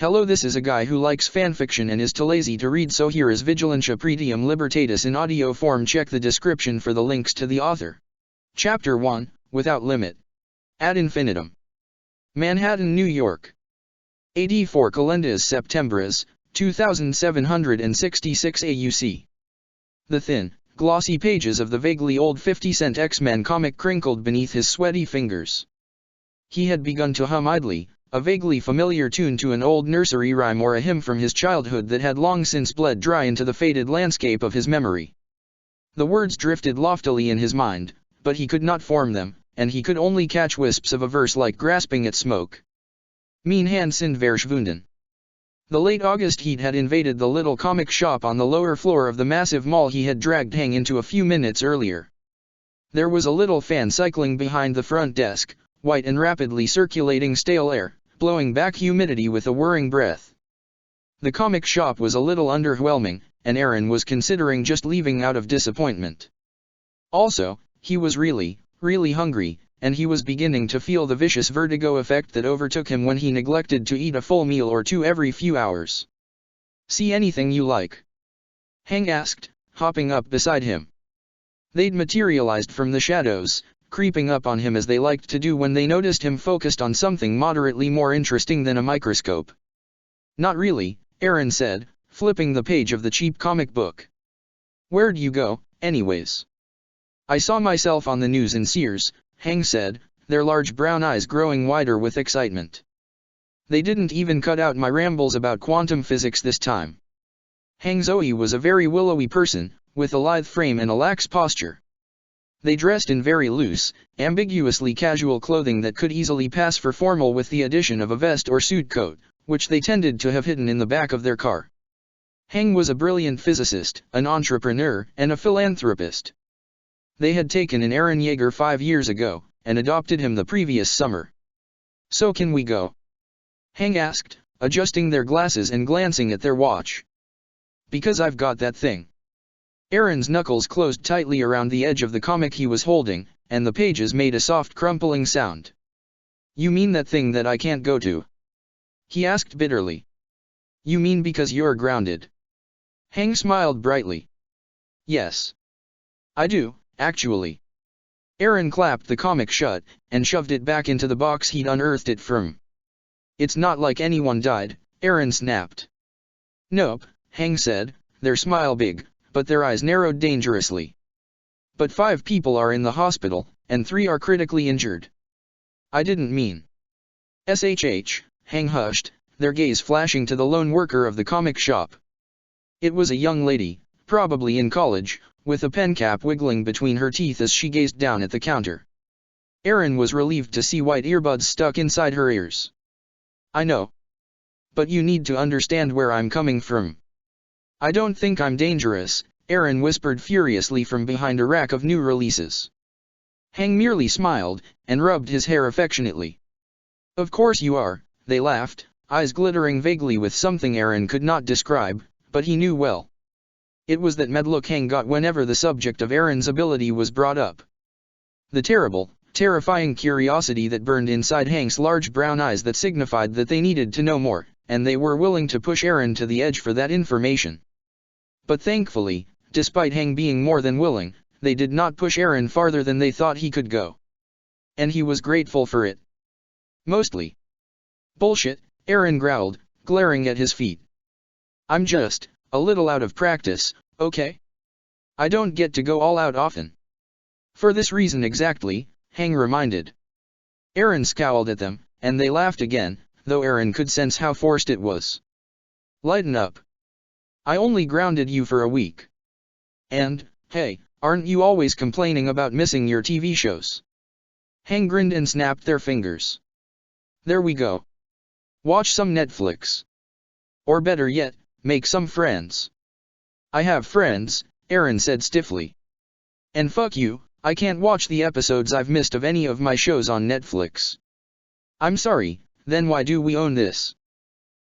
Hello, this is a guy who likes fanfiction and is too lazy to read, so here is Vigilantia Pretium Libertatis in audio form. Check the description for the links to the author. Chapter 1, Without Limit. Ad infinitum. Manhattan, New York. AD 4 Calendas Septembris, 2766 AUC. The thin, glossy pages of the vaguely old 50-cent X-Men comic crinkled beneath his sweaty fingers. He had begun to hum idly, a vaguely familiar tune to an old nursery rhyme or a hymn from his childhood that had long since bled dry into the faded landscape of his memory. The words drifted loftily in his mind, but he could not form them, and he could only catch wisps of a verse like grasping at smoke. Mein Hand sind verschwunden. The late August heat had invaded the little comic shop on the lower floor of the massive mall he had dragged Hang into a few minutes earlier. There was a little fan cycling behind the front desk, white and rapidly circulating stale air, blowing back humidity with a whirring breath. The comic shop was a little underwhelming, and Aaron was considering just leaving out of disappointment. Also, he was really hungry, and he was beginning to feel the vicious vertigo effect that overtook him when he neglected to eat a full meal or two every few hours. "See anything you like?" Hang asked, hopping up beside him. They'd materialized from the shadows, creeping up on him as they liked to do when they noticed him focused on something moderately more interesting than a microscope. "Not really," Aaron said, flipping the page of the cheap comic book. "Where'd you go, anyways?" "I saw myself on the news in Sears," Hang said, their large brown eyes growing wider with excitement. "They didn't even cut out my rambles about quantum physics this time." Hang Zoe was a very willowy person, with a lithe frame and a lax posture. They dressed in very loose, ambiguously casual clothing that could easily pass for formal with the addition of a vest or suit coat, which they tended to have hidden in the back of their car. Hang was a brilliant physicist, an entrepreneur, and a philanthropist. They had taken in Aaron Yeager 5 years ago, and adopted him the previous summer. "So can we go?" Hang asked, adjusting their glasses and glancing at their watch. "Because I've got that thing." Aaron's knuckles closed tightly around the edge of the comic he was holding, and the pages made a soft crumpling sound. "You mean that thing that I can't go to?" he asked bitterly. "You mean because you're grounded?" Hang smiled brightly. "Yes. I do, actually." Aaron clapped the comic shut, and shoved it back into the box he'd unearthed it from. "It's not like anyone died," Aaron snapped. "Nope," Hang said, their smile big, but their eyes narrowed dangerously. "But 5 people are in the hospital, and 3 are critically injured." "I didn't mean." "SHH, Hang hushed, their gaze flashing to the lone worker of the comic shop. It was a young lady, probably in college, with a pen cap wiggling between her teeth as she gazed down at the counter. Aaron was relieved to see white earbuds stuck inside her ears. "I know. But you need to understand where I'm coming from." "I don't think I'm dangerous," Aaron whispered furiously from behind a rack of new releases. Hang merely smiled, and rubbed his hair affectionately. "Of course you are," they laughed, eyes glittering vaguely with something Aaron could not describe, but he knew well. It was that mad look Hang got whenever the subject of Aaron's ability was brought up. The terrifying curiosity that burned inside Hank's large brown eyes that signified that they needed to know more, and they were willing to push Aaron to the edge for that information. But thankfully, despite Hang being more than willing, they did not push Aaron farther than they thought he could go. And he was grateful for it. Mostly. "Bullshit," Aaron growled, glaring at his feet. "I'm just a little out of practice, okay? I don't get to go all out often." "For this reason exactly," Hang reminded. Aaron scowled at them, and they laughed again, though Aaron could sense how forced it was. "Lighten up. I only grounded you for a week. And, hey, aren't you always complaining about missing your TV shows?" Hang grinned and snapped their fingers. "There we go. Watch some Netflix. Or better yet, make some friends." "I have friends," Aaron said stiffly. "And fuck you, I can't watch the episodes I've missed of any of my shows on Netflix." "I'm sorry, then why do we own this?"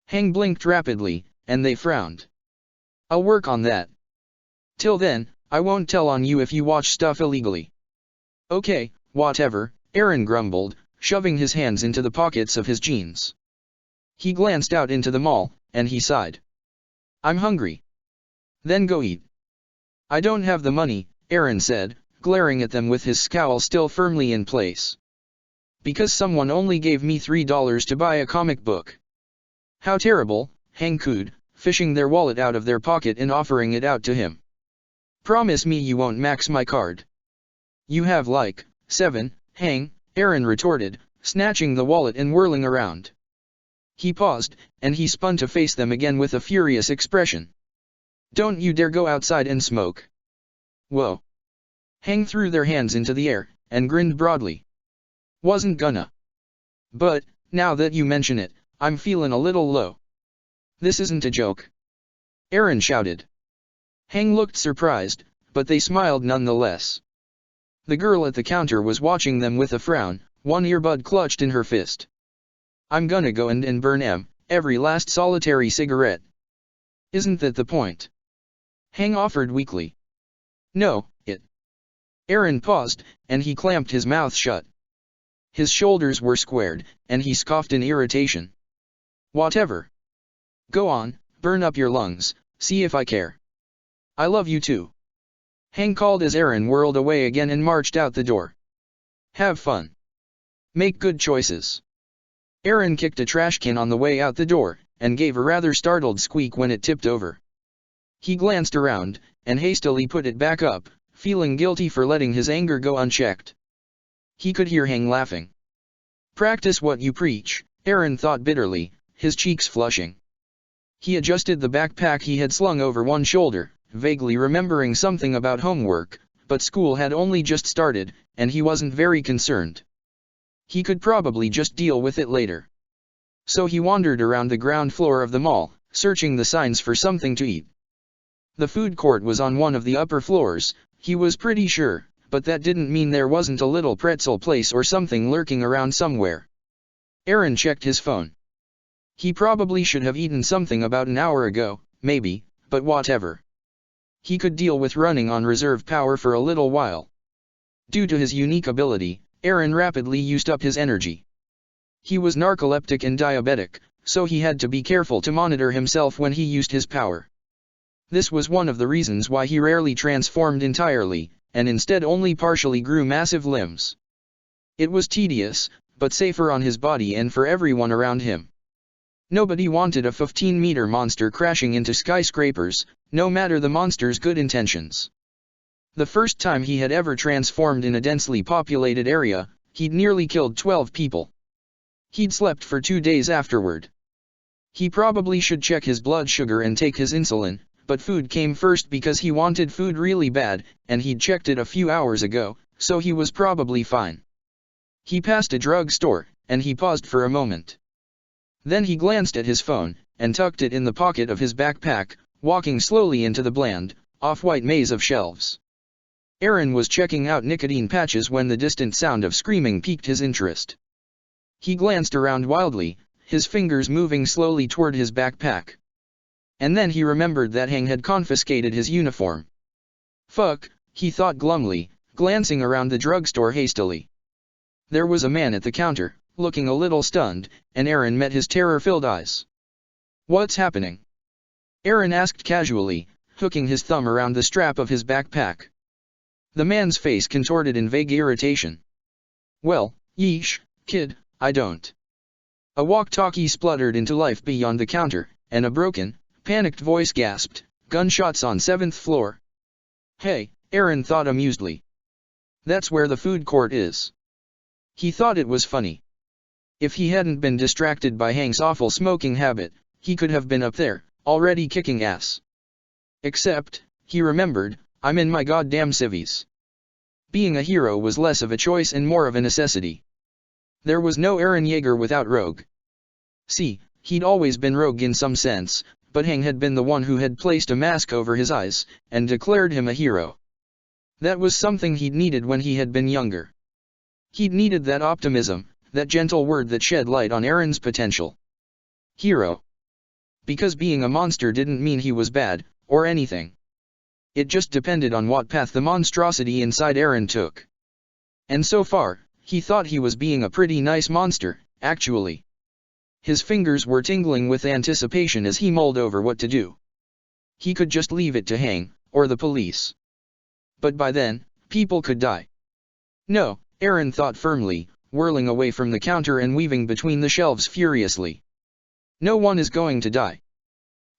Hang blinked rapidly, and they frowned. "I'll work on that. Till then, I won't tell on you if you watch stuff illegally." "Okay, whatever," Aaron grumbled, shoving his hands into the pockets of his jeans. He glanced out into the mall, and he sighed. I'm hungry. Then go eat. I don't have the money, Aaron said, glaring at them with his scowl still firmly in place. Because someone only gave me $3 to buy a comic book. How terrible, Hang cooed, fishing their wallet out of their pocket and offering it out to him. Promise me you won't max my card. You have like, 7, Hang, Aaron retorted, snatching the wallet and whirling around. He paused, and he spun to face them again with a furious expression. Don't you dare go outside and smoke. Whoa. Hang threw their hands into the air, and grinned broadly. Wasn't gonna. But, now that you mention it, I'm feeling a little low. This isn't a joke. Aaron shouted. Hang looked surprised, but they smiled nonetheless. The girl at the counter was watching them with a frown, one earbud clutched in her fist. I'm gonna go and burn every last solitary cigarette. Isn't that the point? Hang offered weakly. No, it. Aaron paused, and he clamped his mouth shut. His shoulders were squared, and he scoffed in irritation. Whatever. Go on, burn up your lungs, see if I care. I love you too. Hang called as Aaron whirled away again and marched out the door. Have fun. Make good choices. Aaron kicked a trash can on the way out the door, and gave a rather startled squeak when it tipped over. He glanced around, and hastily put it back up, feeling guilty for letting his anger go unchecked. He could hear Hang laughing. Practice what you preach, Aaron thought bitterly, his cheeks flushing. He adjusted the backpack he had slung over one shoulder, vaguely remembering something about homework, but school had only just started, and he wasn't very concerned. He could probably just deal with it later. So he wandered around the ground floor of the mall, searching the signs for something to eat. The food court was on one of the upper floors, he was pretty sure, but that didn't mean there wasn't a little pretzel place or something lurking around somewhere. Aaron checked his phone. He probably should have eaten something about an hour ago, maybe, but whatever. He could deal with running on reserve power for a little while. Due to his unique ability, Aaron rapidly used up his energy. He was narcoleptic and diabetic, so he had to be careful to monitor himself when he used his power. This was one of the reasons why he rarely transformed entirely, and instead only partially grew massive limbs. It was tedious, but safer on his body and for everyone around him. Nobody wanted a 15-meter monster crashing into skyscrapers, no matter the monster's good intentions. The first time he had ever transformed in a densely populated area, he'd nearly killed 12 people. He'd slept for 2 days afterward. He probably should check his blood sugar and take his insulin, but food came first because he wanted food really bad, and he'd checked it a few hours ago, so he was probably fine. He passed a drugstore, and he paused for a moment. Then he glanced at his phone, and tucked it in the pocket of his backpack, walking slowly into the bland, off-white maze of shelves. Aaron was checking out nicotine patches when the distant sound of screaming piqued his interest. He glanced around wildly, his fingers moving slowly toward his backpack. And then he remembered that Hang had confiscated his uniform. Fuck, he thought glumly, glancing around the drugstore hastily. There was a man at the counter, looking a little stunned, and Aaron met his terror-filled eyes. What's happening? Aaron asked casually, hooking his thumb around the strap of his backpack. The man's face contorted in vague irritation. Well, yeesh, kid, I don't. A walkie-talkie spluttered into life beyond the counter, and a broken, panicked voice gasped, "Gunshots on 7th floor." Hey, Aaron thought amusedly. That's where the food court is. He thought it was funny. If he hadn't been distracted by Hang's awful smoking habit, he could have been up there, already kicking ass. Except, he remembered, I'm in my goddamn civvies. Being a hero was less of a choice and more of a necessity. There was no Aaron Yeager without Rogue. See, he'd always been Rogue in some sense, but Hang had been the one who had placed a mask over his eyes, and declared him a hero. That was something he'd needed when he had been younger. He'd needed that optimism, that gentle word that shed light on Aaron's potential. Hero. Because being a monster didn't mean he was bad, or anything. It just depended on what path the monstrosity inside Aaron took. And so far, he thought he was being a pretty nice monster, actually. his fingers were tingling with anticipation as he mulled over what to do. He could just leave it to Hang, or the police. But by then, people could die. No, Aaron thought firmly, whirling away from the counter and weaving between the shelves furiously. No one is going to die.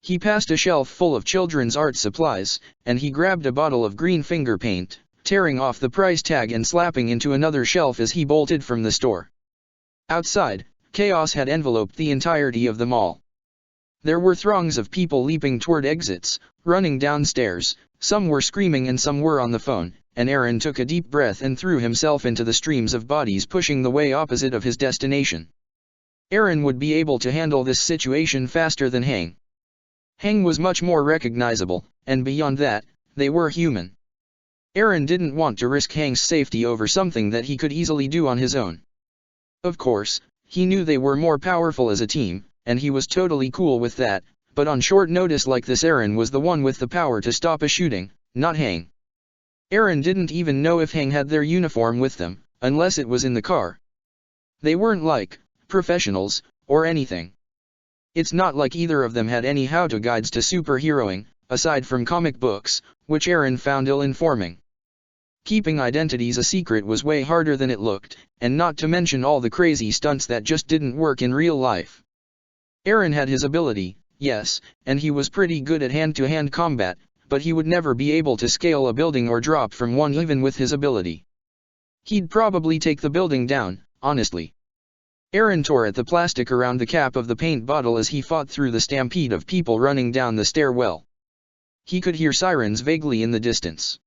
He passed a shelf full of children's art supplies, and he grabbed a bottle of green finger paint, tearing off the price tag and slapping into another shelf as he bolted from the store. Outside, chaos had enveloped the entirety of the mall. There were throngs of people leaping toward exits, running downstairs, some were screaming and some were on the phone, and Aaron took a deep breath and threw himself into the streams of bodies pushing the way opposite of his destination. Aaron would be able to handle this situation faster than Hang. Hang was much more recognizable, and beyond that, they were human. Aaron didn't want to risk Hang's safety over something that he could easily do on his own. Of course, he knew they were more powerful as a team, and he was totally cool with that, but on short notice like this Aaron was the one with the power to stop a shooting, not Hang. Aaron didn't even know if Hang had their uniform with them, unless it was in the car. They weren't like professionals, or anything. It's not like either of them had any how-to guides to superheroing, aside from comic books, which Aaron found ill-informing. Keeping identities a secret was way harder than it looked, and not to mention all the crazy stunts that just didn't work in real life. Aaron had his ability, yes, and he was pretty good at hand-to-hand combat, but he would never be able to scale a building or drop from one even with his ability. He'd probably take the building down, honestly. Aaron tore at the plastic around the cap of the paint bottle as he fought through the stampede of people running down the stairwell. He could hear sirens vaguely in the distance.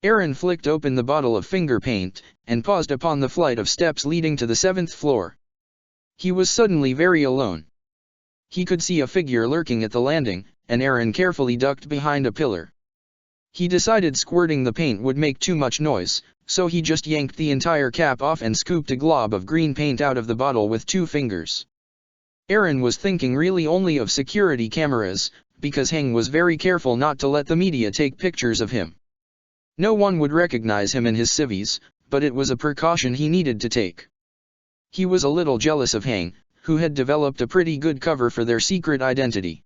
Aaron flicked open the bottle of finger paint, and paused upon the flight of steps leading to the 7th floor. He was suddenly very alone. He could see a figure lurking at the landing, and Aaron carefully ducked behind a pillar. He decided squirting the paint would make too much noise, so he just yanked the entire cap off and scooped a glob of green paint out of the bottle with 2 fingers. Aaron was thinking really only of security cameras, because Hang was very careful not to let the media take pictures of him. No one would recognize him in his civvies, but it was a precaution he needed to take. He was a little jealous of Hang, who had developed a pretty good cover for their secret identity.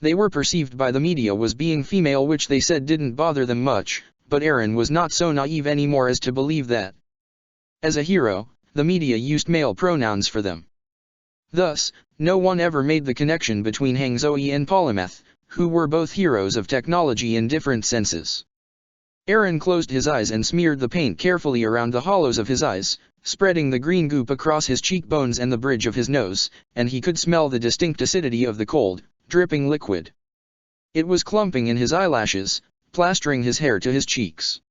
They were perceived by the media as being female, which they said didn't bother them much, but Aaron was not so naive anymore as to believe that. As a hero, the media used male pronouns for them. Thus, no one ever made the connection between Hang Zoe and Polymath, who were both heroes of technology in different senses. Aaron closed his eyes and smeared the paint carefully around the hollows of his eyes, spreading the green goop across his cheekbones and the bridge of his nose, and he could smell the distinct acidity of the cold, dripping liquid. It was clumping in his eyelashes, plastering his hair to his cheeks.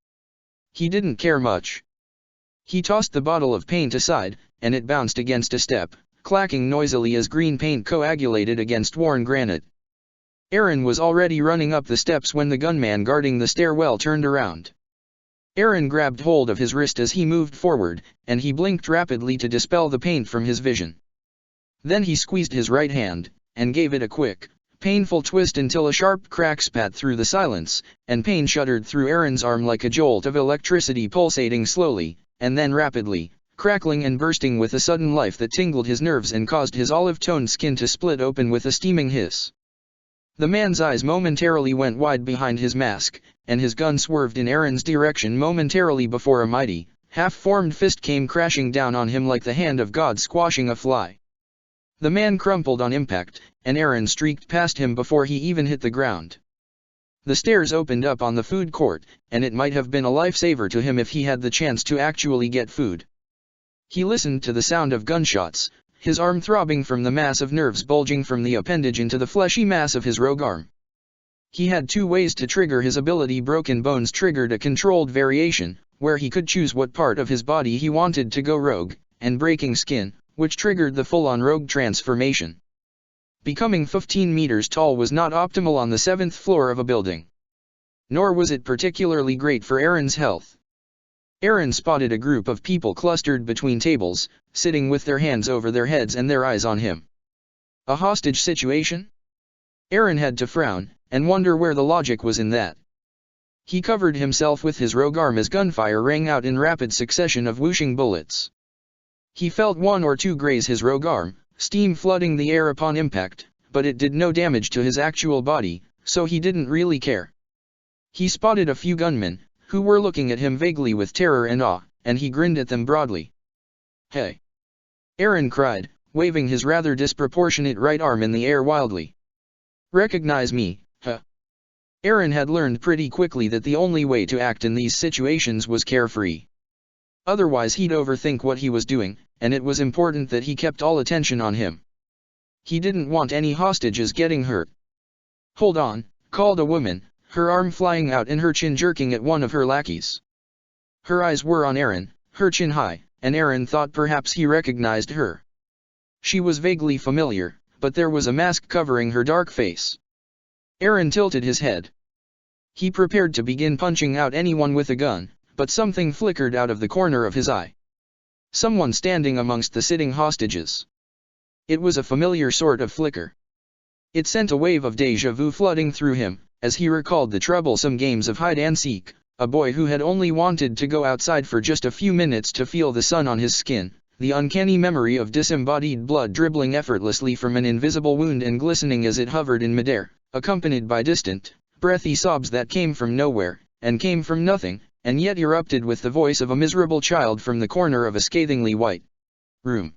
He didn't care much. He tossed the bottle of paint aside, and it bounced against a step, clacking noisily as green paint coagulated against worn granite. Aaron was already running up the steps when the gunman guarding the stairwell turned around. Aaron grabbed hold of his wrist as he moved forward, and he blinked rapidly to dispel the paint from his vision. Then he squeezed his right hand, and gave it a quick, painful twist until a sharp crack spat through the silence, and pain shuddered through Aaron's arm like a jolt of electricity pulsating slowly, and then rapidly, crackling and bursting with a sudden life that tingled his nerves and caused his olive-toned skin to split open with a steaming hiss. The man's eyes momentarily went wide behind his mask, and his gun swerved in Aaron's direction momentarily before a mighty, half-formed fist came crashing down on him like the hand of God squashing a fly. The man crumpled on impact, and Aaron streaked past him before he even hit the ground. The stairs opened up on the food court, and it might have been a lifesaver to him if he had the chance to actually get food. He listened to the sound of gunshots, his arm throbbing from the mass of nerves bulging from the appendage into the fleshy mass of his rogue arm. He had 2 ways to trigger his ability. Broken Bones triggered a controlled variation, where he could choose what part of his body he wanted to go rogue, and Breaking Skin, which triggered the full-on rogue transformation. Becoming 15 meters tall was not optimal on the 7th floor of a building. Nor was it particularly great for Aaron's health. Aaron spotted a group of people clustered between tables, sitting with their hands over their heads and their eyes on him. A hostage situation? Aaron had to frown, and wonder where the logic was in that. He covered himself with his rogue arm as gunfire rang out in rapid succession of whooshing bullets. He felt 1 or 2 graze his rogue arm, steam flooding the air upon impact, but it did no damage to his actual body, so he didn't really care. He spotted a few gunmen, who were looking at him vaguely with terror and awe, and he grinned at them broadly. "Hey!" Aaron cried, waving his rather disproportionate right arm in the air wildly. "Recognize me, huh?" Aaron had learned pretty quickly that the only way to act in these situations was carefree. Otherwise he'd overthink what he was doing, and it was important that he kept all attention on him. He didn't want any hostages getting hurt. "Hold on," called a woman, her arm flying out and her chin jerking at one of her lackeys. Her eyes were on Aaron, her chin high, and Aaron thought perhaps he recognized her. She was vaguely familiar, but there was a mask covering her dark face. Aaron tilted his head. He prepared to begin punching out anyone with a gun, but something flickered out of the corner of his eye. Someone standing amongst the sitting hostages. It was a familiar sort of flicker. It sent a wave of déjà vu flooding through him, as he recalled the troublesome games of hide-and-seek, a boy who had only wanted to go outside for just a few minutes to feel the sun on his skin, the uncanny memory of disembodied blood dribbling effortlessly from an invisible wound and glistening as it hovered in midair, accompanied by distant, breathy sobs that came from nowhere, and came from nothing, and yet erupted with the voice of a miserable child from the corner of a scathingly white room.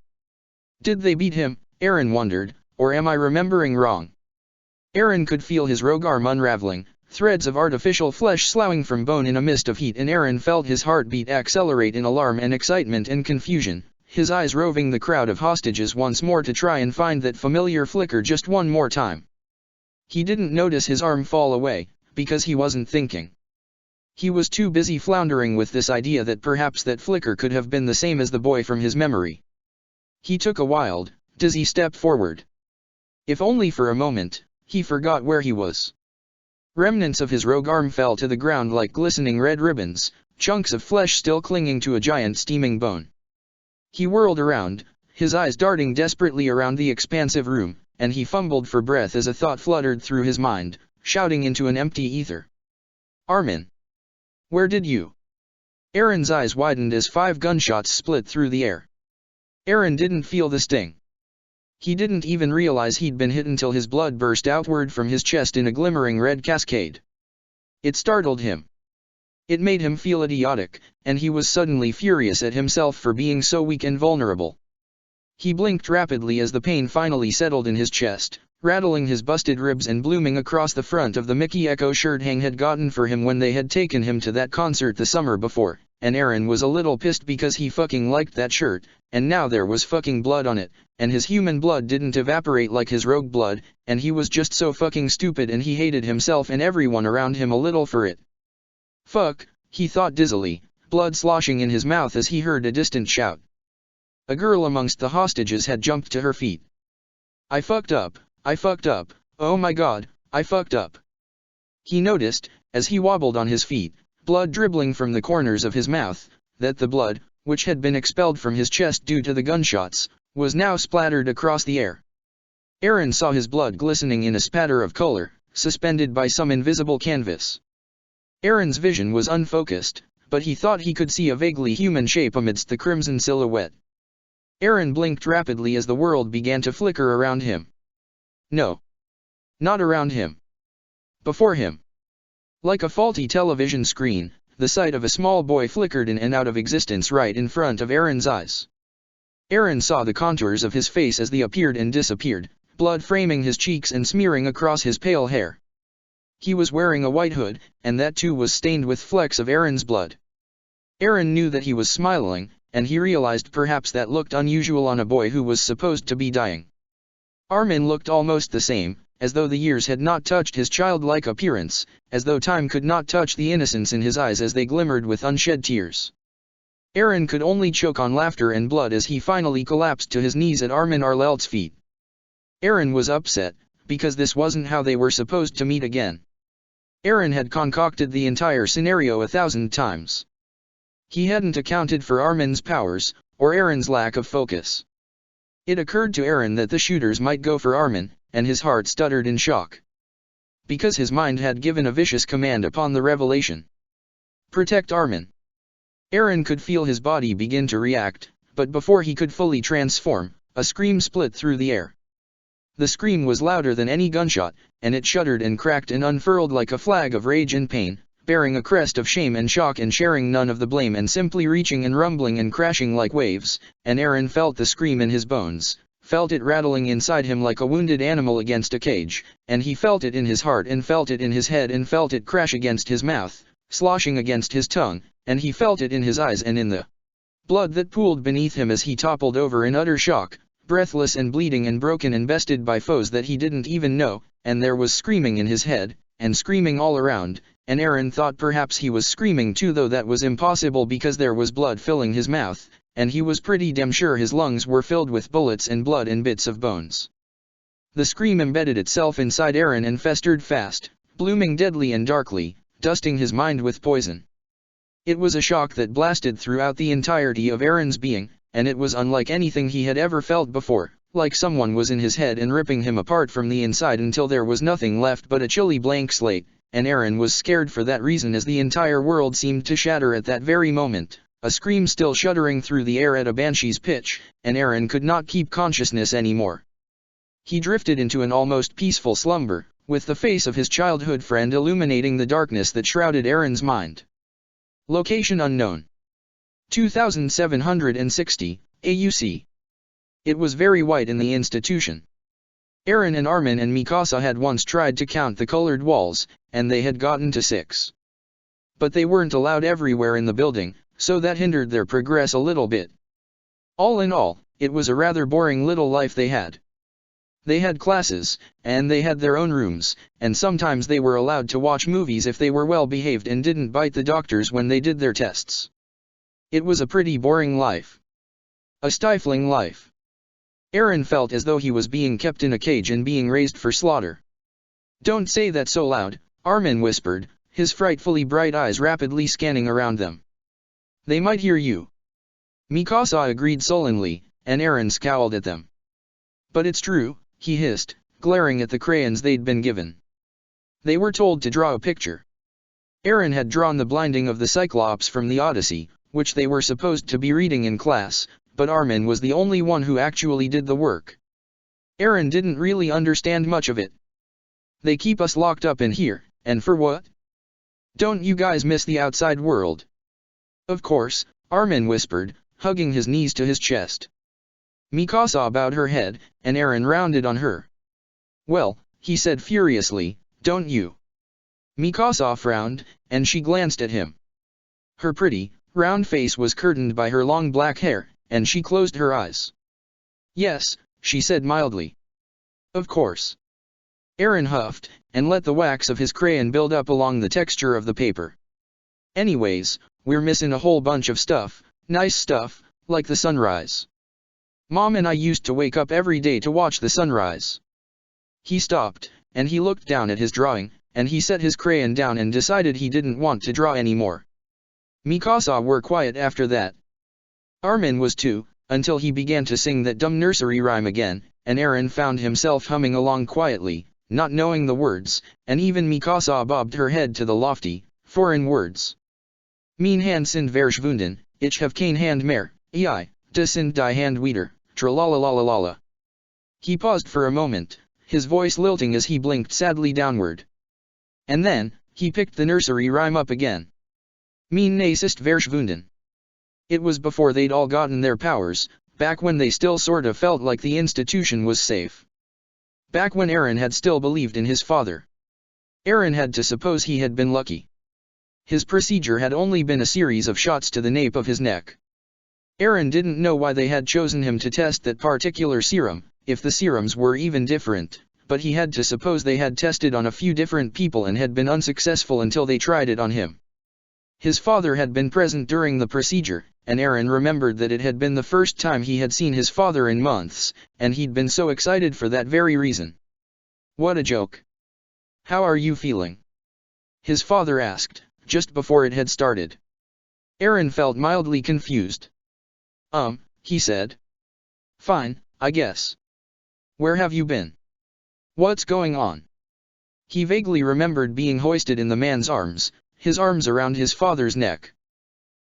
Did they beat him, Aaron wondered, or am I remembering wrong? Aaron could feel his rogue arm unraveling, threads of artificial flesh sloughing from bone in a mist of heat, and Aaron felt his heartbeat accelerate in alarm and excitement and confusion, his eyes roving the crowd of hostages once more to try and find that familiar flicker just one more time. He didn't notice his arm fall away, because he wasn't thinking. He was too busy floundering with this idea that perhaps that flicker could have been the same as the boy from his memory. He took a wild, dizzy step forward. If only for a moment, he forgot where he was. Remnants of his rogue arm fell to the ground like glistening red ribbons, chunks of flesh still clinging to a giant steaming bone. He whirled around, his eyes darting desperately around the expansive room, and he fumbled for breath as a thought fluttered through his mind, shouting into an empty ether. "Armin! Where did you?" Aaron's eyes widened as 5 gunshots split through the air. Aaron didn't feel the sting. He didn't even realize he'd been hit until his blood burst outward from his chest in a glimmering red cascade. It startled him. It made him feel idiotic, and he was suddenly furious at himself for being so weak and vulnerable. He blinked rapidly as the pain finally settled in his chest, rattling his busted ribs and blooming across the front of the Mickey Echo shirt Hang had gotten for him when they had taken him to that concert the summer before, and Aaron was a little pissed because he fucking liked that shirt, and now there was fucking blood on it, and his human blood didn't evaporate like his rogue blood, and he was just so fucking stupid and he hated himself and everyone around him a little for it. Fuck, he thought dizzily, blood sloshing in his mouth as he heard a distant shout. A girl amongst the hostages had jumped to her feet. I fucked up, oh my god, I fucked up. He noticed, as he wobbled on his feet, blood dribbling from the corners of his mouth, that the blood, which had been expelled from his chest due to the gunshots, was now splattered across the air. Aaron saw his blood glistening in a spatter of color, suspended by some invisible canvas. Aaron's vision was unfocused, but he thought he could see a vaguely human shape amidst the crimson silhouette. Aaron blinked rapidly as the world began to flicker around him. No. Not around him. Before him. Like a faulty television screen, the sight of a small boy flickered in and out of existence right in front of Aaron's eyes. Aaron saw the contours of his face as they appeared and disappeared, blood framing his cheeks and smearing across his pale hair. He was wearing a white hood, and that too was stained with flecks of Aaron's blood. Aaron knew that he was smiling, and he realized perhaps that looked unusual on a boy who was supposed to be dying. Armin looked almost the same, as though the years had not touched his childlike appearance, as though time could not touch the innocence in his eyes as they glimmered with unshed tears. Aaron could only choke on laughter and blood as he finally collapsed to his knees at Armin Arlelt's feet. Aaron was upset, because this wasn't how they were supposed to meet again. Aaron had concocted the entire scenario 1,000 times. He hadn't accounted for Armin's powers, or Aaron's lack of focus. It occurred to Aaron that the shooters might go for Armin, and his heart stuttered in shock. Because his mind had given a vicious command upon the revelation. Protect Armin. Aaron could feel his body begin to react, but before he could fully transform, a scream split through the air. The scream was louder than any gunshot, and it shuddered and cracked and unfurled like a flag of rage and pain, bearing a crest of shame and shock and sharing none of the blame and simply reaching and rumbling and crashing like waves, and Aaron felt the scream in his bones, felt it rattling inside him like a wounded animal against a cage, and he felt it in his heart and felt it in his head and felt it crash against his mouth, sloshing against his tongue, and he felt it in his eyes and in the blood that pooled beneath him as he toppled over in utter shock, breathless and bleeding and broken and bested by foes that he didn't even know, and there was screaming in his head, and screaming all around, and Aaron thought perhaps he was screaming too, though that was impossible because there was blood filling his mouth, and he was pretty damn sure his lungs were filled with bullets and blood and bits of bones. The scream embedded itself inside Aaron and festered fast, blooming deadly and darkly, dusting his mind with poison. It was a shock that blasted throughout the entirety of Aaron's being, and it was unlike anything he had ever felt before, like someone was in his head and ripping him apart from the inside until there was nothing left but a chilly blank slate, and Aaron was scared for that reason as the entire world seemed to shatter at that very moment, a scream still shuddering through the air at a banshee's pitch, and Aaron could not keep consciousness anymore. He drifted into an almost peaceful slumber, with the face of his childhood friend illuminating the darkness that shrouded Aaron's mind. Location unknown. 2760, AUC. It was very white in the institution. Aaron and Armin and Mikasa had once tried to count the colored walls, and they had gotten to 6. But they weren't allowed everywhere in the building, so that hindered their progress a little bit. All in all, it was a rather boring little life they had. They had classes, and they had their own rooms, and sometimes they were allowed to watch movies if they were well behaved and didn't bite the doctors when they did their tests. It was a pretty boring life. A stifling life. Aaron felt as though he was being kept in a cage and being raised for slaughter. "Don't say that so loud," Armin whispered, his frightfully bright eyes rapidly scanning around them. "They might hear you." Mikasa agreed sullenly, and Aaron scowled at them. "But it's true," he hissed, glaring at the crayons they'd been given. They were told to draw a picture. Aaron had drawn the blinding of the Cyclops from the Odyssey, which they were supposed to be reading in class, but Armin was the only one who actually did the work. Aaron didn't really understand much of it. "They keep us locked up in here, and for what? Don't you guys miss the outside world?" "Of course," Armin whispered, hugging his knees to his chest. Mikasa bowed her head, and Aaron rounded on her. "Well," he said furiously, "don't you?" Mikasa frowned, and she glanced at him. Her pretty, round face was curtained by her long black hair, and she closed her eyes. "Yes," she said mildly. "Of course." Aaron huffed, and let the wax of his crayon build up along the texture of the paper. "Anyways, we're missing a whole bunch of stuff, nice stuff, like the sunrise. Mom and I used to wake up every day to watch the sunrise." He stopped, and he looked down at his drawing, and he set his crayon down and decided he didn't want to draw anymore. Mikasa were quiet after that. Armin was too, until he began to sing that dumb nursery rhyme again, and Aaron found himself humming along quietly, not knowing the words, and even Mikasa bobbed her head to the lofty, foreign words. "Mijn hand sind verschwunden, ich have keine Hand mehr, de sind die Hand wieder, tralalalala." He paused for a moment, his voice lilting as he blinked sadly downward. And then, he picked the nursery rhyme up again. "Mijn Nase ist verschwunden." It was before they'd all gotten their powers, back when they still sort of felt like the institution was safe. Back when Aaron had still believed in his father. Aaron had to suppose he had been lucky. His procedure had only been a series of shots to the nape of his neck. Aaron didn't know why they had chosen him to test that particular serum, if the serums were even different, but he had to suppose they had tested on a few different people and had been unsuccessful until they tried it on him. His father had been present during the procedure, and Aaron remembered that it had been the first time he had seen his father in months, and he'd been so excited for that very reason. "What a joke. How are you feeling?" his father asked, just before it had started. Aaron felt mildly confused. He said. "Fine, I guess. Where have you been? What's going on?" He vaguely remembered being hoisted in the man's arms, his arms around his father's neck.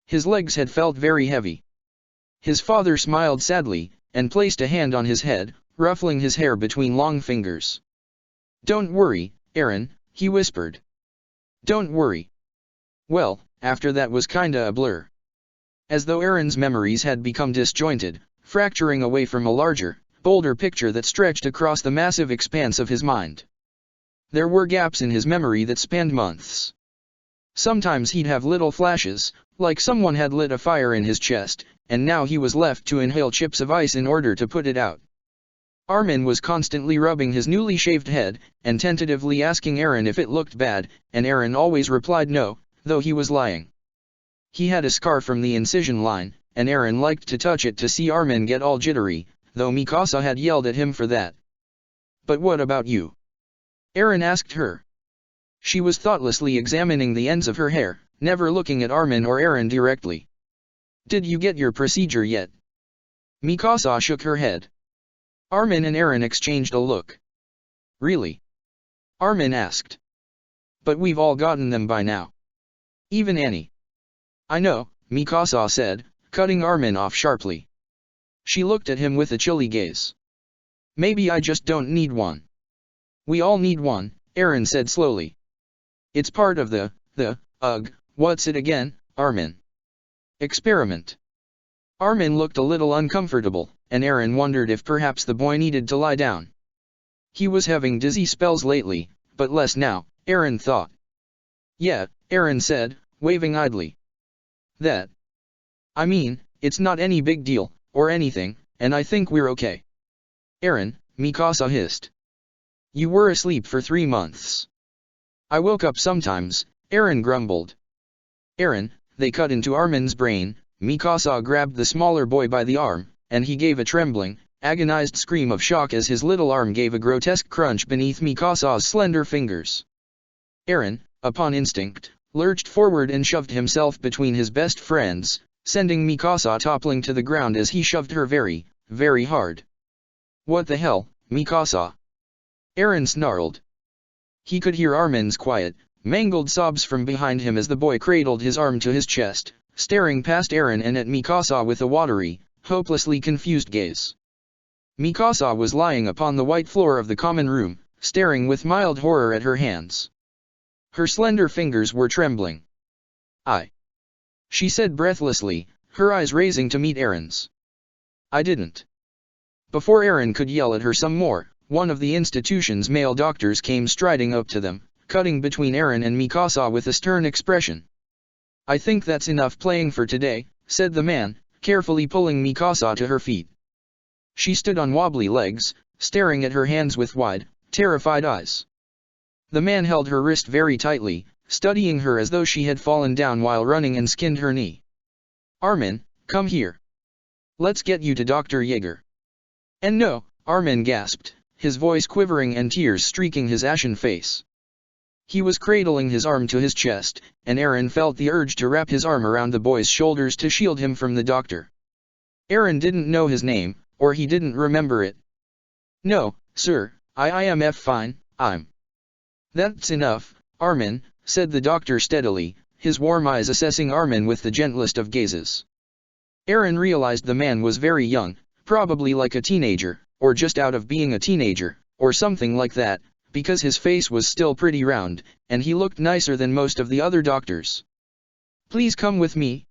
His legs had felt very heavy. His father smiled sadly, and placed a hand on his head, ruffling his hair between long fingers. "Don't worry, Aaron," he whispered. "Don't worry." Well, after that was kinda a blur. As though Aaron's memories had become disjointed, fracturing away from a larger, bolder picture that stretched across the massive expanse of his mind. There were gaps in his memory that spanned months. Sometimes he'd have little flashes, like someone had lit a fire in his chest, and now he was left to inhale chips of ice in order to put it out. Armin was constantly rubbing his newly shaved head, and tentatively asking Aaron if it looked bad, and Aaron always replied no, though he was lying. He had a scar from the incision line, and Aaron liked to touch it to see Armin get all jittery, though Mikasa had yelled at him for that. "But what about you?" Aaron asked her. She was thoughtlessly examining the ends of her hair, never looking at Armin or Aaron directly. "Did you get your procedure yet?" Mikasa shook her head. Armin and Aaron exchanged a look. "Really?" Armin asked. "But we've all gotten them by now. Even Annie." "I know," Mikasa said, cutting Armin off sharply. She looked at him with a chilly gaze. "Maybe I just don't need one." "We all need one," Aaron said slowly. "It's part of what's it again, Armin?" "Experiment." Armin looked a little uncomfortable, and Aaron wondered if perhaps the boy needed to lie down. He was having dizzy spells lately, but less now, Aaron thought. "Yeah," Aaron said, waving idly. I mean, it's not any big deal, or anything, and I think we're okay." "Aaron," Mikasa hissed. "You were asleep for 3 months." "I woke up sometimes," Aaron grumbled. "Aaron," they cut into Armin's brain. Mikasa grabbed the smaller boy by the arm, and he gave a trembling, agonized scream of shock as his little arm gave a grotesque crunch beneath Mikasa's slender fingers. Aaron, upon instinct, lurched forward and shoved himself between his best friends, sending Mikasa toppling to the ground as he shoved her very, very hard. "What the hell, Mikasa?" Aaron snarled. He could hear Armin's quiet, mangled sobs from behind him as the boy cradled his arm to his chest, staring past Aaron and at Mikasa with a watery, hopelessly confused gaze. Mikasa was lying upon the white floor of the common room, staring with mild horror at her hands. Her slender fingers were trembling. She said breathlessly, her eyes raising to meet Aaron's. "I didn't." Before Aaron could yell at her some more, one of the institution's male doctors came striding up to them, cutting between Aaron and Mikasa with a stern expression. "I think that's enough playing for today," said the man, carefully pulling Mikasa to her feet. She stood on wobbly legs, staring at her hands with wide, terrified eyes. The man held her wrist very tightly, studying her as though she had fallen down while running and skinned her knee. "Armin, come here. Let's get you to Dr. Jaeger." "And no," Armin gasped, his voice quivering and tears streaking his ashen face. He was cradling his arm to his chest, and Aaron felt the urge to wrap his arm around the boy's shoulders to shield him from the doctor. Aaron didn't know his name, or he didn't remember it. "No, sir, I am fine, I'm." "That's enough, Armin," said the doctor steadily, his warm eyes assessing Armin with the gentlest of gazes. Aaron realized the man was very young, probably like a teenager, or just out of being a teenager, or something like that, because his face was still pretty round, and he looked nicer than most of the other doctors. "Please come with me."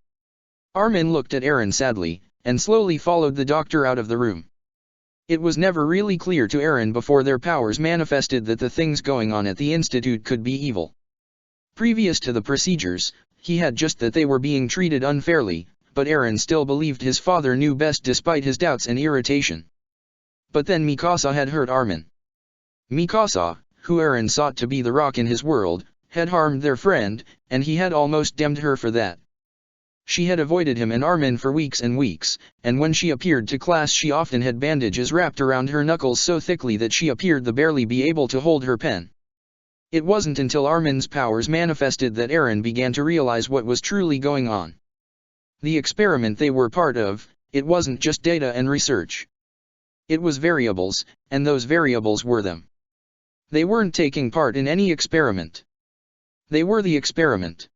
Armin looked at Aaron sadly, and slowly followed the doctor out of the room. It was never really clear to Aaron before their powers manifested that the things going on at the Institute could be evil. Previous to the procedures, he had just that they were being treated unfairly, but Aaron still believed his father knew best despite his doubts and irritation. But then Mikasa had hurt Armin. Mikasa, who Aaron sought to be the rock in his world, had harmed their friend, and he had almost damned her for that. She had avoided him and Armin for weeks and weeks, and when she appeared to class she often had bandages wrapped around her knuckles so thickly that she appeared to barely be able to hold her pen. It wasn't until Armin's powers manifested that Aaron began to realize what was truly going on. The experiment they were part of, it wasn't just data and research. It was variables, and those variables were them. They weren't taking part in any experiment. They were the experiment.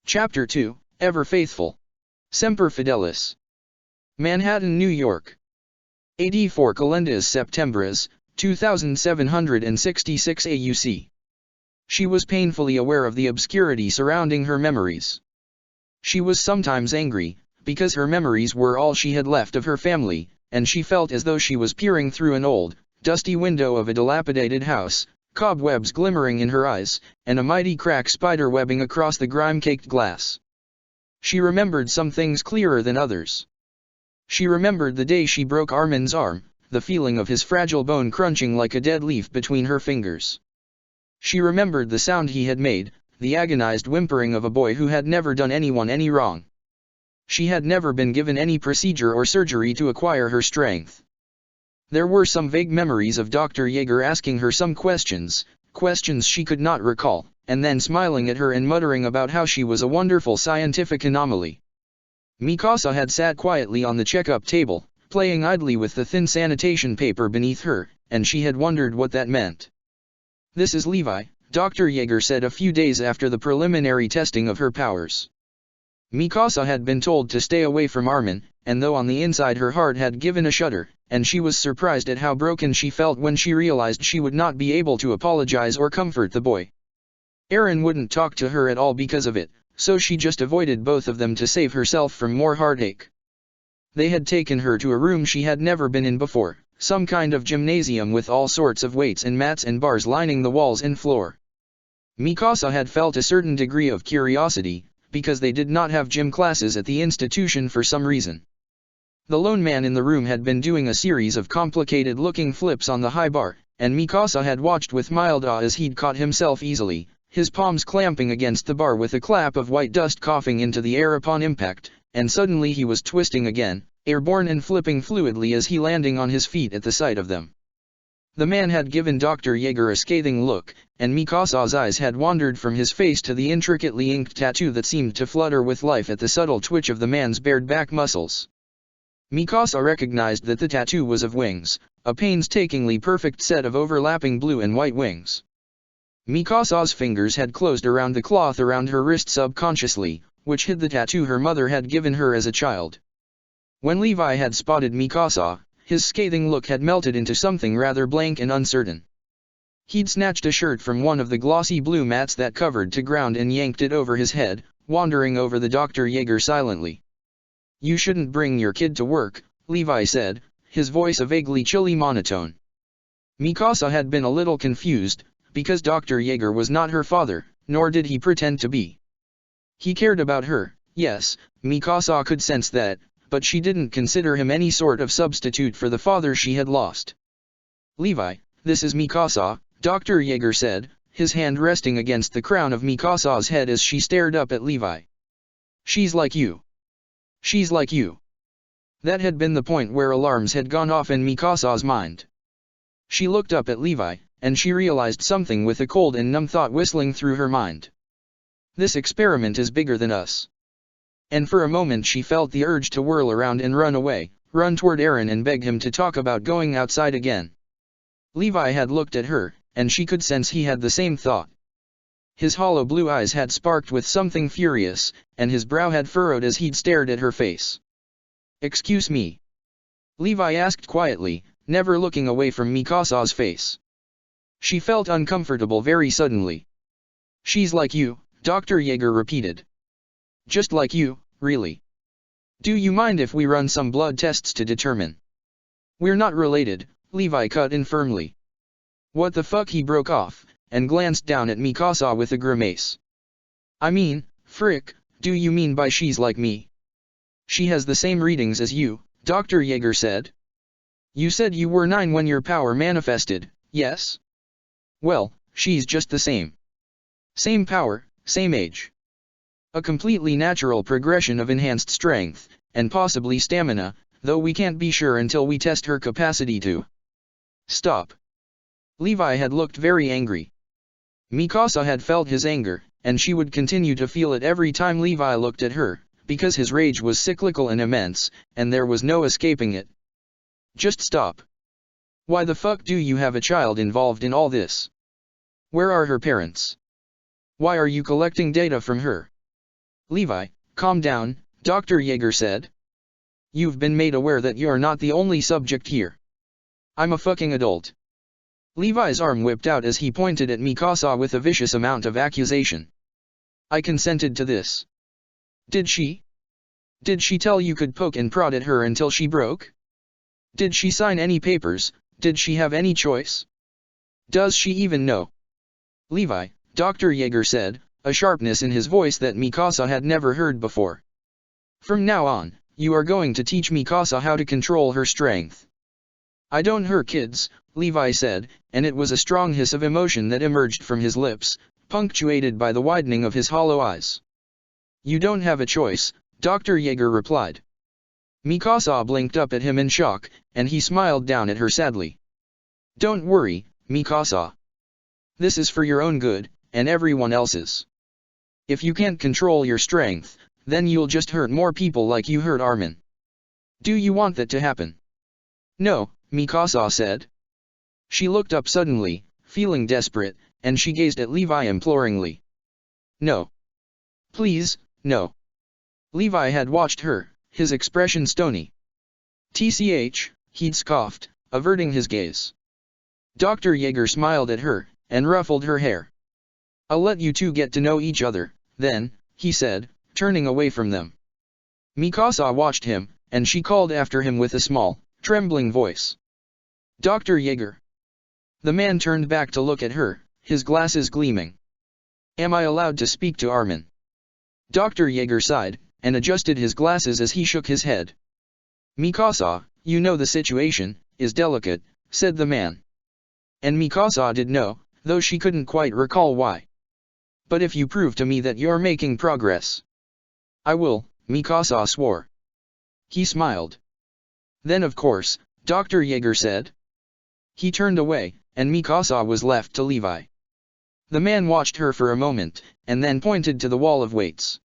Chapter 2, Ever Faithful. Semper Fidelis. Manhattan, New York. AD 4 Calendas Septembres, 2766 AUC. She was painfully aware of the obscurity surrounding her memories. She was sometimes angry, because her memories were all she had left of her family, and she felt as though she was peering through an old, dusty window of a dilapidated house, cobwebs glimmering in her eyes, and a mighty crack spider webbing across the grime-caked glass. She remembered some things clearer than others. She remembered the day she broke Armin's arm, the feeling of his fragile bone crunching like a dead leaf between her fingers. She remembered the sound he had made, the agonized whimpering of a boy who had never done anyone any wrong. She had never been given any procedure or surgery to acquire her strength. There were some vague memories of Dr. Jaeger asking her some questions she could not recall, and then smiling at her and muttering about how she was a wonderful scientific anomaly. Mikasa had sat quietly on the checkup table, playing idly with the thin sanitation paper beneath her, and she had wondered what that meant. "This is Levi," Dr. Jaeger said a few days after the preliminary testing of her powers. Mikasa had been told to stay away from Armin, and though on the inside her heart had given a shudder, and she was surprised at how broken she felt when she realized she would not be able to apologize or comfort the boy. Eren wouldn't talk to her at all because of it, so she just avoided both of them to save herself from more heartache. They had taken her to a room she had never been in before, some kind of gymnasium with all sorts of weights and mats and bars lining the walls and floor. Mikasa had felt a certain degree of curiosity, because they did not have gym classes at the institution for some reason. The lone man in the room had been doing a series of complicated-looking flips on the high bar, and Mikasa had watched with mild awe as he'd caught himself easily, his palms clamping against the bar with a clap of white dust coughing into the air upon impact, and suddenly he was twisting again, airborne and flipping fluidly as he landing on his feet at the sight of them. The man had given Dr. Jaeger a scathing look, and Mikasa's eyes had wandered from his face to the intricately inked tattoo that seemed to flutter with life at the subtle twitch of the man's bared back muscles. Mikasa recognized that the tattoo was of wings, a painstakingly perfect set of overlapping blue and white wings. Mikasa's fingers had closed around the cloth around her wrist subconsciously, which hid the tattoo her mother had given her as a child. When Levi had spotted Mikasa, his scathing look had melted into something rather blank and uncertain. He'd snatched a shirt from one of the glossy blue mats that covered to ground and yanked it over his head, wandering over the Dr. Jaeger silently. "You shouldn't bring your kid to work," Levi said, his voice a vaguely chilly monotone. Mikasa had been a little confused, because Dr. Jaeger was not her father, nor did he pretend to be. He cared about her, yes, Mikasa could sense that, but she didn't consider him any sort of substitute for the father she had lost. "Levi, this is Mikasa," Dr. Jaeger said, his hand resting against the crown of Mikasa's head as she stared up at Levi. "She's like you. She's like you." That had been the point where alarms had gone off in Mikasa's mind. She looked up at Levi, and she realized something with a cold and numb thought whistling through her mind. "This experiment is bigger than us." And for a moment she felt the urge to whirl around and run away, run toward Eren and beg him to talk about going outside again. Levi had looked at her, and she could sense he had the same thought. His hollow blue eyes had sparked with something furious, and his brow had furrowed as he'd stared at her face. "Excuse me?" Levi asked quietly, never looking away from Mikasa's face. She felt uncomfortable very suddenly. "She's like you," Dr. Jaeger repeated. "Just like you, really. Do you mind if we run some blood tests to determine?" "We're not related," Levi cut in firmly. "What the fuck?" he broke off, and glanced down at Mikasa with a grimace. "I mean, frick, do you mean by she's like me?" "She has the same readings as you," Dr. Jaeger said. "You said you were 9 when your power manifested, yes? Well, she's just the same. Same power, same age. A completely natural progression of enhanced strength, and possibly stamina, though we can't be sure until we test her capacity to." "Stop." Levi had looked very angry. Mikasa had felt his anger, and she would continue to feel it every time Levi looked at her, because his rage was cyclical and immense, and there was no escaping it. "Just stop. Why the fuck do you have a child involved in all this? Where are her parents? Why are you collecting data from her?" "Levi, calm down," Dr. Jaeger said. You've been made aware that you're not the only subject here. I'm a fucking adult. Levi's arm whipped out as he pointed at Mikasa with a vicious amount of accusation. I consented to this. Did she? Did she tell you could poke and prod at her until she broke? Did she sign any papers? Did she have any choice? Does she even know? Levi, Dr. Yeager said, a sharpness in his voice that Mikasa had never heard before. From now on, you are going to teach Mikasa how to control her strength. I don't hurt kids, Levi said, and it was a strong hiss of emotion that emerged from his lips, punctuated by the widening of his hollow eyes. You don't have a choice, Dr. Yeager replied. Mikasa blinked up at him in shock, and he smiled down at her sadly. Don't worry, Mikasa. This is for your own good, and everyone else's. If you can't control your strength, then you'll just hurt more people like you hurt Armin. Do you want that to happen? No, Mikasa said. She looked up suddenly, feeling desperate, and she gazed at Levi imploringly. No. Please, no. Levi had watched her, his expression stony. TCH, he'd scoffed, averting his gaze. Dr. Yeager smiled at her, and ruffled her hair. I'll let you two get to know each other, then, he said, turning away from them. Mikasa watched him, and she called after him with a small, trembling voice. Dr. Yeager. The man turned back to look at her, his glasses gleaming. Am I allowed to speak to Armin? Dr. Yeager sighed, and adjusted his glasses as he shook his head. Mikasa, you know the situation is delicate, said the man. And Mikasa did know, though she couldn't quite recall why. But if you prove to me that you're making progress. I will, Mikasa swore. He smiled. Then of course, Dr. Yeager said. He turned away, and Mikasa was left to Levi. The man watched her for a moment, and then pointed to the wall of weights.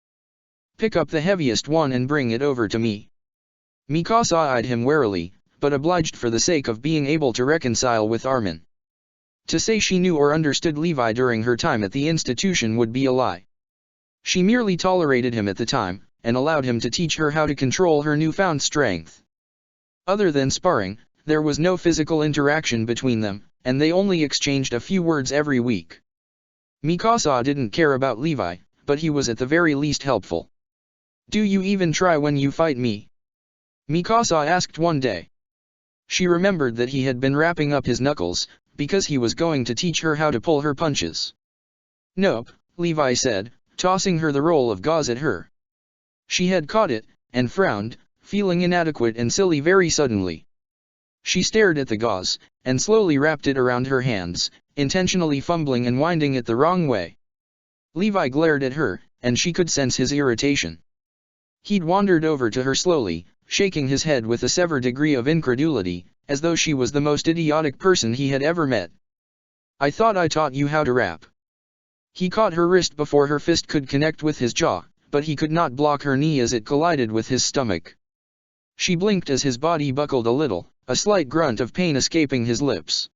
Pick up the heaviest one and bring it over to me. Mikasa eyed him warily, but obliged for the sake of being able to reconcile with Armin. To say she knew or understood Levi during her time at the institution would be a lie. She merely tolerated him at the time, and allowed him to teach her how to control her newfound strength. Other than sparring, there was no physical interaction between them, and they only exchanged a few words every week. Mikasa didn't care about Levi, but he was at the very least helpful. Do you even try when you fight me? Mikasa asked one day. She remembered that he had been wrapping up his knuckles, because he was going to teach her how to pull her punches. Nope, Levi said, tossing her the roll of gauze at her. She had caught it, and frowned, feeling inadequate and silly very suddenly. She stared at the gauze, and slowly wrapped it around her hands, intentionally fumbling and winding it the wrong way. Levi glared at her, and she could sense his irritation. He'd wandered over to her slowly, shaking his head with a severe degree of incredulity, as though she was the most idiotic person he had ever met. I thought I taught you how to rap. He caught her wrist before her fist could connect with his jaw, but he could not block her knee as it collided with his stomach. She blinked as his body buckled a little, a slight grunt of pain escaping his lips.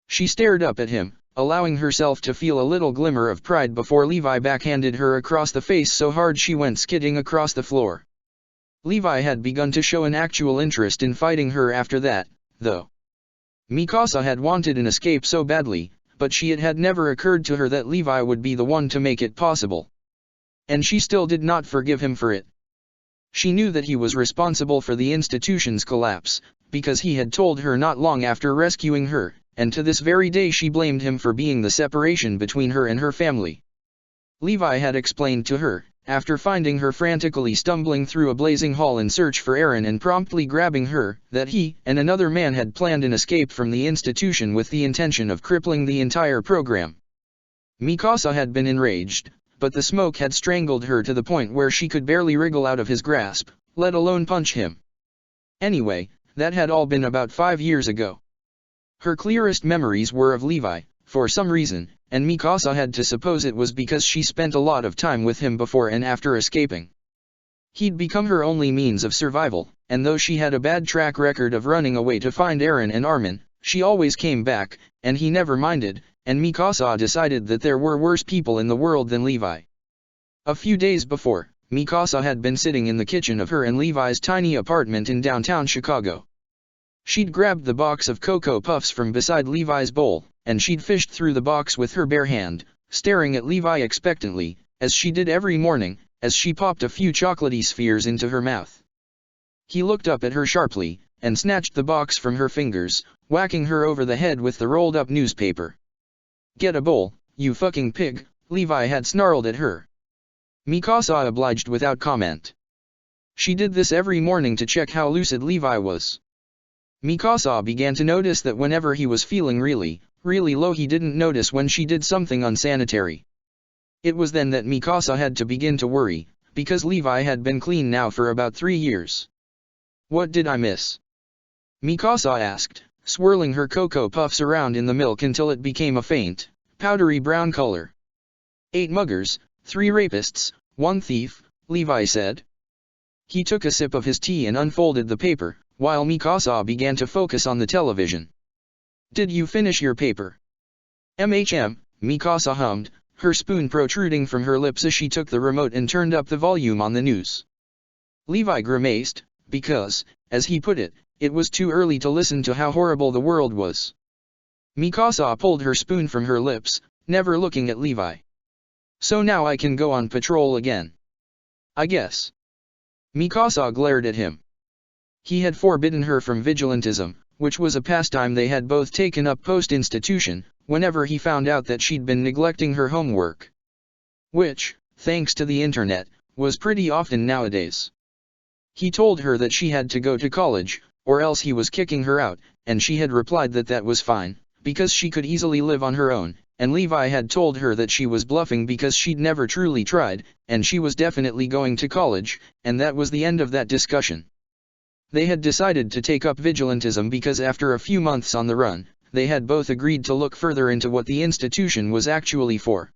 She stared up at him, allowing herself to feel a little glimmer of pride before Levi backhanded her across the face so hard she went skidding across the floor. Levi had begun to show an actual interest in fighting her after that, though. Mikasa had wanted an escape so badly, but it had never occurred to her that Levi would be the one to make it possible. And she still did not forgive him for it. She knew that he was responsible for the institution's collapse, because he had told her not long after rescuing her, and to this very day she blamed him for being the separation between her and her family. Levi had explained to her, after finding her frantically stumbling through a blazing hall in search for Eren and promptly grabbing her, that he and another man had planned an escape from the institution with the intention of crippling the entire program. Mikasa had been enraged, but the smoke had strangled her to the point where she could barely wriggle out of his grasp, let alone punch him. Anyway, that had all been about 5 years ago. Her clearest memories were of Levi, for some reason, and Mikasa had to suppose it was because she spent a lot of time with him before and after escaping. He'd become her only means of survival, and though she had a bad track record of running away to find Eren and Armin, she always came back, and he never minded, and Mikasa decided that there were worse people in the world than Levi. A few days before, Mikasa had been sitting in the kitchen of her and Levi's tiny apartment in downtown Chicago. She'd grabbed the box of Cocoa Puffs from beside Levi's bowl, and she'd fished through the box with her bare hand, staring at Levi expectantly, as she did every morning, as she popped a few chocolatey spheres into her mouth. He looked up at her sharply, and snatched the box from her fingers, whacking her over the head with the rolled-up newspaper. "Get a bowl, you fucking pig," Levi had snarled at her. Mikasa obliged without comment. She did this every morning to check how lucid Levi was. Mikasa began to notice that whenever he was feeling really low, he didn't notice when she did something unsanitary. It was then that Mikasa had to begin to worry, because Levi had been clean now for about 3 years. "What did I miss?" Mikasa asked, swirling her Cocoa Puffs around in the milk until it became a faint, powdery brown color. "8 muggers, 3 rapists, 1 thief," Levi said. He took a sip of his tea and unfolded the paper, while Mikasa began to focus on the television. "Did you finish your paper?" Mikasa hummed, her spoon protruding from her lips as she took the remote and turned up the volume on the news. Levi grimaced, because, as he put it, it was too early to listen to how horrible the world was. Mikasa pulled her spoon from her lips, never looking at Levi. "So now I can go on patrol again, I guess." Mikasa glared at him. He had forbidden her from vigilantism, which was a pastime they had both taken up post-institution, whenever he found out that she'd been neglecting her homework. Which, thanks to the internet, was pretty often nowadays. He told her that she had to go to college, or else he was kicking her out, and she had replied that that was fine, because she could easily live on her own, and Levi had told her that she was bluffing because she'd never truly tried, and she was definitely going to college, and that was the end of that discussion. They had decided to take up vigilantism because after a few months on the run, they had both agreed to look further into what the institution was actually for.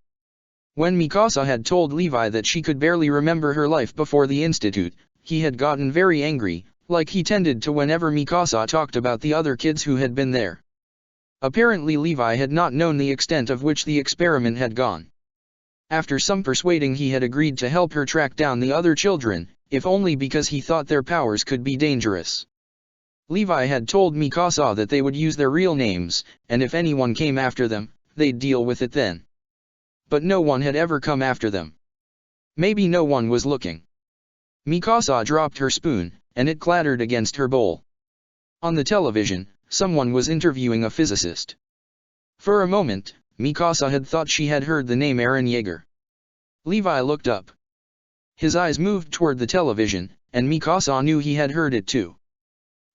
When Mikasa had told Levi that she could barely remember her life before the institute, he had gotten very angry, like he tended to whenever Mikasa talked about the other kids who had been there. Apparently Levi had not known the extent of which the experiment had gone. After some persuading, he had agreed to help her track down the other children, if only because he thought their powers could be dangerous. Levi had told Mikasa that they would use their real names, and if anyone came after them, they'd deal with it then. But no one had ever come after them. Maybe no one was looking. Mikasa dropped her spoon, and it clattered against her bowl. On the television, someone was interviewing a physicist. For a moment, Mikasa had thought she had heard the name Eren Yeager. Levi looked up. His eyes moved toward the television, and Mikasa knew he had heard it too.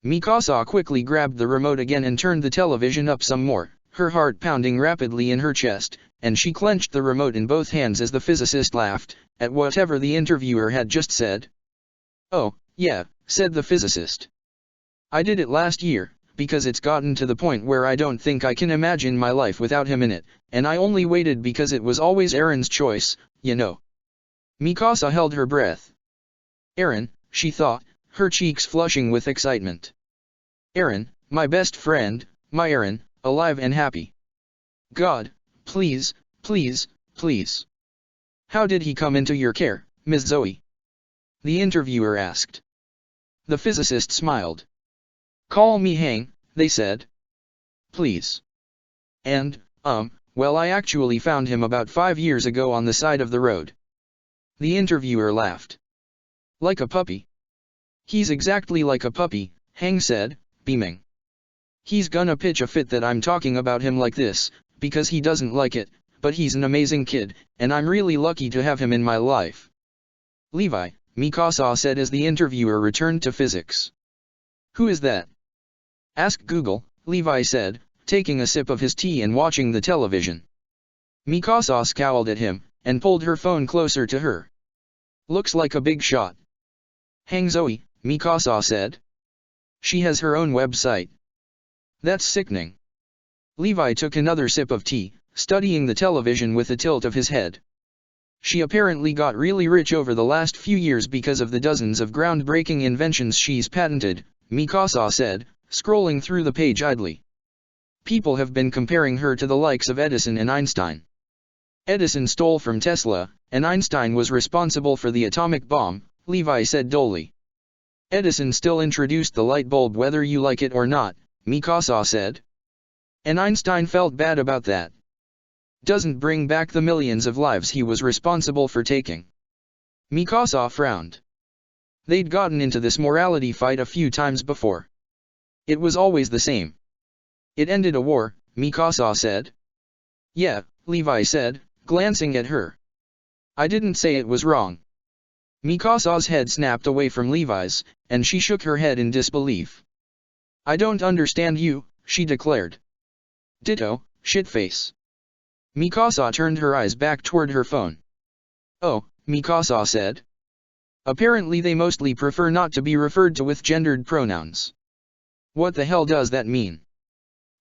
Mikasa quickly grabbed the remote again and turned the television up some more, her heart pounding rapidly in her chest, and she clenched the remote in both hands as the physicist laughed at whatever the interviewer had just said. "Oh, yeah," said the physicist. "I did it last year, because it's gotten to the point where I don't think I can imagine my life without him in it, and I only waited because it was always Eren's choice, you know." Mikasa held her breath. Eren, she thought, her cheeks flushing with excitement. Eren, my best friend, my Eren, alive and happy. God, please, please, please. How did he come into your care, Miss Zoe? The interviewer asked. The physicist smiled. Call me Hang, they said. Please. And, well, I actually found him about 5 years ago on the side of the road. The interviewer laughed. Like a puppy. He's exactly like a puppy, Hang said, beaming. He's gonna pitch a fit that I'm talking about him like this, because he doesn't like it, but he's an amazing kid, and I'm really lucky to have him in my life. Levi, Mikasa said as the interviewer returned to physics. Who is that? Ask Google, Levi said, taking a sip of his tea and watching the television. Mikasa scowled at him, and pulled her phone closer to her. Looks like a big shot. Hang Zoe, Mikasa said. She has her own website. That's sickening. Levi took another sip of tea, studying the television with a tilt of his head. She apparently got really rich over the last few years because of the dozens of groundbreaking inventions she's patented, Mikasa said, scrolling through the page idly. People have been comparing her to the likes of Edison and Einstein. Edison stole from Tesla, and Einstein was responsible for the atomic bomb, Levi said dully. Edison still introduced the light bulb whether you like it or not, Mikasa said. And Einstein felt bad about that. Doesn't bring back the millions of lives he was responsible for taking. Mikasa frowned. They'd gotten into this morality fight a few times before. It was always the same. It ended a war, Mikasa said. Yeah, Levi said, glancing at her. I didn't say it was wrong. Mikasa's head snapped away from Levi's, and she shook her head in disbelief. I don't understand you, she declared. Ditto, shitface. Mikasa turned her eyes back toward her phone. Oh, Mikasa said. Apparently they mostly prefer not to be referred to with gendered pronouns. What the hell does that mean?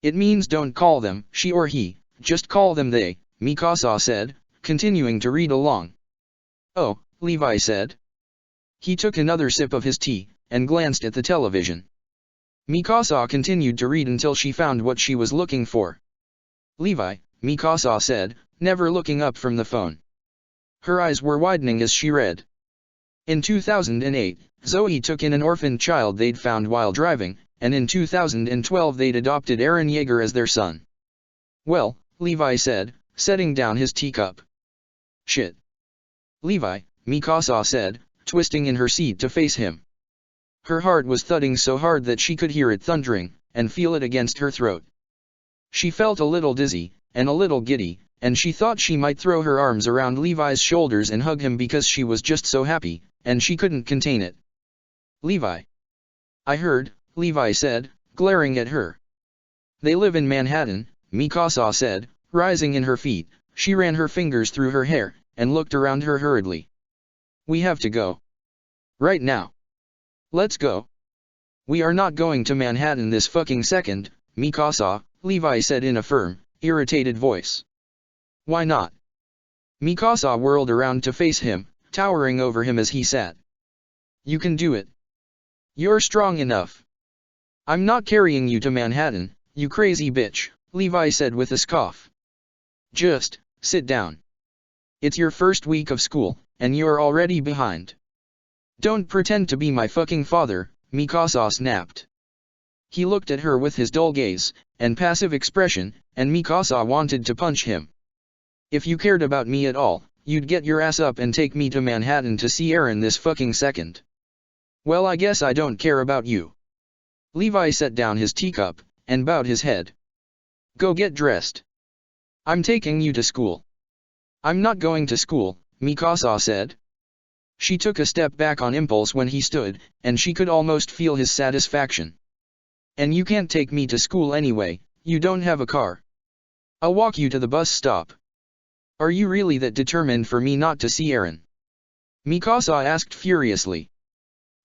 It means don't call them she or he, just call them they, Mikasa said, continuing to read along. Oh, Levi said. He took another sip of his tea, and glanced at the television. Mikasa continued to read until she found what she was looking for. Levi, Mikasa said, never looking up from the phone. Her eyes were widening as she read. In 2008, Zoe took in an orphaned child they'd found while driving, and in 2012 they'd adopted Aaron Yeager as their son. Well, Levi said, setting down his teacup. Shit. Levi, Mikasa said, twisting in her seat to face him. Her heart was thudding so hard that she could hear it thundering, and feel it against her throat. She felt a little dizzy, and a little giddy, and she thought she might throw her arms around Levi's shoulders and hug him because she was just so happy, and she couldn't contain it. Levi. I heard, Levi said, glaring at her. They live in Manhattan, Mikasa said, rising in her feet. She ran her fingers through her hair, and looked around her hurriedly. We have to go. Right now. Let's go. We are not going to Manhattan this fucking second, Mikasa, Levi said in a firm, irritated voice. Why not? Mikasa whirled around to face him, towering over him as he sat. You can do it. You're strong enough. I'm not carrying you to Manhattan, you crazy bitch, Levi said with a scoff. Just, sit down. It's your first week of school, and you're already behind. Don't pretend to be my fucking father, Mikasa snapped. He looked at her with his dull gaze, and passive expression, and Mikasa wanted to punch him. If you cared about me at all, you'd get your ass up and take me to Manhattan to see Aaron this fucking second. Well, I guess I don't care about you. Levi set down his teacup, and bowed his head. Go get dressed. I'm taking you to school. I'm not going to school, Mikasa said. She took a step back on impulse when he stood, and she could almost feel his satisfaction. And you can't take me to school anyway, you don't have a car. I'll walk you to the bus stop. Are you really that determined for me not to see Aaron? Mikasa asked furiously.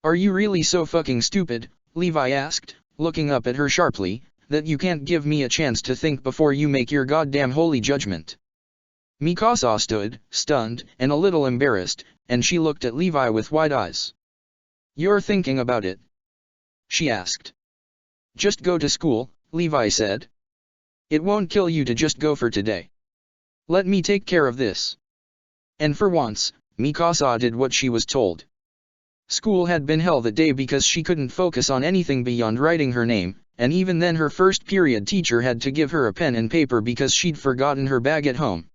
Are you really so fucking stupid, Levi asked, looking up at her sharply, that you can't give me a chance to think before you make your goddamn holy judgment? Mikasa stood, stunned, and a little embarrassed, and she looked at Levi with wide eyes. You're thinking about it? She asked. Just go to school, Levi said. It won't kill you to just go for today. Let me take care of this. And for once, Mikasa did what she was told. School had been hell that day because she couldn't focus on anything beyond writing her name, and even then her first period teacher had to give her a pen and paper because she'd forgotten her bag at home.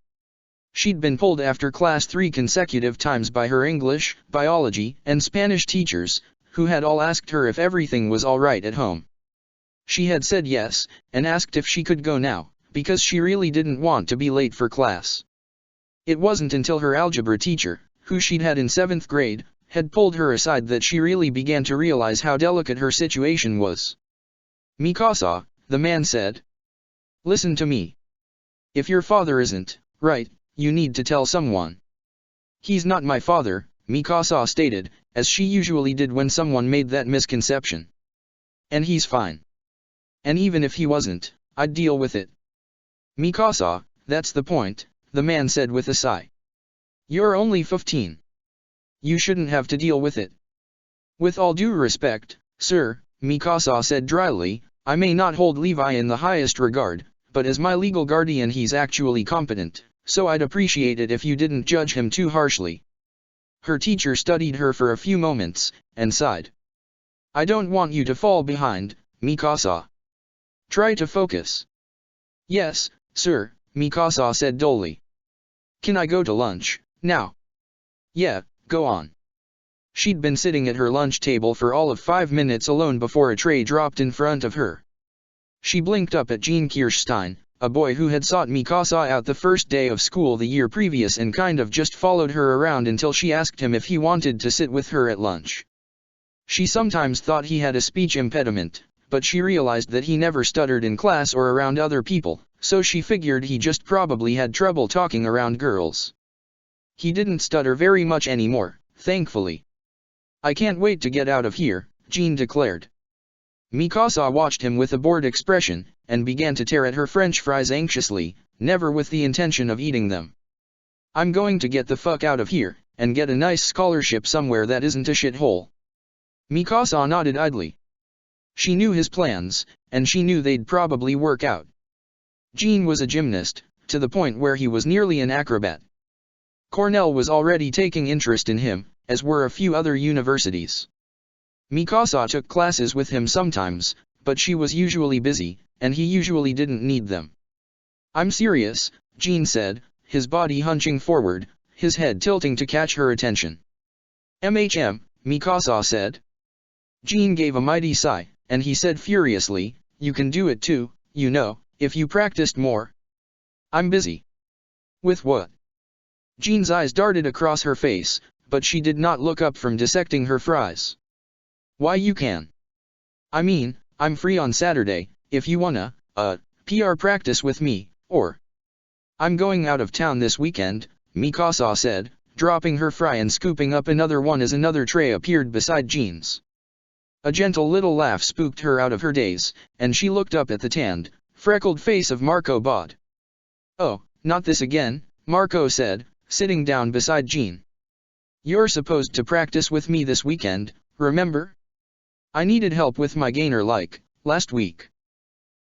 She'd been pulled after class 3 consecutive times by her English, biology, and Spanish teachers, who had all asked her if everything was all right at home. She had said yes, and asked if she could go now, because she really didn't want to be late for class. It wasn't until her algebra teacher, who she'd had in 7th grade, had pulled her aside that she really began to realize how delicate her situation was. Mikasa, the man said. Listen to me. If your father isn't right, you need to tell someone. He's not my father, Mikasa stated, as she usually did when someone made that misconception. And he's fine. And even if he wasn't, I'd deal with it. Mikasa, that's the point, the man said with a sigh. You're only 15. You shouldn't have to deal with it. With all due respect, sir, Mikasa said dryly, I may not hold Levi in the highest regard, but as my legal guardian he's actually competent, so I'd appreciate it if you didn't judge him too harshly. Her teacher studied her for a few moments, and sighed. I don't want you to fall behind, Mikasa. Try to focus. Yes, sir, Mikasa said dully. Can I go to lunch, now? Yeah, go on. She'd been sitting at her lunch table for all of 5 minutes alone before a tray dropped in front of her. She blinked up at Gene Kirschstein, a boy who had sought Mikasa out the first day of school the year previous and kind of just followed her around until she asked him if he wanted to sit with her at lunch. She sometimes thought he had a speech impediment, but she realized that he never stuttered in class or around other people, so she figured he just probably had trouble talking around girls. He didn't stutter very much anymore, thankfully. I can't wait to get out of here, Gene declared. Mikasa watched him with a bored expression, and began to tear at her French fries anxiously, never with the intention of eating them. I'm going to get the fuck out of here, and get a nice scholarship somewhere that isn't a shithole. Mikasa nodded idly. She knew his plans, and she knew they'd probably work out. Gene was a gymnast, to the point where he was nearly an acrobat. Cornell was already taking interest in him, as were a few other universities. Mikasa took classes with him sometimes, but she was usually busy, and he usually didn't need them. I'm serious, Gene said, his body hunching forward, his head tilting to catch her attention. Mikasa said. Gene gave a mighty sigh, and he said furiously, you can do it too, you know, if you practiced more. I'm busy. With what? Gene's eyes darted across her face, but she did not look up from dissecting her fries. Why you can. I mean, I'm free on Saturday, if you wanna, PR practice with me, or. I'm going out of town this weekend, Mikasa said, dropping her fry and scooping up another one as another tray appeared beside Gene's. A gentle little laugh spooked her out of her daze, and she looked up at the tanned, freckled face of Marco Bod. Oh, not this again, Marco said, sitting down beside Gene. You're supposed to practice with me this weekend, remember? I needed help with my gainer last week.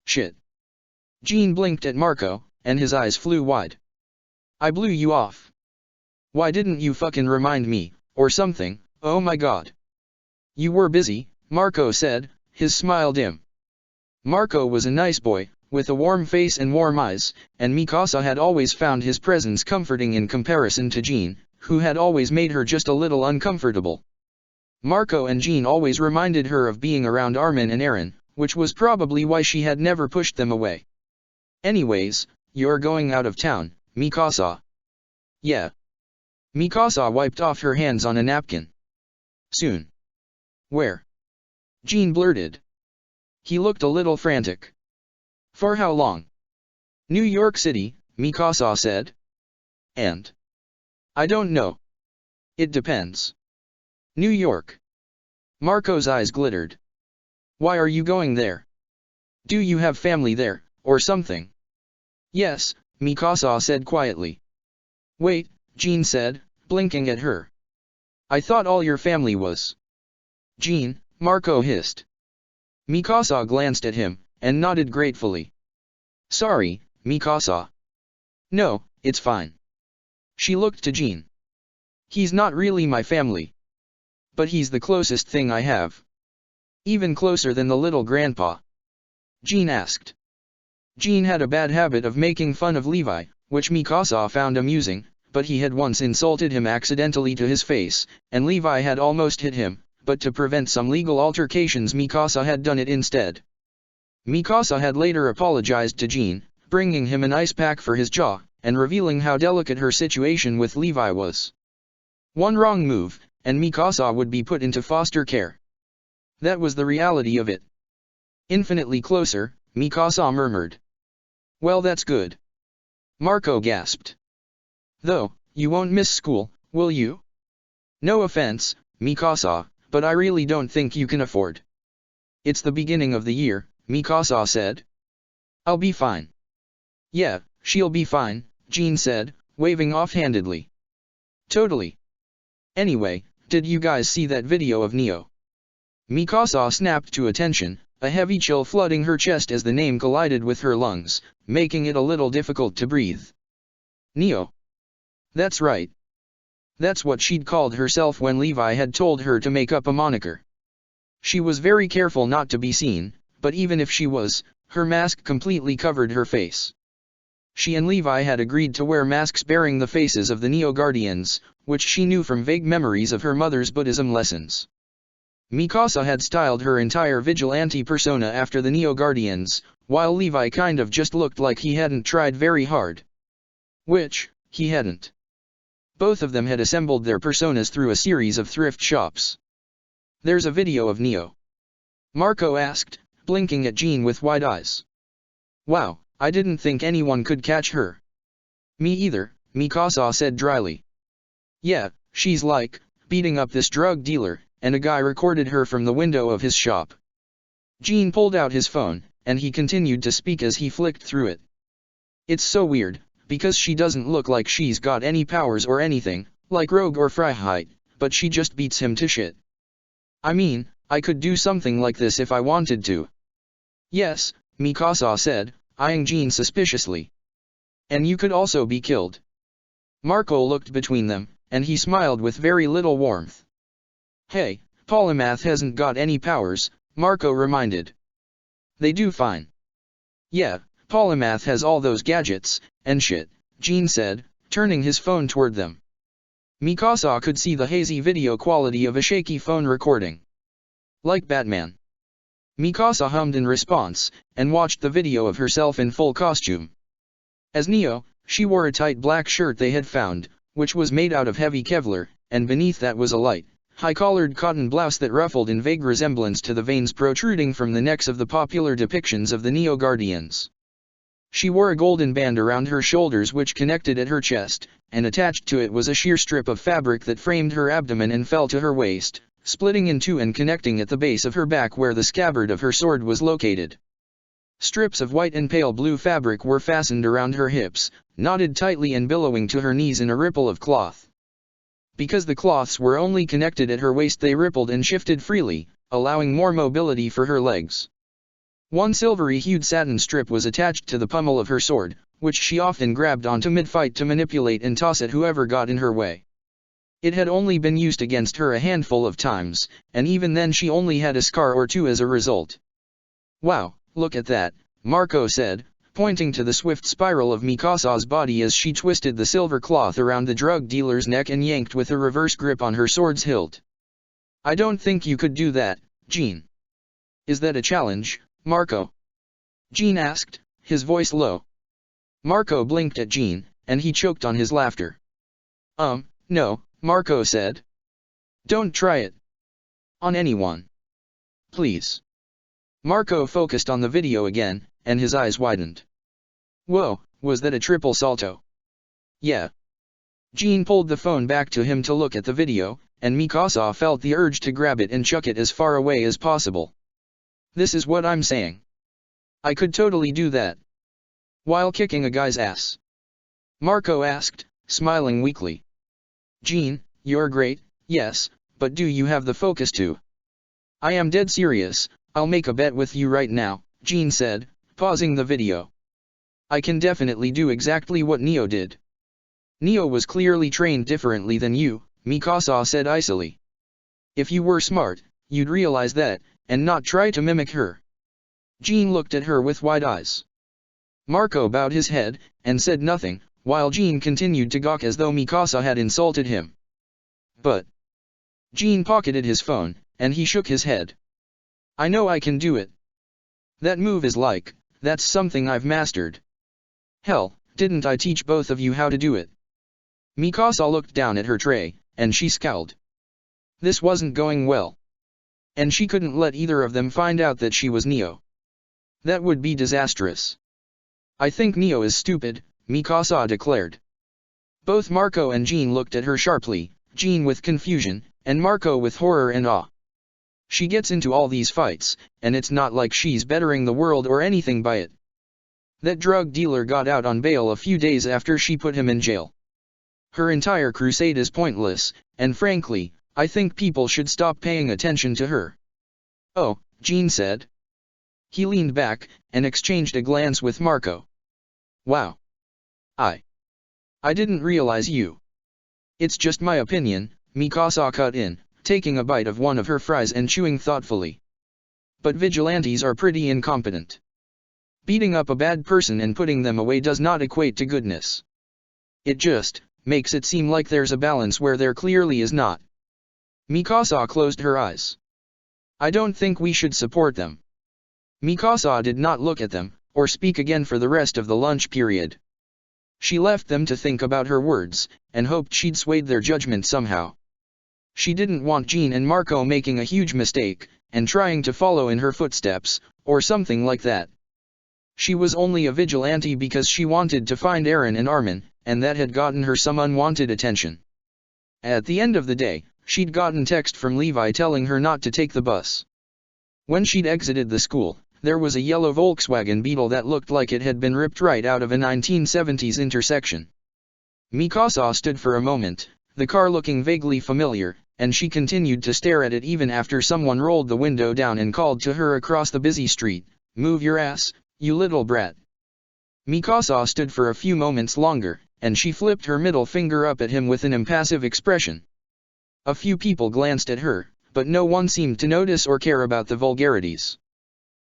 Shit. Gene blinked at Marco, and his eyes flew wide. I blew you off. Why didn't you fucking remind me, or something, oh my god. You were busy, Marco said, his smile dim. Marco was a nice boy, with a warm face and warm eyes, and Mikasa had always found his presence comforting in comparison to Gene, who had always made her just a little uncomfortable. Marco and Gene always reminded her of being around Armin and Eren, which was probably why she had never pushed them away. Anyways, you're going out of town, Mikasa. Yeah. Mikasa wiped off her hands on a napkin. Soon. Where? Gene blurted. He looked a little frantic. For how long? New York City, Mikasa said. And? I don't know. It depends. New York. Marco's eyes glittered. Why are you going there? Do you have family there, or something? Yes, Mikasa said quietly. Wait, Gene said, blinking at her. I thought all your family was. Gene, Marco hissed. Mikasa glanced at him, and nodded gratefully. Sorry, Mikasa. No, it's fine. She looked to Gene. He's not really my family. But he's the closest thing I have. Even closer than the little grandpa. Gene asked. Gene had a bad habit of making fun of Levi, which Mikasa found amusing, but he had once insulted him accidentally to his face, and Levi had almost hit him, but to prevent some legal altercations Mikasa had done it instead. Mikasa had later apologized to Gene, bringing him an ice pack for his jaw, and revealing how delicate her situation with Levi was. One wrong move, and Mikasa would be put into foster care. That was the reality of it. Infinitely closer, Mikasa murmured. Well, that's good. Marco gasped. Though, you won't miss school, will you? No offense, Mikasa, but I really don't think you can afford. It's the beginning of the year, Mikasa said. I'll be fine. Yeah, she'll be fine, Gene said, waving offhandedly. Totally. Anyway, did you guys see that video of Neo? Mikasa snapped to attention, a heavy chill flooding her chest as the name collided with her lungs, making it a little difficult to breathe. Neo. That's right. That's what she'd called herself when Levi had told her to make up a moniker. She was very careful not to be seen, but even if she was, her mask completely covered her face. She and Levi had agreed to wear masks bearing the faces of the Neo-Guardians, which she knew from vague memories of her mother's Buddhism lessons. Mikasa had styled her entire Vigilante persona after the Neo-Guardians, while Levi kind of just looked like he hadn't tried very hard. Which, he hadn't. Both of them had assembled their personas through a series of thrift shops. "There's a video of Neo?" Marco asked, blinking at Jean with wide eyes. "Wow, I didn't think anyone could catch her." "Me either," Mikasa said dryly. "Yeah, she's like, beating up this drug dealer, and a guy recorded her from the window of his shop." Jean pulled out his phone, and he continued to speak as he flicked through it. "It's so weird, because she doesn't look like she's got any powers or anything, like Rogue or Freiheit, but she just beats him to shit. I mean, I could do something like this if I wanted to." "Yes," Mikasa said, eyeing Jean suspiciously. "And you could also be killed." Marco looked between them, and he smiled with very little warmth. "Hey, Polymath hasn't got any powers," Marco reminded. "They do fine." "Yeah, Polymath has all those gadgets, and shit," Jean said, turning his phone toward them. Mikasa could see the hazy video quality of a shaky phone recording. "Like Batman." Mikasa hummed in response, and watched the video of herself in full costume. As Neo, she wore a tight black shirt they had found, which was made out of heavy Kevlar, and beneath that was a light, high-collared cotton blouse that ruffled in vague resemblance to the veins protruding from the necks of the popular depictions of the Neo-Guardians. She wore a golden band around her shoulders which connected at her chest, and attached to it was a sheer strip of fabric that framed her abdomen and fell to her waist, splitting in two and connecting at the base of her back where the scabbard of her sword was located. Strips of white and pale blue fabric were fastened around her hips, knotted tightly and billowing to her knees in a ripple of cloth. Because the cloths were only connected at her waist, they rippled and shifted freely, allowing more mobility for her legs. One silvery-hued satin strip was attached to the pommel of her sword, which she often grabbed onto mid-fight to manipulate and toss at whoever got in her way. It had only been used against her a handful of times, and even then she only had a scar or two as a result. "Wow, look at that," Marco said, pointing to the swift spiral of Mikasa's body as she twisted the silver cloth around the drug dealer's neck and yanked with a reverse grip on her sword's hilt. "I don't think you could do that, Jean." "Is that a challenge, Marco?" Jean asked, his voice low. Marco blinked at Jean, and he choked on his laughter. No," Marco said. "Don't try it. On anyone. Please." Marco focused on the video again, and his eyes widened. "Whoa, was that a triple salto?" "Yeah." Jean pulled the phone back to him to look at the video, and Mikasa felt the urge to grab it and chuck it as far away as possible. "This is what I'm saying. I could totally do that." "While kicking a guy's ass?" Marco asked, smiling weakly. "Jean, you're great, yes, but do you have the focus to?" "I am dead serious, I'll make a bet with you right now," Jean said, pausing the video. "I can definitely do exactly what Neo did." "Neo was clearly trained differently than you," Mikasa said icily. "If you were smart, you'd realize that, and not try to mimic her." Jean looked at her with wide eyes. Marco bowed his head, and said nothing, while Jean continued to gawk as though Mikasa had insulted him. "But..." Jean pocketed his phone, and he shook his head. "I know I can do it. That move is like, that's something I've mastered. Hell, didn't I teach both of you how to do it?" Mikasa looked down at her tray, and she scowled. This wasn't going well. And she couldn't let either of them find out that she was Neo. That would be disastrous. "I think Neo is stupid," Mikasa declared. Both Marco and Jean looked at her sharply, Jean with confusion, and Marco with horror and awe. "She gets into all these fights, and it's not like she's bettering the world or anything by it. That drug dealer got out on bail a few days after she put him in jail. Her entire crusade is pointless, and frankly, I think people should stop paying attention to her." "Oh," Jean said. He leaned back, and exchanged a glance with Marco. "Wow. I didn't realize you. It's just my opinion, Mikasa cut in, taking a bite of one of her fries and chewing thoughtfully. But vigilantes are pretty incompetent. Beating up a bad person and putting them away does not equate to goodness. It just makes it seem like there's a balance where there clearly is not. Mikasa closed her eyes. I don't think we should support them. Mikasa did not look at them, or speak again for the rest of the lunch period. She left them to think about her words, and hoped she'd swayed their judgment somehow. She didn't want Jean and Marco making a huge mistake, and trying to follow in her footsteps, or something like that. She was only a vigilante because she wanted to find Eren and Armin, and that had gotten her some unwanted attention. At the end of the day, she'd gotten text from Levi telling her not to take the bus. When she'd exited the school, there was a yellow Volkswagen Beetle that looked like it had been ripped right out of a 1970s intersection. Mikasa stood for a moment, the car looking vaguely familiar, and she continued to stare at it even after someone rolled the window down and called to her across the busy street, "Move your ass, you little brat." Mikasa stood for a few moments longer, and she flipped her middle finger up at him with an impassive expression. A few people glanced at her, but no one seemed to notice or care about the vulgarities.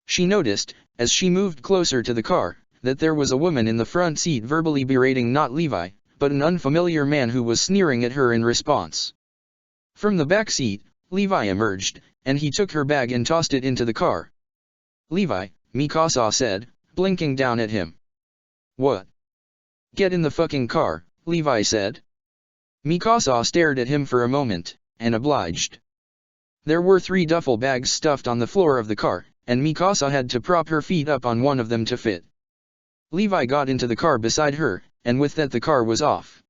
She noticed, as she moved closer to the car, that there was a woman in the front seat verbally berating not Levi, but an unfamiliar man who was sneering at her in response. From the back seat, Levi emerged, and he took her bag and tossed it into the car. "Levi," Mikasa said, blinking down at him. "What?" "Get in the fucking car," Levi said. Mikasa stared at him for a moment, and obliged. There were 3 duffel bags stuffed on the floor of the car, and Mikasa had to prop her feet up on one of them to fit. Levi got into the car beside her, and with that the car was off.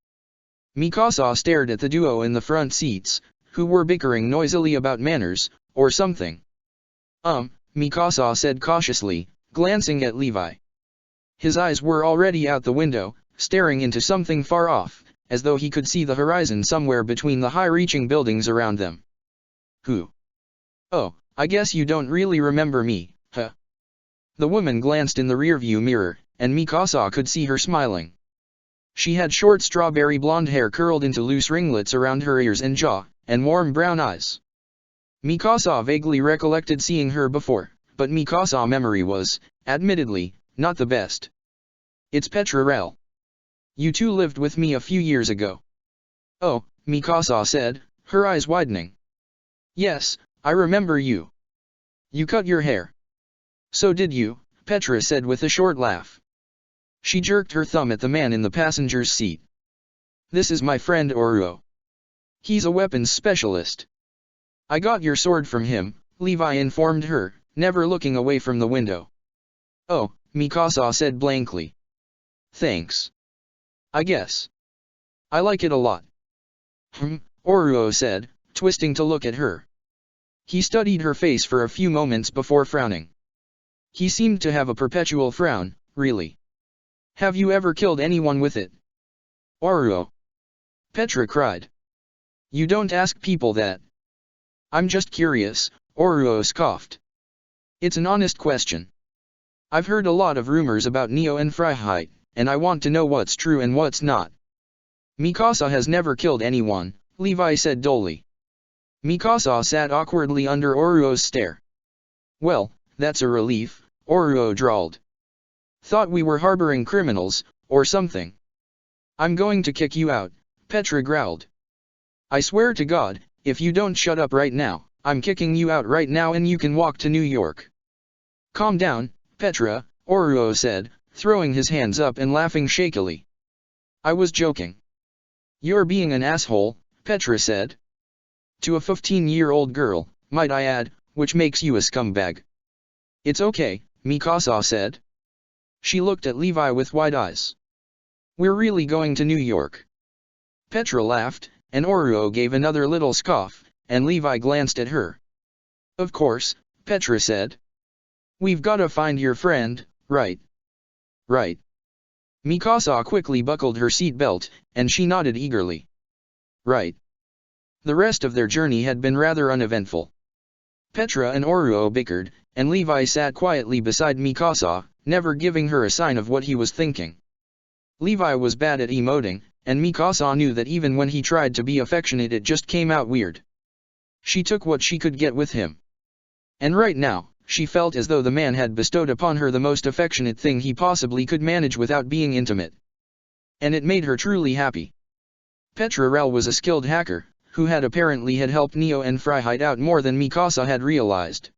Mikasa stared at the duo in the front seats, who were bickering noisily about manners, or something. Mikasa said cautiously, glancing at Levi. His eyes were already out the window, staring into something far off, as though he could see the horizon somewhere between the high-reaching buildings around them. "Who?" "Oh, I guess you don't really remember me, huh?" The woman glanced in the rearview mirror, and Mikasa could see her smiling. She had short strawberry blonde hair curled into loose ringlets around her ears and jaw, and warm brown eyes. Mikasa vaguely recollected seeing her before, but Mikasa's memory was, admittedly, not the best. "It's Petra Rel. You two lived with me a few years ago." "Oh," Mikasa said, her eyes widening. "Yes, I remember you. You cut your hair." "So did you," Petra said with a short laugh. She jerked her thumb at the man in the passenger's seat. "This is my friend Oruo. He's a weapons specialist." "I got your sword from him," Levi informed her, never looking away from the window. "Oh," Mikasa said blankly. "Thanks. I guess. I like it a lot." Oruo said, twisting to look at her. He studied her face for a few moments before frowning. He seemed to have a perpetual frown, really. "Have you ever killed anyone with it?" "Oruo!" Petra cried. "You don't ask people that." "I'm just curious," Oruo scoffed. "It's an honest question. I've heard a lot of rumors about Neo and Freiheit, and I want to know what's true and what's not." "Mikasa has never killed anyone," Levi said dully. Mikasa sat awkwardly under Oruo's stare. "Well, that's a relief," Oruo drawled. "Thought we were harboring criminals, or something." "I'm going to kick you out," Petra growled. "I swear to God, if you don't shut up right now, I'm kicking you out right now and you can walk to New York." "Calm down, Petra," Oruo said, throwing his hands up and laughing shakily. "I was joking." "You're being an asshole," Petra said. "To a 15-year-old girl, might I add, which makes you a scumbag." "It's okay," Mikasa said. She looked at Levi with wide eyes. "We're really going to New York?" Petra laughed, and Oruo gave another little scoff, and Levi glanced at her. "Of course," Petra said. "We've gotta find your friend, right?" "Right." Mikasa quickly buckled her seatbelt, and she nodded eagerly. "Right." The rest of their journey had been rather uneventful. Petra and Oruo bickered, and Levi sat quietly beside Mikasa, never giving her a sign of what he was thinking. Levi was bad at emoting, and Mikasa knew that even when he tried to be affectionate it just came out weird. She took what she could get with him. And right now, she felt as though the man had bestowed upon her the most affectionate thing he possibly could manage without being intimate. And it made her truly happy. Petra was a skilled hacker, who had apparently helped Neo and Fry hide out more than Mikasa had realized.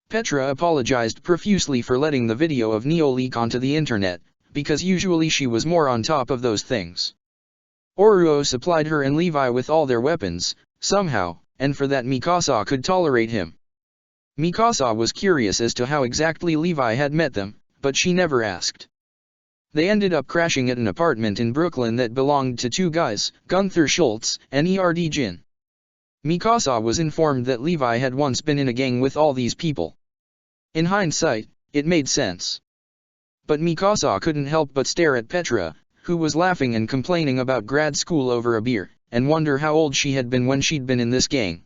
Petra apologized profusely for letting the video of Neo leak onto the internet, because usually she was more on top of those things. Oruo supplied her and Levi with all their weapons, somehow, and for that Mikasa could tolerate him. Mikasa was curious as to how exactly Levi had met them, but she never asked. They ended up crashing at an apartment in Brooklyn that belonged to two guys, Gunther Schultz and Erd Jin. Mikasa was informed that Levi had once been in a gang with all these people. In hindsight, it made sense. But Mikasa couldn't help but stare at Petra, who was laughing and complaining about grad school over a beer, and wonder how old she had been when she'd been in this gang.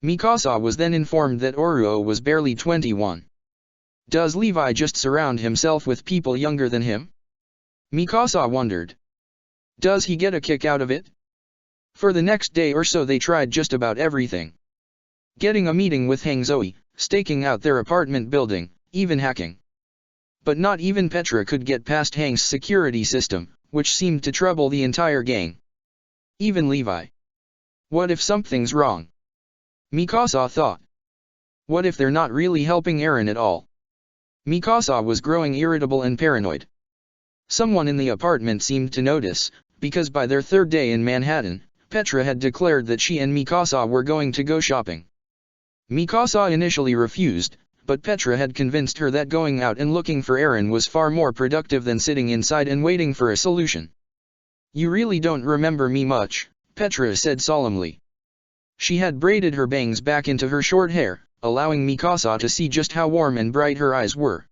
Mikasa was then informed that Oruo was barely 21. Does Levi just surround himself with people younger than him? Mikasa wondered. Does he get a kick out of it? For the next day or so they tried just about everything. Getting a meeting with Hangzhou, staking out their apartment building, even hacking. But not even Petra could get past Hang's security system, which seemed to trouble the entire gang. Even Levi. What if something's wrong? Mikasa thought. What if they're not really helping Eren at all? Mikasa was growing irritable and paranoid. Someone in the apartment seemed to notice, because by their third day in Manhattan, Petra had declared that she and Mikasa were going to go shopping. Mikasa initially refused, but Petra had convinced her that going out and looking for Eren was far more productive than sitting inside and waiting for a solution. You really don't remember me much, Petra said solemnly. She had braided her bangs back into her short hair, allowing Mikasa to see just how warm and bright her eyes were.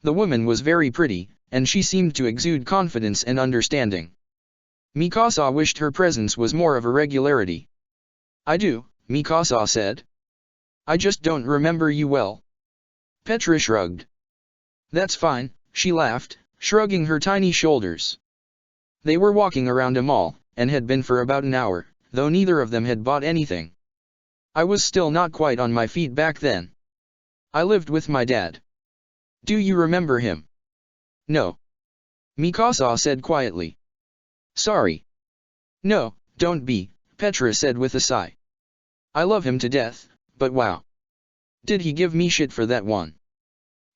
The woman was very pretty, and she seemed to exude confidence and understanding. Mikasa wished her presence was more of a regularity. I do, Mikasa said. I just don't remember you well. Petra shrugged. That's fine, she laughed, shrugging her tiny shoulders. They were walking around a mall, and had been for about an hour, though neither of them had bought anything. I was still not quite on my feet back then. I lived with my dad. Do you remember him? No. Mikasa said quietly. Sorry. No, don't be, Petra said with a sigh. I love him to death, but wow. Did he give me shit for that one?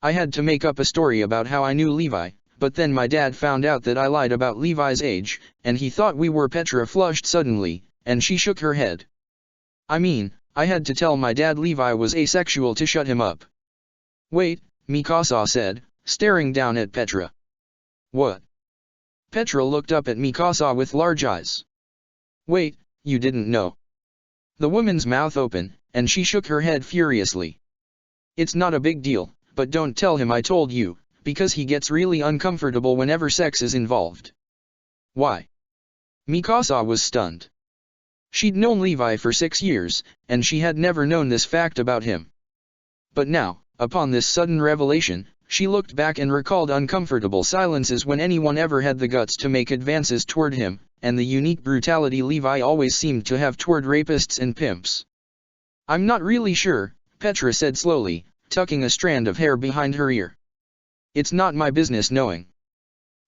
I had to make up a story about how I knew Levi, but then my dad found out that I lied about Levi's age, and he thought we were. Petra flushed suddenly, and she shook her head. I mean, I had to tell my dad Levi was asexual to shut him up. Wait, Mikasa said, staring down at Petra. What? Petra looked up at Mikasa with large eyes. Wait, you didn't know? The woman's mouth opened, and she shook her head furiously. It's not a big deal, but don't tell him I told you, because he gets really uncomfortable whenever sex is involved. Why? Mikasa was stunned. She'd known Levi for 6 years, and she had never known this fact about him. But now, upon this sudden revelation, she looked back and recalled uncomfortable silences when anyone ever had the guts to make advances toward him, and the unique brutality Levi always seemed to have toward rapists and pimps. I'm not really sure, Petra said slowly, tucking a strand of hair behind her ear. It's not my business knowing.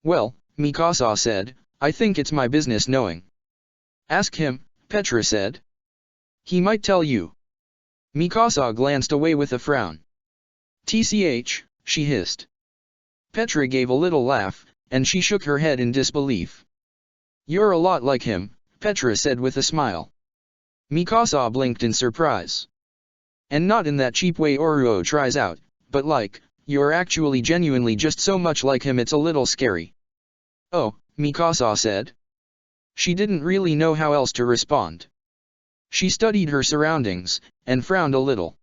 Well, Mikasa said, I think it's my business knowing. Ask him, Petra said. He might tell you. Mikasa glanced away with a frown. TCH, she hissed. Petra gave a little laugh, and she shook her head in disbelief. You're a lot like him, Petra said with a smile. Mikasa blinked in surprise. And not in that cheap way Oruo tries out, but like, you're actually genuinely just so much like him it's a little scary. Oh, Mikasa said. She didn't really know how else to respond. She studied her surroundings, and frowned a little.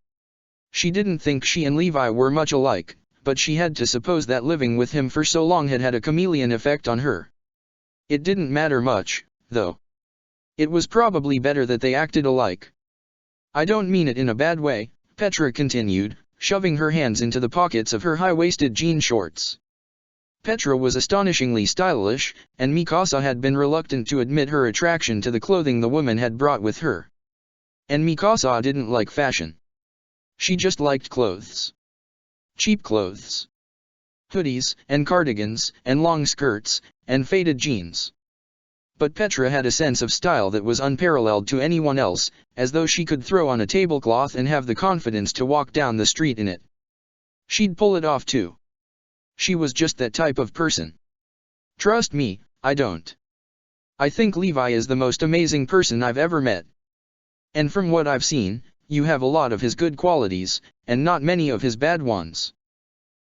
She didn't think she and Levi were much alike, but she had to suppose that living with him for so long had had a chameleon effect on her. It didn't matter much, though. It was probably better that they acted alike. I don't mean it in a bad way, Petra continued, shoving her hands into the pockets of her high-waisted jean shorts. Petra was astonishingly stylish, and Mikasa had been reluctant to admit her attraction to the clothing the woman had brought with her. And Mikasa didn't like fashion. She just liked clothes. Cheap clothes. Hoodies, and cardigans, and long skirts, and faded jeans. But Petra had a sense of style that was unparalleled to anyone else, as though she could throw on a tablecloth and have the confidence to walk down the street in it. She'd pull it off too. She was just that type of person. Trust me, I don't. I think Levi is the most amazing person I've ever met. And from what I've seen, you have a lot of his good qualities, and not many of his bad ones.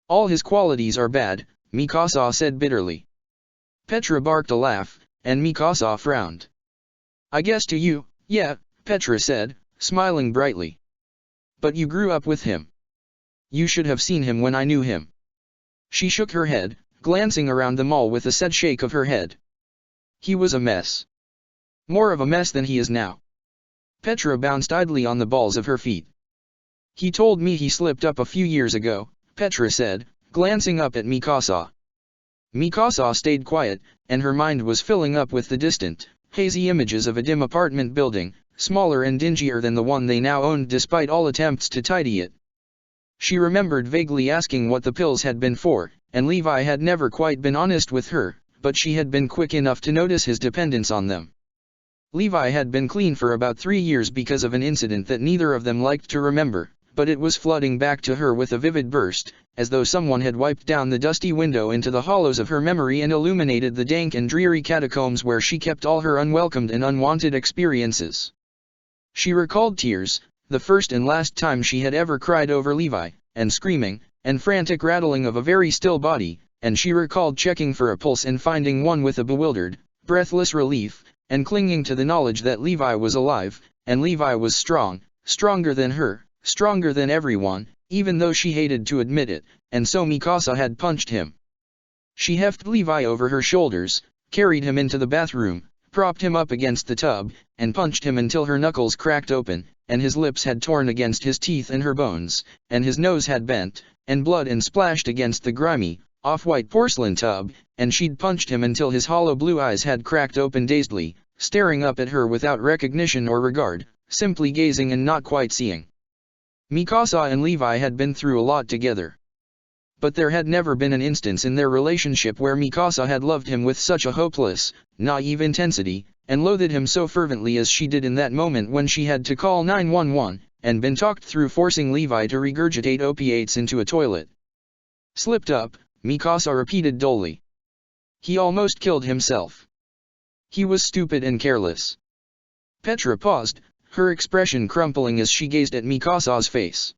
All his qualities are bad, Mikasa said bitterly. Petra barked a laugh, and Mikasa frowned. I guess to you, yeah, Petra said, smiling brightly. But you grew up with him. You should have seen him when I knew him. She shook her head, glancing around the mall with a sad shake of her head. He was a mess. More of a mess than he is now. Petra bounced idly on the balls of her feet. He told me he slipped up a few years ago, Petra said, glancing up at Mikasa. Mikasa stayed quiet, and her mind was filling up with the distant, hazy images of a dim apartment building, smaller and dingier than the one they now owned despite all attempts to tidy it. She remembered vaguely asking what the pills had been for, and Levi had never quite been honest with her, but she had been quick enough to notice his dependence on them. Levi had been clean for about 3 years because of an incident that neither of them liked to remember, but it was flooding back to her with a vivid burst, as though someone had wiped down the dusty window into the hollows of her memory and illuminated the dank and dreary catacombs where she kept all her unwelcomed and unwanted experiences. She recalled tears, the first and last time she had ever cried over Levi, and screaming, and frantic rattling of a very still body, and she recalled checking for a pulse and finding one with a bewildered, breathless relief, and clinging to the knowledge that Levi was alive, and Levi was strong, stronger than her, stronger than everyone, even though she hated to admit it, and so Mikasa had punched him. She hefted Levi over her shoulders, carried him into the bathroom, propped him up against the tub, and punched him until her knuckles cracked open, and his lips had torn against his teeth and her bones, and his nose had bent, and blood and splashed against the grimy, off-white porcelain tub, and she'd punched him until his hollow blue eyes had cracked open dazedly, staring up at her without recognition or regard, simply gazing and not quite seeing. Mikasa and Levi had been through a lot together. But there had never been an instance in their relationship where Mikasa had loved him with such a hopeless, naive intensity, and loathed him so fervently as she did in that moment when she had to call 911, and been talked through forcing Levi to regurgitate opiates into a toilet. Slipped up, Mikasa repeated dully. He almost killed himself. He was stupid and careless. Petra paused, her expression crumpling as she gazed at Mikasa's face.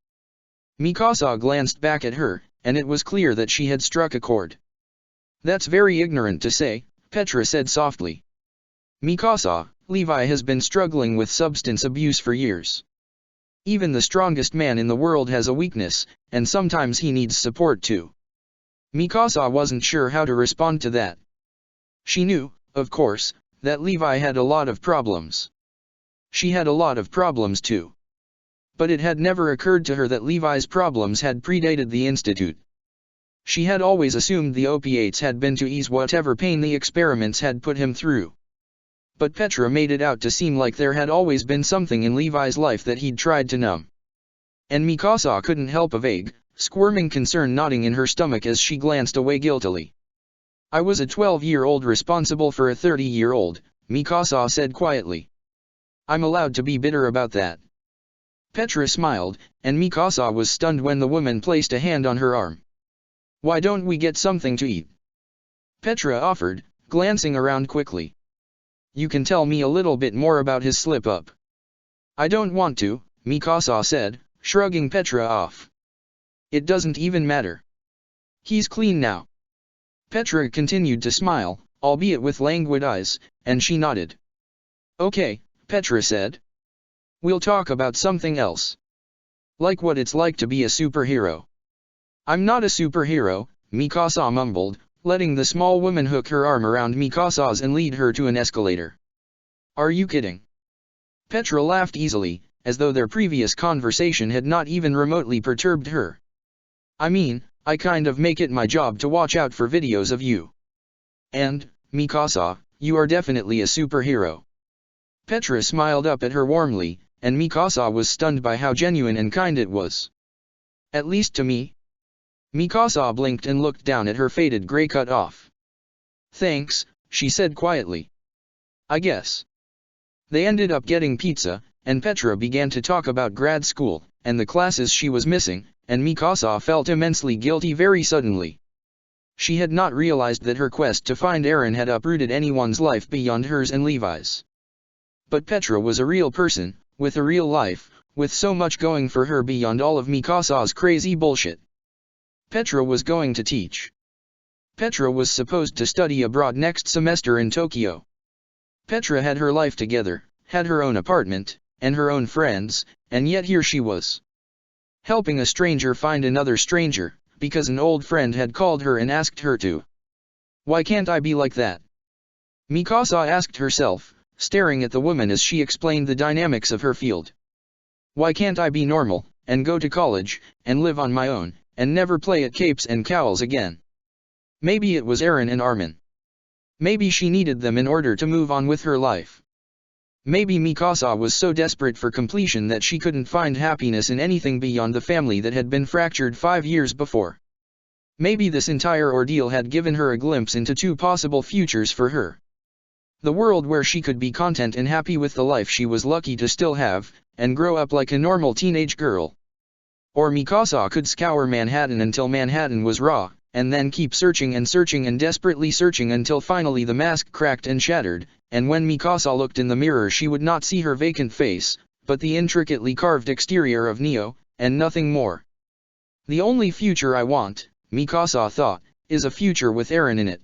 Mikasa glanced back at her, and it was clear that she had struck a chord. That's very ignorant to say, Petra said softly. Mikasa, Levi has been struggling with substance abuse for years. Even the strongest man in the world has a weakness, and sometimes he needs support too. Mikasa wasn't sure how to respond to that. She knew, of course, that Levi had a lot of problems. She had a lot of problems too. But it had never occurred to her that Levi's problems had predated the institute. She had always assumed the opiates had been to ease whatever pain the experiments had put him through. But Petra made it out to seem like there had always been something in Levi's life that he'd tried to numb. And Mikasa couldn't help a vague, squirming concern knotting in her stomach as she glanced away guiltily. I was a 12-year-old responsible for a 30-year-old, Mikasa said quietly. I'm allowed to be bitter about that. Petra smiled, and Mikasa was stunned when the woman placed a hand on her arm. Why don't we get something to eat? Petra offered, glancing around quickly. You can tell me a little bit more about his slip-up. I don't want to, Mikasa said, shrugging Petra off. It doesn't even matter. He's clean now. Petra continued to smile, albeit with languid eyes, and she nodded. Okay, Petra said. We'll talk about something else. Like what it's like to be a superhero. I'm not a superhero, Mikasa mumbled, letting the small woman hook her arm around Mikasa's and lead her to an escalator. Are you kidding? Petra laughed easily, as though their previous conversation had not even remotely perturbed her. I mean, I kind of make it my job to watch out for videos of you. And, Mikasa, you are definitely a superhero. Petra smiled up at her warmly, and Mikasa was stunned by how genuine and kind it was. At least to me. Mikasa blinked and looked down at her faded gray cut-off. Thanks, she said quietly. I guess. They ended up getting pizza, and Petra began to talk about grad school, and the classes she was missing, and Mikasa felt immensely guilty very suddenly. She had not realized that her quest to find Eren had uprooted anyone's life beyond hers and Levi's. But Petra was a real person, with a real life, with so much going for her beyond all of Mikasa's crazy bullshit. Petra was going to teach. Petra was supposed to study abroad next semester in Tokyo. Petra had her life together, had her own apartment, and her own friends, and yet here she was. Helping a stranger find another stranger, because an old friend had called her and asked her to. Why can't I be like that? Mikasa asked herself, staring at the woman as she explained the dynamics of her field. Why can't I be normal, and go to college, and live on my own, and never play at capes and cowls again? Maybe it was Eren and Armin. Maybe she needed them in order to move on with her life. Maybe Mikasa was so desperate for completion that she couldn't find happiness in anything beyond the family that had been fractured 5 years before. Maybe this entire ordeal had given her a glimpse into 2 possible futures for her. The world where she could be content and happy with the life she was lucky to still have, and grow up like a normal teenage girl. Or Mikasa could scour Manhattan until Manhattan was raw, and then keep searching and desperately searching until finally the mask cracked and shattered, and when Mikasa looked in the mirror she would not see her vacant face, but the intricately carved exterior of Neo, and nothing more. The only future I want, Mikasa thought, is a future with Eren in it.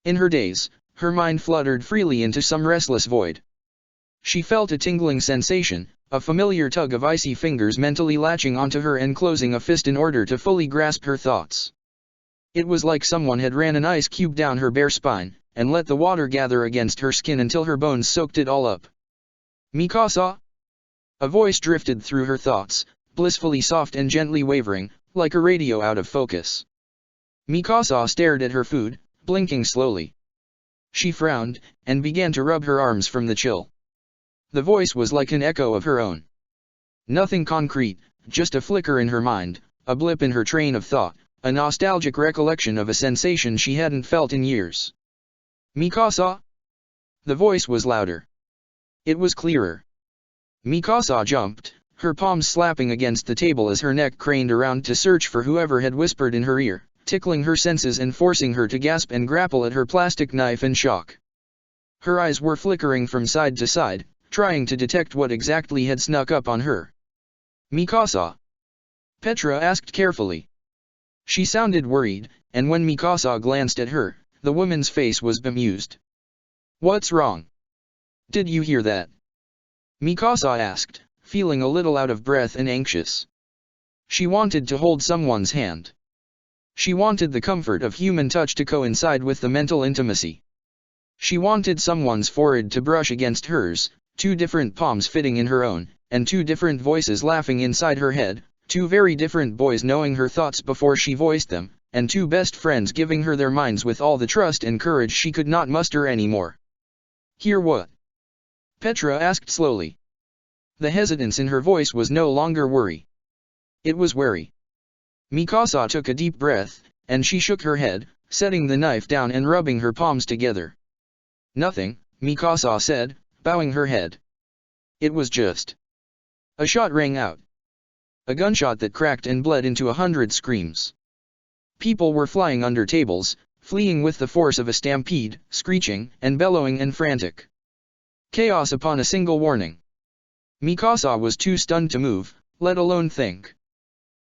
In her daze, her mind fluttered freely into some restless void. She felt a tingling sensation, a familiar tug of icy fingers mentally latching onto her and closing a fist in order to fully grasp her thoughts. It was like someone had ran an ice cube down her bare spine, and let the water gather against her skin until her bones soaked it all up. Mikasa? A voice drifted through her thoughts, blissfully soft and gently wavering, like a radio out of focus. Mikasa stared at her food, blinking slowly. She frowned, and began to rub her arms from the chill. The voice was like an echo of her own. Nothing concrete, just a flicker in her mind, a blip in her train of thought, a nostalgic recollection of a sensation she hadn't felt in years. Mikasa? The voice was louder. It was clearer. Mikasa jumped, her palms slapping against the table as her neck craned around to search for whoever had whispered in her ear, tickling her senses and forcing her to gasp and grapple at her plastic knife in shock. Her eyes were flickering from side to side, trying to detect what exactly had snuck up on her. Mikasa? Petra asked carefully. She sounded worried, and when Mikasa glanced at her, the woman's face was bemused. What's wrong? Did you hear that? Mikasa asked, feeling a little out of breath and anxious. She wanted to hold someone's hand. She wanted the comfort of human touch to coincide with the mental intimacy. She wanted someone's forehead to brush against hers, 2 different palms fitting in her own, and 2 different voices laughing inside her head, 2 very different boys knowing her thoughts before she voiced them, and 2 best friends giving her their minds with all the trust and courage she could not muster anymore. Hear what? Petra asked slowly. The hesitance in her voice was no longer worry. It was wary. Mikasa took a deep breath, and she shook her head, setting the knife down and rubbing her palms together. Nothing, Mikasa said, bowing her head. It was just. A shot rang out. A gunshot that cracked and bled into 100 screams. People were flying under tables, fleeing with the force of a stampede, screeching and bellowing and frantic. Chaos upon a single warning. Mikasa was too stunned to move, let alone think.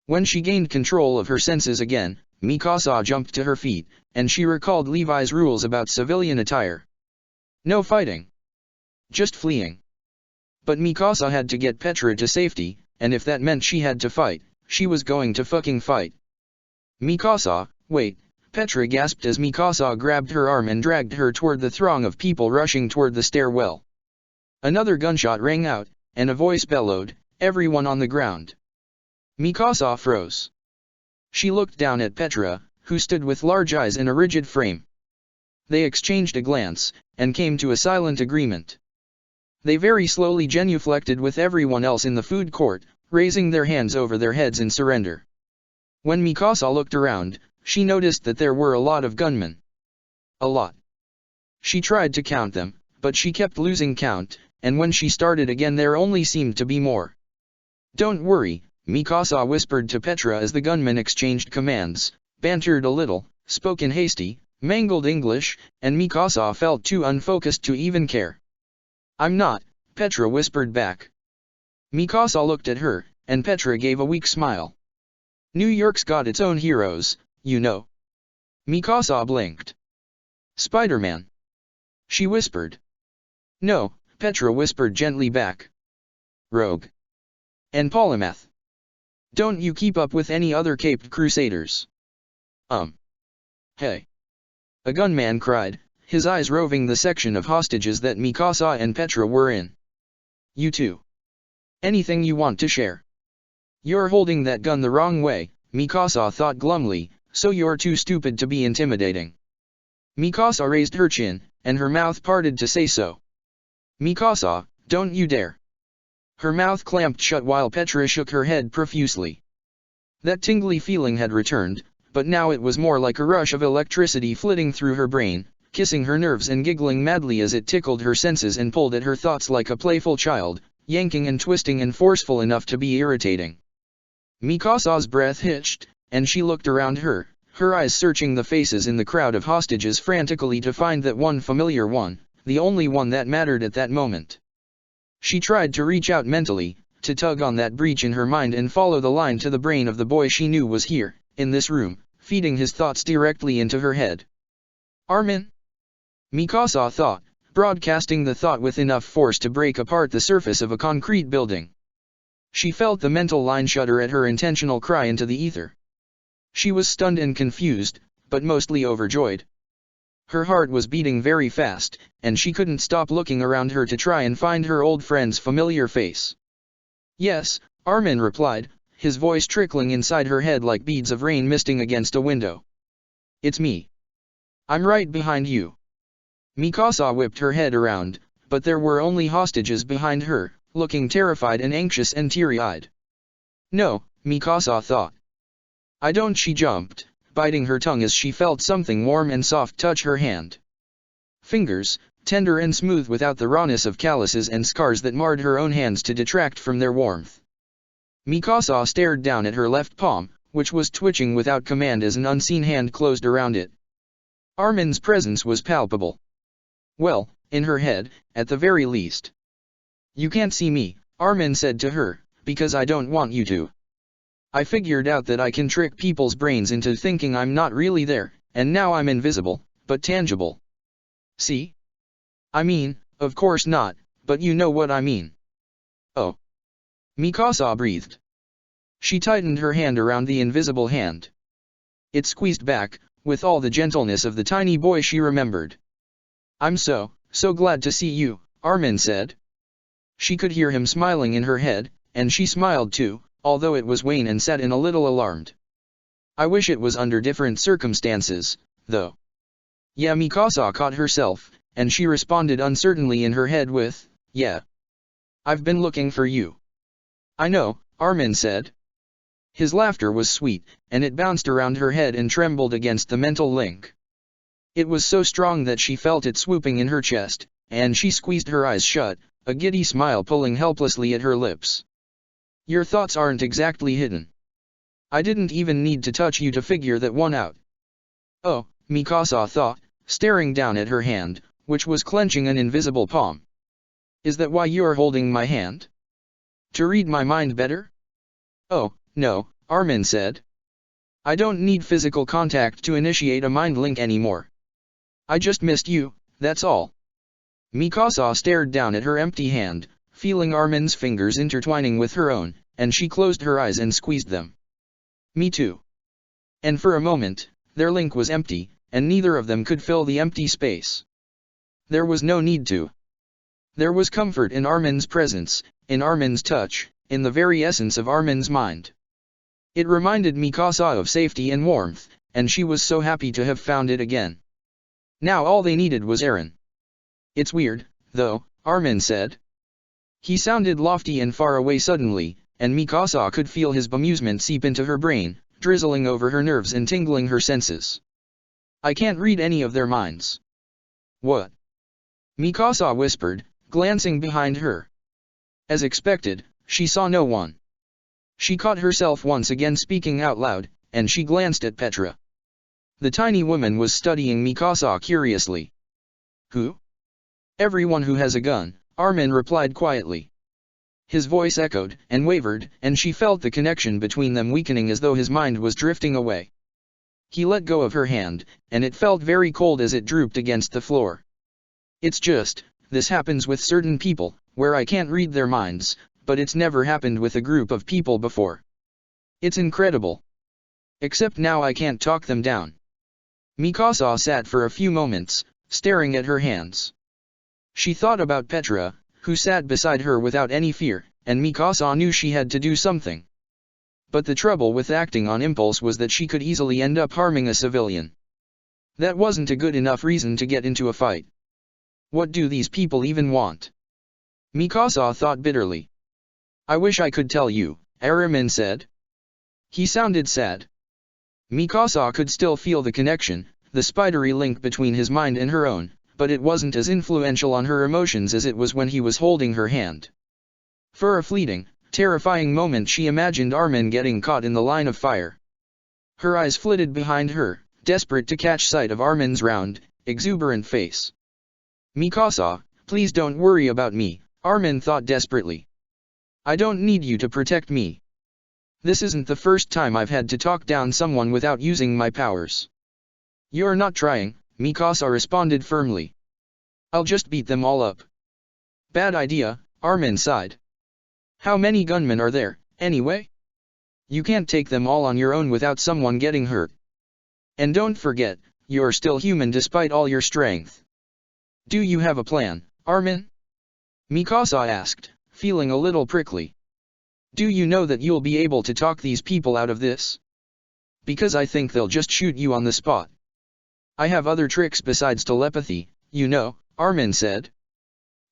When she gained control of her senses again, Mikasa jumped to her feet, and she recalled Levi's rules about civilian attire. No fighting. Just fleeing. But Mikasa had to get Petra to safety, and if that meant she had to fight, she was going to fucking fight. Mikasa, wait, Petra gasped as Mikasa grabbed her arm and dragged her toward the throng of people rushing toward the stairwell. Another gunshot rang out, and a voice bellowed, everyone on the ground. Mikasa froze. She looked down at Petra, who stood with large eyes in a rigid frame. They exchanged a glance, and came to a silent agreement. They very slowly genuflected with everyone else in the food court, raising their hands over their heads in surrender. When Mikasa looked around, she noticed that there were a lot of gunmen. A lot. She tried to count them, but she kept losing count, and when she started again there only seemed to be more. "Don't worry," Mikasa whispered to Petra as the gunmen exchanged commands, bantered a little, spoke in hasty, mangled English, and Mikasa felt too unfocused to even care. "I'm not," Petra whispered back. Mikasa looked at her, and Petra gave a weak smile. "New York's got its own heroes, you know." Mikasa blinked. "Spider-Man," she whispered. "No," Petra whispered gently back. "Rogue. And Polymath. Don't you keep up with any other caped crusaders?" Hey!" a gunman cried, his eyes roving the section of hostages that Mikasa and Petra were in. "You too. Anything you want to share?" "You're holding that gun the wrong way," Mikasa thought glumly, "so you're too stupid to be intimidating." Mikasa raised her chin, and her mouth parted to say so. "Mikasa, don't you dare." Her mouth clamped shut while Petra shook her head profusely. That tingly feeling had returned, but now it was more like a rush of electricity flitting through her brain, kissing her nerves and giggling madly as it tickled her senses and pulled at her thoughts like a playful child, yanking and twisting and forceful enough to be irritating. Mikasa's breath hitched, and she looked around her, her eyes searching the faces in the crowd of hostages frantically to find that one familiar one, the only one that mattered at that moment. She tried to reach out mentally, to tug on that breach in her mind and follow the line to the brain of the boy she knew was here, in this room, feeding his thoughts directly into her head. "Armin?" Mikasa thought, broadcasting the thought with enough force to break apart the surface of a concrete building. She felt the mental line shudder at her intentional cry into the ether. She was stunned and confused, but mostly overjoyed. Her heart was beating very fast, and she couldn't stop looking around her to try and find her old friend's familiar face. "Yes," Armin replied, his voice trickling inside her head like beads of rain misting against a window. "It's me. I'm right behind you." Mikasa whipped her head around, but there were only hostages behind her, looking terrified and anxious and teary-eyed. "No," Mikasa thought. "I don't," she jumped, biting her tongue as she felt something warm and soft touch her hand. Fingers, tender and smooth without the rawness of calluses and scars that marred her own hands to detract from their warmth. Mikasa stared down at her left palm, which was twitching without command as an unseen hand closed around it. Armin's presence was palpable. Well, in her head, at the very least. "You can't see me," Armin said to her, "because I don't want you to. I figured out that I can trick people's brains into thinking I'm not really there, and now I'm invisible, but tangible. See? I mean, of course not, but you know what I mean." "Oh." Mikasa breathed. She tightened her hand around the invisible hand. It squeezed back, with all the gentleness of the tiny boy she remembered. "I'm so glad to see you," Armin said. She could hear him smiling in her head, and she smiled too, although it was wan and sad and a little alarmed. "I wish it was under different circumstances, though." "Yeah," Mikasa caught herself, and she responded uncertainly in her head with, "Yeah. I've been looking for you." "I know," Armin said. His laughter was sweet, and it bounced around her head and trembled against the mental link. It was so strong that she felt it swooping in her chest, and she squeezed her eyes shut, a giddy smile pulling helplessly at her lips. "Your thoughts aren't exactly hidden. I didn't even need to touch you to figure that one out." "Oh," Mikasa thought, staring down at her hand, which was clenching an invisible palm. "Is that why you're holding my hand? To read my mind better?" "Oh, no," Armin said. "I don't need physical contact to initiate a mind link anymore. I just missed you, that's all." Mikasa stared down at her empty hand, feeling Armin's fingers intertwining with her own, and she closed her eyes and squeezed them. "Me too." And for a moment, their link was empty, and neither of them could fill the empty space. There was no need to. There was comfort in Armin's presence, in Armin's touch, in the very essence of Armin's mind. It reminded Mikasa of safety and warmth, and she was so happy to have found it again. Now all they needed was Eren. It's weird, though, Armin said. He sounded lofty and far away suddenly, and Mikasa could feel his bemusement seep into her brain, drizzling over her nerves and tingling her senses. I can't read any of their minds. What? Mikasa whispered, glancing behind her. As expected, she saw no one. She caught herself once again speaking out loud, and she glanced at Petra. The tiny woman was studying Mikasa curiously. Who? Everyone who has a gun, Armin replied quietly. His voice echoed and wavered, and she felt the connection between them weakening as though his mind was drifting away. He let go of her hand, and it felt very cold as it drooped against the floor. It's just, this happens with certain people, where I can't read their minds, but it's never happened with a group of people before. It's incredible. Except now I can't talk them down. Mikasa sat for a few moments, staring at her hands. She thought about Petra, who sat beside her without any fear, and Mikasa knew she had to do something. But the trouble with acting on impulse was that she could easily end up harming a civilian. That wasn't a good enough reason to get into a fight. What do these people even want? Mikasa thought bitterly. I wish I could tell you, Armin said. He sounded sad. Mikasa could still feel the connection, the spidery link between his mind and her own, but it wasn't as influential on her emotions as it was when he was holding her hand. For a fleeting, terrifying moment she imagined Armin getting caught in the line of fire. Her eyes flitted behind her, desperate to catch sight of Armin's round, exuberant face. Mikasa, please don't worry about me, Armin thought desperately. I don't need you to protect me. This isn't the first time I've had to talk down someone without using my powers. You're not trying, Mikasa responded firmly. I'll just beat them all up. Bad idea, Armin sighed. How many gunmen are there, anyway? You can't take them all on your own without someone getting hurt. And don't forget, you're still human despite all your strength. Do you have a plan, Armin? Mikasa asked, feeling a little prickly. Do you know that you'll be able to talk these people out of this? Because I think they'll just shoot you on the spot. I have other tricks besides telepathy, you know, Armin said.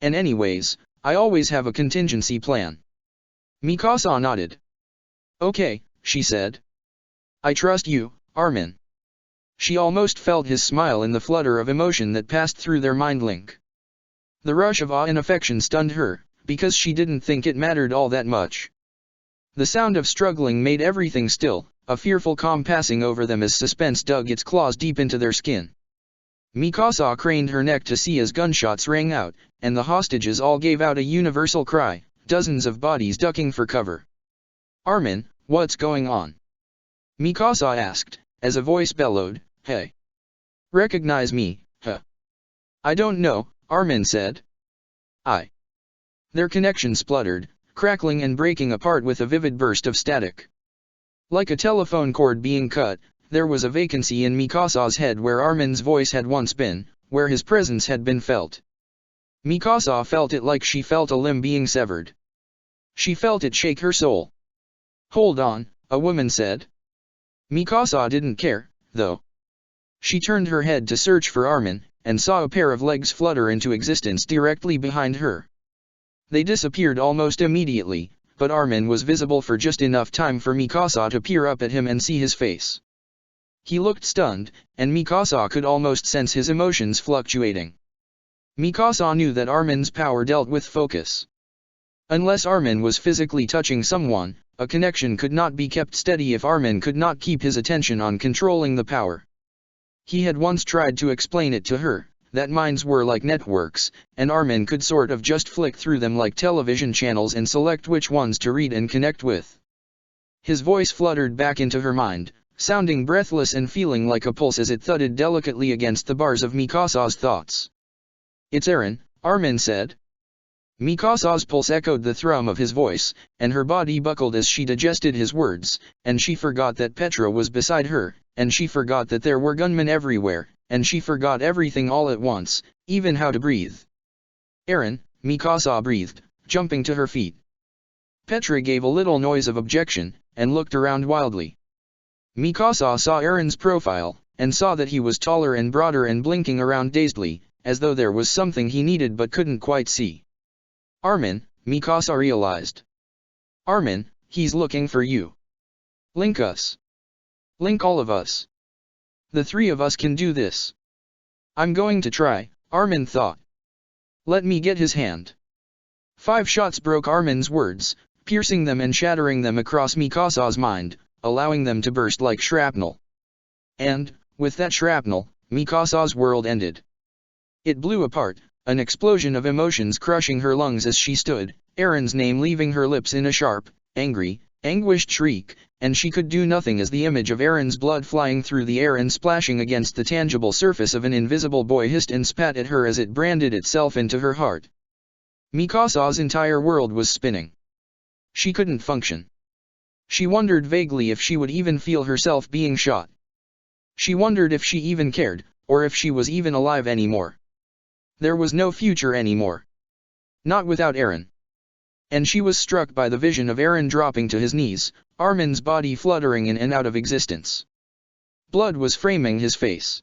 And anyways, I always have a contingency plan. Mikasa nodded. Okay, she said. I trust you, Armin. She almost felt his smile in the flutter of emotion that passed through their mind link. The rush of awe and affection stunned her, because she didn't think it mattered all that much. The sound of struggling made everything still, a fearful calm passing over them as suspense dug its claws deep into their skin. Mikasa craned her neck to see as gunshots rang out, and the hostages all gave out a universal cry, dozens of bodies ducking for cover. Armin, what's going on? Mikasa asked, as a voice bellowed, Hey. Recognize me, huh? I don't know, Armin said. Their connection spluttered, crackling and breaking apart with a vivid burst of static. Like a telephone cord being cut, there was a vacancy in Mikasa's head where Armin's voice had once been, where his presence had been felt. Mikasa felt it like she felt a limb being severed. She felt it shake her soul. Hold on, a woman said. Mikasa didn't care, though. She turned her head to search for Armin, and saw a pair of legs flutter into existence directly behind her. They disappeared almost immediately, but Armin was visible for just enough time for Mikasa to peer up at him and see his face. He looked stunned, and Mikasa could almost sense his emotions fluctuating. Mikasa knew that Armin's power dealt with focus. Unless Armin was physically touching someone, a connection could not be kept steady if Armin could not keep his attention on controlling the power. He had once tried to explain it to her, that minds were like networks, and Armin could sort of just flick through them like television channels and select which ones to read and connect with. His voice fluttered back into her mind, sounding breathless and feeling like a pulse as it thudded delicately against the bars of Mikasa's thoughts. It's Eren, Armin said. Mikasa's pulse echoed the thrum of his voice, and her body buckled as she digested his words, and she forgot that Petra was beside her, and she forgot that there were gunmen everywhere, and she forgot everything all at once, even how to breathe. Eren, Mikasa breathed, jumping to her feet. Petra gave a little noise of objection, and looked around wildly. Mikasa saw Aaron's profile, and saw that he was taller and broader and blinking around dazedly, as though there was something he needed but couldn't quite see. Armin, Mikasa realized. Armin, he's looking for you. Link us. Link all of us. The three of us can do this. I'm going to try, Armin thought. Let me get his hand. 5 shots broke Armin's words, piercing them and shattering them across Mikasa's mind, allowing them to burst like shrapnel. And, with that shrapnel, Mikasa's world ended. It blew apart, an explosion of emotions crushing her lungs as she stood, Aaron's name leaving her lips in a sharp, angry, anguished shriek, and she could do nothing as the image of Aaron's blood flying through the air and splashing against the tangible surface of an invisible boy hissed and spat at her as it branded itself into her heart. Mikasa's entire world was spinning. She couldn't function. She wondered vaguely if she would even feel herself being shot. She wondered if she even cared, or if she was even alive anymore. There was no future anymore. Not without Aaron. And she was struck by the vision of Aaron dropping to his knees, Armin's body fluttering in and out of existence. Blood was framing his face.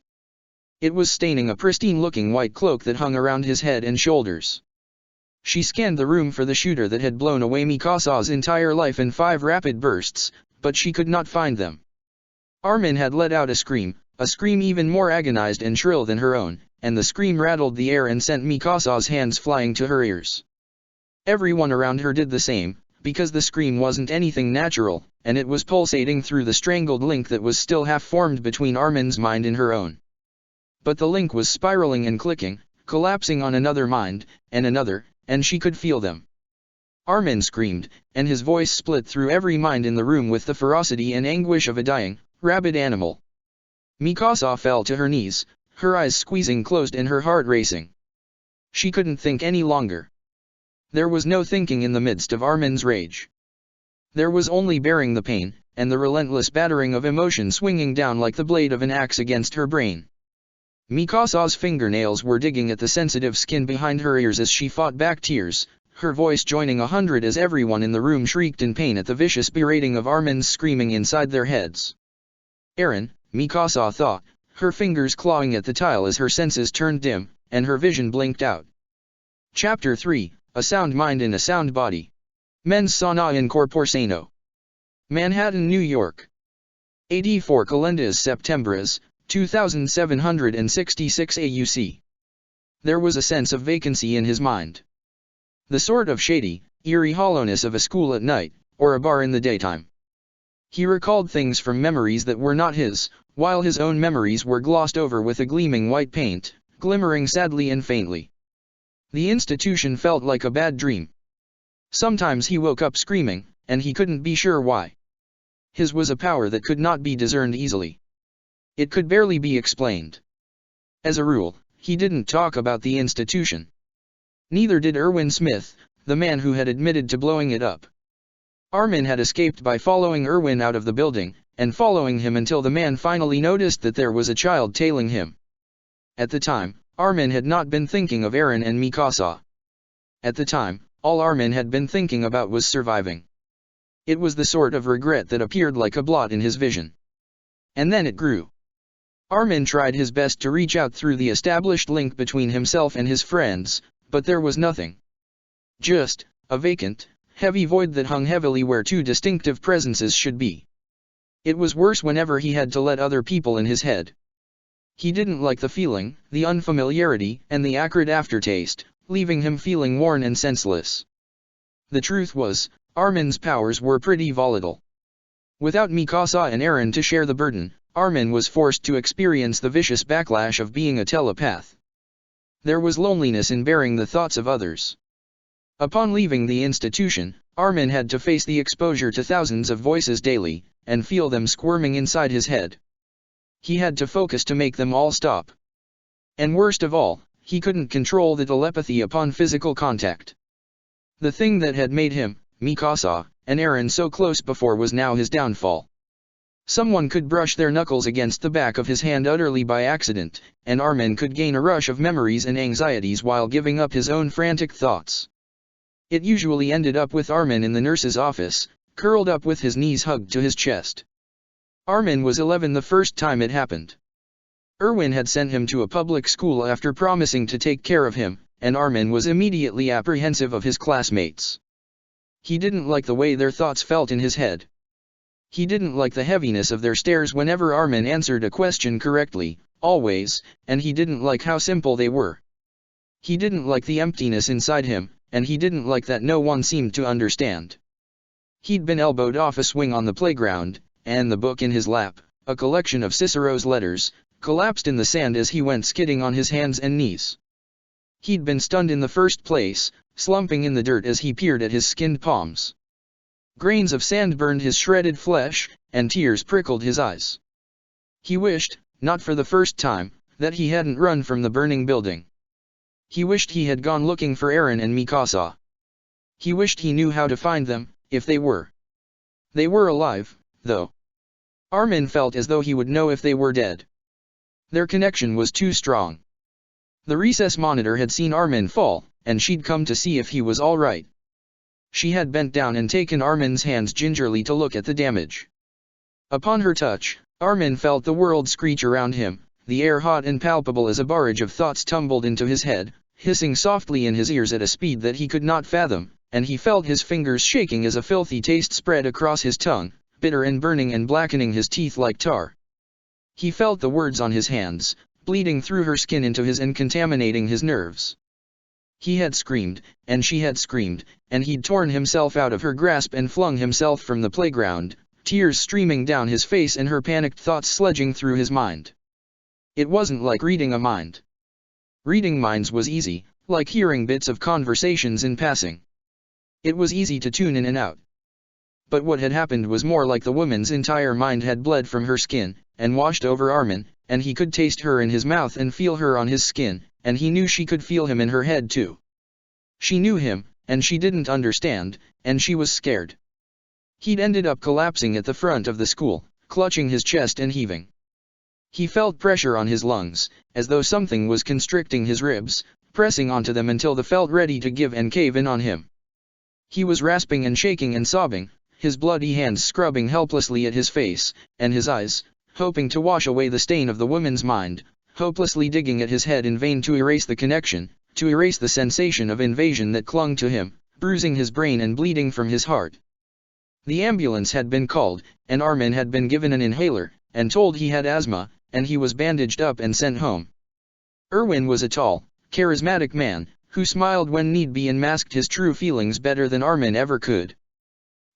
It was staining a pristine-looking white cloak that hung around his head and shoulders. She scanned the room for the shooter that had blown away Mikasa's entire life in 5 rapid bursts, but she could not find them. Armin had let out a scream even more agonized and shrill than her own, and the scream rattled the air and sent Mikasa's hands flying to her ears. Everyone around her did the same, because the scream wasn't anything natural, and it was pulsating through the strangled link that was still half-formed between Armin's mind and her own. But the link was spiraling and clicking, collapsing on another mind, and another, and she could feel them. Armin screamed, and his voice split through every mind in the room with the ferocity and anguish of a dying, rabid animal. Mikasa fell to her knees, her eyes squeezing closed and her heart racing. She couldn't think any longer. There was no thinking in the midst of Armin's rage. There was only bearing the pain, and the relentless battering of emotion swinging down like the blade of an axe against her brain. Mikasa's fingernails were digging at the sensitive skin behind her ears as she fought back tears, her voice joining 100 as everyone in the room shrieked in pain at the vicious berating of Armin's screaming inside their heads. Aaron, Mikasa thought, her fingers clawing at the tile as her senses turned dim, and her vision blinked out. Chapter 3, A Sound Mind in a Sound Body. Mens sana in corpore sano. Manhattan, New York. AD 4 Calendas Septembres, 2766 AUC. There was a sense of vacancy in his mind. The sort of shady, eerie hollowness of a school at night, or a bar in the daytime. He recalled things from memories that were not his, while his own memories were glossed over with a gleaming white paint, glimmering sadly and faintly. The institution felt like a bad dream. Sometimes he woke up screaming, and he couldn't be sure why. His was a power that could not be discerned easily. It could barely be explained. As a rule, he didn't talk about the institution. Neither did Erwin Smith, the man who had admitted to blowing it up. Armin had escaped by following Erwin out of the building, and following him until the man finally noticed that there was a child tailing him. At the time, Armin had not been thinking of Aaron and Mikasa. At the time, all Armin had been thinking about was surviving. It was the sort of regret that appeared like a blot in his vision. And then it grew. Armin tried his best to reach out through the established link between himself and his friends, but there was nothing. Just a vacant, heavy void that hung heavily where 2 distinctive presences should be. It was worse whenever he had to let other people in his head. He didn't like the feeling, the unfamiliarity, and the acrid aftertaste, leaving him feeling worn and senseless. The truth was, Armin's powers were pretty volatile. Without Mikasa and Aaron to share the burden, Armin was forced to experience the vicious backlash of being a telepath. There was loneliness in bearing the thoughts of others. Upon leaving the institution, Armin had to face the exposure to thousands of voices daily, and feel them squirming inside his head. He had to focus to make them all stop. And worst of all, he couldn't control the telepathy upon physical contact. The thing that had made him, Mikasa, and Aaron so close before was now his downfall. Someone could brush their knuckles against the back of his hand utterly by accident, and Armin could gain a rush of memories and anxieties while giving up his own frantic thoughts. It usually ended up with Armin in the nurse's office, curled up with his knees hugged to his chest. Armin was 11 the first time it happened. Erwin had sent him to a public school after promising to take care of him, and Armin was immediately apprehensive of his classmates. He didn't like the way their thoughts felt in his head. He didn't like the heaviness of their stares whenever Armin answered a question correctly, always, and he didn't like how simple they were. He didn't like the emptiness inside him, and he didn't like that no one seemed to understand. He'd been elbowed off a swing on the playground, and the book in his lap, a collection of Cicero's letters, collapsed in the sand as he went skidding on his hands and knees. He'd been stunned in the first place, slumping in the dirt as he peered at his skinned palms. Grains of sand burned his shredded flesh, and tears prickled his eyes. He wished, not for the first time, that he hadn't run from the burning building. He wished he had gone looking for Aaron and Mikasa. He wished he knew how to find them, if they were. They were alive, though. Armin felt as though he would know if they were dead. Their connection was too strong. The recess monitor had seen Armin fall, and she'd come to see if he was all right. She had bent down and taken Armin's hands gingerly to look at the damage. Upon her touch, Armin felt the world screech around him, the air hot and palpable as a barrage of thoughts tumbled into his head, hissing softly in his ears at a speed that he could not fathom, and he felt his fingers shaking as a filthy taste spread across his tongue, bitter and burning and blackening his teeth like tar. He felt the words on his hands, bleeding through her skin into his and contaminating his nerves. He had screamed, and she had screamed, and he'd torn himself out of her grasp and flung himself from the playground, tears streaming down his face and her panicked thoughts sledging through his mind. It wasn't like reading a mind. Reading minds was easy, like hearing bits of conversations in passing. It was easy to tune in and out. But what had happened was more like the woman's entire mind had bled from her skin, and washed over Armin, and he could taste her in his mouth and feel her on his skin, and he knew she could feel him in her head too. She knew him, and she didn't understand, and she was scared. He'd ended up collapsing at the front of the school, clutching his chest and heaving. He felt pressure on his lungs, as though something was constricting his ribs, pressing onto them until they felt ready to give and cave in on him. He was rasping and shaking and sobbing, his bloody hands scrubbing helplessly at his face, and his eyes, hoping to wash away the stain of the woman's mind, hopelessly digging at his head in vain to erase the connection, to erase the sensation of invasion that clung to him, bruising his brain and bleeding from his heart. The ambulance had been called, and Armin had been given an inhaler, and told he had asthma, and he was bandaged up and sent home. Erwin was a tall, charismatic man, who smiled when need be and masked his true feelings better than Armin ever could.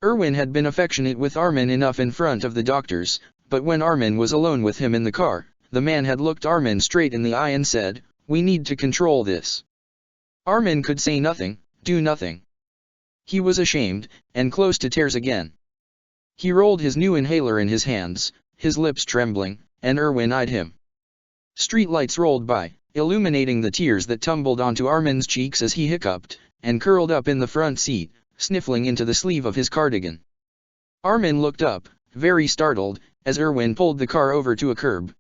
Erwin had been affectionate with Armin enough in front of the doctors, but when Armin was alone with him in the car, the man had looked Armin straight in the eye and said, "We need to control this." Armin could say nothing, do nothing. He was ashamed, and close to tears again. He rolled his new inhaler in his hands, his lips trembling, and Erwin eyed him. Streetlights rolled by, illuminating the tears that tumbled onto Armin's cheeks as he hiccuped, and curled up in the front seat, sniffling into the sleeve of his cardigan. Armin looked up, very startled, as Erwin pulled the car over to a curb.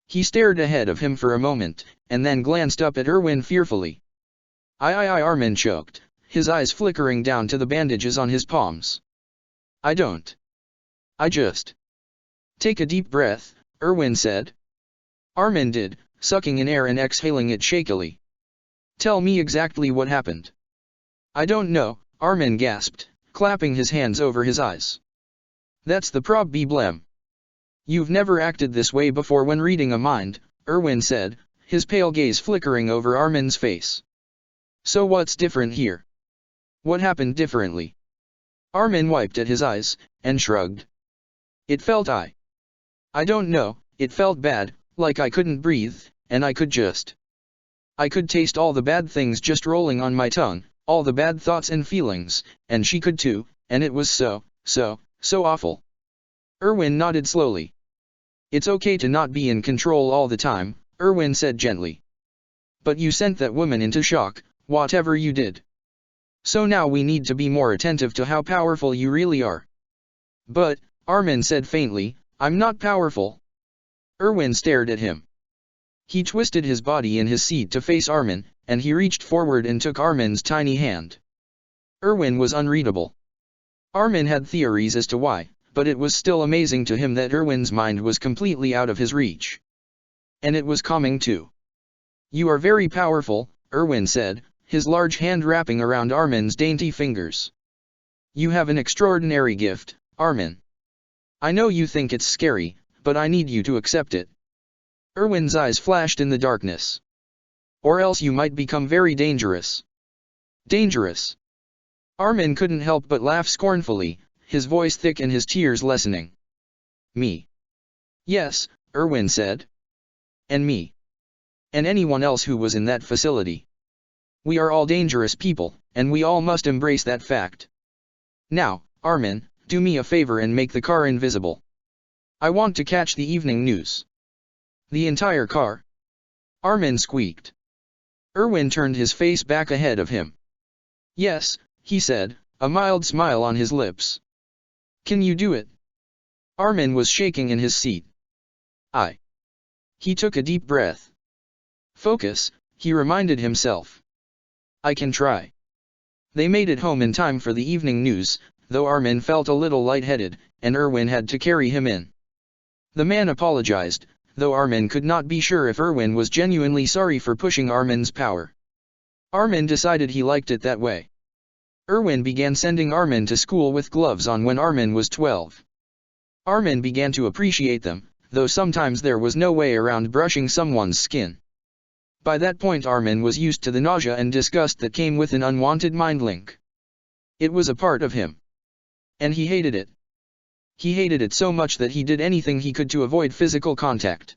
He stared ahead of him for a moment, and then glanced up at Erwin fearfully. Armin choked, his eyes flickering down to the bandages on his palms. I just. Take a deep breath, Erwin said. Armin did, sucking in air and exhaling it shakily. Tell me exactly what happened. I don't know, Armin gasped, clapping his hands over his eyes. That's the problem. You've never acted this way before when reading a mind, Erwin said, his pale gaze flickering over Armin's face. So what's different here? What happened differently? Armin wiped at his eyes, and shrugged. It felt I don't know, it felt bad, like I couldn't breathe, and I could taste all the bad things just rolling on my tongue, all the bad thoughts and feelings, and she could too, and it was so awful. Erwin nodded slowly. It's okay to not be in control all the time, Erwin said gently. But you sent that woman into shock, whatever you did. So now we need to be more attentive to how powerful you really are. But, Armin said faintly, I'm not powerful. Erwin stared at him. He twisted his body in his seat to face Armin, and he reached forward and took Armin's tiny hand. Erwin was unreadable. Armin had theories as to why, but it was still amazing to him that Erwin's mind was completely out of his reach. And it was calming too. "You are very powerful," Erwin said, his large hand wrapping around Armin's dainty fingers. "You have an extraordinary gift, Armin. I know you think it's scary, but I need you to accept it." Erwin's eyes flashed in the darkness. "Or else you might become very dangerous." "Dangerous?" Armin couldn't help but laugh scornfully, his voice thick and his tears lessening. "Me?" "Yes," Erwin said. "And me. And anyone else who was in that facility. We are all dangerous people, and we all must embrace that fact. Now, Armin, do me a favor and make the car invisible. I want to catch the evening news." "The entire car?" Armin squeaked. Erwin turned his face back ahead of him. "Yes," he said, a mild smile on his lips. "Can you do it?" Armin was shaking in his seat. He took a deep breath. "Focus," he reminded himself. "I can try." They made it home in time for the evening news, though Armin felt a little lightheaded, and Erwin had to carry him in. The man apologized, though Armin could not be sure if Erwin was genuinely sorry for pushing Armin's power. Armin decided he liked it that way. Erwin began sending Armin to school with gloves on when Armin was 12. Armin began to appreciate them, though sometimes there was no way around brushing someone's skin. By that point Armin was used to the nausea and disgust that came with an unwanted mind link. It was a part of him. And he hated it. He hated it so much that he did anything he could to avoid physical contact.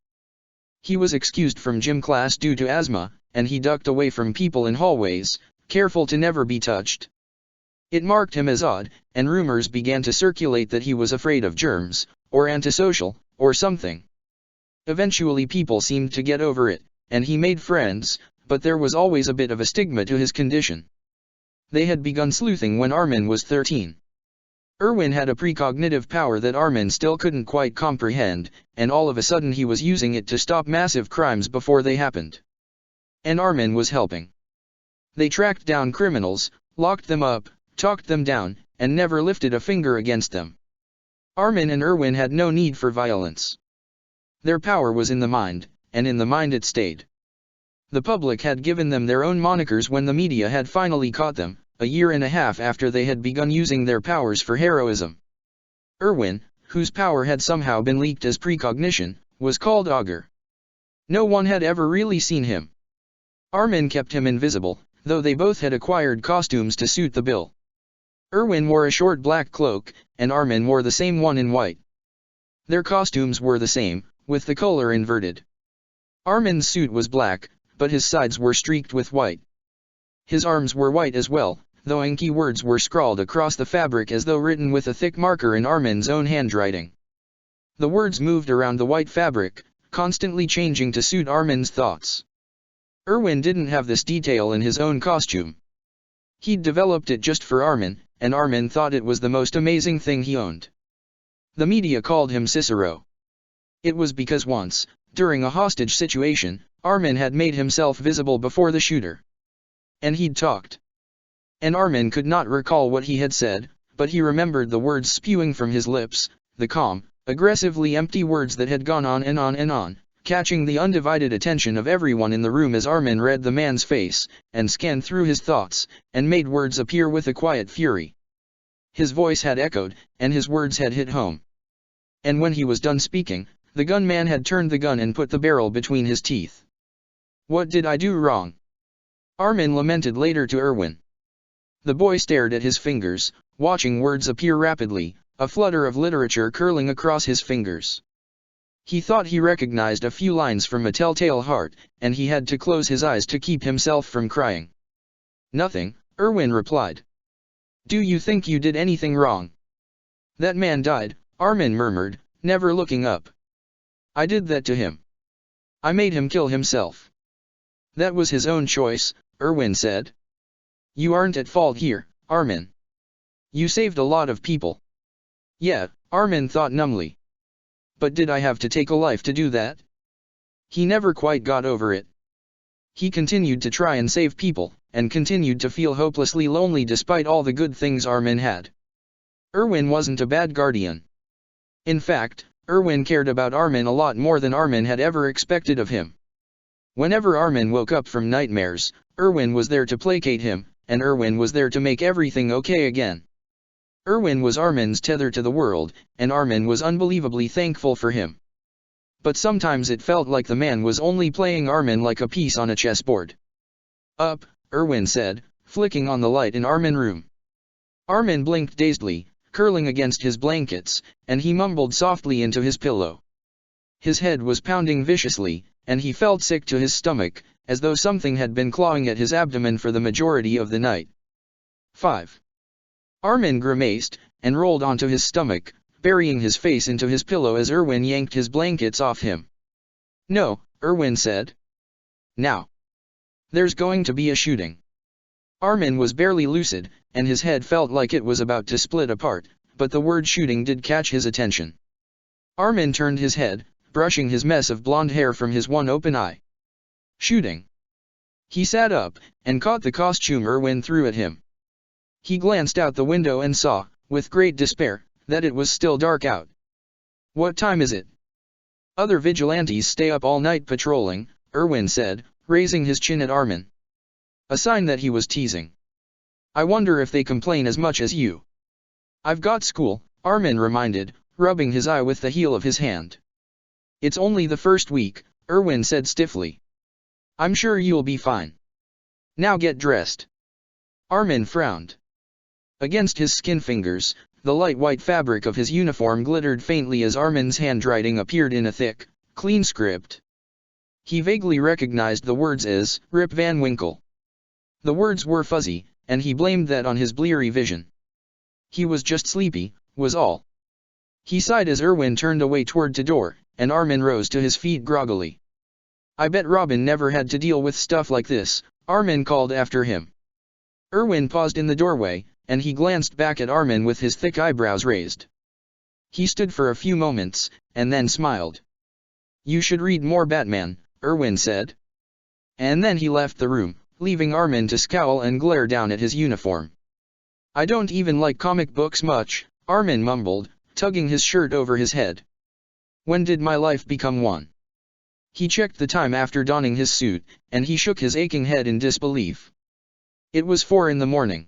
He was excused from gym class due to asthma, and he ducked away from people in hallways, careful to never be touched. It marked him as odd, and rumors began to circulate that he was afraid of germs, or antisocial, or something. Eventually people seemed to get over it, and he made friends, but there was always a bit of a stigma to his condition. They had begun sleuthing when Armin was 13. Erwin had a precognitive power that Armin still couldn't quite comprehend, and all of a sudden he was using it to stop massive crimes before they happened. And Armin was helping. They tracked down criminals, locked them up, talked them down, and never lifted a finger against them. Armin and Erwin had no need for violence. Their power was in the mind, and in the mind it stayed. The public had given them their own monikers when the media had finally caught them, a year and a half after they had begun using their powers for heroism. Erwin, whose power had somehow been leaked as precognition, was called Augur. No one had ever really seen him. Armin kept him invisible, though they both had acquired costumes to suit the bill. Erwin wore a short black cloak, and Armin wore the same one in white. Their costumes were the same, with the color inverted. Armin's suit was black, but his sides were streaked with white. His arms were white as well, though inky words were scrawled across the fabric as though written with a thick marker in Armin's own handwriting. The words moved around the white fabric, constantly changing to suit Armin's thoughts. Erwin didn't have this detail in his own costume. He'd developed it just for Armin, and Armin thought it was the most amazing thing he owned. The media called him Cicero. It was because once, during a hostage situation, Armin had made himself visible before the shooter. And he'd talked. And Armin could not recall what he had said, but he remembered the words spewing from his lips, the calm, aggressively empty words that had gone on and on and on, catching the undivided attention of everyone in the room as Armin read the man's face, and scanned through his thoughts, and made words appear with a quiet fury. His voice had echoed, and his words had hit home. And when he was done speaking, the gunman had turned the gun and put the barrel between his teeth. "What did I do wrong?" Armin lamented later to Erwin. The boy stared at his fingers, watching words appear rapidly, a flutter of literature curling across his fingers. He thought he recognized a few lines from A Telltale Heart, and he had to close his eyes to keep himself from crying. "Nothing," Erwin replied. "Do you think you did anything wrong?" "That man died," Armin murmured, never looking up. "I did that to him. I made him kill himself." "That was his own choice," Erwin said. "You aren't at fault here, Armin. You saved a lot of people." "Yeah," Armin thought numbly. "But did I have to take a life to do that?" He never quite got over it. He continued to try and save people, and continued to feel hopelessly lonely despite all the good things Armin had. Erwin wasn't a bad guardian. In fact, Erwin cared about Armin a lot more than Armin had ever expected of him. Whenever Armin woke up from nightmares, Erwin was there to placate him, and Erwin was there to make everything okay again. Erwin was Armin's tether to the world, and Armin was unbelievably thankful for him. But sometimes it felt like the man was only playing Armin like a piece on a chessboard. Up, Erwin said, flicking on the light in Armin's room. Armin blinked dazedly, curling against his blankets, and he mumbled softly into his pillow. His head was pounding viciously, and he felt sick to his stomach, as though something had been clawing at his abdomen for the majority of the night. 5. Armin grimaced, and rolled onto his stomach, burying his face into his pillow as Erwin yanked his blankets off him. "No," Erwin said. "Now. There's going to be a shooting." Armin was barely lucid, and his head felt like it was about to split apart, but the word shooting did catch his attention. Armin turned his head, brushing his mess of blonde hair from his one open eye. "Shooting." He sat up, and caught the costume Erwin threw at him. He glanced out the window and saw, with great despair, that it was still dark out. "What time is it?" "Other vigilantes stay up all night patrolling," Erwin said, raising his chin at Armin. A sign that he was teasing. "I wonder if they complain as much as you." "I've got school," Armin reminded, rubbing his eye with the heel of his hand. "It's only the first week," Erwin said stiffly. "I'm sure you'll be fine. Now get dressed." Armin frowned. Against his skin fingers, the light white fabric of his uniform glittered faintly as Armin's handwriting appeared in a thick, clean script. He vaguely recognized the words as Rip Van Winkle. The words were fuzzy, and he blamed that on his bleary vision. He was just sleepy, was all. He sighed as Erwin turned away toward the door, and Armin rose to his feet groggily. "I bet Robin never had to deal with stuff like this," Armin called after him. Erwin paused in the doorway, and he glanced back at Armin with his thick eyebrows raised. He stood for a few moments, and then smiled. "You should read more Batman," Erwin said. And then he left the room, leaving Armin to scowl and glare down at his uniform. "I don't even like comic books much," Armin mumbled, tugging his shirt over his head. "When did my life become one?" He checked the time after donning his suit, and he shook his aching head in disbelief. It was 4 in the morning.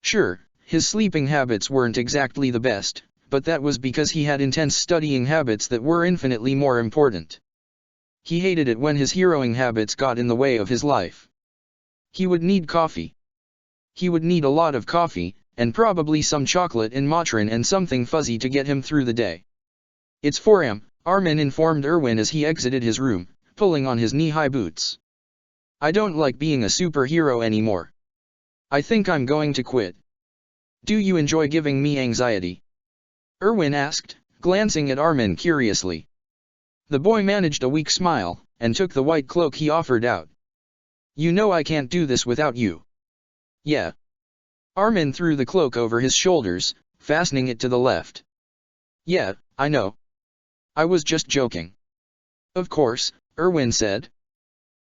Sure, his sleeping habits weren't exactly the best, but that was because he had intense studying habits that were infinitely more important. He hated it when his heroing habits got in the way of his life. He would need coffee. He would need a lot of coffee, and probably some chocolate and Motrin and something fuzzy to get him through the day. "It's 4 am, Armin informed Erwin as he exited his room, pulling on his knee-high boots. "I don't like being a superhero anymore. I think I'm going to quit." "Do you enjoy giving me anxiety?" Erwin asked, glancing at Armin curiously. The boy managed a weak smile, and took the white cloak he offered out. "You know I can't do this without you." "Yeah." Armin threw the cloak over his shoulders, fastening it to the left. "Yeah, I know. I was just joking." "Of course," Erwin said.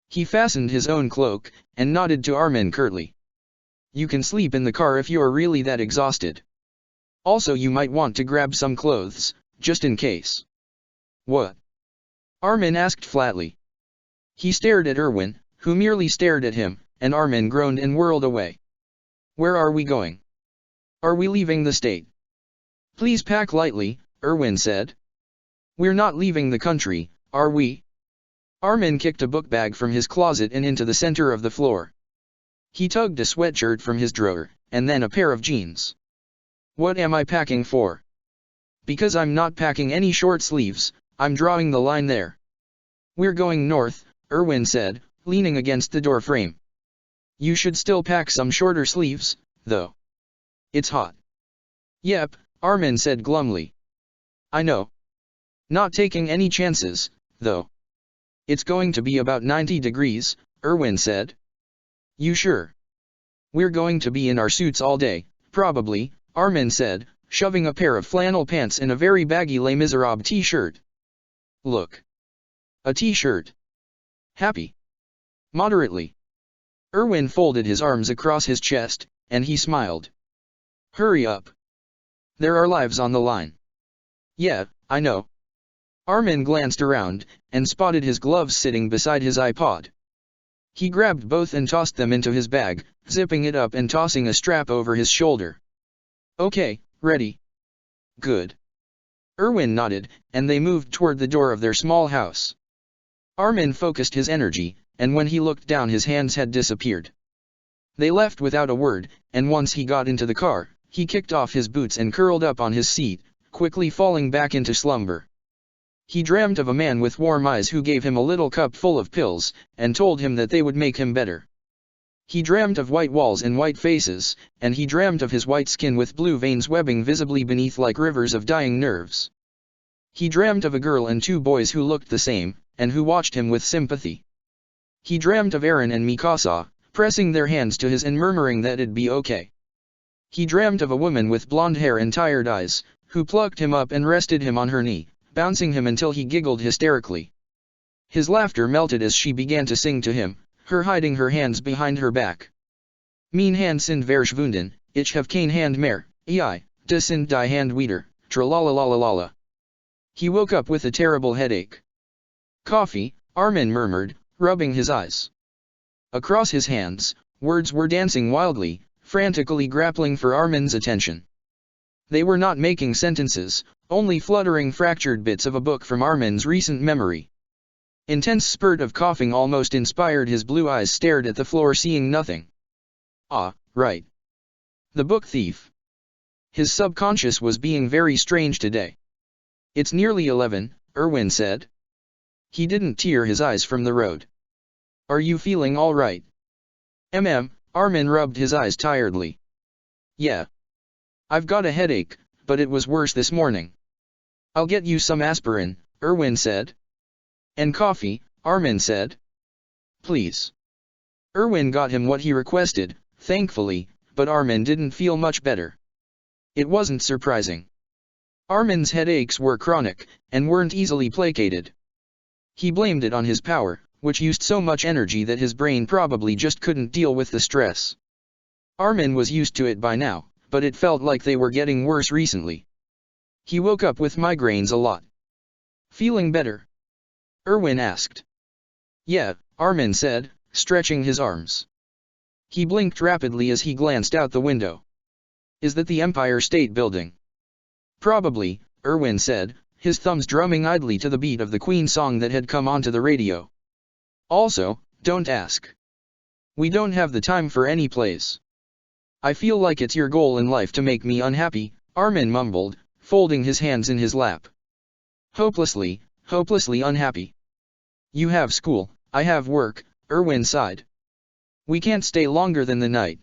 He fastened his own cloak, and nodded to Armin curtly. "You can sleep in the car if you're really that exhausted. Also you might want to grab some clothes, just in case." "What?" Armin asked flatly. He stared at Erwin, who merely stared at him, and Armin groaned and whirled away. "Where are we going? Are we leaving the state?" "Please pack lightly," Erwin said. "We're not leaving the country, are we?" Armin kicked a book bag from his closet and into the center of the floor. He tugged a sweatshirt from his drawer, and then a pair of jeans. "What am I packing for?" "Because I'm not packing any short sleeves, I'm drawing the line there." "We're going north," Erwin said, leaning against the door frame. "You should still pack some shorter sleeves, though. It's hot." "Yep," Armin said glumly. "I know. Not taking any chances, though." "It's going to be about 90 degrees, Erwin said. "You sure?" "We're going to be in our suits all day, probably," Armin said, shoving a pair of flannel pants and a very baggy Les Miserables t-shirt. "Look. A t-shirt. Happy?" "Moderately." Erwin folded his arms across his chest, and he smiled. "Hurry up." There are lives on the line. Yeah, I know. Armin glanced around, and spotted his gloves sitting beside his iPod. He grabbed both and tossed them into his bag, zipping it up and tossing a strap over his shoulder. Okay, ready. Good. Erwin nodded, and they moved toward the door of their small house. Armin focused his energy, and when he looked down his hands had disappeared. They left without a word, and once he got into the car, he kicked off his boots and curled up on his seat, quickly falling back into slumber. He dreamt of a man with warm eyes who gave him a little cup full of pills, and told him that they would make him better. He dreamt of white walls and white faces, and he dreamt of his white skin with blue veins webbing visibly beneath like rivers of dying nerves. He dreamt of a girl and two boys who looked the same, and who watched him with sympathy. He dreamt of Aaron and Mikasa, pressing their hands to his and murmuring that it'd be okay. He dreamt of a woman with blonde hair and tired eyes, who plucked him up and rested him on her knee, bouncing him until he giggled hysterically. His laughter melted as she began to sing to him, her hiding her hands behind her back. Mijn hand sind verschwunden, ich have keine Hand mehr, das sind die Hand wieder, tralalalala. He woke up with a terrible headache. Coffee, Armin murmured, rubbing his eyes. Across his hands, words were dancing wildly, frantically grappling for Armin's attention. They were not making sentences, only fluttering fractured bits of a book from Armin's recent memory. Intense spurt of coughing almost inspired his blue eyes stared at the floor seeing nothing. Ah, right. The book thief. His subconscious was being very strange today. It's nearly 11, Erwin said. He didn't tear his eyes from the road. Are you feeling all right? Armin rubbed his eyes tiredly. Yeah. I've got a headache, but it was worse this morning. I'll get you some aspirin, Erwin said. And coffee, Armin said. Please. Erwin got him what he requested, thankfully, but Armin didn't feel much better. It wasn't surprising. Armin's headaches were chronic, and weren't easily placated. He blamed it on his power, which used so much energy that his brain probably just couldn't deal with the stress. Armin was used to it by now, but it felt like they were getting worse recently. He woke up with migraines a lot. Feeling better? Erwin asked. Yeah, Armin said, stretching his arms. He blinked rapidly as he glanced out the window. Is that the Empire State Building? Probably, Erwin said, his thumbs drumming idly to the beat of the Queen song that had come onto the radio. Also, don't ask. We don't have the time for any plays. I feel like it's your goal in life to make me unhappy, Armin mumbled, folding his hands in his lap. Hopelessly unhappy. You have school, I have work, Erwin sighed. We can't stay longer than the night.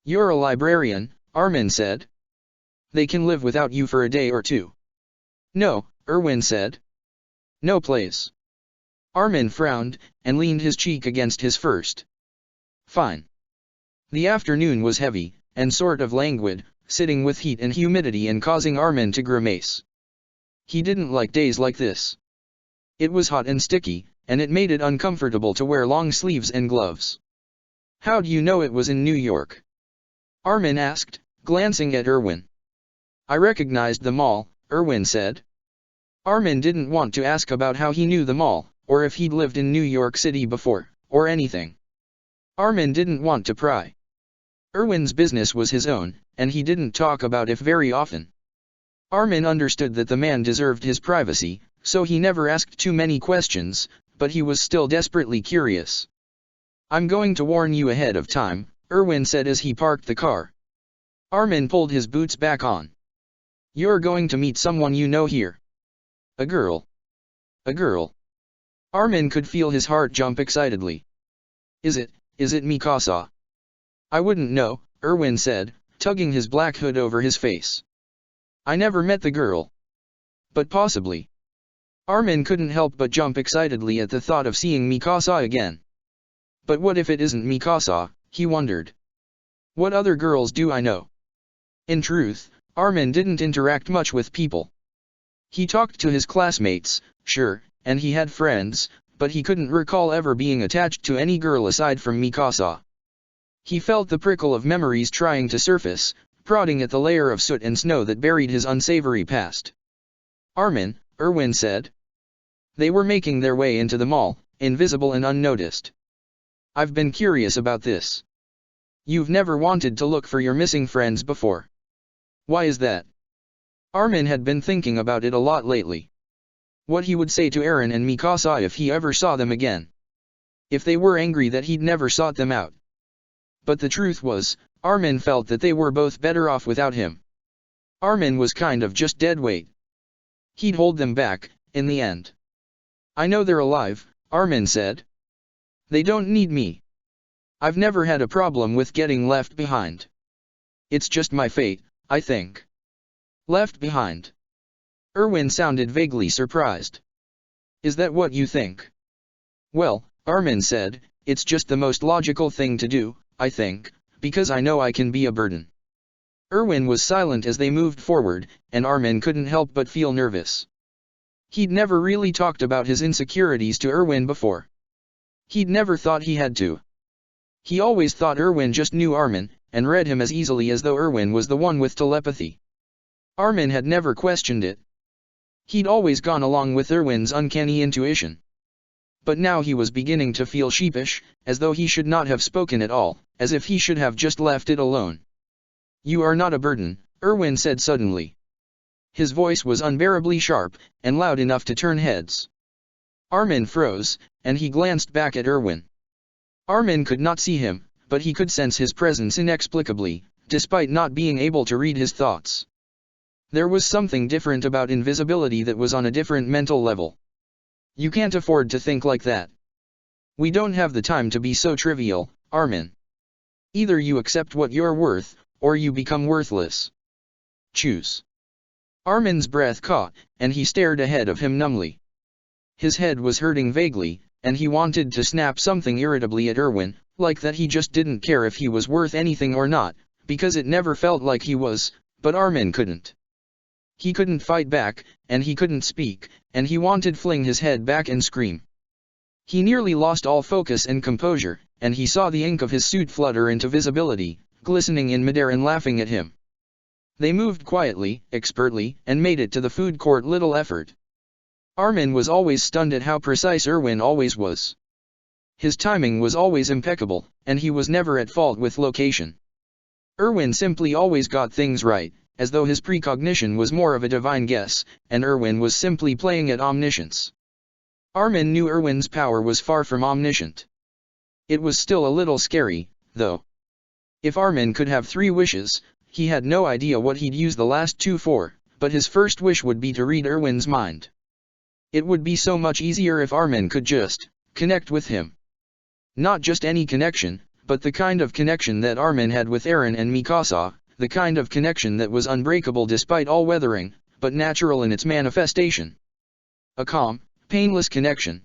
You're a librarian, Armin said. They can live without you for a day or two. No, Erwin said. No plays. Armin frowned, and leaned his cheek against his first. Fine. The afternoon was heavy, and sort of languid, sitting with heat and humidity and causing Armin to grimace. He didn't like days like this. It was hot and sticky, and it made it uncomfortable to wear long sleeves and gloves. How do you know it was in New York? Armin asked, glancing at Erwin. I recognized the mall, Erwin said. Armin didn't want to ask about how he knew the mall, or if he'd lived in New York City before, or anything. Armin didn't want to pry. Erwin's business was his own, and he didn't talk about it very often. Armin understood that the man deserved his privacy, so he never asked too many questions, but he was still desperately curious. I'm going to warn you ahead of time, Erwin said as he parked the car. Armin pulled his boots back on. You're going to meet someone you know here. A girl. A girl. Armin could feel his heart jump excitedly. Is it Mikasa? I wouldn't know, Erwin said, tugging his black hood over his face. I never met the girl. But possibly. Armin couldn't help but jump excitedly at the thought of seeing Mikasa again. But what if it isn't Mikasa, he wondered. What other girls do I know? In truth, Armin didn't interact much with people. He talked to his classmates, sure, and he had friends, but he couldn't recall ever being attached to any girl aside from Mikasa. He felt the prickle of memories trying to surface, prodding at the layer of soot and snow that buried his unsavory past. "Armin," Erwin said. They were making their way into the mall, invisible and unnoticed. "I've been curious about this. You've never wanted to look for your missing friends before. Why is that?" Armin had been thinking about it a lot lately. What he would say to Eren and Mikasa if he ever saw them again. If they were angry that he'd never sought them out. But the truth was, Armin felt that they were both better off without him. Armin was kind of just dead weight. He'd hold them back, in the end. "I know they're alive," Armin said. "They don't need me. I've never had a problem with getting left behind. It's just my fate, I think." "Left behind?" Erwin sounded vaguely surprised. "Is that what you think?" "Well," Armin said, "it's just the most logical thing to do, I think, because I know I can be a burden." Erwin was silent as they moved forward, and Armin couldn't help but feel nervous. He'd never really talked about his insecurities to Erwin before. He'd never thought he had to. He always thought Erwin just knew Armin, and read him as easily as though Erwin was the one with telepathy. Armin had never questioned it. He'd always gone along with Erwin's uncanny intuition. But now he was beginning to feel sheepish, as though he should not have spoken at all, as if he should have just left it alone. "You are not a burden," Erwin said suddenly. His voice was unbearably sharp, and loud enough to turn heads. Armin froze, and he glanced back at Erwin. Armin could not see him, but he could sense his presence inexplicably, despite not being able to read his thoughts. There was something different about invisibility that was on a different mental level. "You can't afford to think like that. We don't have the time to be so trivial, Armin. Either you accept what you're worth, or you become worthless. Choose." Armin's breath caught, and he stared ahead of him numbly. His head was hurting vaguely, and he wanted to snap something irritably at Erwin, like that he just didn't care if he was worth anything or not, because it never felt like he was, but Armin couldn't. He couldn't fight back, and he couldn't speak, and he wanted to fling his head back and scream. He nearly lost all focus and composure, and he saw the ink of his suit flutter into visibility, glistening in midair and laughing at him. They moved quietly, expertly, and made it to the food court little effort. Armin was always stunned at how precise Erwin always was. His timing was always impeccable, and he was never at fault with location. Erwin simply always got things right, as though his precognition was more of a divine guess, and Erwin was simply playing at omniscience. Armin knew Erwin's power was far from omniscient. It was still a little scary, though. If Armin could have 3 wishes, he had no idea what he'd use the last 2 for, but his first wish would be to read Erwin's mind. It would be so much easier if Armin could just connect with him. Not just any connection, but the kind of connection that Armin had with Eren and Mikasa, the kind of connection that was unbreakable despite all weathering, but natural in its manifestation. A calm, painless connection.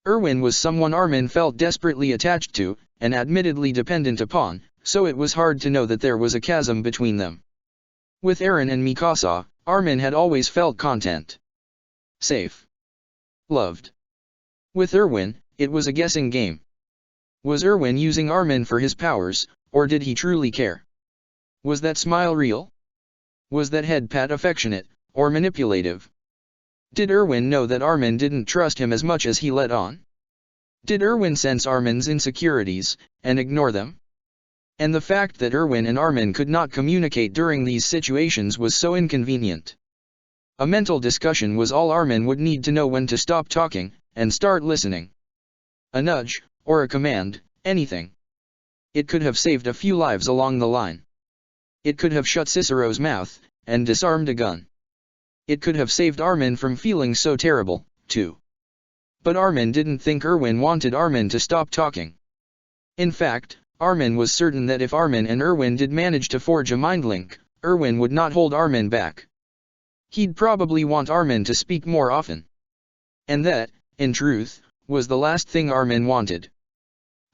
Erwin was someone Armin felt desperately attached to, and admittedly dependent upon, so it was hard to know that there was a chasm between them. With Eren and Mikasa, Armin had always felt content. Safe. Loved. With Erwin, it was a guessing game. Was Erwin using Armin for his powers, or did he truly care? Was that smile real? Was that head pat affectionate, or manipulative? Did Erwin know that Armin didn't trust him as much as he let on? Did Erwin sense Armin's insecurities, and ignore them? And the fact that Erwin and Armin could not communicate during these situations was so inconvenient. A mental discussion was all Armin would need to know when to stop talking, and start listening. A nudge, or a command, anything. It could have saved a few lives along the line. It could have shut Cicero's mouth, and disarmed a gun. It could have saved Armin from feeling so terrible, too. But Armin didn't think Erwin wanted Armin to stop talking. In fact, Armin was certain that if Armin and Erwin did manage to forge a mind link, Erwin would not hold Armin back. He'd probably want Armin to speak more often. And that, in truth, was the last thing Armin wanted.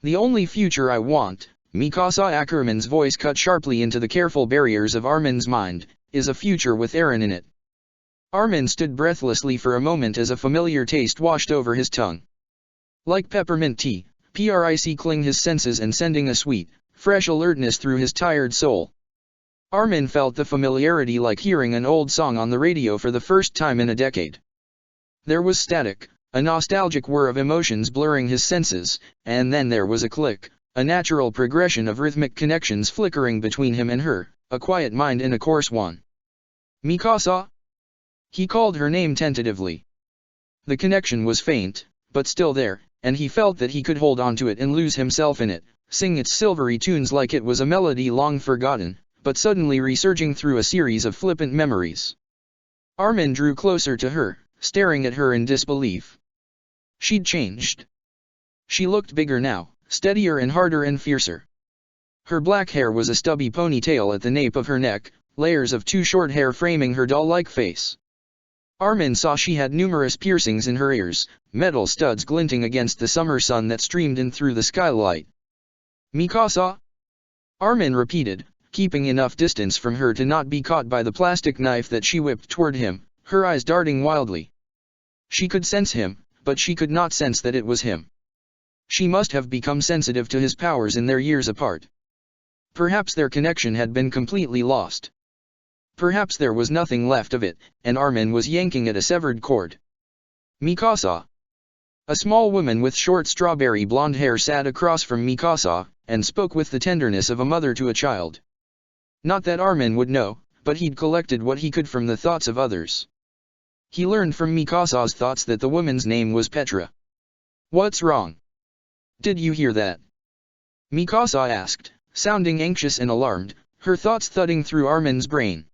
"The only future I want," Mikasa Ackerman's voice cut sharply into the careful barriers of Armin's mind, "is a future with Eren in it." Armin stood breathlessly for a moment as a familiar taste washed over his tongue. Like peppermint tea, Pric cling his senses and sending a sweet, fresh alertness through his tired soul. Armin felt the familiarity like hearing an old song on the radio for the first time in a decade. There was static, a nostalgic whir of emotions blurring his senses, and then there was a click, a natural progression of rhythmic connections flickering between him and her, a quiet mind in a coarse one. Mikasa? He called her name tentatively. The connection was faint, but still there, and he felt that he could hold on to it and lose himself in it, sing its silvery tunes like it was a melody long forgotten, but suddenly resurging through a series of flippant memories. Armin drew closer to her, staring at her in disbelief. She'd changed. She looked bigger now, steadier and harder and fiercer. Her black hair was a stubby ponytail at the nape of her neck, layers of too short hair framing her doll-like face. Armin saw she had numerous piercings in her ears, metal studs glinting against the summer sun that streamed in through the skylight. Mikasa? Armin repeated, keeping enough distance from her to not be caught by the plastic knife that she whipped toward him, her eyes darting wildly. She could sense him, but she could not sense that it was him. She must have become sensitive to his powers in their years apart. Perhaps their connection had been completely lost. Perhaps there was nothing left of it, and Armin was yanking at a severed cord. Mikasa. A small woman with short strawberry blonde hair sat across from Mikasa, and spoke with the tenderness of a mother to a child. Not that Armin would know, but he'd collected what he could from the thoughts of others. He learned from Mikasa's thoughts that the woman's name was Petra. What's wrong? Did you hear that? Mikasa asked, sounding anxious and alarmed, her thoughts thudding through Armin's brain.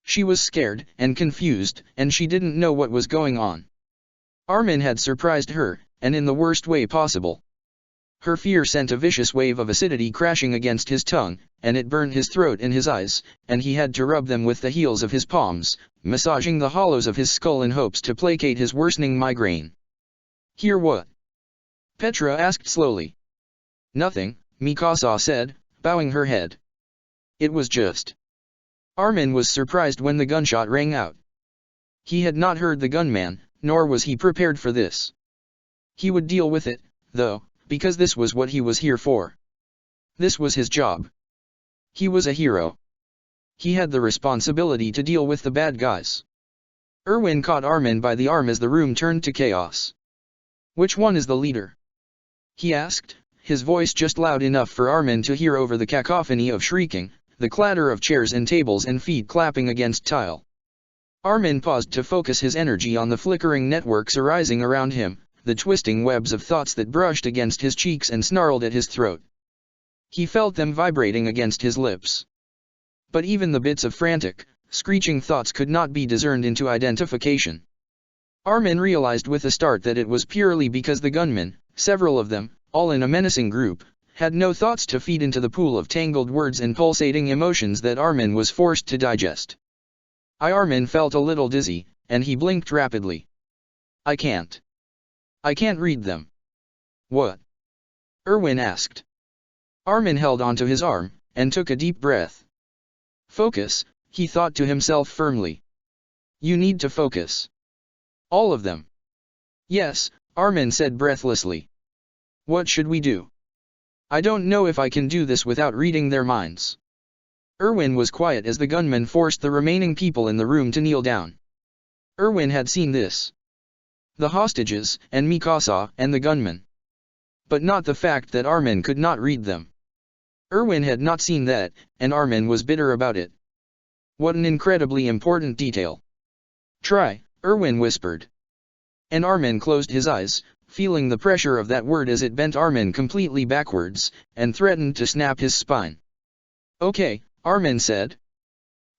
She was scared and confused, and she didn't know what was going on. Armin had surprised her, and in the worst way possible. Her fear sent a vicious wave of acidity crashing against his tongue, and it burned his throat and his eyes, and he had to rub them with the heels of his palms, massaging the hollows of his skull in hopes to placate his worsening migraine. Hear what? Petra asked slowly. Nothing, Mikasa said, bowing her head. It was just. Armin was surprised when the gunshot rang out. He had not heard the gunman, nor was he prepared for this. He would deal with it, though, because this was what he was here for. This was his job. He was a hero. He had the responsibility to deal with the bad guys. Erwin caught Armin by the arm as the room turned to chaos. Which one is the leader? He asked, his voice just loud enough for Armin to hear over the cacophony of shrieking, the clatter of chairs and tables and feet clapping against tile. Armin paused to focus his energy on the flickering networks arising around him, the twisting webs of thoughts that brushed against his cheeks and snarled at his throat. He felt them vibrating against his lips. But even the bits of frantic, screeching thoughts could not be discerned into identification. Armin realized with a start that it was purely because the gunmen, several of them, all in a menacing group, had no thoughts to feed into the pool of tangled words and pulsating emotions that Armin was forced to digest. Armin felt a little dizzy, and he blinked rapidly. I can't read them. What? Erwin asked. Armin held onto his arm, and took a deep breath. Focus, he thought to himself firmly. You need to focus. All of them. Yes, Armin said breathlessly. What should we do? I don't know if I can do this without reading their minds. Erwin was quiet as the gunman forced the remaining people in the room to kneel down. Erwin had seen this. The hostages, and Mikasa, and the gunman. But not the fact that Armin could not read them. Erwin had not seen that, and Armin was bitter about it. What an incredibly important detail. Try, Erwin whispered. And Armin closed his eyes, feeling the pressure of that word as it bent Armin completely backwards, and threatened to snap his spine. Okay, Armin said.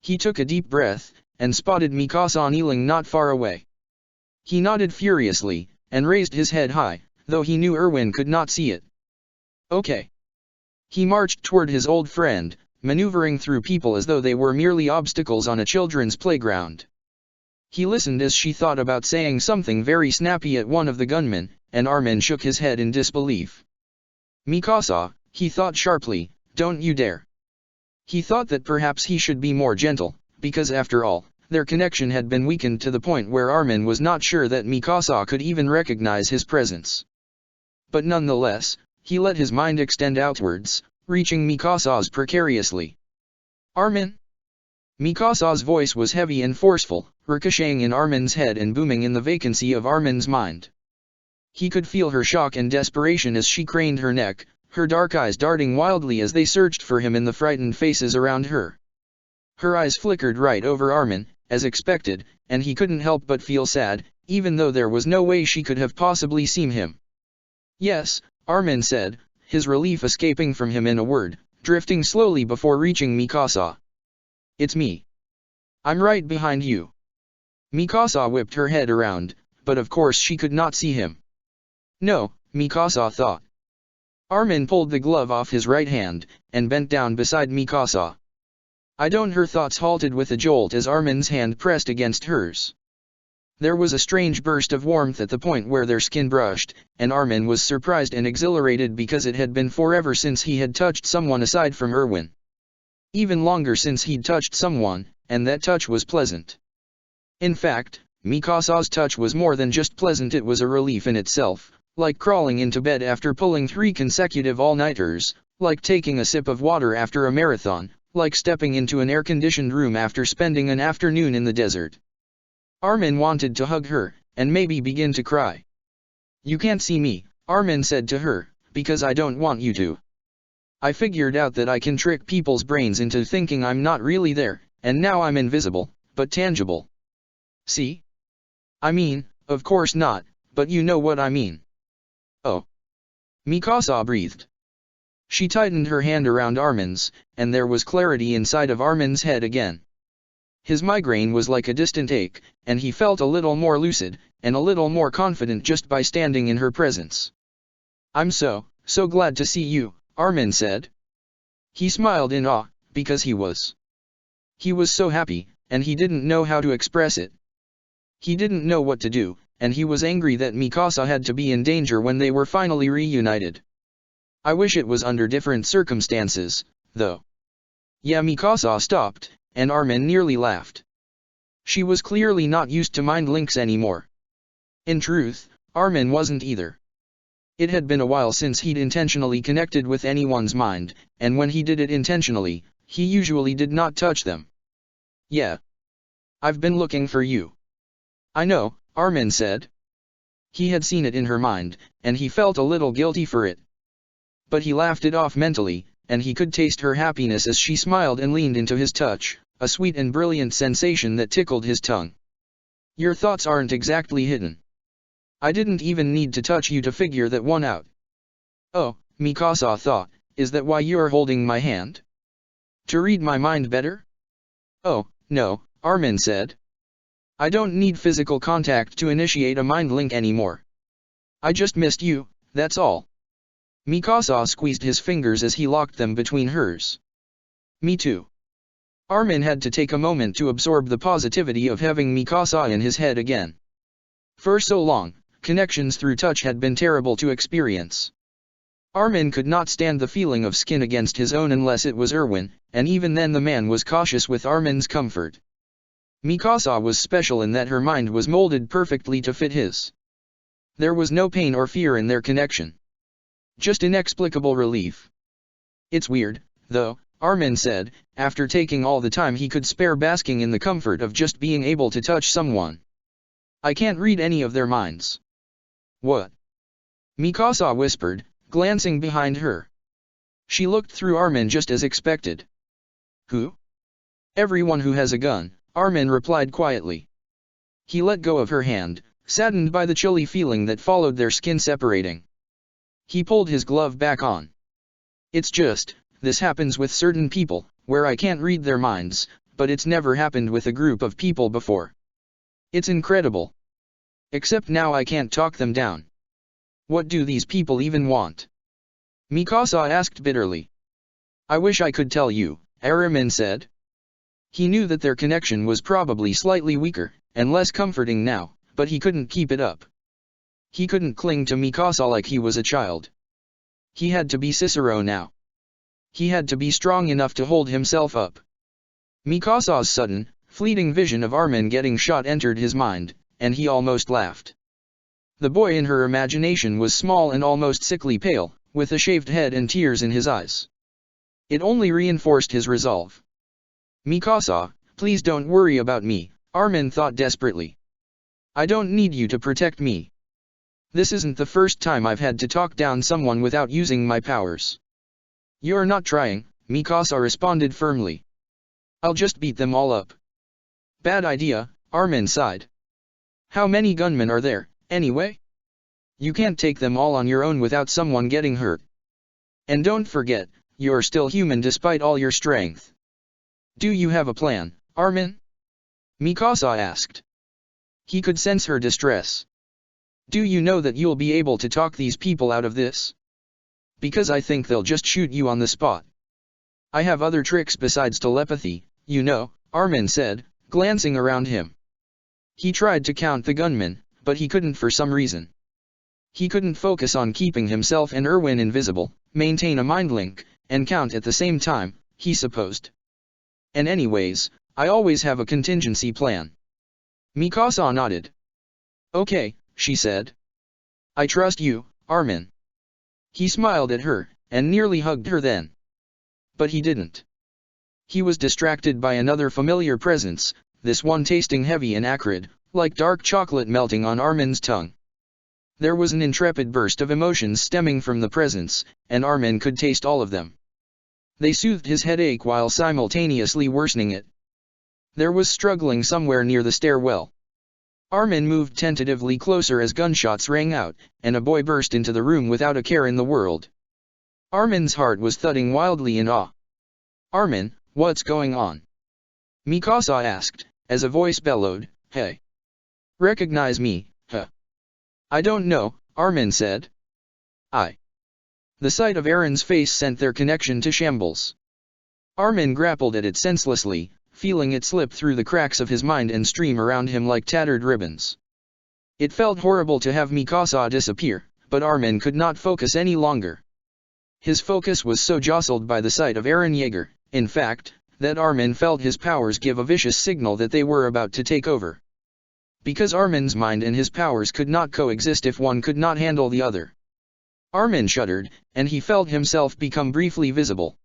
He took a deep breath, and spotted Mikasa kneeling not far away. He nodded furiously, and raised his head high, though he knew Erwin could not see it. Okay. He marched toward his old friend, maneuvering through people as though they were merely obstacles on a children's playground. He listened as she thought about saying something very snappy at one of the gunmen, and Armin shook his head in disbelief. Mikasa, he thought sharply, don't you dare. He thought that perhaps he should be more gentle, because after all, their connection had been weakened to the point where Armin was not sure that Mikasa could even recognize his presence. But nonetheless, he let his mind extend outwards, reaching Mikasa's precariously. Armin? Mikasa's voice was heavy and forceful, ricocheting in Armin's head and booming in the vacancy of Armin's mind. He could feel her shock and desperation as she craned her neck, her dark eyes darting wildly as they searched for him in the frightened faces around her. Her eyes flickered right over Armin, as expected, and he couldn't help but feel sad, even though there was no way she could have possibly seen him. Yes, Armin said, his relief escaping from him in a word, drifting slowly before reaching Mikasa. It's me. I'm right behind you. Mikasa whipped her head around, but of course she could not see him. No, Mikasa thought. Armin pulled the glove off his right hand, and bent down beside Mikasa. I don't. Her thoughts halted with a jolt as Armin's hand pressed against hers. There was a strange burst of warmth at the point where their skin brushed, and Armin was surprised and exhilarated because it had been forever since he had touched someone aside from Erwin. Even longer since he'd touched someone, and that touch was pleasant. In fact, Mikasa's touch was more than just pleasant, it was a relief in itself, like crawling into bed after pulling 3 consecutive all-nighters, like taking a sip of water after a marathon, like stepping into an air-conditioned room after spending an afternoon in the desert. Armin wanted to hug her, and maybe begin to cry. You can't see me, Armin said to her, because I don't want you to. I figured out that I can trick people's brains into thinking I'm not really there, and now I'm invisible, but tangible. See? I mean, of course not, but you know what I mean. Oh. Mikasa breathed. She tightened her hand around Armin's, and there was clarity inside of Armin's head again. His migraine was like a distant ache, and he felt a little more lucid, and a little more confident just by standing in her presence. I'm so glad to see you, Armin said. He smiled in awe, because he was so happy, and he didn't know how to express it. He didn't know what to do, and he was angry that Mikasa had to be in danger when they were finally reunited. I wish it was under different circumstances, though. Yeah, Mikasa stopped, and Armin nearly laughed. She was clearly not used to mind links anymore. In truth, Armin wasn't either. It had been a while since he'd intentionally connected with anyone's mind, and when he did it intentionally, he usually did not touch them. Yeah. I've been looking for you. I know, Armin said. He had seen it in her mind, and he felt a little guilty for it. But he laughed it off mentally, and he could taste her happiness as she smiled and leaned into his touch, a sweet and brilliant sensation that tickled his tongue. Your thoughts aren't exactly hidden. I didn't even need to touch you to figure that one out. Oh, Mikasa thought, is that why you're holding my hand? To read my mind better? Oh, no, Armin said. I don't need physical contact to initiate a mind link anymore. I just missed you, that's all. Mikasa squeezed his fingers as he locked them between hers. Me too. Armin had to take a moment to absorb the positivity of having Mikasa in his head again. For so long, connections through touch had been terrible to experience. Armin could not stand the feeling of skin against his own unless it was Erwin, and even then the man was cautious with Armin's comfort. Mikasa was special in that her mind was molded perfectly to fit his. There was no pain or fear in their connection. Just inexplicable relief. It's weird, though, Armin said, after taking all the time he could spare basking in the comfort of just being able to touch someone. I can't read any of their minds. What? Mikasa whispered, glancing behind her. She looked through Armin just as expected. Who? Everyone who has a gun, Armin replied quietly. He let go of her hand, saddened by the chilly feeling that followed their skin separating. He pulled his glove back on. It's just, this happens with certain people, where I can't read their minds, but it's never happened with a group of people before. It's incredible. Except now I can't talk them down. What do these people even want? Mikasa asked bitterly. I wish I could tell you, Armin said. He knew that their connection was probably slightly weaker, and less comforting now, but he couldn't keep it up. He couldn't cling to Mikasa like he was a child. He had to be Cicero now. He had to be strong enough to hold himself up. Mikasa's sudden, fleeting vision of Armin getting shot entered his mind, and he almost laughed. The boy in her imagination was small and almost sickly pale, with a shaved head and tears in his eyes. It only reinforced his resolve. Mikasa, please don't worry about me, Armin thought desperately. I don't need you to protect me. This isn't the first time I've had to talk down someone without using my powers. You're not trying, Mikasa responded firmly. I'll just beat them all up. Bad idea, Armin sighed. How many gunmen are there, anyway? You can't take them all on your own without someone getting hurt. And don't forget, you're still human despite all your strength. Do you have a plan, Armin? Mikasa asked. He could sense her distress. Do you know that you'll be able to talk these people out of this? Because I think they'll just shoot you on the spot. I have other tricks besides telepathy, you know, Armin said, glancing around him. He tried to count the gunmen, but he couldn't for some reason. He couldn't focus on keeping himself and Erwin invisible, maintain a mind link, and count at the same time, he supposed. And anyways, I always have a contingency plan. Mikasa nodded. Okay, she said. I trust you, Armin. He smiled at her, and nearly hugged her then. But he didn't. He was distracted by another familiar presence, this one tasting heavy and acrid, like dark chocolate melting on Armin's tongue. There was an intrepid burst of emotions stemming from the presence, and Armin could taste all of them. They soothed his headache while simultaneously worsening it. There was struggling somewhere near the stairwell. Armin moved tentatively closer as gunshots rang out, and a boy burst into the room without a care in the world. Armin's heart was thudding wildly in awe. Armin, what's going on? Mikasa asked, as a voice bellowed, Hey! Recognize me, huh? I don't know, Armin said. The sight of Eren's face sent their connection to shambles. Armin grappled at it senselessly, feeling it slip through the cracks of his mind and stream around him like tattered ribbons. It felt horrible to have Mikasa disappear, but Armin could not focus any longer. His focus was so jostled by the sight of Eren Yeager, in fact, that Armin felt his powers give a vicious signal that they were about to take over. Because Armin's mind and his powers could not coexist if one could not handle the other. Armin shuddered, and he felt himself become briefly visible.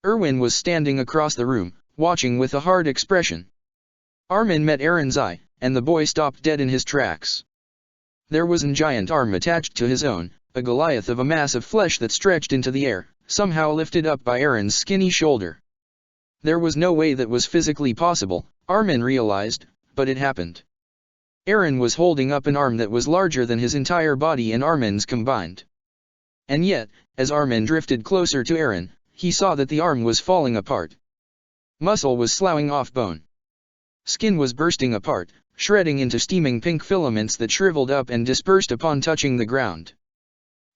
Erwin was standing across the room, watching with a hard expression. Armin met Eren's eye, and the boy stopped dead in his tracks. There was a giant arm attached to his own, a Goliath of a mass of flesh that stretched into the air, somehow lifted up by Eren's skinny shoulder. There was no way that was physically possible, Armin realized, but it happened. Eren was holding up an arm that was larger than his entire body and Armin's combined. And yet, as Armin drifted closer to Eren, he saw that the arm was falling apart. Muscle was sloughing off bone. Skin was bursting apart, shredding into steaming pink filaments that shriveled up and dispersed upon touching the ground.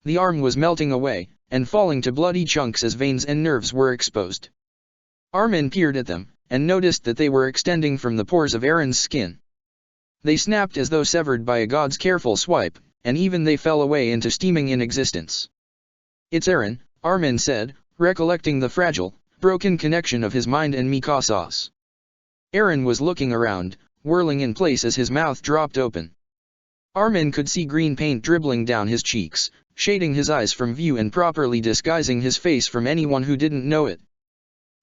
The arm was melting away, and falling to bloody chunks as veins and nerves were exposed. Armin peered at them, and noticed that they were extending from the pores of Eren's skin. They snapped as though severed by a god's careful swipe, and even they fell away into steaming inexistence. It's Eren, Armin said, recollecting the fragile, broken connection of his mind and Mikasa's. Eren was looking around, whirling in place as his mouth dropped open. Armin could see green paint dribbling down his cheeks, shading his eyes from view and properly disguising his face from anyone who didn't know it.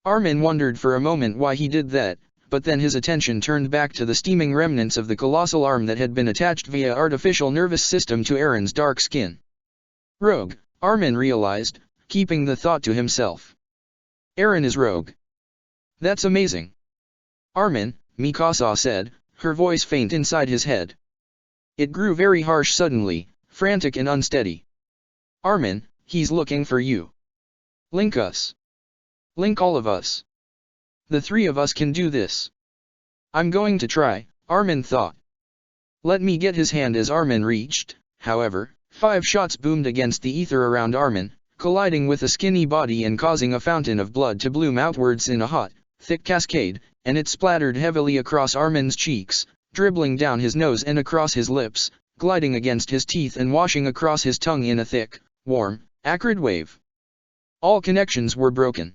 Armin wondered for a moment why he did that, but then his attention turned back to the steaming remnants of the colossal arm that had been attached via artificial nervous system to Eren's dark skin. Rogue, Armin realized, keeping the thought to himself. Eren is rogue. That's amazing. Armin, Mikasa said, her voice faint inside his head. It grew very harsh suddenly, frantic and unsteady. Armin, he's looking for you. Link us. Link all of us. The three of us can do this. I'm going to try, Armin thought. Let me get his hand as Armin reached, however, 5 shots boomed against the ether around Armin, colliding with a skinny body and causing a fountain of blood to bloom outwards in a hot, thick cascade, and it splattered heavily across Armin's cheeks, dribbling down his nose and across his lips, gliding against his teeth and washing across his tongue in a thick, warm, acrid wave. All connections were broken.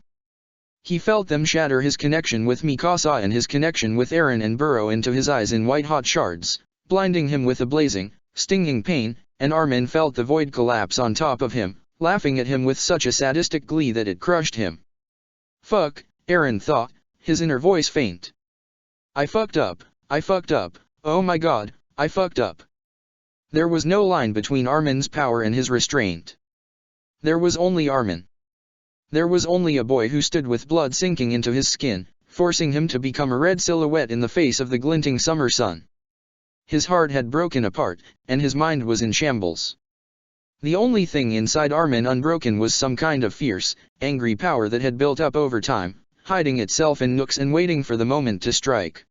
He felt them shatter his connection with Mikasa and his connection with Eren and burrow into his eyes in white-hot shards, blinding him with a blazing, stinging pain, and Armin felt the void collapse on top of him, laughing at him with such a sadistic glee that it crushed him. Fuck, Eren thought, his inner voice faint. I fucked up, oh my god, I fucked up. There was no line between Armin's power and his restraint. There was only Armin. There was only a boy who stood with blood sinking into his skin, forcing him to become a red silhouette in the face of the glinting summer sun. His heart had broken apart, and his mind was in shambles. The only thing inside Armin unbroken was some kind of fierce, angry power that had built up over time, hiding itself in nooks and waiting for the moment to strike.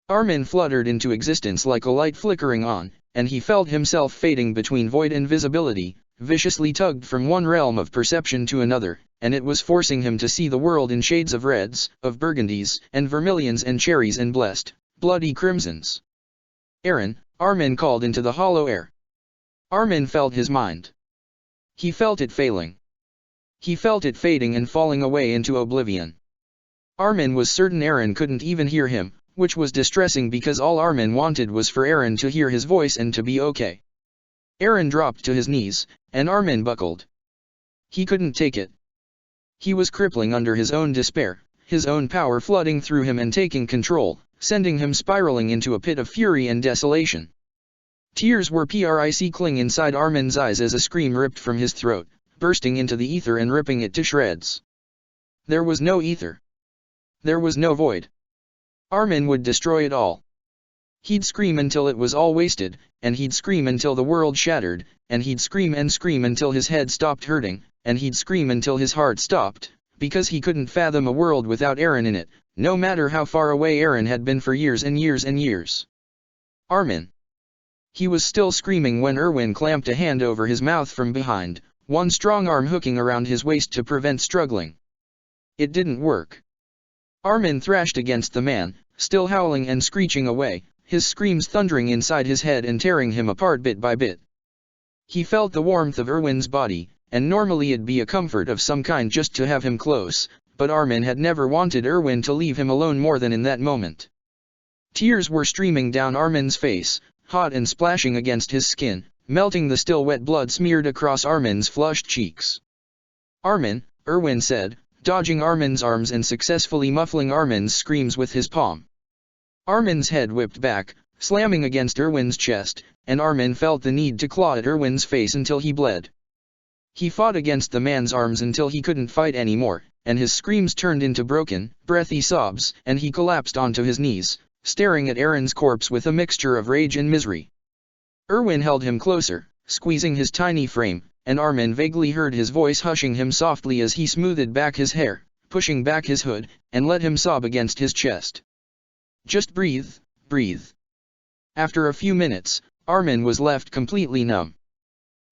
Armin fluttered into existence like a light flickering on, and he felt himself fading between void and visibility, viciously tugged from one realm of perception to another, and it was forcing him to see the world in shades of reds, of burgundies, and vermilions and cherries and blessed, bloody crimsons. Aaron, Armin called into the hollow air. Armin felt his mind. He felt it failing. He felt it fading and falling away into oblivion. Armin was certain Aaron couldn't even hear him, which was distressing because all Armin wanted was for Aaron to hear his voice and to be okay. Aaron dropped to his knees, and Armin buckled. He couldn't take it. He was crippling under his own despair, his own power flooding through him and taking control, sending him spiraling into a pit of fury and desolation. Tears were prickling inside Armin's eyes as a scream ripped from his throat, bursting into the ether and ripping it to shreds. There was no ether. There was no void. Armin would destroy it all. He'd scream until it was all wasted, and he'd scream until the world shattered, and he'd scream and scream until his head stopped hurting, and he'd scream until his heart stopped, because he couldn't fathom a world without Aaron in it, no matter how far away Aaron had been for years and years and years. Armin. He was still screaming when Erwin clamped a hand over his mouth from behind, one strong arm hooking around his waist to prevent struggling. It didn't work. Armin thrashed against the man, still howling and screeching away, his screams thundering inside his head and tearing him apart bit by bit. He felt the warmth of Erwin's body, and normally it'd be a comfort of some kind just to have him close, but Armin had never wanted Erwin to leave him alone more than in that moment. Tears were streaming down Armin's face, hot and splashing against his skin, melting the still wet blood smeared across Armin's flushed cheeks. Armin, Erwin said, dodging Armin's arms and successfully muffling Armin's screams with his palm. Armin's head whipped back, slamming against Erwin's chest, and Armin felt the need to claw at Erwin's face until he bled. He fought against the man's arms until he couldn't fight anymore, and his screams turned into broken, breathy sobs, and he collapsed onto his knees, staring at Aaron's corpse with a mixture of rage and misery. Erwin held him closer, squeezing his tiny frame, and Armin vaguely heard his voice hushing him softly as he smoothed back his hair, pushing back his hood, and let him sob against his chest. Just breathe, breathe. After a few minutes, Armin was left completely numb.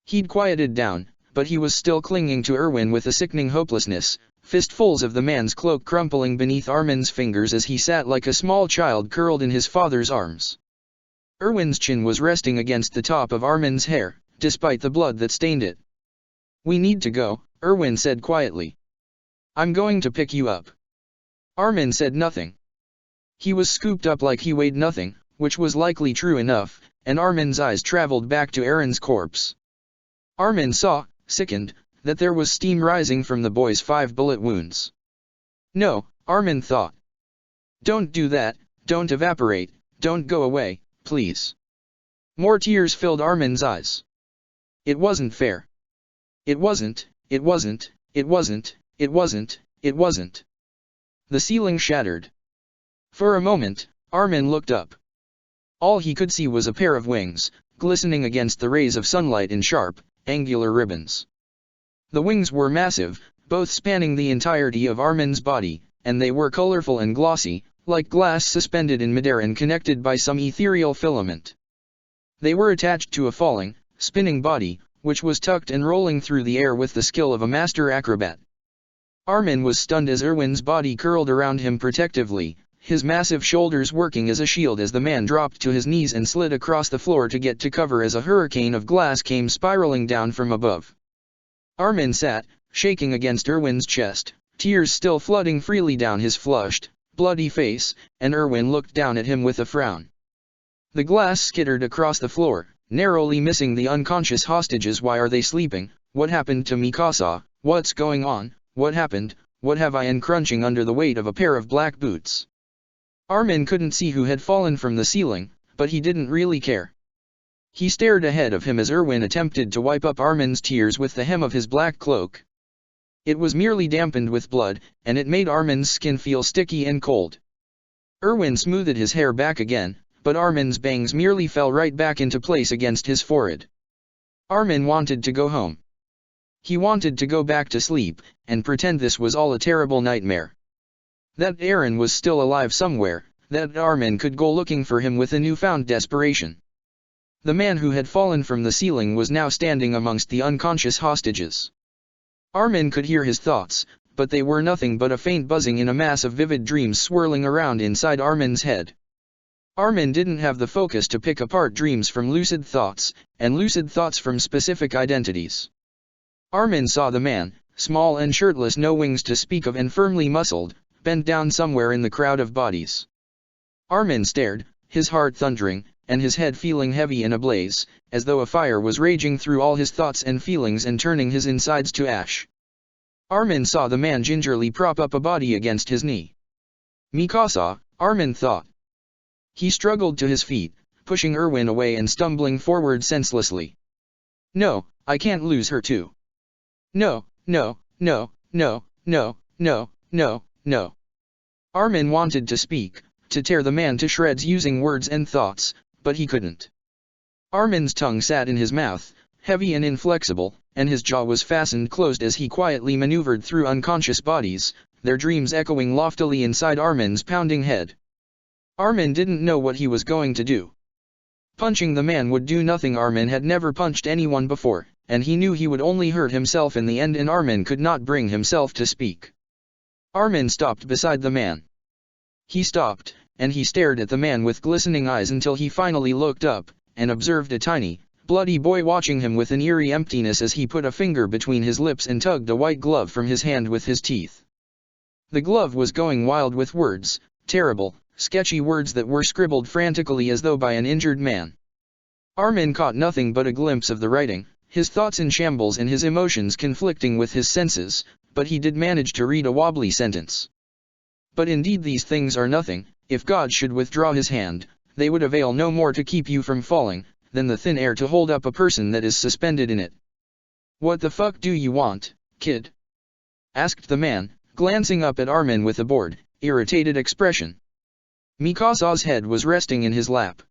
He'd quieted down, but he was still clinging to Erwin with a sickening hopelessness, fistfuls of the man's cloak crumpling beneath Armin's fingers as he sat like a small child curled in his father's arms. Erwin's chin was resting against the top of Armin's hair, despite the blood that stained it. "We need to go," Erwin said quietly. "I'm going to pick you up." Armin said nothing. He was scooped up like he weighed nothing, which was likely true enough, and Armin's eyes traveled back to Aaron's corpse. Armin saw, sickened, that there was steam rising from the boy's 5 bullet wounds. No, Armin thought. Don't do that, don't evaporate, don't go away, please. More tears filled Armin's eyes. It wasn't fair. It wasn't, it wasn't, it wasn't, it wasn't, it wasn't. The ceiling shattered. For a moment, Armin looked up. All he could see was a pair of wings, glistening against the rays of sunlight in sharp, angular ribbons. The wings were massive, both spanning the entirety of Armin's body, and they were colorful and glossy, like glass suspended in midair and connected by some ethereal filament. They were attached to a falling, spinning body, which was tucked and rolling through the air with the skill of a master acrobat. Armin was stunned as Erwin's body curled around him protectively, his massive shoulders working as a shield as the man dropped to his knees and slid across the floor to get to cover as a hurricane of glass came spiraling down from above. Armin sat, shaking against Erwin's chest, tears still flooding freely down his flushed, bloody face, and Erwin looked down at him with a frown. The glass skittered across the floor, narrowly missing the unconscious hostages. Why are they sleeping? What happened to Mikasa? What's going on? What happened? what have I, and crunching under the weight of a pair of black boots. Armin couldn't see who had fallen from the ceiling, but he didn't really care. He stared ahead of him as Erwin attempted to wipe up Armin's tears with the hem of his black cloak. It was merely dampened with blood, and it made Armin's skin feel sticky and cold. Erwin smoothed his hair back again, but Armin's bangs merely fell right back into place against his forehead. Armin wanted to go home. He wanted to go back to sleep, and pretend this was all a terrible nightmare. That Aaron was still alive somewhere, that Armin could go looking for him with a newfound desperation. The man who had fallen from the ceiling was now standing amongst the unconscious hostages. Armin could hear his thoughts, but they were nothing but a faint buzzing in a mass of vivid dreams swirling around inside Armin's head. Armin didn't have the focus to pick apart dreams from lucid thoughts, and lucid thoughts from specific identities. Armin saw the man, small and shirtless, no wings to speak of and firmly muscled, bent down somewhere in the crowd of bodies. Armin stared, his heart thundering, and his head feeling heavy and ablaze, as though a fire was raging through all his thoughts and feelings and turning his insides to ash. Armin saw the man gingerly prop up a body against his knee. Mikasa, Armin thought. He struggled to his feet, pushing Erwin away and stumbling forward senselessly. No, I can't lose her too. No, no, no, no, no, no, no, no. Armin wanted to speak, to tear the man to shreds using words and thoughts, but he couldn't. Armin's tongue sat in his mouth, heavy and inflexible, and his jaw was fastened closed as he quietly maneuvered through unconscious bodies, their dreams echoing loftily inside Armin's pounding head. Armin didn't know what he was going to do. Punching the man would do nothing. Armin had never punched anyone before, and he knew he would only hurt himself in the end, and Armin could not bring himself to speak. Armin stopped beside the man. He stopped, and he stared at the man with glistening eyes until he finally looked up, and observed a tiny, bloody boy watching him with an eerie emptiness as he put a finger between his lips and tugged a white glove from his hand with his teeth. The glove was going wild with words, terrible, sketchy words that were scribbled frantically as though by an injured man. Armin caught nothing but a glimpse of the writing, his thoughts in shambles and his emotions conflicting with his senses, but he did manage to read a wobbly sentence. But indeed these things are nothing. If God should withdraw his hand, they would avail no more to keep you from falling, than the thin air to hold up a person that is suspended in it. What the fuck do you want, kid? Asked the man, glancing up at Armin with a bored, irritated expression. Mikasa's head was resting in his lap.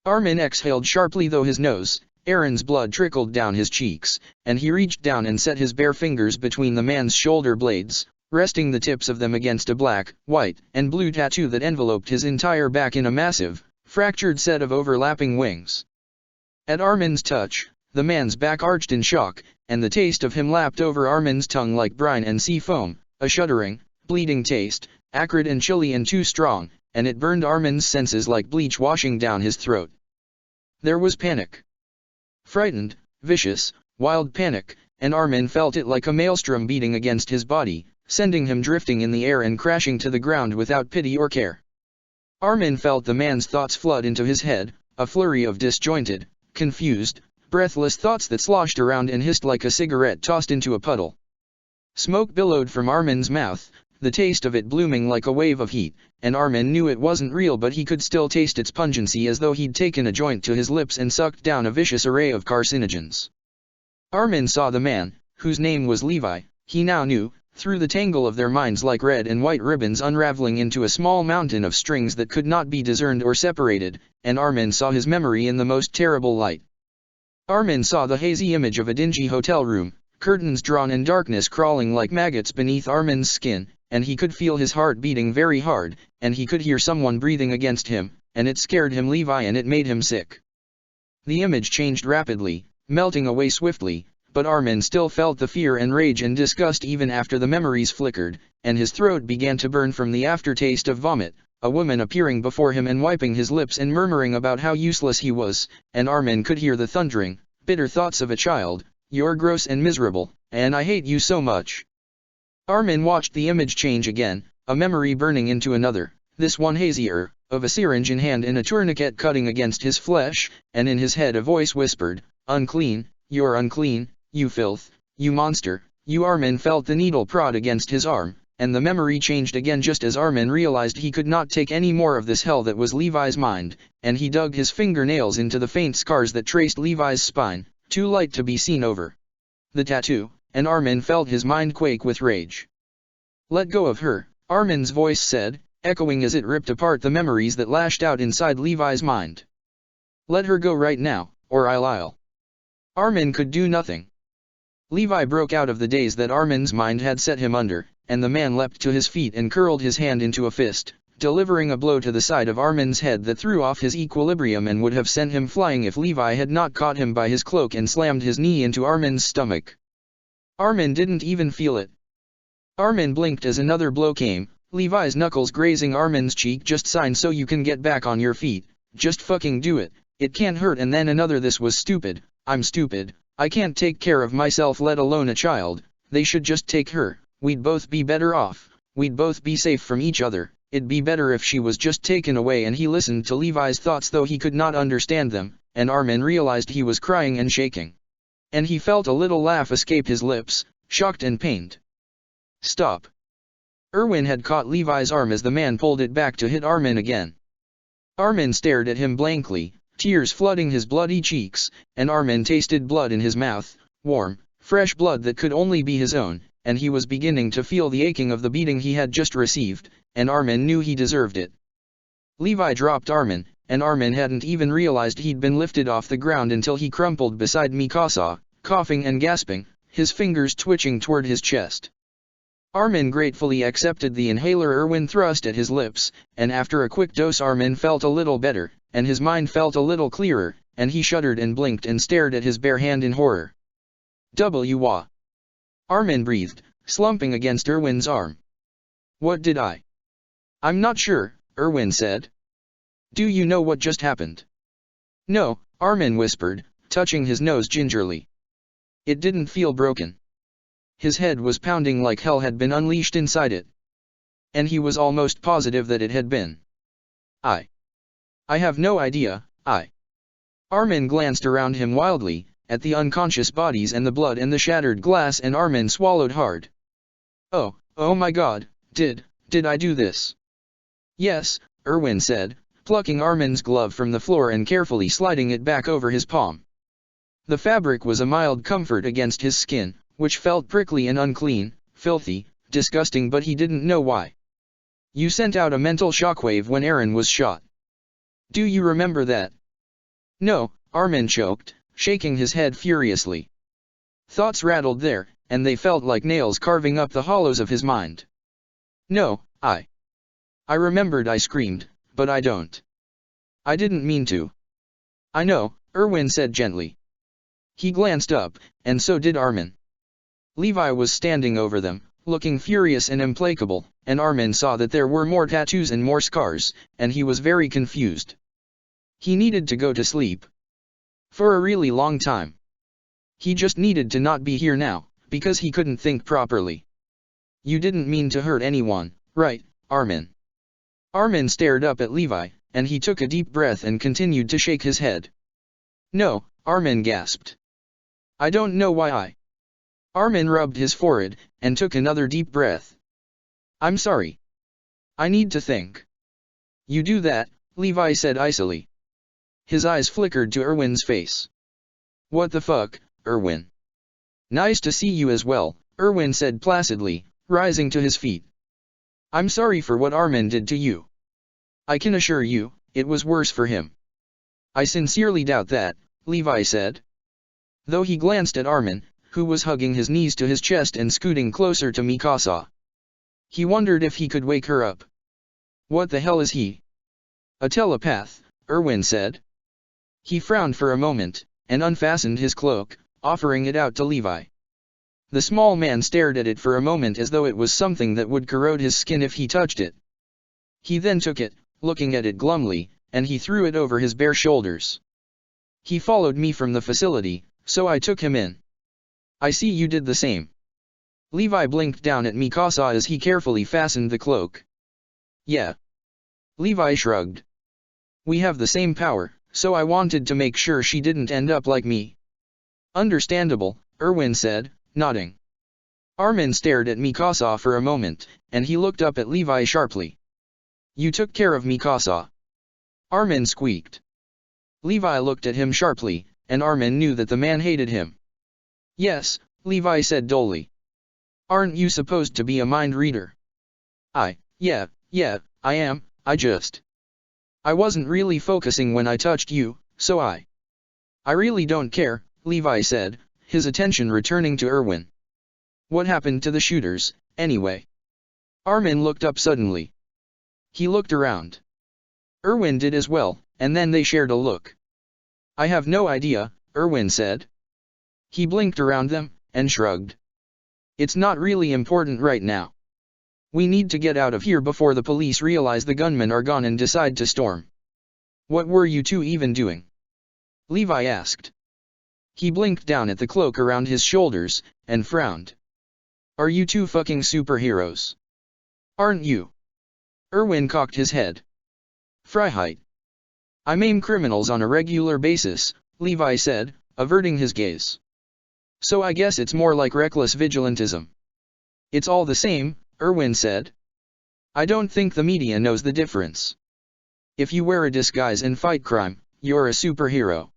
Armin exhaled sharply, though his nose, Aaron's blood trickled down his cheeks, and he reached down and set his bare fingers between the man's shoulder blades, resting the tips of them against a black, white, and blue tattoo that enveloped his entire back in a massive, fractured set of overlapping wings. At Armin's touch, the man's back arched in shock, and the taste of him lapped over Armin's tongue like brine and sea foam, a shuddering, bleeding taste, acrid and chilly and too strong, and it burned Armin's senses like bleach washing down his throat. There was panic. Frightened, vicious, wild panic, and Armin felt it like a maelstrom beating against his body, sending him drifting in the air and crashing to the ground without pity or care. Armin felt the man's thoughts flood into his head, a flurry of disjointed, confused, breathless thoughts that sloshed around and hissed like a cigarette tossed into a puddle. Smoke billowed from Armin's mouth, the taste of it blooming like a wave of heat, and Armin knew it wasn't real, but he could still taste its pungency as though he'd taken a joint to his lips and sucked down a vicious array of carcinogens. Armin saw the man, whose name was Levi, he now knew, through the tangle of their minds like red and white ribbons unraveling into a small mountain of strings that could not be discerned or separated, and Armin saw his memory in the most terrible light. Armin saw the hazy image of a dingy hotel room, curtains drawn and darkness crawling like maggots beneath Armin's skin, and he could feel his heart beating very hard, and he could hear someone breathing against him, and it scared him, Levi, and it made him sick. The image changed rapidly, melting away swiftly, but Armin still felt the fear and rage and disgust even after the memories flickered, and his throat began to burn from the aftertaste of vomit, a woman appearing before him and wiping his lips and murmuring about how useless he was, and Armin could hear the thundering, bitter thoughts of a child, "You're gross and miserable, and I hate you so much." Armin watched the image change again, a memory burning into another, this one hazier, of a syringe in hand and a tourniquet cutting against his flesh, and in his head a voice whispered, "Unclean, you're unclean, you filth, you monster, Armin felt the needle prod against his arm, and the memory changed again just as Armin realized he could not take any more of this hell that was Levi's mind, and he dug his fingernails into the faint scars that traced Levi's spine, too light to be seen over the tattoo, and Armin felt his mind quake with rage. "Let go of her," Armin's voice said, echoing as it ripped apart the memories that lashed out inside Levi's mind. "Let her go right now, or I'll." Armin could do nothing. Levi broke out of the daze that Armin's mind had set him under, and the man leapt to his feet and curled his hand into a fist, delivering a blow to the side of Armin's head that threw off his equilibrium and would have sent him flying if Levi had not caught him by his cloak and slammed his knee into Armin's stomach. Armin didn't even feel it. Armin blinked as another blow came, Levi's knuckles grazing Armin's cheek. "Just sign so you can get back on your feet, just fucking do it, it can't hurt." And then another, "This was stupid, I'm stupid, I can't take care of myself let alone a child, they should just take her, we'd both be better off, we'd both be safe from each other, it'd be better if she was just taken away." And he listened to Levi's thoughts though he could not understand them, and Armin realized he was crying and shaking. And he felt a little laugh escape his lips, shocked and pained. "Stop." Erwin had caught Levi's arm as the man pulled it back to hit Armin again. Armin stared at him blankly, tears flooding his bloody cheeks, and Armin tasted blood in his mouth, warm, fresh blood that could only be his own, and he was beginning to feel the aching of the beating he had just received, and Armin knew he deserved it. Levi dropped Armin, and Armin hadn't even realized he'd been lifted off the ground until he crumpled beside Mikasa, coughing and gasping, his fingers twitching toward his chest. Armin gratefully accepted the inhaler Erwin thrust at his lips, and after a quick dose Armin felt a little better, and his mind felt a little clearer, and he shuddered and blinked and stared at his bare hand in horror. "Wah!" Armin breathed, slumping against Erwin's arm. "What did I?" "I'm not sure," Erwin said. "Do you know what just happened?" "No," Armin whispered, touching his nose gingerly. It didn't feel broken. His head was pounding like hell had been unleashed inside it. And he was almost positive that it had been. I have no idea, Armin glanced around him wildly, at the unconscious bodies and the blood and the shattered glass, and Armin swallowed hard. Oh my god, did I do this?" "Yes," Erwin said, plucking Armin's glove from the floor and carefully sliding it back over his palm. The fabric was a mild comfort against his skin, which felt prickly and unclean, filthy, disgusting, but he didn't know why. "You sent out a mental shockwave when Eren was shot. Do you remember that?" "No," Armin choked, shaking his head furiously. Thoughts rattled there, and they felt like nails carving up the hollows of his mind. "No, I remembered I screamed, but I don't. I didn't mean to." "I know," Erwin said gently. He glanced up, and so did Armin. Levi was standing over them, looking furious and implacable, and Armin saw that there were more tattoos and more scars, and he was very confused. He needed to go to sleep. For a really long time. He just needed to not be here now, because he couldn't think properly. "You didn't mean to hurt anyone, right, Armin?" Armin stared up at Levi, and he took a deep breath and continued to shake his head. "No," Armin gasped. "I don't know why Armin rubbed his forehead, and took another deep breath. "I'm sorry. I need to think." "You do that," Levi said icily. His eyes flickered to Erwin's face. "What the fuck, Erwin?" "Nice to see you as well," Erwin said placidly, rising to his feet. "I'm sorry for what Armin did to you. I can assure you, it was worse for him." "I sincerely doubt that," Levi said. Though he glanced at Armin, who was hugging his knees to his chest and scooting closer to Mikasa. He wondered if he could wake her up. "What the hell is he?" "A telepath," Erwin said. He frowned for a moment, and unfastened his cloak, offering it out to Levi. The small man stared at it for a moment as though it was something that would corrode his skin if he touched it. He then took it, looking at it glumly, and he threw it over his bare shoulders. "He followed me from the facility, so I took him in. I see you did the same." Levi blinked down at Mikasa as he carefully fastened the cloak. "Yeah." Levi shrugged. "We have the same power, so I wanted to make sure she didn't end up like me." "Understandable," Erwin said, nodding. Armin stared at Mikasa for a moment, and he looked up at Levi sharply. "You took care of Mikasa?" Armin squeaked. Levi looked at him sharply, and Armin knew that the man hated him. "Yes," Levi said dully. "Aren't you supposed to be a mind reader?" Yeah, I am, I wasn't really focusing when I touched you, so I really don't care," Levi said, his attention returning to Erwin. "What happened to the shooters, anyway?" Armin looked up suddenly. He looked around. Erwin did as well, and then they shared a look. "I have no idea," Erwin said. He blinked around them, and shrugged. "It's not really important right now. We need to get out of here before the police realize the gunmen are gone and decide to storm." "What were you two even doing?" Levi asked. He blinked down at the cloak around his shoulders, and frowned. "Are you two fucking superheroes? Aren't you?" Erwin cocked his head. "Freiheit. I maim criminals on a regular basis," Levi said, averting his gaze. "So I guess it's more like reckless vigilantism." "It's all the same," Erwin said. "I don't think the media knows the difference. If you wear a disguise and fight crime, you're a superhero.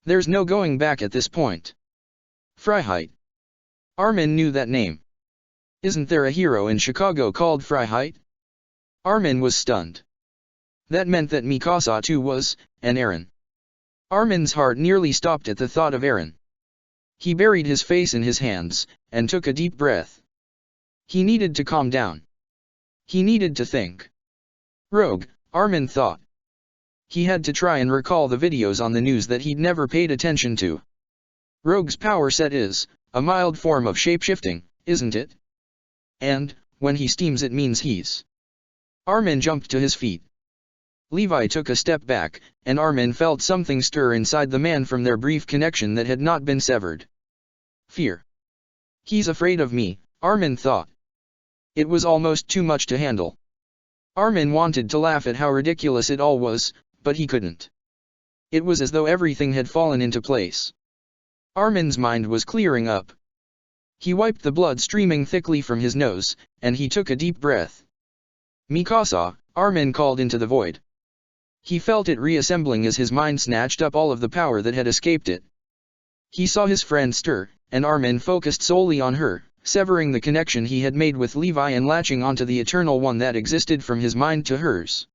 There's no going back at this point." Freiheit. Armin knew that name. "Isn't there a hero in Chicago called Freiheit?" Armin was stunned. That meant that Mikasa too was, and Eren. Armin's heart nearly stopped at the thought of Eren. He buried his face in his hands, and took a deep breath. He needed to calm down. He needed to think. Rogue, Armin thought. He had to try and recall the videos on the news that he'd never paid attention to. Rogue's power set is a mild form of shapeshifting, isn't it? And, when he steams it means he's... Armin jumped to his feet. Levi took a step back, and Armin felt something stir inside the man from their brief connection that had not been severed. Fear. He's afraid of me, Armin thought. It was almost too much to handle. Armin wanted to laugh at how ridiculous it all was, but he couldn't. It was as though everything had fallen into place. Armin's mind was clearing up. He wiped the blood streaming thickly from his nose, and he took a deep breath. "Mikasa," Armin called into the void. He felt it reassembling as his mind snatched up all of the power that had escaped it. He saw his friend stir, and Armin focused solely on her, severing the connection he had made with Levi and latching onto the eternal one that existed from his mind to hers.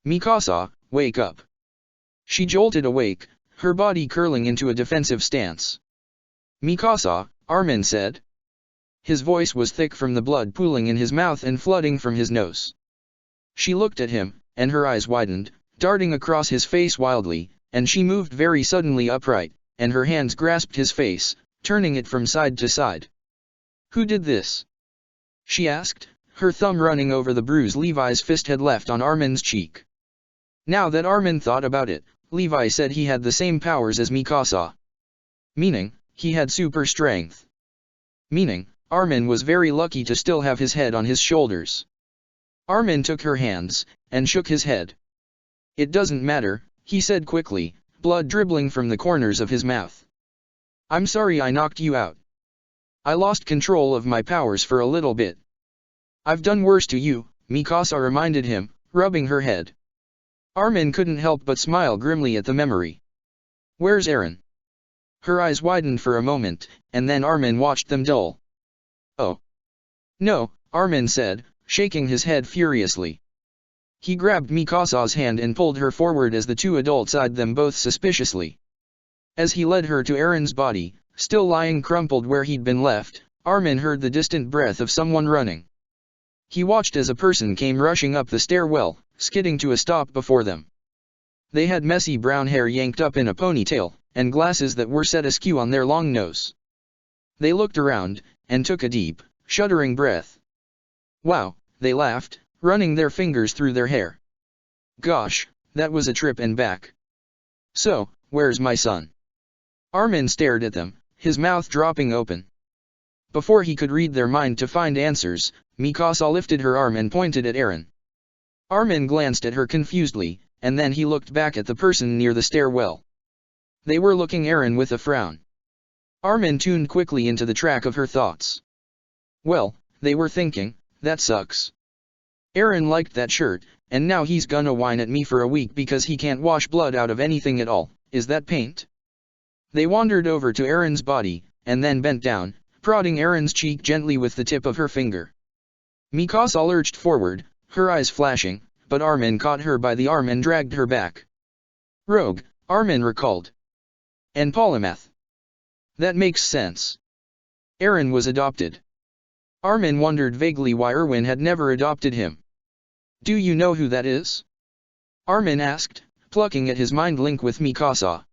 "Mikasa, wake up." She jolted awake, her body curling into a defensive stance. "Mikasa," Armin said. His voice was thick from the blood pooling in his mouth and flooding from his nose. She looked at him, and her eyes widened, darting across his face wildly, and she moved very suddenly upright, and her hands grasped his face, turning it from side to side. "Who did this?" she asked, her thumb running over the bruise Levi's fist had left on Armin's cheek. Now that Armin thought about it, Levi said he had the same powers as Mikasa. Meaning, he had super strength. Meaning, Armin was very lucky to still have his head on his shoulders. Armin took her hands, and shook his head. "It doesn't matter," he said quickly, blood dribbling from the corners of his mouth. "I'm sorry I knocked you out. I lost control of my powers for a little bit." "I've done worse to you," Mikasa reminded him, rubbing her head. Armin couldn't help but smile grimly at the memory. "Where's Eren?" Her eyes widened for a moment, and then Armin watched them dull. "Oh. No," Armin said, shaking his head furiously. He grabbed Mikasa's hand and pulled her forward as the two adults eyed them both suspiciously. As he led her to Eren's body, still lying crumpled where he'd been left, Armin heard the distant breath of someone running. He watched as a person came rushing up the stairwell, skidding to a stop before them. They had messy brown hair yanked up in a ponytail, and glasses that were set askew on their long nose. They looked around, and took a deep, shuddering breath. "Wow," they laughed, running their fingers through their hair. "Gosh, that was a trip and back. So, where's my son?" Armin stared at them, his mouth dropping open. Before he could read their mind to find answers, Mikasa lifted her arm and pointed at Eren. Armin glanced at her confusedly, and then he looked back at the person near the stairwell. They were looking Eren with a frown. Armin tuned quickly into the track of her thoughts. Well, they were thinking, that sucks. Aaron liked that shirt, and now he's gonna whine at me for a week because he can't wash blood out of anything at all. Is that paint? They wandered over to Aaron's body, and then bent down, prodding Aaron's cheek gently with the tip of her finger. Mikasa lurched forward, her eyes flashing, but Armin caught her by the arm and dragged her back. Rogue, Armin recalled. And polymath. That makes sense. Aaron was adopted. Armin wondered vaguely why Erwin had never adopted him. Do you know who that is? Armin asked, plucking at his mind link with Mikasa.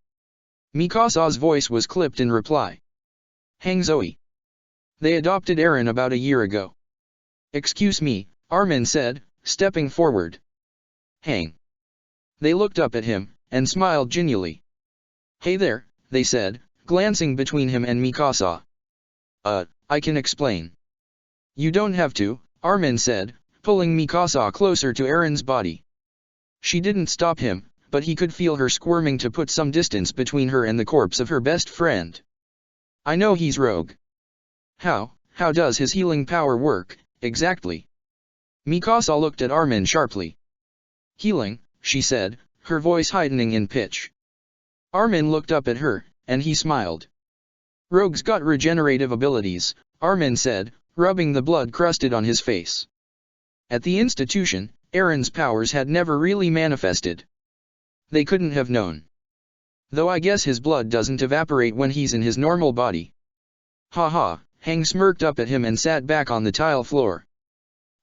Mikasa's voice was clipped in reply. Hang Zoe. They adopted Aaron about a year ago. Excuse me, Armin said, stepping forward. Hang. They looked up at him, and smiled genially. Hey there, they said, glancing between him and Mikasa. I can explain. You don't have to, Armin said, pulling Mikasa closer to Aaron's body. She didn't stop him, but he could feel her squirming to put some distance between her and the corpse of her best friend. I know he's rogue. How does his healing power work, exactly? Mikasa looked at Armin sharply. Healing, she said, her voice heightening in pitch. Armin looked up at her, and he smiled. Rogue's got regenerative abilities, Armin said, rubbing the blood crusted on his face. At the institution, Aaron's powers had never really manifested. They couldn't have known. Though I guess his blood doesn't evaporate when he's in his normal body. Ha, Hang smirked up at him and sat back on the tile floor.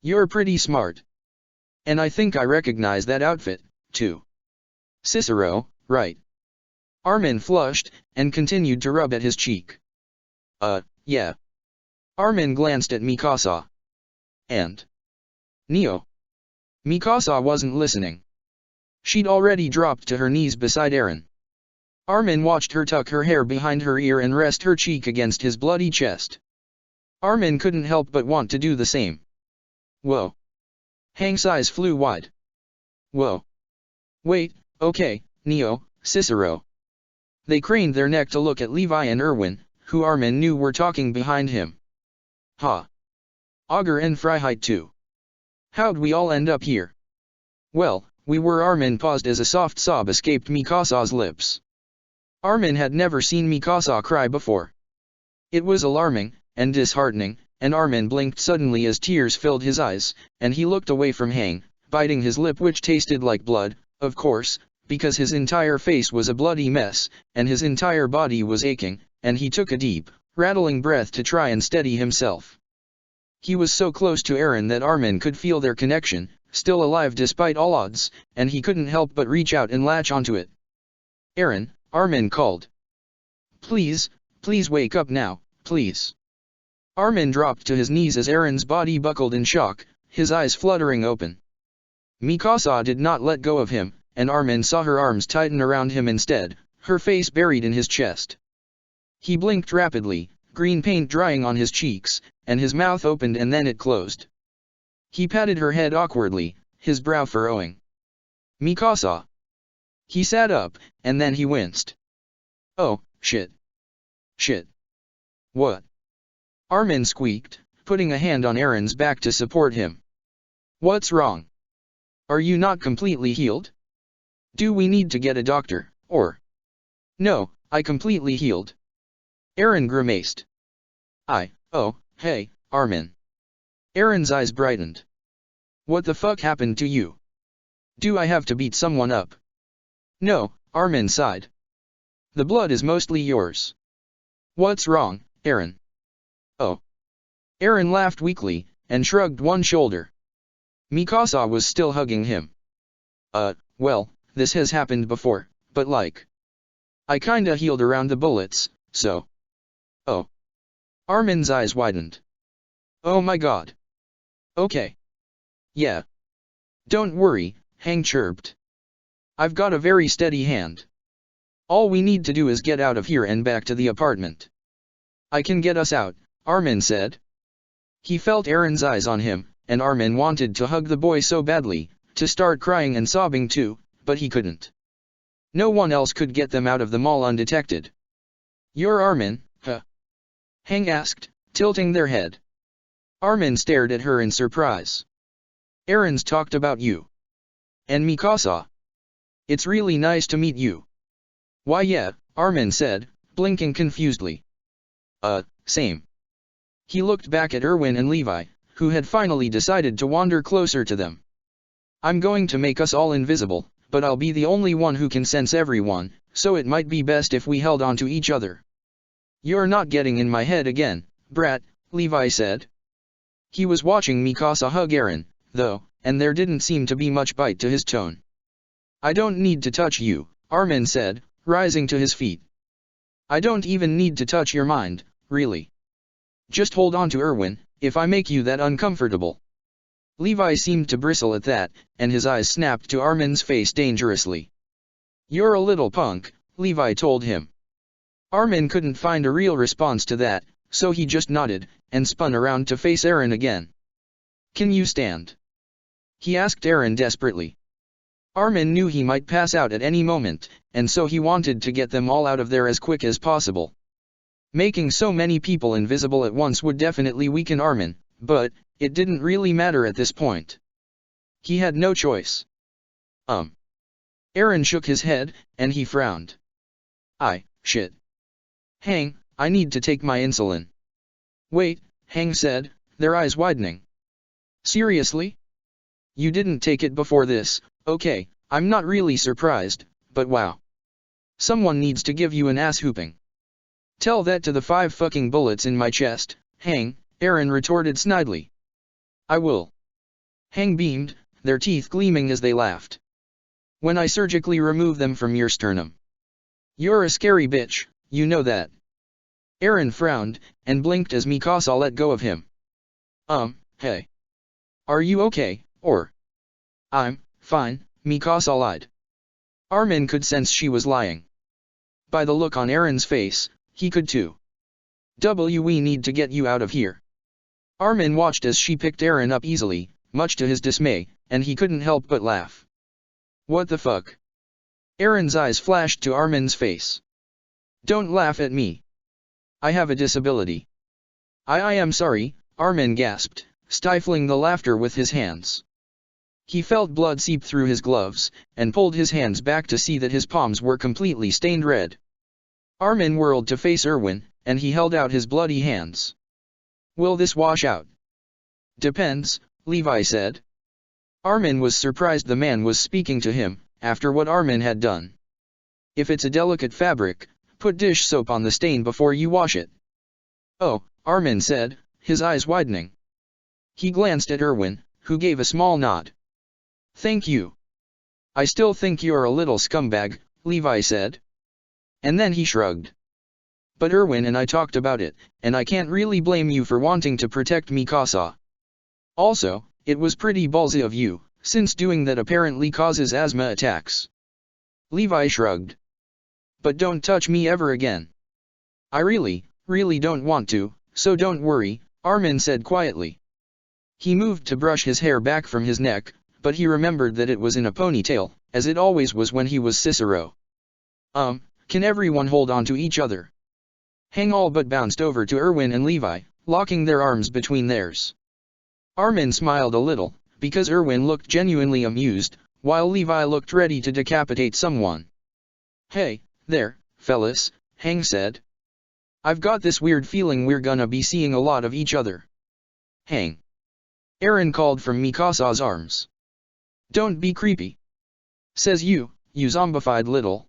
You're pretty smart. And I think I recognize that outfit, too. Cicero, right? Armin flushed, and continued to rub at his cheek. Yeah. Armin glanced at Mikasa. And? Neo. Mikasa wasn't listening. She'd already dropped to her knees beside Aaron. Armin watched her tuck her hair behind her ear and rest her cheek against his bloody chest. Armin couldn't help but want to do the same. Whoa. Hang's eyes flew wide. Whoa. Wait, okay, Neo, Cicero. They craned their neck to look at Levi and Erwin, who Armin knew were talking behind him. Ha. Augur and Freiheit too. How'd we all end up here? Well, we were. Armin paused as a soft sob escaped Mikasa's lips. Armin had never seen Mikasa cry before. It was alarming, and disheartening, and Armin blinked suddenly as tears filled his eyes, and he looked away from Hang, biting his lip which tasted like blood, of course, because his entire face was a bloody mess, and his entire body was aching, and he took a deep, rattling breath to try and steady himself. He was so close to Aaron that Armin could feel their connection, still alive despite all odds, and he couldn't help but reach out and latch onto it. Aaron, Armin called. Please wake up now, please. Armin dropped to his knees as Aaron's body buckled in shock, his eyes fluttering open. Mikasa did not let go of him, and Armin saw her arms tighten around him instead, her face buried in his chest. He blinked rapidly, green paint drying on his cheeks, and his mouth opened and then it closed. He patted her head awkwardly, his brow furrowing. Mikasa. He sat up, and then he winced. Oh, shit. Shit. What? Armin squeaked, putting a hand on Aaron's back to support him. What's wrong? Are you not completely healed? Do we need to get a doctor, or? No, I completely healed. Aaron grimaced. Oh, hey, Armin. Aaron's eyes brightened. What the fuck happened to you? Do I have to beat someone up? No, Armin sighed. The blood is mostly yours. What's wrong, Aaron? Oh. Aaron laughed weakly, and shrugged one shoulder. Mikasa was still hugging him. Well, this has happened before, but like. I kinda healed around the bullets, so. Oh. Armin's eyes widened. Oh my god. Okay. Yeah. Don't worry, Hang chirped. I've got a very steady hand. All we need to do is get out of here and back to the apartment. I can get us out, Armin said. He felt Aaron's eyes on him, and Armin wanted to hug the boy so badly, to start crying and sobbing too, but he couldn't. No one else could get them out of the mall undetected. You're Armin, huh? Hang asked, tilting their head. Armin stared at her in surprise. Erin's talked about you. And Mikasa. It's really nice to meet you. Why yeah, Armin said, blinking confusedly. Same. He looked back at Erwin and Levi, who had finally decided to wander closer to them. I'm going to make us all invisible, but I'll be the only one who can sense everyone, so it might be best if we held on to each other. You're not getting in my head again, brat, Levi said. He was watching Mikasa hug Eren, though, and there didn't seem to be much bite to his tone. I don't need to touch you, Armin said, rising to his feet. I don't even need to touch your mind, really. Just hold on to Erwin, if I make you that uncomfortable. Levi seemed to bristle at that, and his eyes snapped to Armin's face dangerously. You're a little punk, Levi told him. Armin couldn't find a real response to that, so he just nodded, and spun around to face Eren again. Can you stand? He asked Eren desperately. Armin knew he might pass out at any moment, and so he wanted to get them all out of there as quick as possible. Making so many people invisible at once would definitely weaken Armin, but it didn't really matter at this point. He had no choice. Eren shook his head, and he frowned. Shit. Hang, I need to take my insulin. Wait, Hang said, their eyes widening. Seriously? You didn't take it before this, okay, I'm not really surprised, but wow. Someone needs to give you an ass whooping. Tell that to the 5 fucking bullets in my chest, Hang, Eren retorted snidely. I will. Hang beamed, their teeth gleaming as they laughed. When I surgically remove them from your sternum. You're a scary bitch, you know that. Eren frowned, and blinked as Mikasa let go of him. Hey. Are you okay, or? I'm fine, Mikasa lied. Armin could sense she was lying. By the look on Eren's face, he could too. We need to get you out of here. Armin watched as she picked Eren up easily, much to his dismay, and he couldn't help but laugh. What the fuck? Eren's eyes flashed to Armin's face. Don't laugh at me. I have a disability. I am sorry, Armin gasped, stifling the laughter with his hands. He felt blood seep through his gloves, and pulled his hands back to see that his palms were completely stained red. Armin whirled to face Erwin, and he held out his bloody hands. Will this wash out? Depends, Levi said. Armin was surprised the man was speaking to him, after what Armin had done. If it's a delicate fabric, put dish soap on the stain before you wash it. Oh, Armin said, his eyes widening. He glanced at Erwin, who gave a small nod. Thank you. I still think you're a little scumbag, Levi said. And then he shrugged. But Erwin and I talked about it, and I can't really blame you for wanting to protect Mikasa. Also, it was pretty ballsy of you, since doing that apparently causes asthma attacks. Levi shrugged. But don't touch me ever again. I really don't want to, so don't worry, Armin said quietly. He moved to brush his hair back from his neck, but he remembered that it was in a ponytail, as it always was when he was Cicero. Can everyone hold on to each other? Hang all but bounced over to Erwin and Levi, locking their arms between theirs. Armin smiled a little, because Erwin looked genuinely amused, while Levi looked ready to decapitate someone. Hey, there, fellas, Hang said. I've got this weird feeling we're gonna be seeing a lot of each other. Hang. Eren called from Mikasa's arms. Don't be creepy. Says you zombified little.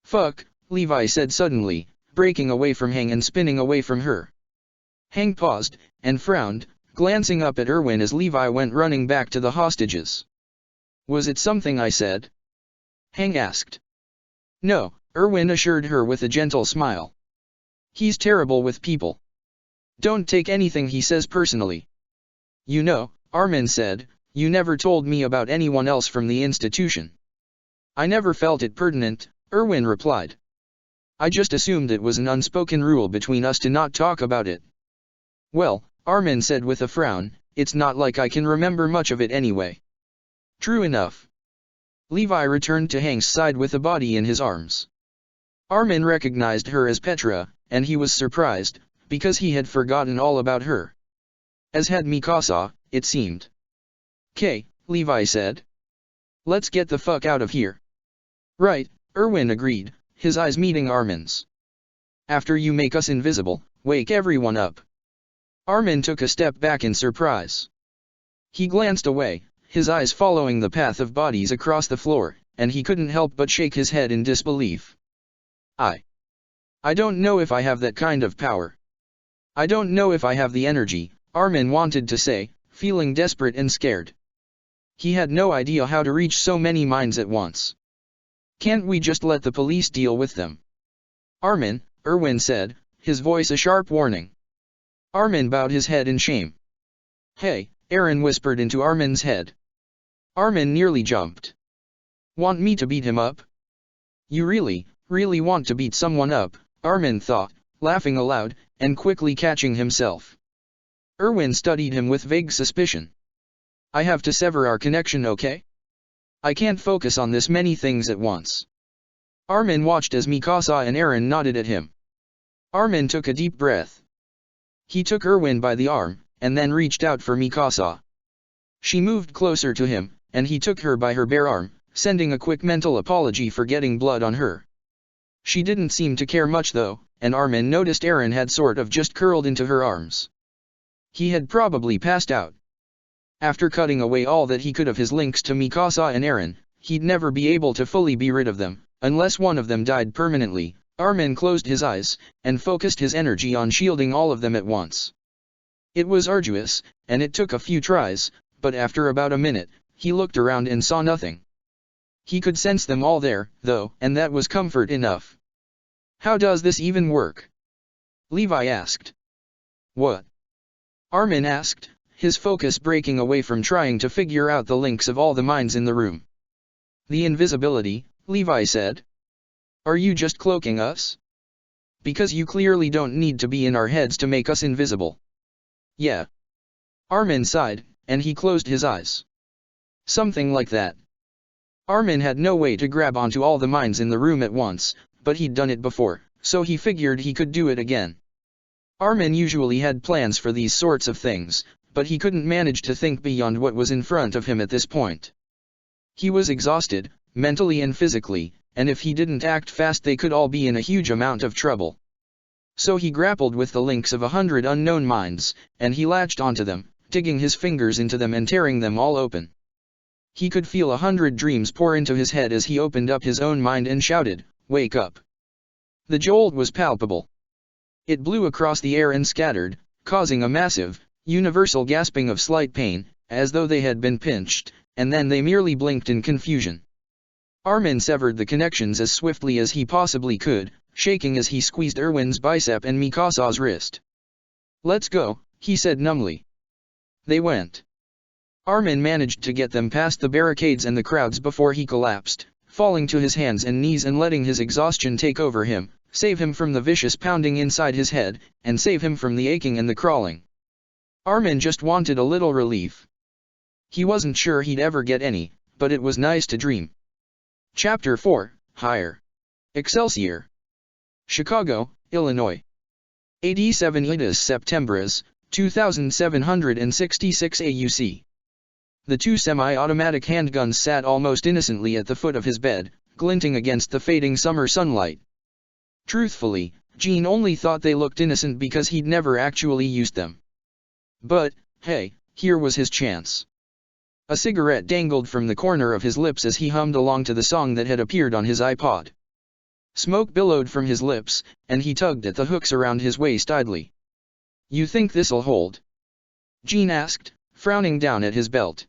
Fuck, Levi said suddenly, breaking away from Hang and spinning away from her. Hang paused, and frowned, glancing up at Erwin as Levi went running back to the hostages. Was it something I said? Hang asked. No, Erwin assured her with a gentle smile. He's terrible with people. Don't take anything he says personally. You know, Armin said, you never told me about anyone else from the institution. I never felt it pertinent, Erwin replied. I just assumed it was an unspoken rule between us to not talk about it. Well, Armin said with a frown, it's not like I can remember much of it anyway. True enough. Levi returned to Hang's side with a body in his arms. Armin recognized her as Petra, and he was surprised, because he had forgotten all about her. As had Mikasa, it seemed. "'Kay," Levi said. "Let's get the fuck out of here." "Right," Erwin agreed, his eyes meeting Armin's. "After you make us invisible, wake everyone up." Armin took a step back in surprise. He glanced away, his eyes following the path of bodies across the floor, and he couldn't help but shake his head in disbelief. I don't know if I have that kind of power. I don't know if I have the energy," Armin wanted to say, feeling desperate and scared. He had no idea how to reach so many minds at once. "Can't we just let the police deal with them?" "Armin," Erwin said, his voice a sharp warning. Armin bowed his head in shame. "Hey," Eren whispered into Armin's head. Armin nearly jumped. "Want me to beat him up?" "You really want to beat someone up," Armin thought, laughing aloud, and quickly catching himself. Erwin studied him with vague suspicion. "I have to sever our connection, okay? I can't focus on this many things at once." Armin watched as Mikasa and Eren nodded at him. Armin took a deep breath. He took Erwin by the arm, and then reached out for Mikasa. She moved closer to him, and he took her by her bare arm, sending a quick mental apology for getting blood on her. She didn't seem to care much though, and Armin noticed Eren had sort of just curled into her arms. He had probably passed out. After cutting away all that he could of his links to Mikasa and Eren, he'd never be able to fully be rid of them, unless one of them died permanently. Armin closed his eyes, and focused his energy on shielding all of them at once. It was arduous, and it took a few tries, but after about a minute, he looked around and saw nothing. He could sense them all there, though, and that was comfort enough. "How does this even work?" Levi asked. "What?" Armin asked, his focus breaking away from trying to figure out the links of all the minds in the room. "The invisibility," Levi said. "Are you just cloaking us? Because you clearly don't need to be in our heads to make us invisible." "Yeah." Armin sighed, and he closed his eyes. "Something like that." Armin had no way to grab onto all the minds in the room at once, but he'd done it before, so he figured he could do it again. Armin usually had plans for these sorts of things, but he couldn't manage to think beyond what was in front of him at this point. He was exhausted, mentally and physically, and if he didn't act fast they could all be in a huge amount of trouble. So he grappled with the links of 100 unknown minds, and he latched onto them, digging his fingers into them and tearing them all open. He could feel 100 dreams pour into his head as he opened up his own mind and shouted, "Wake up!" The jolt was palpable. It blew across the air and scattered, causing a massive, universal gasping of slight pain, as though they had been pinched, and then they merely blinked in confusion. Armin severed the connections as swiftly as he possibly could, shaking as he squeezed Erwin's bicep and Mikasa's wrist. "Let's go," he said numbly. They went. Armin managed to get them past the barricades and the crowds before he collapsed, falling to his hands and knees and letting his exhaustion take over him, save him from the vicious pounding inside his head, and save him from the aching and the crawling. Armin just wanted a little relief. He wasn't sure he'd ever get any, but it was nice to dream. Chapter 4, Higher. Excelsior. Chicago, Illinois. 87 Idas Septembris, 2766 AUC. The two semi-automatic handguns sat almost innocently at the foot of his bed, glinting against the fading summer sunlight. Truthfully, Gene only thought they looked innocent because he'd never actually used them. But, hey, here was his chance. A cigarette dangled from the corner of his lips as he hummed along to the song that had appeared on his iPod. Smoke billowed from his lips, and he tugged at the hooks around his waist idly. "You think this'll hold?" Gene asked, frowning down at his belt.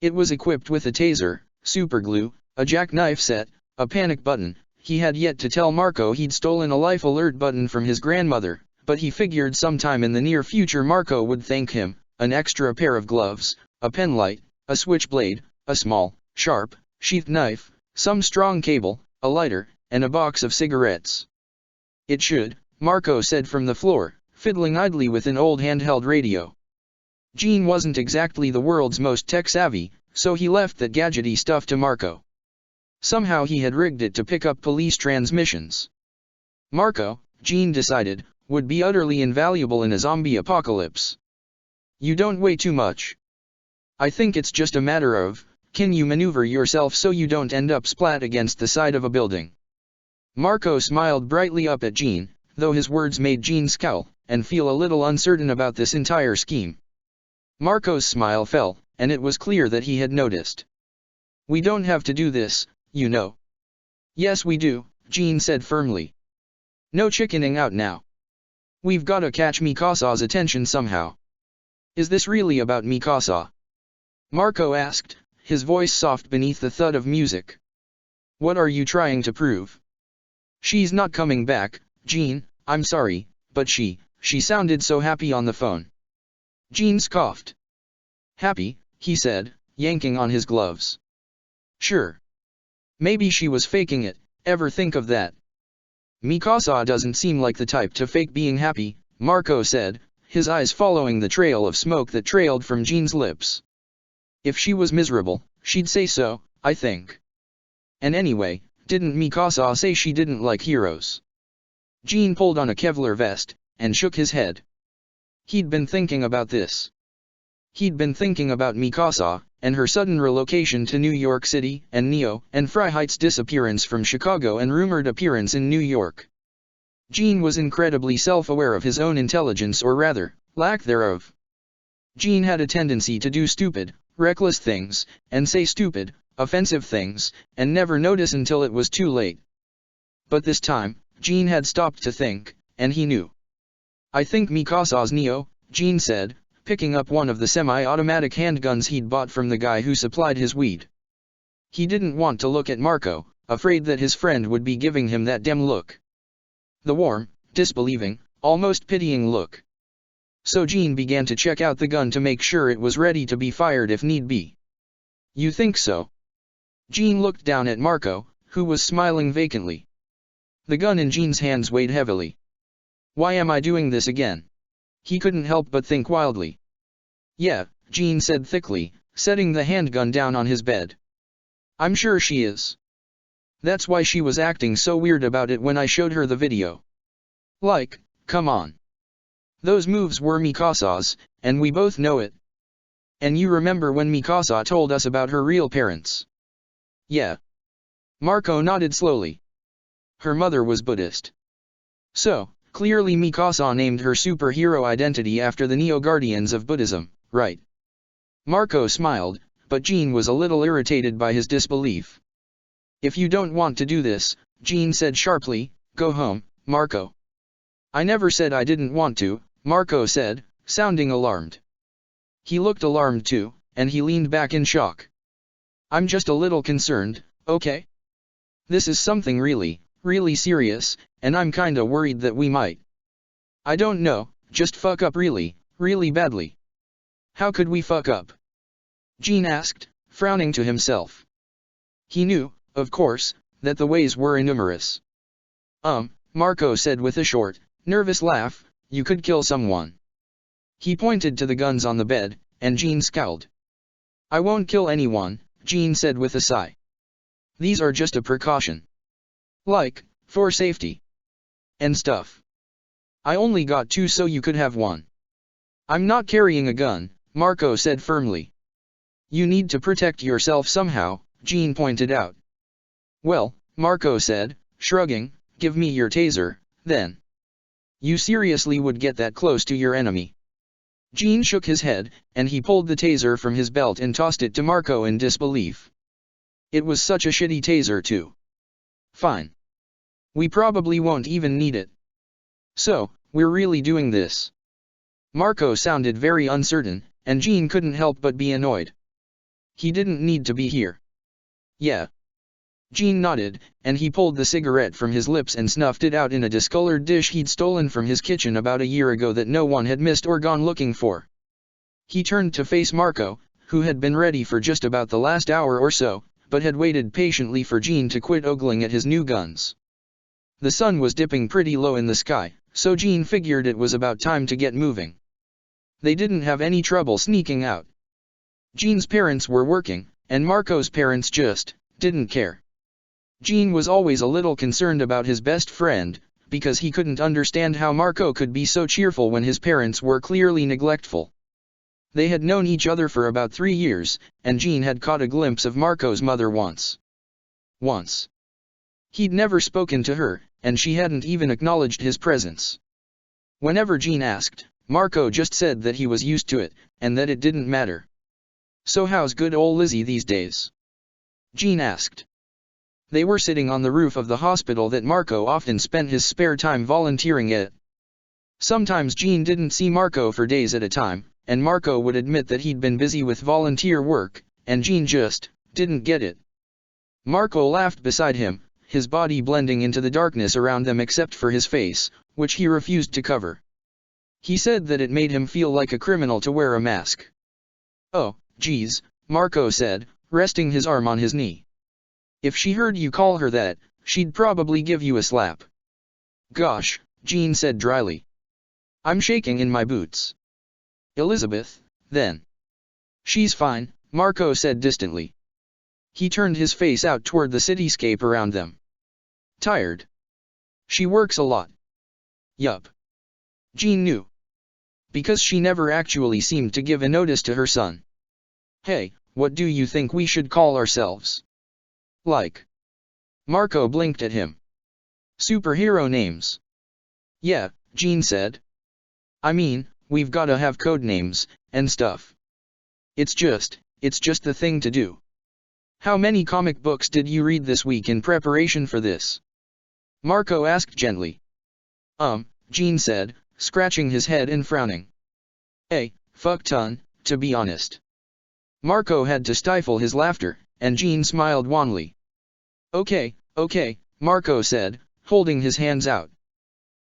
It was equipped with a taser, superglue, a jackknife set, a panic button. He had yet to tell Marco he'd stolen a life alert button from his grandmother, but he figured sometime in the near future Marco would thank him, an extra pair of gloves, a penlight, a switchblade, a small, sharp, sheathed knife, some strong cable, a lighter, and a box of cigarettes. "It should," Marco said from the floor, fiddling idly with an old handheld radio. Gene wasn't exactly the world's most tech-savvy, so he left that gadgety stuff to Marco. Somehow he had rigged it to pick up police transmissions. Marco, Gene decided, would be utterly invaluable in a zombie apocalypse. You don't weigh too much. I think it's just a matter of, can you maneuver yourself so you don't end up splat against the side of a building? Marco smiled brightly up at Jean, though his words made Jean scowl, and feel a little uncertain about this entire scheme. Marco's smile fell, and it was clear that he had noticed. We don't have to do this, you know. Yes we do, Jean said firmly. No chickening out now. We've gotta catch Mikasa's attention somehow. Is this really about Mikasa? Marco asked, his voice soft beneath the thud of music. What are you trying to prove? She's not coming back, Jean, I'm sorry, but she sounded so happy on the phone. Jean scoffed. Happy, he said, yanking on his gloves. Sure. Maybe she was faking it, ever think of that? Mikasa doesn't seem like the type to fake being happy, Marco said, his eyes following the trail of smoke that trailed from Jean's lips. If she was miserable, she'd say so, I think. And anyway, didn't Mikasa say she didn't like heroes? Jean pulled on a Kevlar vest, and shook his head. He'd been thinking about this. He'd been thinking about Mikasa, and her sudden relocation to New York City, and Neo and Freiheit's disappearance from Chicago and rumored appearance in New York. Jean was incredibly self-aware of his own intelligence, or rather, lack thereof. Jean had a tendency to do stupid, reckless things, and say stupid, offensive things, and never notice until it was too late. But this time, Jean had stopped to think, and he knew. I think Mikasa's Neo, Jean said, picking up one of the semi-automatic handguns he'd bought from the guy who supplied his weed. He didn't want to look at Marco, afraid that his friend would be giving him that dim look. The warm, disbelieving, almost pitying look. So Jean began to check out the gun to make sure it was ready to be fired if need be. You think so? Jean looked down at Marco, who was smiling vacantly. The gun in Jean's hands weighed heavily. Why am I doing this again? He couldn't help but think wildly. Yeah, Jean said thickly, setting the handgun down on his bed. I'm sure she is. That's why she was acting so weird about it when I showed her the video. Like, come on. Those moves were Mikasa's, and we both know it. And you remember when Mikasa told us about her real parents? Yeah. Marco nodded slowly. Her mother was Buddhist. So, clearly Mikasa named her superhero identity after the Neo-Guardians of Buddhism, right? Marco smiled, but Jean was a little irritated by his disbelief. If you don't want to do this, Jean said sharply, go home, Marco. I never said I didn't want to, Marco said, sounding alarmed. He looked alarmed too, and he leaned back in shock. I'm just a little concerned, okay? This is something really serious, and I'm kinda worried that we might. I don't know, just fuck up really badly. How could we fuck up? Jean asked, frowning to himself. He knew, of course, that the ways were numerous. Marco said with a short, nervous laugh, you could kill someone. He pointed to the guns on the bed, and Jean scowled. I won't kill anyone, Jean said with a sigh. These are just a precaution. Like, for safety. And stuff. I only got 2 so you could have 1. I'm not carrying a gun, Marco said firmly. You need to protect yourself somehow, Jean pointed out. Well, Marco said, shrugging, give me your taser, then. You seriously would get that close to your enemy? Jean shook his head, and he pulled the taser from his belt and tossed it to Marco in disbelief. It was such a shitty taser too. Fine. We probably won't even need it. So, we're really doing this? Marco sounded very uncertain, and Jean couldn't help but be annoyed. He didn't need to be here. Yeah. Jean nodded, and he pulled the cigarette from his lips and snuffed it out in a discolored dish he'd stolen from his kitchen about a year ago that no one had missed or gone looking for. He turned to face Marco, who had been ready for just about the last hour or so, but had waited patiently for Jean to quit ogling at his new guns. The sun was dipping pretty low in the sky, so Jean figured it was about time to get moving. They didn't have any trouble sneaking out. Jean's parents were working, and Marco's parents just didn't care. Jean was always a little concerned about his best friend, because he couldn't understand how Marco could be so cheerful when his parents were clearly neglectful. They had known each other for about 3 years, and Jean had caught a glimpse of Marco's mother once. He'd never spoken to her, and she hadn't even acknowledged his presence. Whenever Jean asked, Marco just said that he was used to it, and that it didn't matter. "So how's good ol' Lizzie these days?" Jean asked. They were sitting on the roof of the hospital that Marco often spent his spare time volunteering at. Sometimes Jean didn't see Marco for days at a time, and Marco would admit that he'd been busy with volunteer work, and Jean just didn't get it. Marco laughed beside him, his body blending into the darkness around them except for his face, which he refused to cover. He said that it made him feel like a criminal to wear a mask. "Oh, geez," Marco said, resting his arm on his knee. "If she heard you call her that, she'd probably give you a slap." "Gosh," Jean said dryly. "I'm shaking in my boots." "Elizabeth, then." "She's fine," Marco said distantly. He turned his face out toward the cityscape around them. "Tired?" "She works a lot." "Yup." Jean knew. Because she never actually seemed to give a notice to her son. "Hey, what do you think we should call ourselves?" "Like?" Marco blinked at him. "Superhero names." "Yeah," Jean said. "I mean, we've gotta have code names, and stuff. It's just the thing to do." "How many comic books did you read this week in preparation for this?" Marco asked gently. Jean said, scratching his head and frowning. "A fuck ton, to be honest." Marco had to stifle his laughter, and Jean smiled wanly. Okay, Marco said, holding his hands out.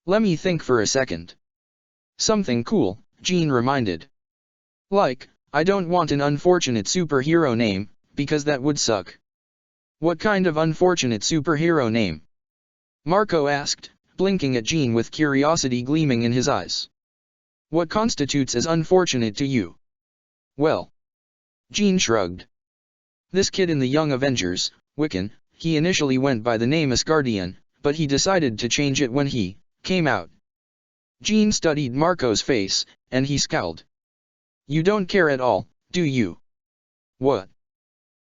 "Let me think for a second." "Something cool," Jean reminded. "Like, I don't want an unfortunate superhero name, because that would suck." "What kind of unfortunate superhero name?" Marco asked, blinking at Jean with curiosity gleaming in his eyes. "What constitutes as unfortunate to you?" "Well." Jean shrugged. "This kid in the Young Avengers, Wiccan, he initially went by the name Asgardian, but he decided to change it when he came out." Jean studied Marco's face, and he scowled. "You don't care at all, do you?" "What?"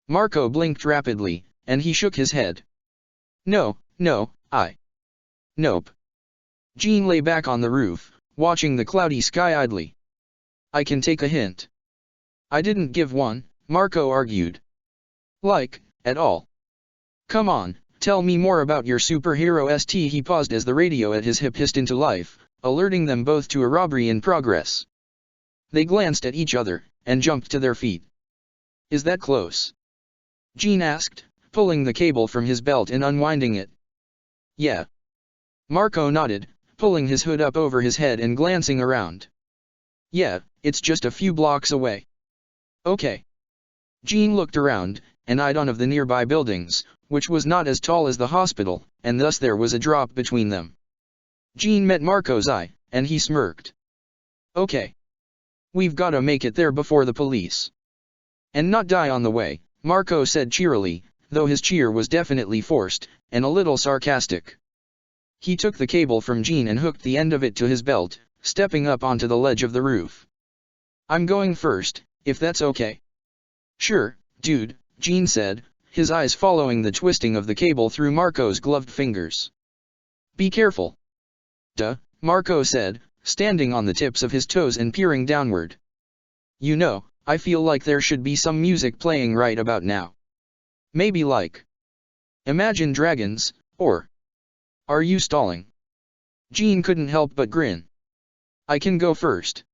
Marco blinked rapidly, and he shook his head. No, Nope." Jean lay back on the roof, watching the cloudy sky idly. "I can take a hint." "I didn't give one," Marco argued. "Like, at all." "Come on, tell me more about your superhero st." He paused as the radio at his hip hissed into life, alerting them both to a robbery in progress. They glanced at each other, and jumped to their feet. "Is that close?" Jean asked, pulling the cable from his belt and unwinding it. "Yeah." Marco nodded, pulling his hood up over his head and glancing around. "Yeah, it's just a few blocks away." "Okay." Jean looked around, and eyed one of the nearby buildings, which was not as tall as the hospital, and thus there was a drop between them. Jean met Marco's eye, and he smirked. "Okay. We've gotta make it there before the police. And not die on the way," Marco said cheerily, though his cheer was definitely forced, and a little sarcastic. He took the cable from Jean and hooked the end of it to his belt, stepping up onto the ledge of the roof. "I'm going first, if that's okay." "Sure, dude," Jean said, his eyes following the twisting of the cable through Marco's gloved fingers. "Be careful." "Duh," Marco said, standing on the tips of his toes and peering downward. "You know, I feel like there should be some music playing right about now. Maybe like Imagine Dragons, or Are You Stalling?" Jean couldn't help but grin. "I can go first."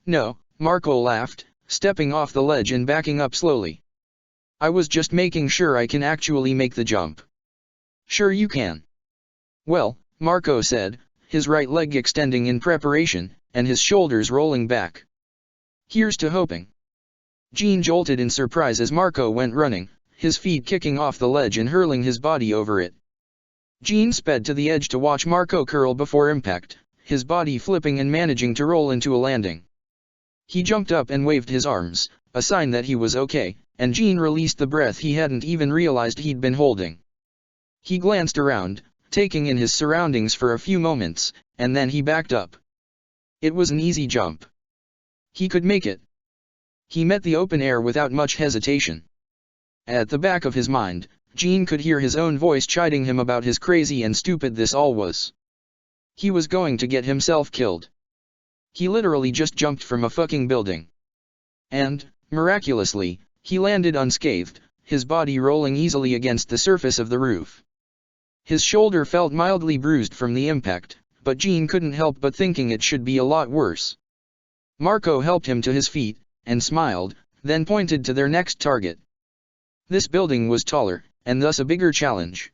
No," Marco laughed, stepping off the ledge and backing up slowly. "I was just making sure I can actually make the jump." "Sure you can." "Well," Marco said, his right leg extending in preparation, and his shoulders rolling back. "Here's to hoping." Jean jolted in surprise as Marco went running, his feet kicking off the ledge and hurling his body over it. Jean sped to the edge to watch Marco curl before impact, his body flipping and managing to roll into a landing. He jumped up and waved his arms, a sign that he was okay, and Jean released the breath he hadn't even realized he'd been holding. He glanced around, taking in his surroundings for a few moments, and then he backed up. It was an easy jump. He could make it. He met the open air without much hesitation. At the back of his mind, Gene could hear his own voice chiding him about his crazy and stupid this all was. He was going to get himself killed. He literally just jumped from a fucking building. And, miraculously, he landed unscathed, his body rolling easily against the surface of the roof. His shoulder felt mildly bruised from the impact, but Gene couldn't help but thinking it should be a lot worse. Marco helped him to his feet, and smiled, then pointed to their next target. This building was taller, and thus a bigger challenge.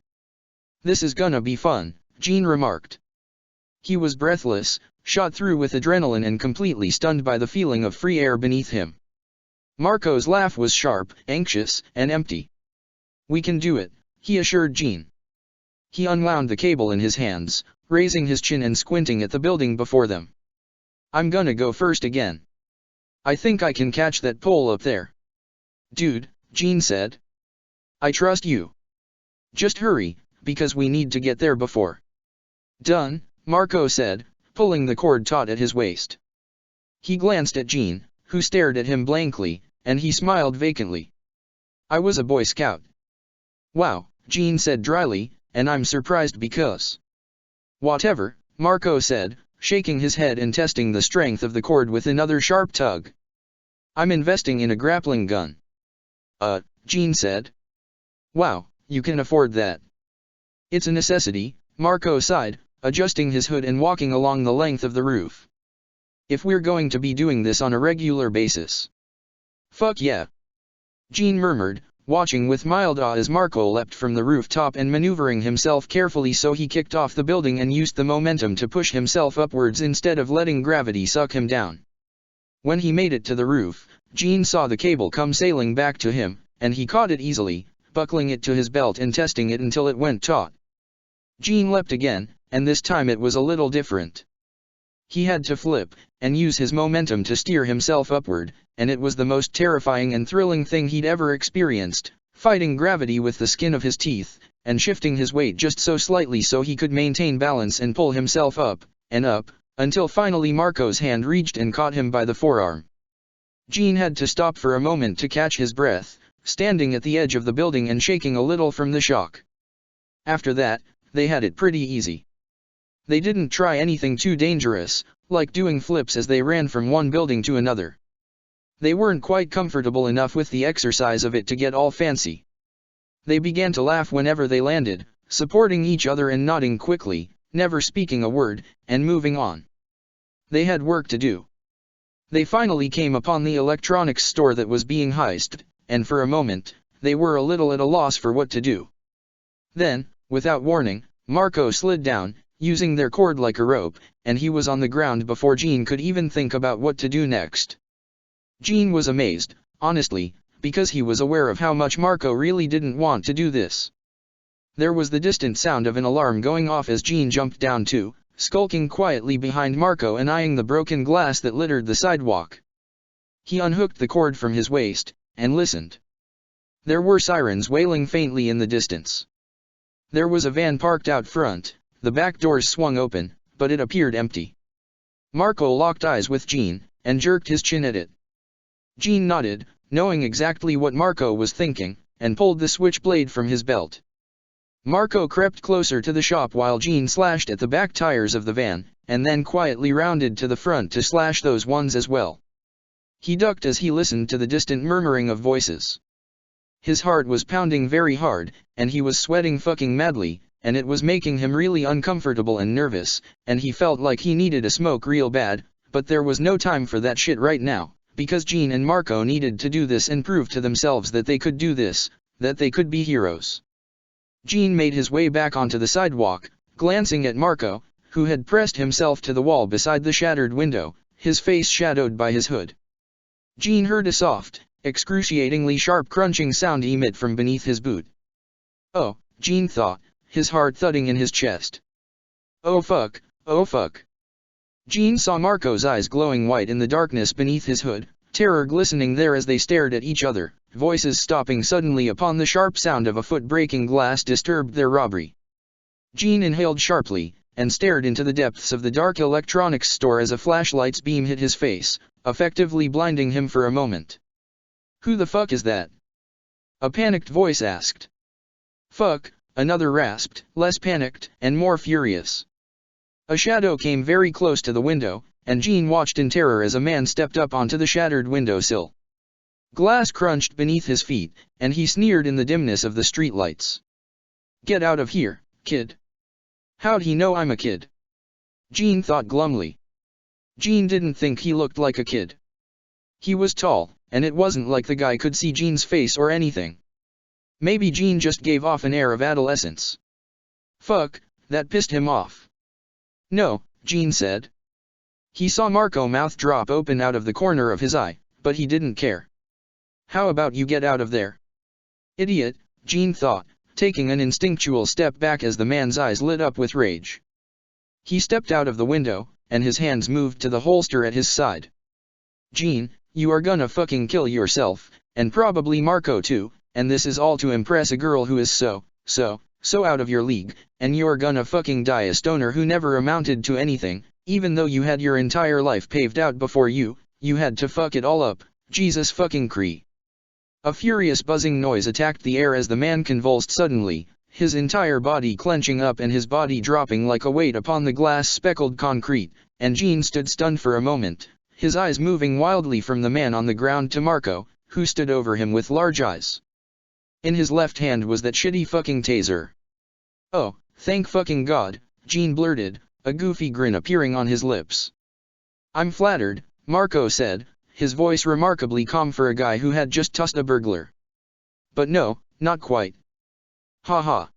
"This is gonna be fun," Gene remarked. He was breathless, shot through with adrenaline and completely stunned by the feeling of free air beneath him. Marco's laugh was sharp, anxious, and empty. "We can do it," he assured Gene. He unwound the cable in his hands, raising his chin and squinting at the building before them. "I'm gonna go first again. I think I can catch that pole up there." "Dude," Gene said. "I trust you. Just hurry, because we need to get there before." "Done," Marco said, pulling the cord taut at his waist. He glanced at Gene, who stared at him blankly, and he smiled vacantly. "I was a Boy Scout." "Wow," Gene said dryly, "and I'm surprised because—" "Whatever," Marco said, shaking his head and testing the strength of the cord with another sharp tug. "I'm investing in a grappling gun." Gene said. "Wow, you can afford that." "It's a necessity," Marco sighed, adjusting his hood and walking along the length of the roof. "If we're going to be doing this on a regular basis." "Fuck yeah," Gene murmured, watching with mild awe as Marco leapt from the rooftop and maneuvering himself carefully so he kicked off the building and used the momentum to push himself upwards instead of letting gravity suck him down. When he made it to the roof, Gene saw the cable come sailing back to him, and he caught it easily, buckling it to his belt and testing it until it went taut. Gene leapt again, and this time it was a little different. He had to flip, and use his momentum to steer himself upward, and it was the most terrifying and thrilling thing he'd ever experienced, fighting gravity with the skin of his teeth, and shifting his weight just so slightly so he could maintain balance and pull himself up, and up, until finally Marco's hand reached and caught him by the forearm. Gene had to stop for a moment to catch his breath, standing at the edge of the building and shaking a little from the shock. After that, they had it pretty easy. They didn't try anything too dangerous, like doing flips as they ran from one building to another. They weren't quite comfortable enough with the exercise of it to get all fancy. They began to laugh whenever they landed, supporting each other and nodding quickly, never speaking a word, and moving on. They had work to do. They finally came upon the electronics store that was being heisted, and for a moment, they were a little at a loss for what to do. Then, without warning, Marco slid down, using their cord like a rope, and he was on the ground before Gene could even think about what to do next. Gene was amazed, honestly, because he was aware of how much Marco really didn't want to do this. There was the distant sound of an alarm going off as Gene jumped down too, skulking quietly behind Marco and eyeing the broken glass that littered the sidewalk. He unhooked the cord from his waist, and listened. There were sirens wailing faintly in the distance. There was a van parked out front, the back doors swung open, but it appeared empty. Marco locked eyes with Gene, and jerked his chin at it. Gene nodded, knowing exactly what Marco was thinking, and pulled the switchblade from his belt. Marco crept closer to the shop while Gene slashed at the back tires of the van, and then quietly rounded to the front to slash those ones as well. He ducked as he listened to the distant murmuring of voices. His heart was pounding very hard, and he was sweating fucking madly, and it was making him really uncomfortable and nervous, and he felt like he needed a smoke real bad, but there was no time for that shit right now, because Gene and Marco needed to do this and prove to themselves that they could do this, that they could be heroes. Gene made his way back onto the sidewalk, glancing at Marco, who had pressed himself to the wall beside the shattered window, his face shadowed by his hood. Gene heard a soft, excruciatingly sharp crunching sound emit from beneath his boot. Oh, Gene thought, his heart thudding in his chest. Oh fuck, oh fuck. Gene saw Marco's eyes glowing white in the darkness beneath his hood, terror glistening there as they stared at each other, voices stopping suddenly upon the sharp sound of a foot breaking glass disturbed their robbery. Gene inhaled sharply, and stared into the depths of the dark electronics store as a flashlight's beam hit his face, effectively blinding him for a moment. "Who the fuck is that?" a panicked voice asked. "Fuck," another rasped, less panicked and more furious. A shadow came very close to the window, and Jean watched in terror as a man stepped up onto the shattered windowsill. Glass crunched beneath his feet, and he sneered in the dimness of the streetlights. "Get out of here, kid." "How'd he know I'm a kid?" Jean thought glumly. Jean didn't think he looked like a kid. He was tall, and it wasn't like the guy could see Jean's face or anything. Maybe Jean just gave off an air of adolescence. Fuck, that pissed him off. "No," Jean said. He saw Marco's mouth drop open out of the corner of his eye, but he didn't care. "How about you get out of there?" "Idiot," Jean thought, taking an instinctual step back as the man's eyes lit up with rage. He stepped out of the window, and his hands moved to the holster at his side. "Jean, you are gonna fucking kill yourself, and probably Marco too, and this is all to impress a girl who is so out of your league, and you're gonna fucking die a stoner who never amounted to anything, even though you had your entire life paved out before you had to fuck it all up, Jesus fucking Cree." A furious buzzing noise attacked the air as the man convulsed suddenly, his entire body clenching up and his body dropping like a weight upon the glass-speckled concrete, and Jean stood stunned for a moment, his eyes moving wildly from the man on the ground to Marco, who stood over him with large eyes. In his left hand was that shitty fucking taser. "Oh, thank fucking God," Jean blurted, a goofy grin appearing on his lips. "I'm flattered," Marco said, his voice remarkably calm for a guy who had just tossed a burglar. "But no, not quite." "Ha ha."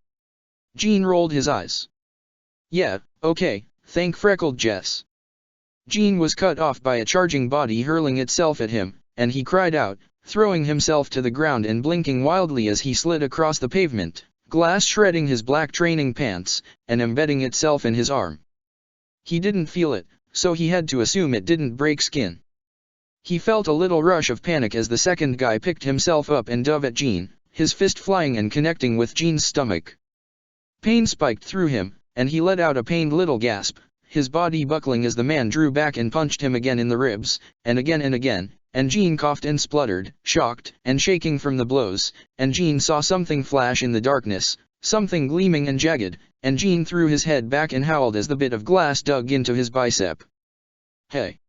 Jean rolled his eyes. "Yeah, okay, thank freckled Jess." Jean was cut off by a charging body hurling itself at him, and he cried out, throwing himself to the ground and blinking wildly as he slid across the pavement, glass shredding his black training pants, and embedding itself in his arm. He didn't feel it, so he had to assume it didn't break skin. He felt a little rush of panic as the second guy picked himself up and dove at Jean, his fist flying and connecting with Jean's stomach. Pain spiked through him, and he let out a pained little gasp, his body buckling as the man drew back and punched him again in the ribs, and again, and Jean coughed and spluttered, shocked and shaking from the blows, and Jean saw something flash in the darkness, something gleaming and jagged, and Jean threw his head back and howled as the bit of glass dug into his bicep. "Hey!"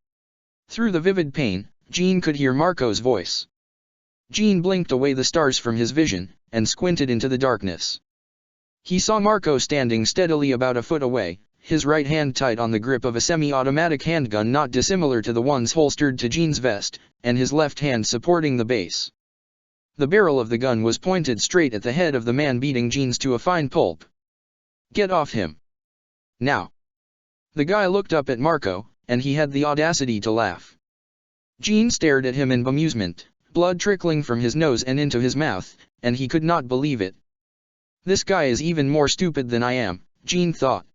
Through the vivid pain, Jean could hear Marco's voice. Jean blinked away the stars from his vision, and squinted into the darkness. He saw Marco standing steadily about a foot away, his right hand tight on the grip of a semi-automatic handgun not dissimilar to the ones holstered to Jean's vest, and his left hand supporting the base. The barrel of the gun was pointed straight at the head of the man beating Jean's to a fine pulp. "Get off him. Now." The guy looked up at Marco, and he had the audacity to laugh. Jean stared at him in bemusement, blood trickling from his nose and into his mouth, and he could not believe it. "This guy is even more stupid than I am," Jean thought.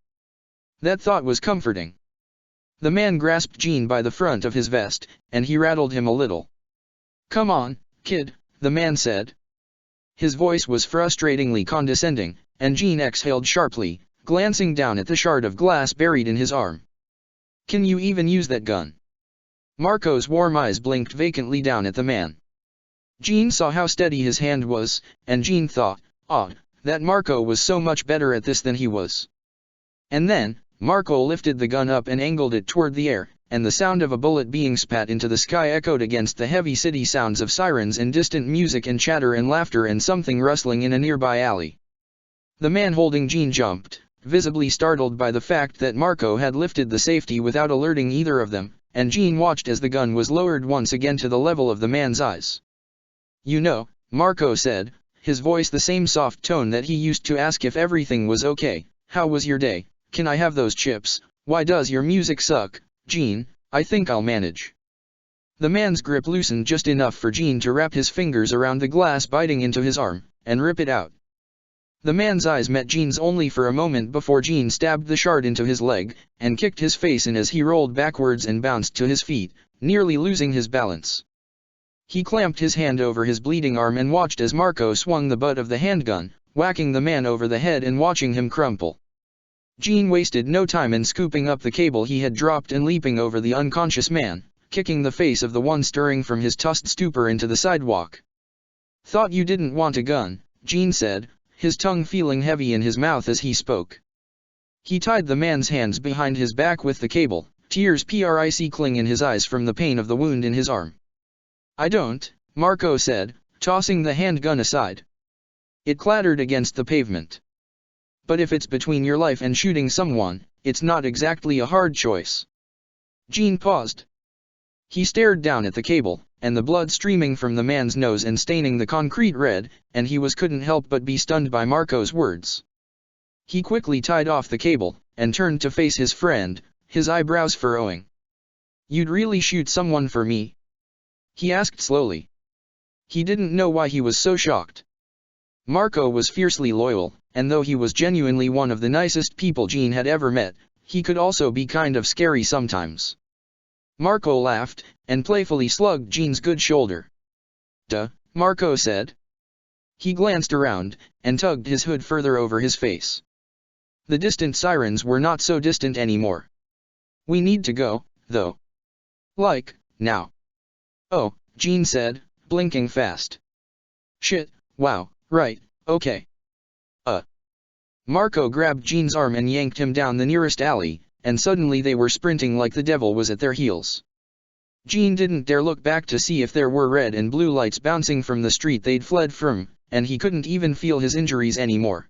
That thought was comforting. The man grasped Jean by the front of his vest, and he rattled him a little. "Come on, kid," the man said. His voice was frustratingly condescending, and Jean exhaled sharply, glancing down at the shard of glass buried in his arm. "Can you even use that gun?" Marco's warm eyes blinked vacantly down at the man. Jean saw how steady his hand was, and Jean thought, odd, that Marco was so much better at this than he was. And then, Marco lifted the gun up and angled it toward the air, and the sound of a bullet being spat into the sky echoed against the heavy city sounds of sirens and distant music and chatter and laughter and something rustling in a nearby alley. The man holding Jean jumped, visibly startled by the fact that Marco had lifted the safety without alerting either of them, and Jean watched as the gun was lowered once again to the level of the man's eyes. "You know," Marco said, his voice the same soft tone that he used to ask if everything was okay, "how was your day? Can I have those chips? Why does your music suck, Jean? I think I'll manage." The man's grip loosened just enough for Jean to wrap his fingers around the glass biting into his arm, and rip it out. The man's eyes met Jean's only for a moment before Jean stabbed the shard into his leg, and kicked his face in as he rolled backwards and bounced to his feet, nearly losing his balance. He clamped his hand over his bleeding arm and watched as Marco swung the butt of the handgun, whacking the man over the head and watching him crumple. Jean wasted no time in scooping up the cable he had dropped and leaping over the unconscious man, kicking the face of the one stirring from his tussed stupor into the sidewalk. "Thought you didn't want a gun," Gene said, his tongue feeling heavy in his mouth as he spoke. He tied the man's hands behind his back with the cable, tears pricling in his eyes from the pain of the wound in his arm. "I don't," Marco said, tossing the handgun aside. It clattered against the pavement. "But if it's between your life and shooting someone, it's not exactly a hard choice." Gene paused. He stared down at the cable, and the blood streaming from the man's nose and staining the concrete red, and he couldn't help but be stunned by Marco's words. He quickly tied off the cable, and turned to face his friend, his eyebrows furrowing. "You'd really shoot someone for me?" he asked slowly. He didn't know why he was so shocked. Marco was fiercely loyal, and though he was genuinely one of the nicest people Gene had ever met, he could also be kind of scary sometimes. Marco laughed, and playfully slugged Gene's good shoulder. "Duh," Marco said. He glanced around, and tugged his hood further over his face. The distant sirens were not so distant anymore. "We need to go, though." "Like, now?" "Oh," Gene said, blinking fast. "Shit, wow, right, okay." Marco grabbed Gene's arm and yanked him down the nearest alley, and suddenly they were sprinting like the devil was at their heels. Gene didn't dare look back to see if there were red and blue lights bouncing from the street they'd fled from, and he couldn't even feel his injuries anymore.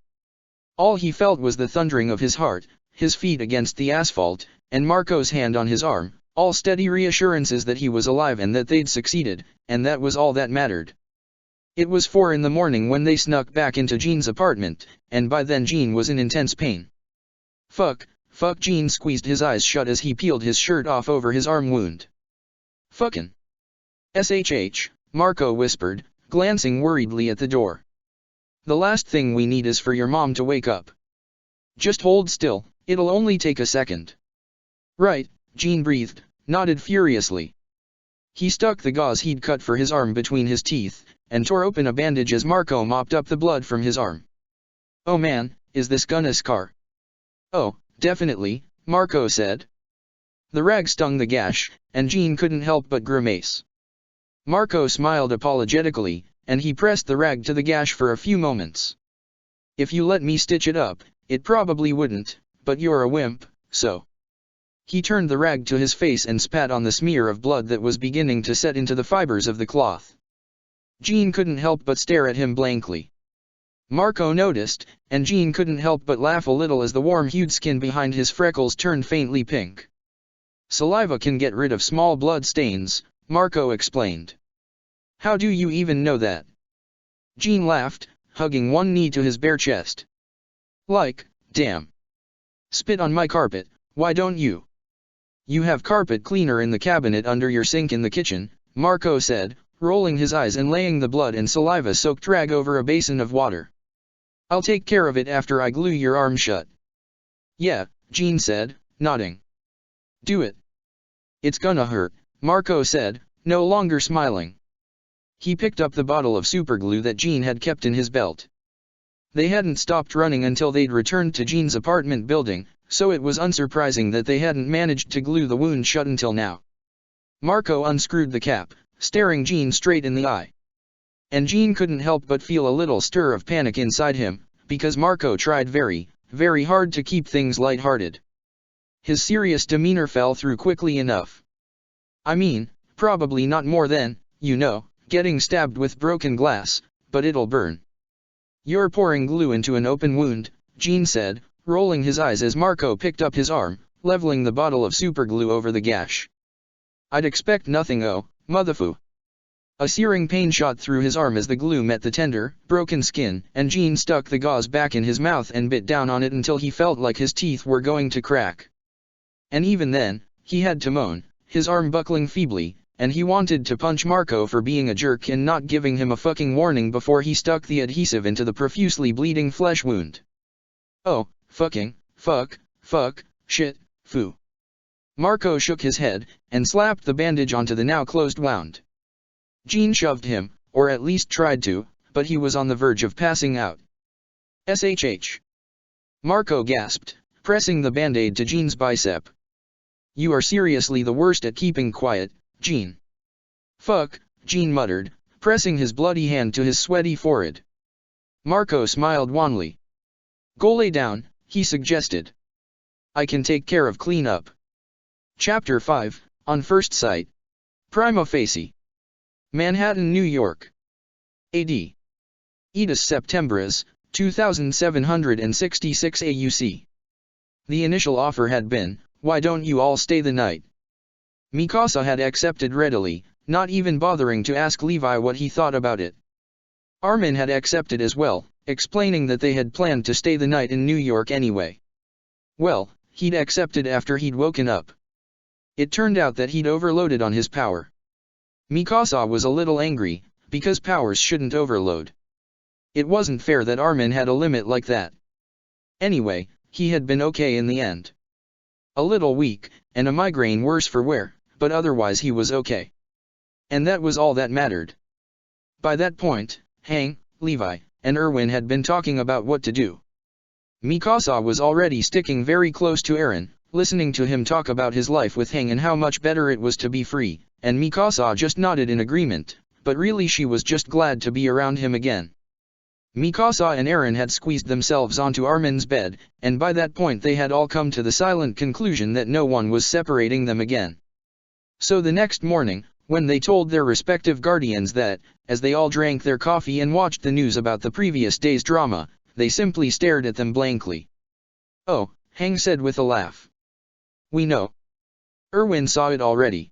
All he felt was the thundering of his heart, his feet against the asphalt, and Marco's hand on his arm, all steady reassurances that he was alive and that they'd succeeded, and that was all that mattered. It was 4 in the morning when they snuck back into Gene's apartment, and by then Gene was in intense pain. Fuck, Gene squeezed his eyes shut as he peeled his shirt off over his arm wound. "Fuckin' SHH, Marco whispered, glancing worriedly at the door. "The last thing we need is for your mom to wake up. Just hold still, it'll only take a second." "Right," Gene breathed, nodded furiously. He stuck the gauze he'd cut for his arm between his teeth, and tore open a bandage as Marco mopped up the blood from his arm. "Oh man, is this gonna scar?" "Oh, definitely," Marco said. The rag stung the gash, and Gene couldn't help but grimace. Marco smiled apologetically, and he pressed the rag to the gash for a few moments. "If you let me stitch it up, it probably wouldn't, but you're a wimp, so." He turned the rag to his face and spat on the smear of blood that was beginning to set into the fibers of the cloth. Gene couldn't help but stare at him blankly. Marco noticed, and Gene couldn't help but laugh a little as the warm-hued skin behind his freckles turned faintly pink. "Saliva can get rid of small blood stains," Marco explained. "How do you even know that?" Gene laughed, hugging one knee to his bare chest. "Like, damn. Spit on my carpet, why don't you?" "You have carpet cleaner in the cabinet under your sink in the kitchen," Marco said, rolling his eyes and laying the blood and saliva-soaked rag over a basin of water. "I'll take care of it after I glue your arm shut." "Yeah," Gene said, nodding. "Do it." "It's gonna hurt," Marco said, no longer smiling. He picked up the bottle of superglue that Gene had kept in his belt. They hadn't stopped running until they'd returned to Gene's apartment building, so it was unsurprising that they hadn't managed to glue the wound shut until now. Marco unscrewed the cap, staring Gene straight in the eye. And Gene couldn't help but feel a little stir of panic inside him, because Marco tried very, very hard to keep things lighthearted. His serious demeanor fell through quickly enough. "I mean, probably not more than, getting stabbed with broken glass, but it'll burn." "You're pouring glue into an open wound," Gene said, rolling his eyes as Marco picked up his arm, leveling the bottle of superglue over the gash. "I'd expect nothing, oh, motherfoo." A searing pain shot through his arm as the glue met the tender, broken skin, and Gene stuck the gauze back in his mouth and bit down on it until he felt like his teeth were going to crack. And even then, he had to moan, his arm buckling feebly, and he wanted to punch Marco for being a jerk and not giving him a fucking warning before he stuck the adhesive into the profusely bleeding flesh wound. "Oh, fucking, fuck, shit, foo." Marco shook his head, and slapped the bandage onto the now closed wound. Gene shoved him, or at least tried to, but he was on the verge of passing out. "SHH." Marco gasped, pressing the band-aid to Gene's bicep. "You are seriously the worst at keeping quiet," Gene. Fuck, Gene muttered, pressing his bloody hand to his sweaty forehead. Marco smiled wanly. Go lay down, he suggested. I can take care of cleanup. Chapter 5, On First Sight. Prima facie. Manhattan, New York. AD. Edus Septembris, 2766 AUC. The initial offer had been, why don't you all stay the night? Mikasa had accepted readily, not even bothering to ask Levi what he thought about it. Armin had accepted as well, explaining that they had planned to stay the night in New York anyway. Well, he'd accepted after he'd woken up. It turned out that he'd overloaded on his power. Mikasa was a little angry, because powers shouldn't overload. It wasn't fair that Armin had a limit like that. Anyway, he had been okay in the end. A little weak, and a migraine worse for wear, but otherwise he was okay. And that was all that mattered. By that point, Hang, Levi, and Erwin had been talking about what to do. Mikasa was already sticking very close to Eren, listening to him talk about his life with Hang and how much better it was to be free, and Mikasa just nodded in agreement, but really she was just glad to be around him again. Mikasa and Eren had squeezed themselves onto Armin's bed, and by that point they had all come to the silent conclusion that no one was separating them again. So the next morning, when they told their respective guardians that, as they all drank their coffee and watched the news about the previous day's drama, they simply stared at them blankly. Oh, Hang said with a laugh. We know. Erwin saw it already.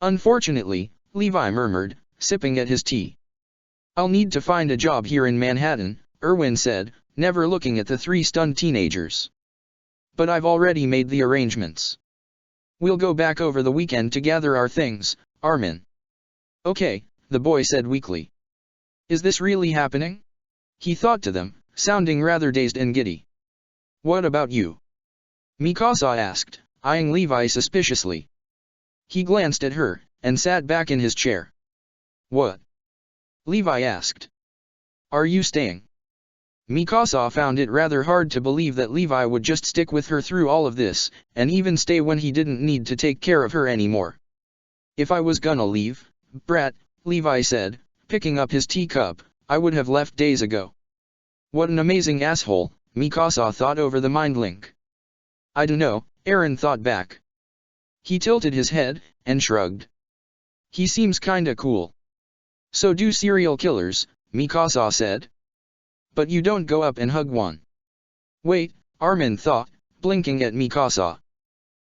Unfortunately, Levi murmured, sipping at his tea. I'll need to find a job here in Manhattan, Erwin said, never looking at the three stunned teenagers. But I've already made the arrangements. We'll go back over the weekend to gather our things, Armin. Okay, the boy said weakly. Is this really happening? He thought to them, sounding rather dazed and giddy. What about you? Mikasa asked, eyeing Levi suspiciously. He glanced at her, and sat back in his chair. What? Levi asked. Are you staying? Mikasa found it rather hard to believe that Levi would just stick with her through all of this, and even stay when he didn't need to take care of her anymore. If I was gonna leave, brat, Levi said, picking up his teacup, I would have left days ago. What an amazing asshole, Mikasa thought over the mind link. I dunno, Eren thought back. He tilted his head, and shrugged. He seems kinda cool. So do serial killers, Mikasa said. But you don't go up and hug one. Wait, Armin thought, blinking at Mikasa.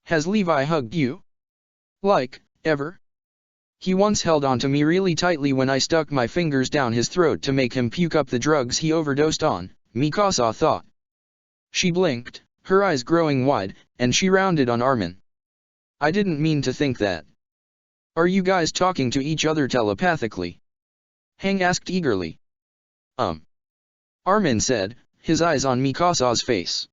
Has Levi hugged you? Like, ever? He once held onto me really tightly when I stuck my fingers down his throat to make him puke up the drugs he overdosed on, Mikasa thought. She blinked, her eyes growing wide, and she rounded on Armin. I didn't mean to think that. Are you guys talking to each other telepathically? Hang asked eagerly. Armin said, his eyes on Mikasa's face.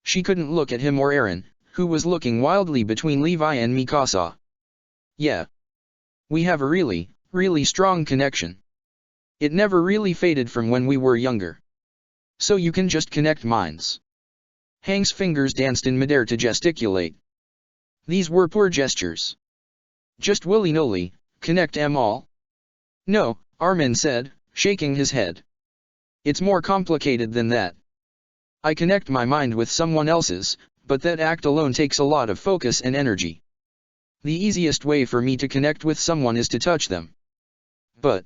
She couldn't look at him or Eren, who was looking wildly between Levi and Mikasa. Yeah. We have a really, really strong connection. It never really faded from when we were younger. So you can just connect minds. Hang's fingers danced in midair to gesticulate. These were poor gestures. Just willy-nilly, connect 'em all? No, Armin said, shaking his head. It's more complicated than that. I connect my mind with someone else's, but that act alone takes a lot of focus and energy. The easiest way for me to connect with someone is to touch them. But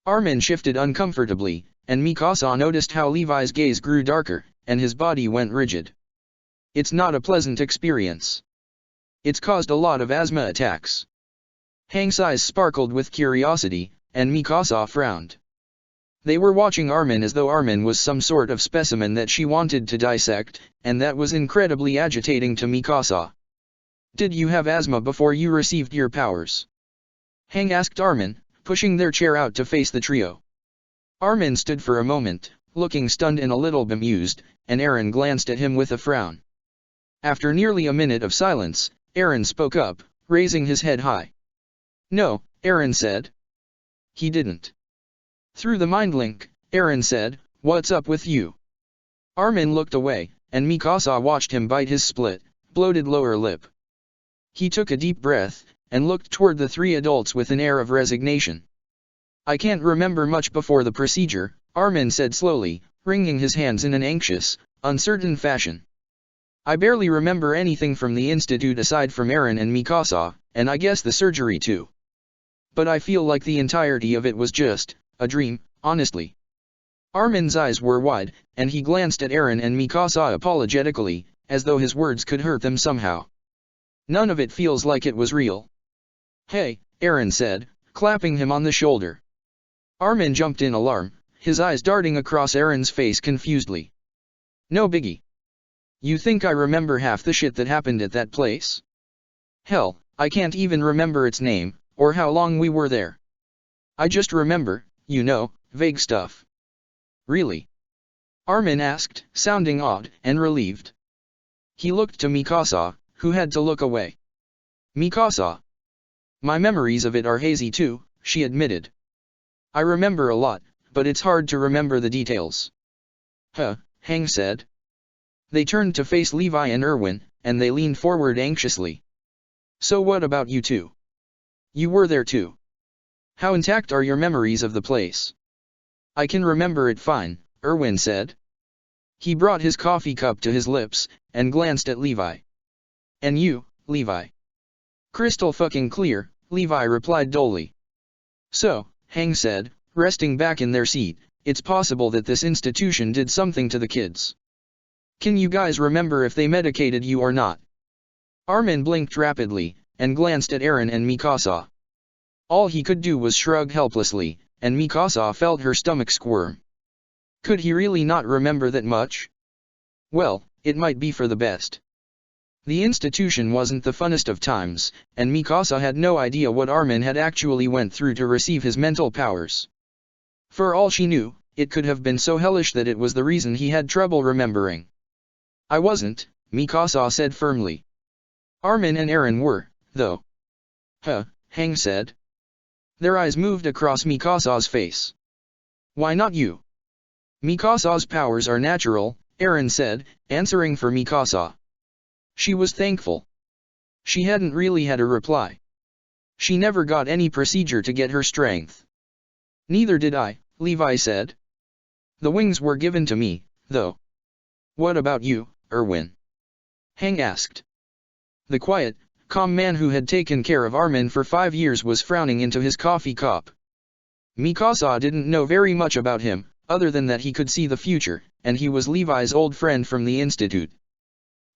Armin shifted uncomfortably, and Mikasa noticed how Levi's gaze grew darker, and his body went rigid. It's not a pleasant experience. It's caused a lot of asthma attacks. Hang's eyes sparkled with curiosity, and Mikasa frowned. They were watching Armin as though Armin was some sort of specimen that she wanted to dissect, and that was incredibly agitating to Mikasa. Did you have asthma before you received your powers? Hang asked Armin, pushing their chair out to face the trio. Armin stood for a moment, looking stunned and a little bemused, and Eren glanced at him with a frown. After nearly a minute of silence, Eren spoke up, raising his head high. No, Eren said. He didn't. Through the mind link, Eren said, what's up with you? Armin looked away, and Mikasa watched him bite his split, bloated lower lip. He took a deep breath, and looked toward the three adults with an air of resignation. "I can't remember much before the procedure," Armin said slowly, wringing his hands in an anxious, uncertain fashion. "I barely remember anything from the institute aside from Eren and Mikasa, and I guess the surgery too. But I feel like the entirety of it was just a dream, honestly." Armin's eyes were wide, and he glanced at Eren and Mikasa apologetically, as though his words could hurt them somehow. "None of it feels like it was real." "Hey," Eren said, clapping him on the shoulder. Armin jumped in alarm, his eyes darting across Eren's face confusedly. "No biggie. You think I remember half the shit that happened at that place? Hell, I can't even remember its name, or how long we were there. I just remember, vague stuff." "Really?" Armin asked, sounding odd and relieved. He looked to Mikasa, who had to look away. "Mikasa. My memories of it are hazy too," she admitted. "I remember a lot, but it's hard to remember the details." "Huh," Hang said. They turned to face Levi and Erwin, and they leaned forward anxiously. "So what about you two? You were there too. How intact are your memories of the place?" "I can remember it fine," Erwin said. He brought his coffee cup to his lips, and glanced at Levi. "And you, Levi?" "Crystal fucking clear," Levi replied dully. "So," Hang said, resting back in their seat, "it's possible that this institution did something to the kids. Can you guys remember if they medicated you or not?" Armin blinked rapidly, and glanced at Eren and Mikasa. All he could do was shrug helplessly, and Mikasa felt her stomach squirm. Could he really not remember that much? Well, it might be for the best. The institution wasn't the funnest of times, and Mikasa had no idea what Armin had actually went through to receive his mental powers. For all she knew, it could have been so hellish that it was the reason he had trouble remembering. "I wasn't," Mikasa said firmly. "Armin and Eren were, though." "Huh," Hang said. Their eyes moved across Mikasa's face. "Why not you?" "Mikasa's powers are natural," Eren said, answering for Mikasa. She was thankful. She hadn't really had a reply. She never got any procedure to get her strength. "Neither did I," Levi said. "The wings were given to me, though." "What about you, Erwin?" Hang asked. The quiet, calm man who had taken care of Armin for 5 years was frowning into his coffee cup. Mikasa didn't know very much about him, other than that he could see the future, and he was Levi's old friend from the institute.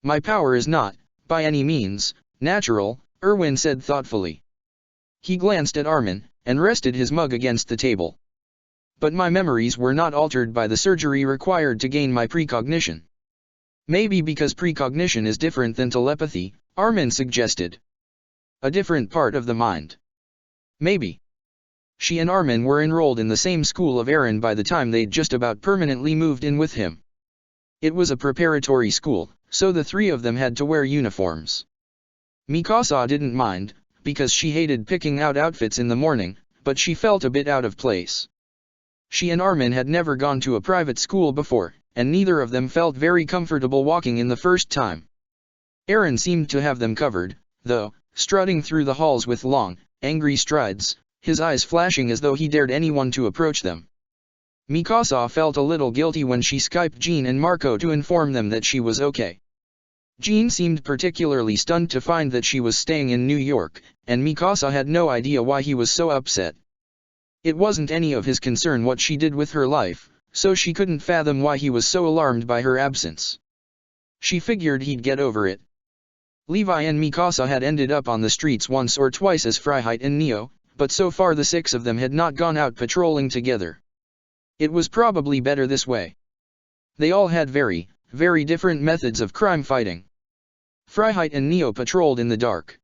"My power is not, by any means, natural," Erwin said thoughtfully. He glanced at Armin, and rested his mug against the table. "But my memories were not altered by the surgery required to gain my precognition." "Maybe because precognition is different than telepathy," Armin suggested. "A different part of the mind." "Maybe." She and Armin were enrolled in the same school of Eren by the time they'd just about permanently moved in with him. It was a preparatory school, so the three of them had to wear uniforms. Mikasa didn't mind, because she hated picking out outfits in the morning, but she felt a bit out of place. She and Armin had never gone to a private school before, and neither of them felt very comfortable walking in the first time. Eren seemed to have them covered, though, strutting through the halls with long, angry strides, his eyes flashing as though he dared anyone to approach them. Mikasa felt a little guilty when she Skyped Jean and Marco to inform them that she was okay. Jean seemed particularly stunned to find that she was staying in New York, and Mikasa had no idea why he was so upset. It wasn't any of his concern what she did with her life, so she couldn't fathom why he was so alarmed by her absence. She figured he'd get over it. Levi and Mikasa had ended up on the streets once or twice as Freiheit and Neo, but so far the 6 of them had not gone out patrolling together. It was probably better this way. They all had very, very different methods of crime fighting. Freiheit and Neo patrolled in the dark.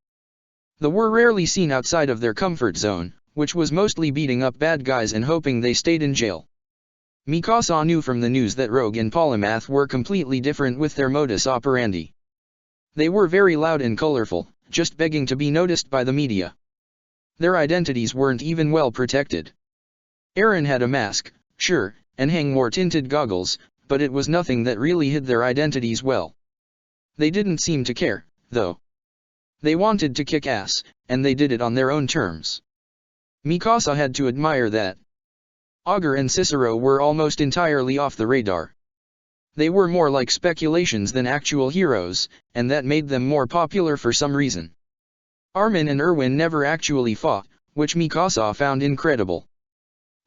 They were rarely seen outside of their comfort zone, which was mostly beating up bad guys and hoping they stayed in jail. Mikasa knew from the news that Rogue and Polymath were completely different with their modus operandi. They were very loud and colorful, just begging to be noticed by the media. Their identities weren't even well protected. Eren had a mask, sure, and Hang wore tinted goggles, but it was nothing that really hid their identities well. They didn't seem to care, though. They wanted to kick ass, and they did it on their own terms. Mikasa had to admire that. Augur and Cicero were almost entirely off the radar. They were more like speculations than actual heroes, and that made them more popular for some reason. Armin and Erwin never actually fought, which Mikasa found incredible.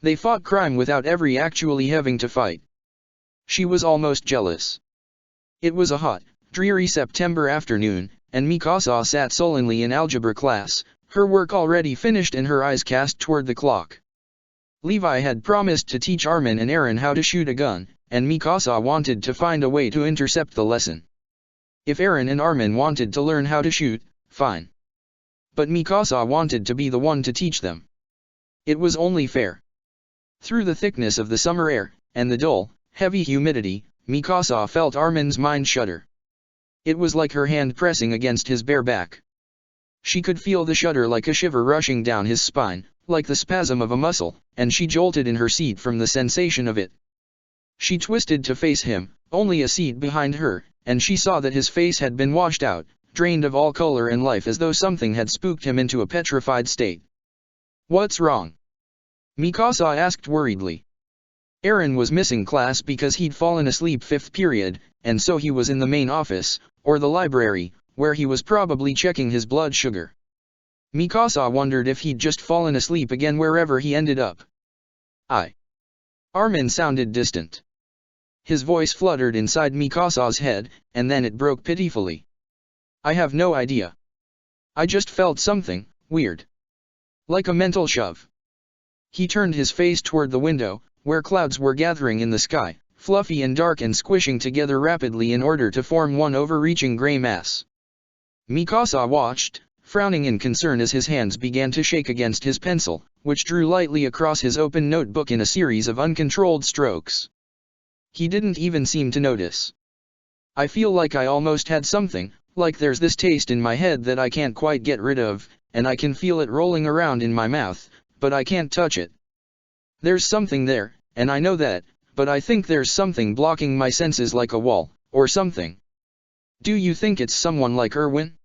They fought crime without ever actually having to fight. She was almost jealous. It was a hot, dreary September afternoon, and Mikasa sat sullenly in algebra class, her work already finished and her eyes cast toward the clock. Levi had promised to teach Armin and Eren how to shoot a gun, and Mikasa wanted to find a way to intercept the lesson. If Eren and Armin wanted to learn how to shoot, fine. But Mikasa wanted to be the one to teach them. It was only fair. Through the thickness of the summer air, and the dull, heavy humidity, Mikasa felt Armin's mind shudder. It was like her hand pressing against his bare back. She could feel the shudder like a shiver rushing down his spine, like the spasm of a muscle, and she jolted in her seat from the sensation of it. She twisted to face him, only a seat behind her, and she saw that his face had been washed out, drained of all color and life as though something had spooked him into a petrified state. "What's wrong?" Mikasa asked worriedly. Eren was missing class because he'd fallen asleep fifth period, and so he was in the main office, or the library, where he was probably checking his blood sugar. Mikasa wondered if he'd just fallen asleep again wherever he ended up. Armin sounded distant. His voice fluttered inside Mikasa's head, and then it broke pitifully. "I have no idea. I just felt something weird. Like a mental shove." He turned his face toward the window, where clouds were gathering in the sky, fluffy and dark and squishing together rapidly in order to form one overreaching gray mass. Mikasa watched, frowning in concern as his hands began to shake against his pencil, which drew lightly across his open notebook in a series of uncontrolled strokes. He didn't even seem to notice. "I feel like I almost had something, like there's this taste in my head that I can't quite get rid of, and I can feel it rolling around in my mouth, but I can't touch it. There's something there, and I know that, but I think there's something blocking my senses like a wall, or something." "Do you think it's someone like Erwin?"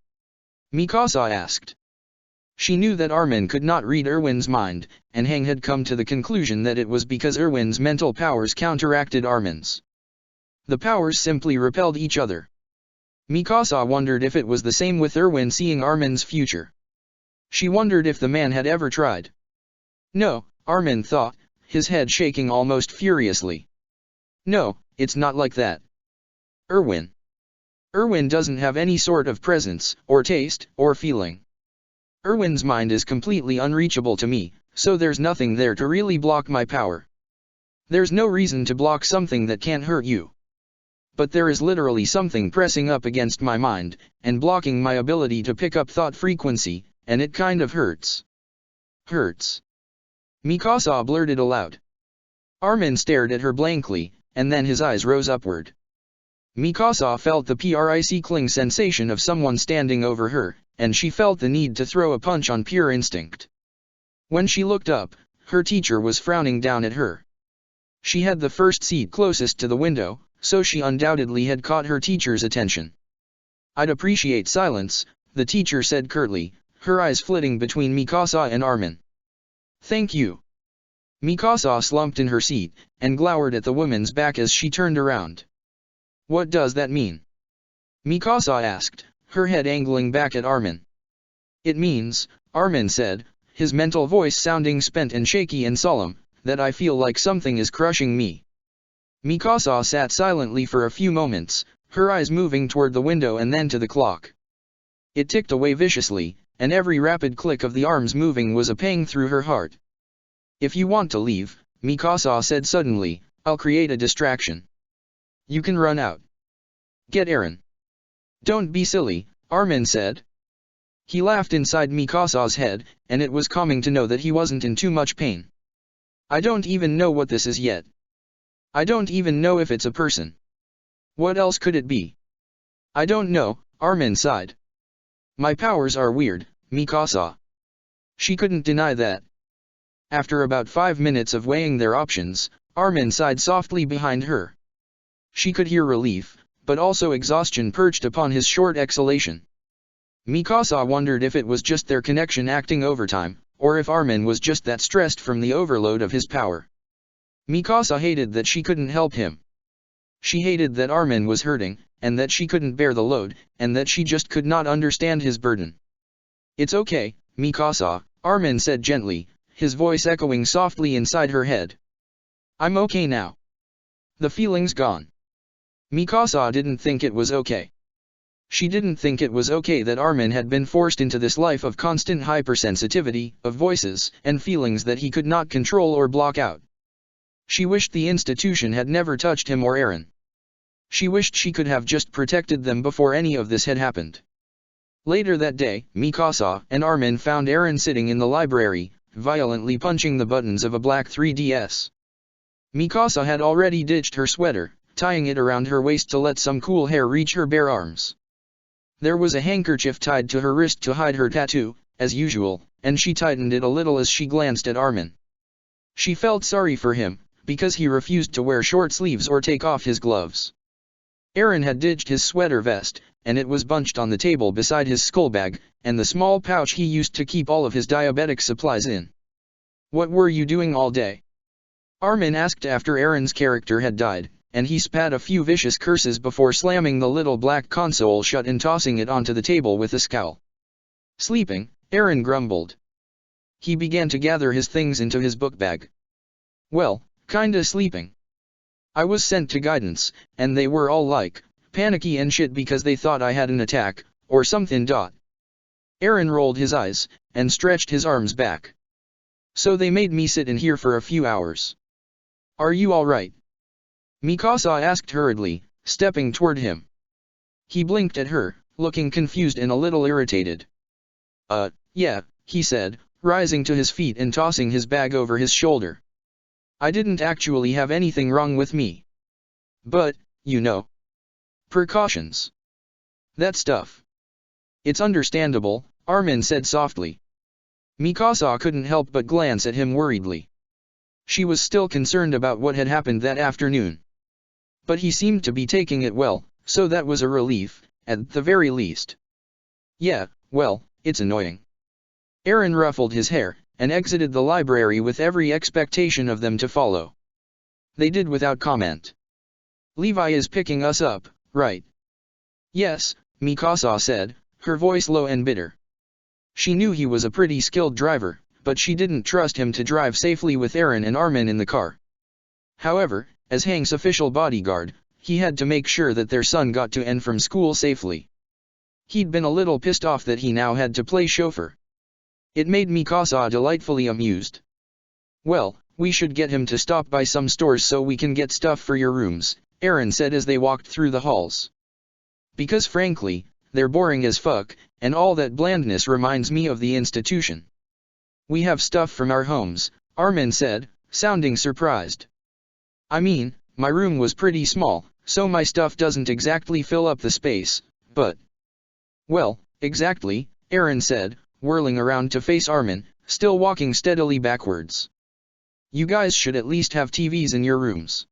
Mikasa asked. She knew that Armin could not read Erwin's mind, and Hang had come to the conclusion that it was because Erwin's mental powers counteracted Armin's. The powers simply repelled each other. Mikasa wondered if it was the same with Erwin seeing Armin's future. She wondered if the man had ever tried. "No," Armin thought, his head shaking almost furiously. "No, it's not like that. Erwin doesn't have any sort of presence, or taste, or feeling. Erwin's mind is completely unreachable to me, so there's nothing there to really block my power. There's no reason to block something that can't hurt you. But there is literally something pressing up against my mind, and blocking my ability to pick up thought frequency, and it kind of hurts." "Hurts?" Mikasa blurted aloud. Armin stared at her blankly, and then his eyes rose upward. Mikasa felt the prickling sensation of someone standing over her, and she felt the need to throw a punch on pure instinct. When she looked up, her teacher was frowning down at her. She had the first seat closest to the window, so she undoubtedly had caught her teacher's attention. "I'd appreciate silence," the teacher said curtly, her eyes flitting between Mikasa and Armin. "Thank you." Mikasa slumped in her seat, and glowered at the woman's back as she turned around. "What does that mean?" Mikasa asked, her head angling back at Armin. "It means," Armin said, his mental voice sounding spent and shaky and solemn, "that I feel like something is crushing me." Mikasa sat silently for a few moments, her eyes moving toward the window and then to the clock. It ticked away viciously, and every rapid click of the arms moving was a pang through her heart. "If you want to leave," Mikasa said suddenly, "I'll create a distraction. You can run out. Get Eren." "Don't be silly," Armin said. He laughed inside Mikasa's head, and it was calming to know that he wasn't in too much pain. "I don't even know what this is yet. I don't even know if it's a person. What else could it be?" "I don't know," Armin sighed. "My powers are weird, Mikasa." She couldn't deny that. After about 5 minutes of weighing their options, Armin sighed softly behind her. She could hear relief, but also exhaustion perched upon his short exhalation. Mikasa wondered if it was just their connection acting overtime, or if Armin was just that stressed from the overload of his power. Mikasa hated that she couldn't help him. She hated that Armin was hurting, and that she couldn't bear the load, and that she just could not understand his burden. "It's okay, Mikasa," Armin said gently, his voice echoing softly inside her head. "I'm okay now. The feeling's gone." Mikasa didn't think it was okay. She didn't think it was okay that Armin had been forced into this life of constant hypersensitivity, of voices and feelings that he could not control or block out. She wished the institution had never touched him or Eren. She wished she could have just protected them before any of this had happened. Later that day, Mikasa and Armin found Eren sitting in the library, violently punching the buttons of a black 3DS. Mikasa had already ditched her sweater, tying it around her waist to let some cool hair reach her bare arms. There was a handkerchief tied to her wrist to hide her tattoo, as usual, and she tightened it a little as she glanced at Armin. She felt sorry for him, because he refused to wear short sleeves or take off his gloves. Eren had ditched his sweater vest, and it was bunched on the table beside his skull bag, and the small pouch he used to keep all of his diabetic supplies in. "What were you doing all day?" Armin asked after Eren's character had died, and he spat a few vicious curses before slamming the little black console shut and tossing it onto the table with a scowl. "Sleeping," Eren grumbled. He began to gather his things into his book bag. "Well, kinda sleeping. I was sent to guidance, and they were all like, panicky and shit because they thought I had an attack, or something. Eren rolled his eyes, and stretched his arms back. "So they made me sit in here for a few hours. Are you alright?" Mikasa asked hurriedly, stepping toward him. He blinked at her, looking confused and a little irritated. Yeah," he said, rising to his feet and tossing his bag over his shoulder. "I didn't actually have anything wrong with me. But, you know. Precautions. That stuff. It's understandable," Armin said softly. Mikasa couldn't help but glance at him worriedly. She was still concerned about what had happened that afternoon. But he seemed to be taking it well, so that was a relief, at the very least. "Yeah, well, it's annoying." Eren ruffled his hair, and exited the library with every expectation of them to follow. They did without comment. "Levi is picking us up, right?" "Yes," Mikasa said, her voice low and bitter. She knew he was a pretty skilled driver, but she didn't trust him to drive safely with Eren and Armin in the car. However, as Hank's official bodyguard, he had to make sure that their son got to and from school safely. He'd been a little pissed off that he now had to play chauffeur. It made Mikasa delightfully amused. "Well, we should get him to stop by some stores so we can get stuff for your rooms," Eren said as they walked through the halls. "Because frankly, they're boring as fuck, and all that blandness reminds me of the institution." "We have stuff from our homes," Armin said, sounding surprised. "I mean, my room was pretty small, so my stuff doesn't exactly fill up the space, but..." "Well, exactly," Eren said, whirling around to face Armin, still walking steadily backwards. "You guys should at least have TVs in your rooms.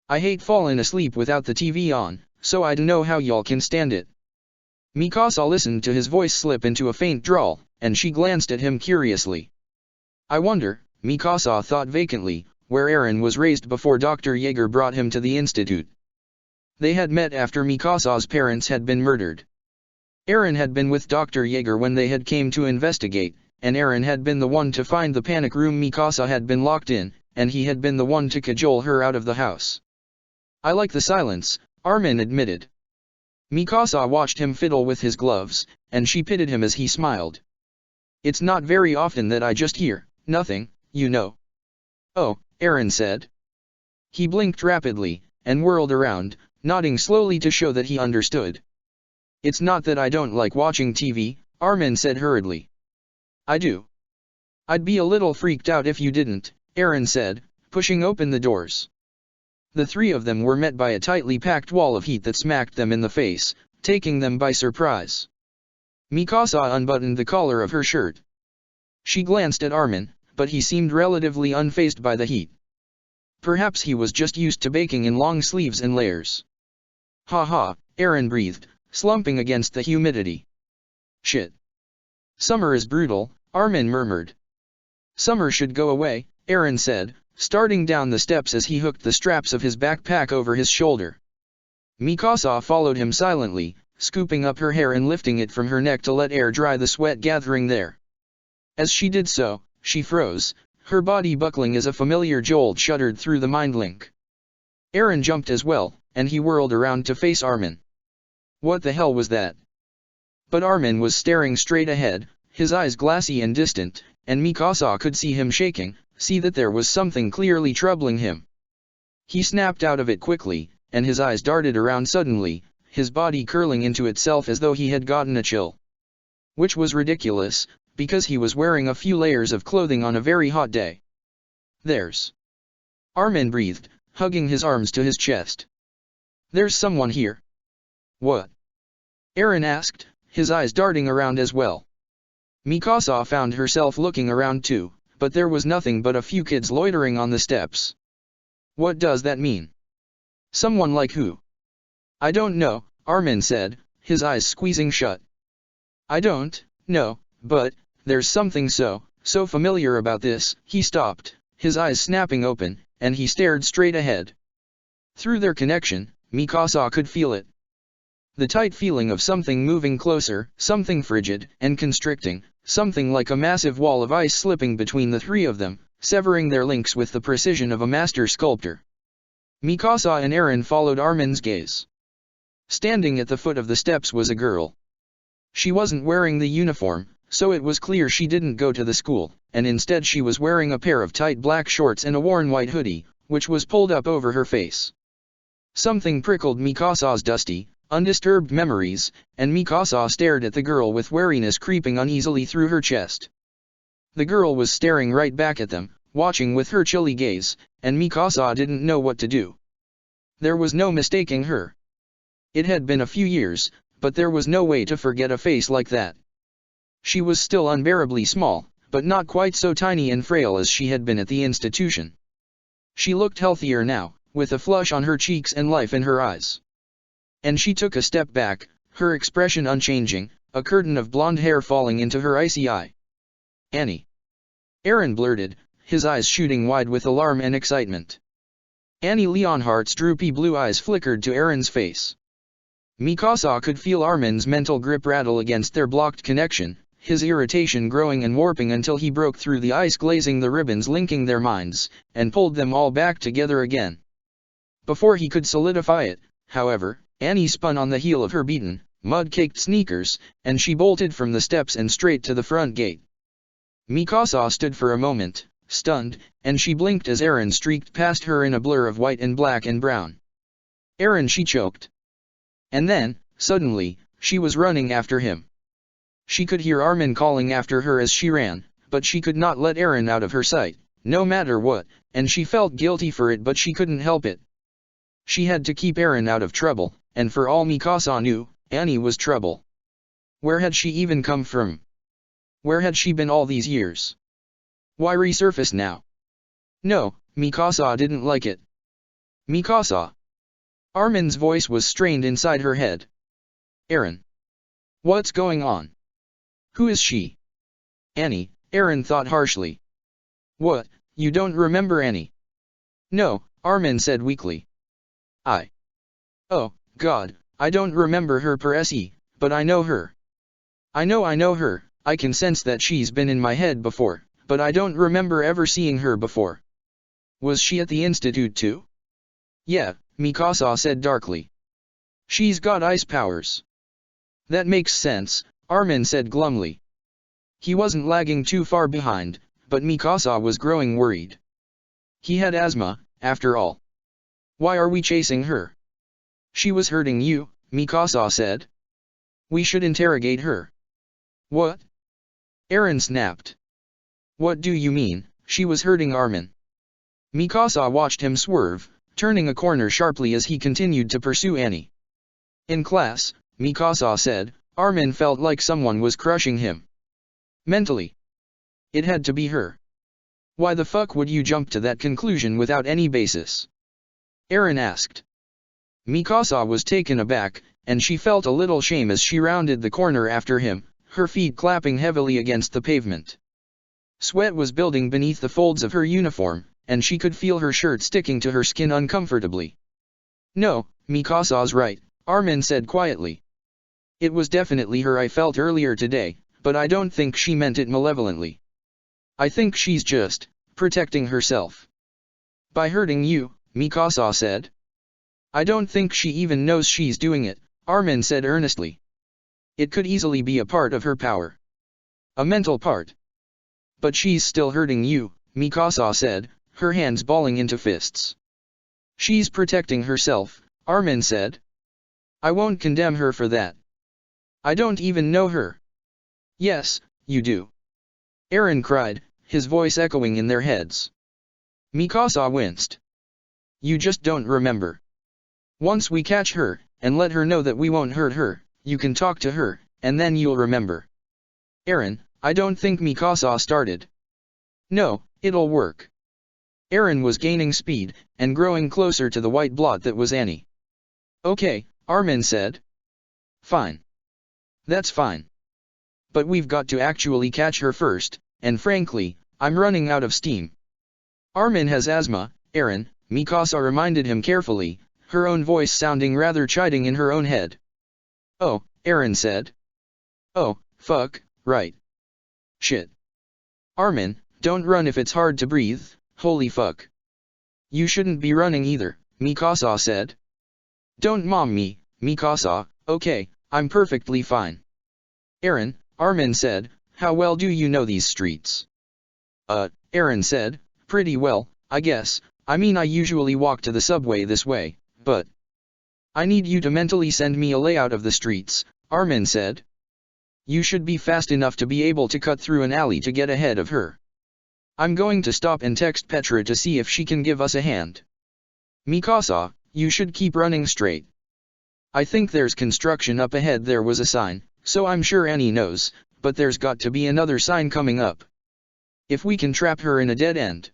I hate falling asleep without the TV on, so I don't know how y'all can stand it." Mikasa listened to his voice slip into a faint drawl, and she glanced at him curiously. "I wonder," Mikasa thought vacantly, where Eren was raised before Dr. Jaeger brought him to the institute. They had met after Mikasa's parents had been murdered. Eren had been with Dr. Jaeger when they had came to investigate, and Eren had been the one to find the panic room Mikasa had been locked in, and he had been the one to cajole her out of the house. "I like the silence," Armin admitted. Mikasa watched him fiddle with his gloves, and she pitied him as he smiled. "It's not very often that I just hear nothing, you know." "Oh," Eren said. He blinked rapidly, and whirled around, nodding slowly to show that he understood. "It's not that I don't like watching TV," Armin said hurriedly. "I do." "I'd be a little freaked out if you didn't," Eren said, pushing open the doors. The three of them were met by a tightly packed wall of heat that smacked them in the face, taking them by surprise. Mikasa unbuttoned the collar of her shirt. She glanced at Armin, but he seemed relatively unfazed by the heat. Perhaps he was just used to baking in long sleeves and layers. "Ha ha," Eren breathed, slumping against the humidity. Shit. Summer is brutal, Armin murmured. Summer should go away, Aaron said, starting down the steps as he hooked the straps of his backpack over his shoulder. Mikasa followed him silently, scooping up her hair and lifting it from her neck to let air dry the sweat gathering there. As she did so, she froze, her body buckling as a familiar jolt shuddered through the mind link. Aaron jumped as well, and he whirled around to face Armin. What the hell was that? But Armin was staring straight ahead, his eyes glassy and distant, and Mikasa could see him shaking, see that there was something clearly troubling him. He snapped out of it quickly, and his eyes darted around suddenly, his body curling into itself as though he had gotten a chill. Which was ridiculous, because he was wearing a few layers of clothing on a very hot day. There's... Armin breathed, hugging his arms to his chest. There's someone here. What? Aaron asked, his eyes darting around as well. Mikasa found herself looking around too, but there was nothing but a few kids loitering on the steps. What does that mean? Someone like who? I don't know, Armin said, his eyes squeezing shut. I don't know, but there's something so familiar about this. He stopped, his eyes snapping open, and he stared straight ahead. Through their connection, Mikasa could feel it. The tight feeling of something moving closer, something frigid and constricting, something like a massive wall of ice slipping between the three of them, severing their links with the precision of a master sculptor. Mikasa and Aaron followed Armin's gaze. Standing at the foot of the steps was a girl. She wasn't wearing the uniform, so it was clear she didn't go to the school, and instead she was wearing a pair of tight black shorts and a worn white hoodie, which was pulled up over her face. Something prickled Mikasa's dusty, undisturbed memories, and Mikasa stared at the girl with wariness creeping uneasily through her chest. The girl was staring right back at them, watching with her chilly gaze, and Mikasa didn't know what to do. There was no mistaking her. It had been a few years, but there was no way to forget a face like that. She was still unbearably small, but not quite so tiny and frail as she had been at the institution. She looked healthier now, with a flush on her cheeks and life in her eyes. And she took a step back, her expression unchanging, a curtain of blonde hair falling into her icy eye. Annie. Aaron blurted, his eyes shooting wide with alarm and excitement. Annie Leonhardt's droopy blue eyes flickered to Aaron's face. Mikasa could feel Armin's mental grip rattle against their blocked connection, his irritation growing and warping until he broke through the ice glazing the ribbons linking their minds, and pulled them all back together again. Before he could solidify it, however, Annie spun on the heel of her beaten, mud-caked sneakers, and she bolted from the steps and straight to the front gate. Mikasa stood for a moment, stunned, and she blinked as Aaron streaked past her in a blur of white and black and brown. Aaron, she choked. And then, suddenly, she was running after him. She could hear Armin calling after her as she ran, but she could not let Aaron out of her sight, no matter what, and she felt guilty for it but she couldn't help it. She had to keep Aaron out of trouble, and for all Mikasa knew, Annie was trouble. Where had she even come from? Where had she been all these years? Why resurface now? No, Mikasa didn't like it. Mikasa. Armin's voice was strained inside her head. Aaron. What's going on? Who is she? Annie, Aaron thought harshly. What, you don't remember Annie? No, Armin said weakly. Oh, God, I don't remember her per se, but I know her. I know her, I can sense that she's been in my head before, but I don't remember ever seeing her before. Was she at the institute too? Yeah, Mikasa said darkly. She's got ice powers. That makes sense, Armin said glumly. He wasn't lagging too far behind, but Mikasa was growing worried. He had asthma, after all. Why are we chasing her? She was hurting you, Mikasa said. We should interrogate her. What? Aaron snapped. What do you mean, she was hurting Armin? Mikasa watched him swerve, turning a corner sharply as he continued to pursue Annie. In class, Mikasa said, Armin felt like someone was crushing him. Mentally. It had to be her. Why the fuck would you jump to that conclusion without any basis? Aaron asked. Mikasa was taken aback, and she felt a little shame as she rounded the corner after him, her feet clapping heavily against the pavement. Sweat was building beneath the folds of her uniform, and she could feel her shirt sticking to her skin uncomfortably. "No, Mikasa's right," Armin said quietly. "It was definitely her I felt earlier today, but I don't think she meant it malevolently. I think she's just protecting herself by hurting you," Mikasa said. "I don't think she even knows she's doing it," Armin said earnestly. "It could easily be a part of her power. A mental part. But she's still hurting you," Mikasa said, her hands balling into fists. "She's protecting herself," Armin said. "I won't condemn her for that. I don't even know her." "Yes, you do," Eren cried, his voice echoing in their heads. Mikasa winced. "You just don't remember. Once we catch her, and let her know that we won't hurt her, you can talk to her, and then you'll remember." "Eren, I don't think," Mikasa started. "No, it'll work." Eren was gaining speed, and growing closer to the white blot that was Annie. "Okay," Armin said. "Fine. That's fine. But we've got to actually catch her first, and frankly, I'm running out of steam." "Armin has asthma, Eren," Mikasa reminded him carefully, her own voice sounding rather chiding in her own head. "Oh," Eren said. "Oh, fuck, right. Shit. Armin, don't run if it's hard to breathe, holy fuck." "You shouldn't be running either," Mikasa said. "Don't mom me, Mikasa, okay, I'm perfectly fine." "Eren," Armin said, "how well do you know these streets?" Eren said, "Pretty well, I guess. I mean, I usually walk to the subway this way, but..." "I need you to mentally send me a layout of the streets," Armin said. "You should be fast enough to be able to cut through an alley to get ahead of her. I'm going to stop and text Petra to see if she can give us a hand. Mikasa, you should keep running straight. I think there's construction up ahead. There was a sign, so I'm sure Annie knows, but there's got to be another sign coming up. If we can trap her in a dead end."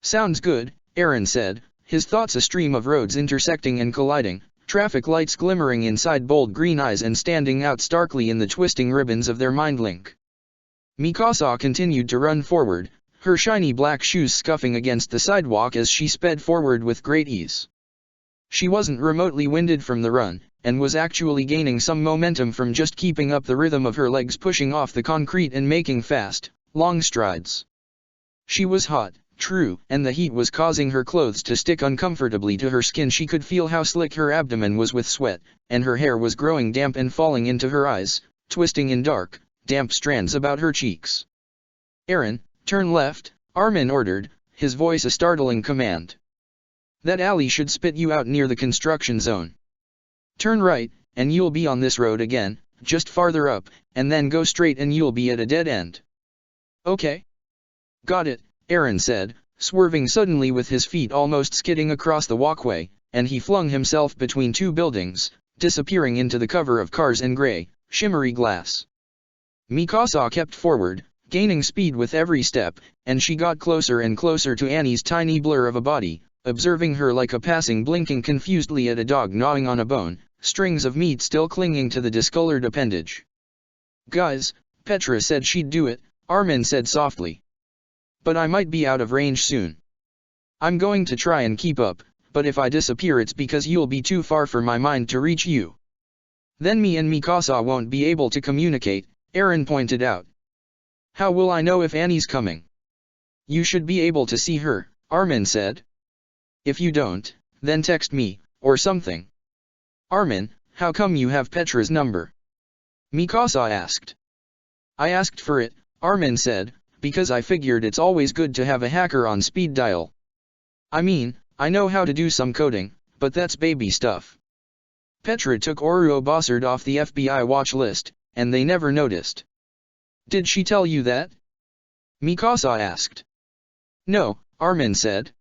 "Sounds good," Eren said, his thoughts a stream of roads intersecting and colliding, traffic lights glimmering inside bold green eyes and standing out starkly in the twisting ribbons of their mind link. Mikasa continued to run forward, her shiny black shoes scuffing against the sidewalk as she sped forward with great ease. She wasn't remotely winded from the run, and was actually gaining some momentum from just keeping up the rhythm of her legs pushing off the concrete and making fast, long strides. She was hot, true, and the heat was causing her clothes to stick uncomfortably to her skin. She could feel how slick her abdomen was with sweat, and her hair was growing damp and falling into her eyes, twisting in dark, damp strands about her cheeks. "Eren, turn left," Armin ordered, his voice a startling command. "That alley should spit you out near the construction zone. Turn right, and you'll be on this road again, just farther up, and then go straight and you'll be at a dead end." "Okay. Got it," Eren said, swerving suddenly with his feet almost skidding across the walkway, and he flung himself between two buildings, disappearing into the cover of cars and gray, shimmery glass. Mikasa kept forward, gaining speed with every step, and she got closer and closer to Annie's tiny blur of a body, observing her like a passing, blinking confusedly at a dog gnawing on a bone, strings of meat still clinging to the discolored appendage. "Guys, Petra said she'd do it," Armin said softly. "But I might be out of range soon. I'm going to try and keep up, but if I disappear it's because you'll be too far for my mind to reach you. Then me and Mikasa won't be able to communicate," Eren pointed out. "How will I know if Annie's coming?" "You should be able to see her," Armin said. "If you don't, then text me, or something." "Armin, how come you have Petra's number?" Mikasa asked. "I asked for it," Armin said, "because I figured it's always good to have a hacker on speed dial. I mean, I know how to do some coding, but that's baby stuff." Petra took Oruo Bossard off the FBI watch list, and they never noticed. "Did she tell you that?" Mikasa asked. "No," Armin said.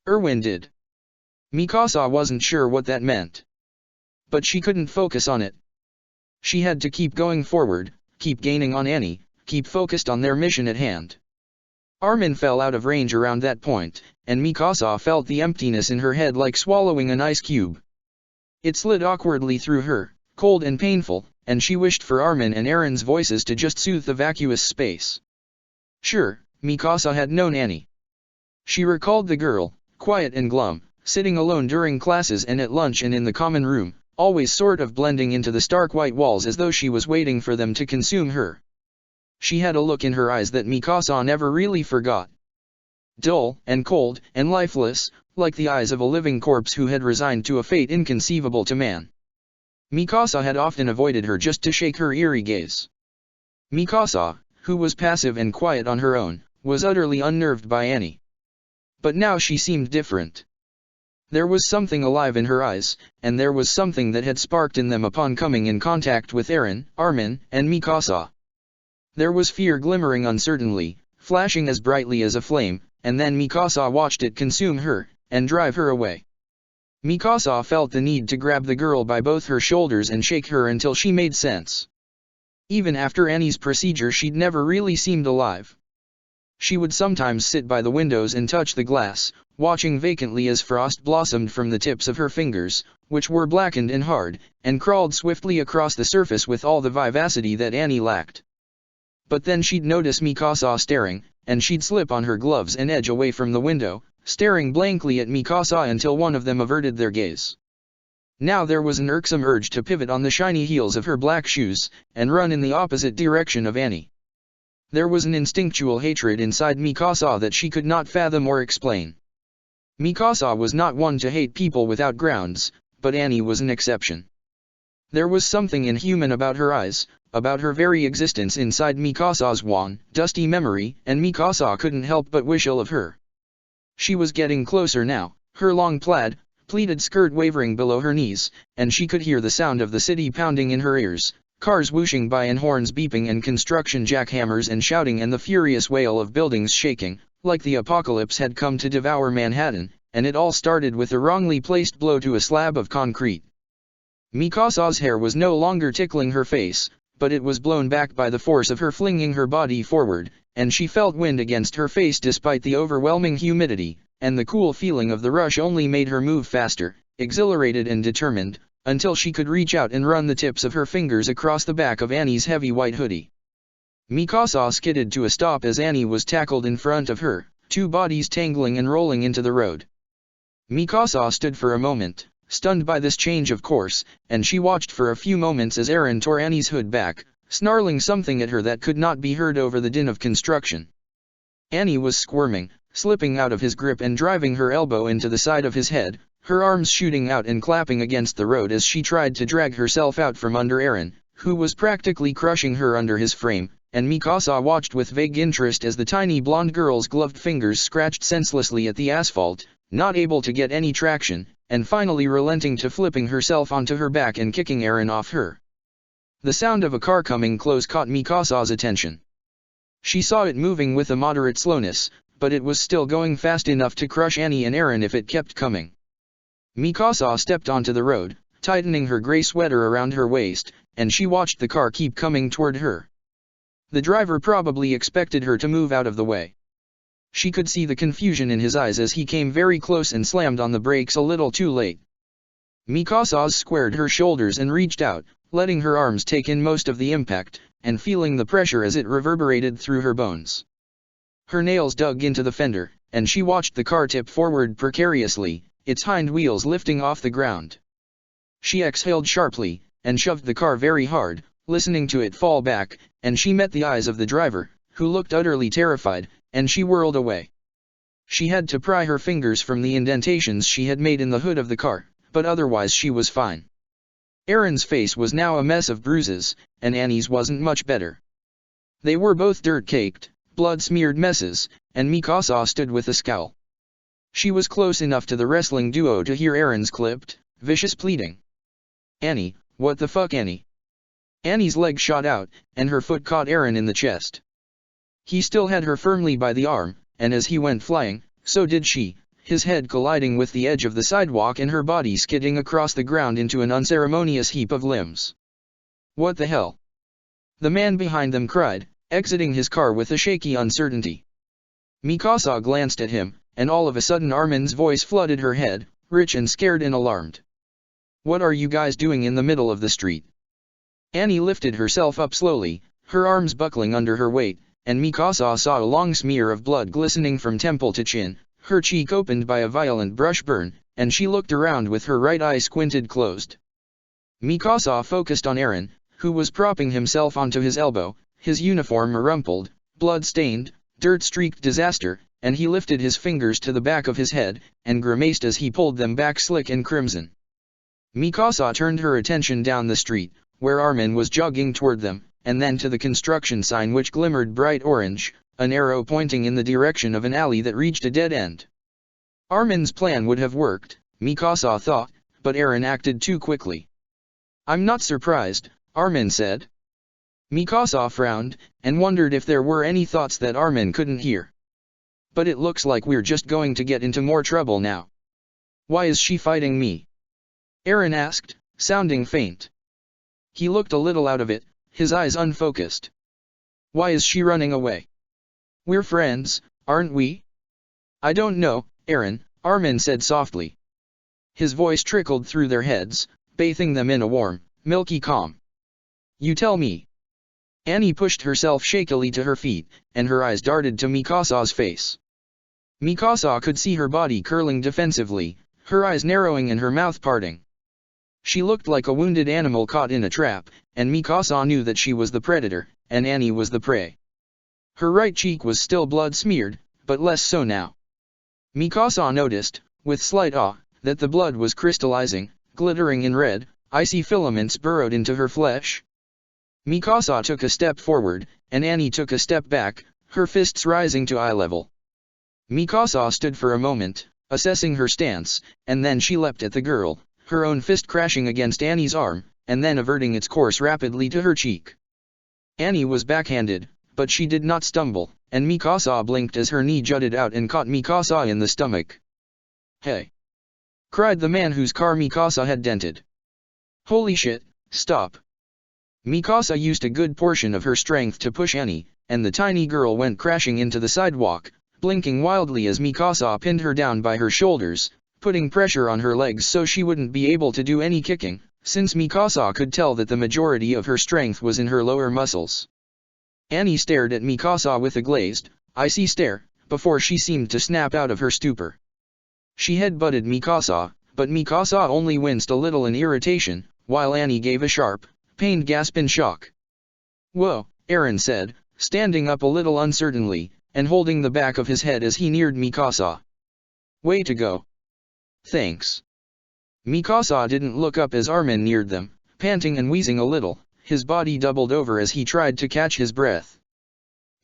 "Erwin did." Mikasa wasn't sure what that meant. But she couldn't focus on it. She had to keep going forward, keep gaining on Annie, keep focused on their mission at hand. Armin fell out of range around that point, and Mikasa felt the emptiness in her head like swallowing an ice cube. It slid awkwardly through her, cold and painful, and she wished for Armin and Aaron's voices to just soothe the vacuous space. Sure, Mikasa had known Annie. She recalled the girl, quiet and glum, sitting alone during classes and at lunch and in the common room, always sort of blending into the stark white walls as though she was waiting for them to consume her. She had a look in her eyes that Mikasa never really forgot. Dull, and cold, and lifeless, like the eyes of a living corpse who had resigned to a fate inconceivable to man. Mikasa had often avoided her just to shake her eerie gaze. Mikasa, who was passive and quiet on her own, was utterly unnerved by Annie. But now she seemed different. There was something alive in her eyes, and there was something that had sparked in them upon coming in contact with Aaron, Armin, and Mikasa. There was fear glimmering uncertainly, flashing as brightly as a flame, and then Mikasa watched it consume her, and drive her away. Mikasa felt the need to grab the girl by both her shoulders and shake her until she made sense. Even after Annie's procedure she'd never really seemed alive. She would sometimes sit by the windows and touch the glass, watching vacantly as frost blossomed from the tips of her fingers, which were blackened and hard, and crawled swiftly across the surface with all the vivacity that Annie lacked. But then she'd notice Mikasa staring, and she'd slip on her gloves and edge away from the window, staring blankly at Mikasa until one of them averted their gaze. Now there was an irksome urge to pivot on the shiny heels of her black shoes, and run in the opposite direction of Annie. There was an instinctual hatred inside Mikasa that she could not fathom or explain. Mikasa was not one to hate people without grounds, but Annie was an exception. There was something inhuman about her eyes, about her very existence inside Mikasa's wan, dusty memory, and Mikasa couldn't help but wish ill of her. She was getting closer now, her long pleated skirt wavering below her knees, and she could hear the sound of the city pounding in her ears, cars whooshing by and horns beeping and construction jackhammers and shouting and the furious wail of buildings shaking, like the apocalypse had come to devour Manhattan, and it all started with a wrongly placed blow to a slab of concrete. Mikasa's hair was no longer tickling her face, but it was blown back by the force of her flinging her body forward, and she felt wind against her face despite the overwhelming humidity, and the cool feeling of the rush only made her move faster, exhilarated and determined, until she could reach out and run the tips of her fingers across the back of Annie's heavy white hoodie. Mikasa skidded to a stop as Annie was tackled in front of her, two bodies tangling and rolling into the road. Mikasa stood for a moment, stunned by this change of course, and she watched for a few moments as Aaron tore Annie's hood back, snarling something at her that could not be heard over the din of construction. Annie was squirming, slipping out of his grip and driving her elbow into the side of his head, her arms shooting out and clapping against the road as she tried to drag herself out from under Aaron, who was practically crushing her under his frame, and Mikasa watched with vague interest as the tiny blonde girl's gloved fingers scratched senselessly at the asphalt, not able to get any traction, and finally relenting to flipping herself onto her back and kicking Aaron off her. The sound of a car coming close caught Mikasa's attention. She saw it moving with a moderate slowness, but it was still going fast enough to crush Annie and Aaron if it kept coming. Mikasa stepped onto the road, tightening her gray sweater around her waist, and she watched the car keep coming toward her. The driver probably expected her to move out of the way. She could see the confusion in his eyes as he came very close and slammed on the brakes a little too late. Mikasa squared her shoulders and reached out, letting her arms take in most of the impact, and feeling the pressure as it reverberated through her bones. Her nails dug into the fender, and she watched the car tip forward precariously, its hind wheels lifting off the ground. She exhaled sharply, and shoved the car very hard, listening to it fall back, and she met the eyes of the driver, who looked utterly terrified, and she whirled away. She had to pry her fingers from the indentations she had made in the hood of the car, but otherwise she was fine. Aaron's face was now a mess of bruises, and Annie's wasn't much better. They were both dirt-caked, blood-smeared messes, and Mikasa stood with a scowl. She was close enough to the wrestling duo to hear Aaron's clipped, vicious pleading. "Annie, what the fuck, Annie?" Annie's leg shot out, and her foot caught Aaron in the chest. He still had her firmly by the arm, and as he went flying, so did she, his head colliding with the edge of the sidewalk and her body skidding across the ground into an unceremonious heap of limbs. "What the hell?" the man behind them cried, exiting his car with a shaky uncertainty. Mikasa glanced at him, and all of a sudden Armin's voice flooded her head, rich and scared and alarmed. "What are you guys doing in the middle of the street?" Annie lifted herself up slowly, her arms buckling under her weight, and Mikasa saw a long smear of blood glistening from temple to chin, her cheek opened by a violent brush burn, and she looked around with her right eye squinted closed. Mikasa focused on Eren, who was propping himself onto his elbow, his uniform a rumpled, blood-stained, dirt-streaked disaster, and he lifted his fingers to the back of his head, and grimaced as he pulled them back slick and crimson. Mikasa turned her attention down the street, where Armin was jogging toward them, and then to the construction sign which glimmered bright orange, an arrow pointing in the direction of an alley that reached a dead end. Armin's plan would have worked, Mikasa thought, but Eren acted too quickly. "I'm not surprised," Armin said. Mikasa frowned, and wondered if there were any thoughts that Armin couldn't hear. "But it looks like we're just going to get into more trouble now. Why is she fighting me?" Eren asked, sounding faint. He looked a little out of it, his eyes unfocused. "Why is she running away? We're friends, aren't we?" "I don't know, Eren," Armin said softly. His voice trickled through their heads, bathing them in a warm, milky calm. "You tell me." Annie pushed herself shakily to her feet, and her eyes darted to Mikasa's face. Mikasa could see her body curling defensively, her eyes narrowing and her mouth parting. She looked like a wounded animal caught in a trap, and Mikasa knew that she was the predator, and Annie was the prey. Her right cheek was still blood-smeared, but less so now. Mikasa noticed, with slight awe, that the blood was crystallizing, glittering in red, icy filaments burrowed into her flesh. Mikasa took a step forward, and Annie took a step back, her fists rising to eye level. Mikasa stood for a moment, assessing her stance, and then she leapt at the girl, her own fist crashing against Annie's arm, and then averting its course rapidly to her cheek. Annie was backhanded, but she did not stumble, and Mikasa blinked as her knee jutted out and caught Mikasa in the stomach. "Hey!" cried the man whose car Mikasa had dented. "Holy shit, stop!" Mikasa used a good portion of her strength to push Annie, and the tiny girl went crashing into the sidewalk, blinking wildly as Mikasa pinned her down by her shoulders, putting pressure on her legs so she wouldn't be able to do any kicking, since Mikasa could tell that the majority of her strength was in her lower muscles. Annie stared at Mikasa with a glazed, icy stare, before she seemed to snap out of her stupor. She head-butted Mikasa, but Mikasa only winced a little in irritation, while Annie gave a sharp, pained gasp in shock. "Whoa," Eren said, standing up a little uncertainly, and holding the back of his head as he neared Mikasa. "Way to go." "Thanks." Mikasa didn't look up as Armin neared them, panting and wheezing a little, his body doubled over as he tried to catch his breath.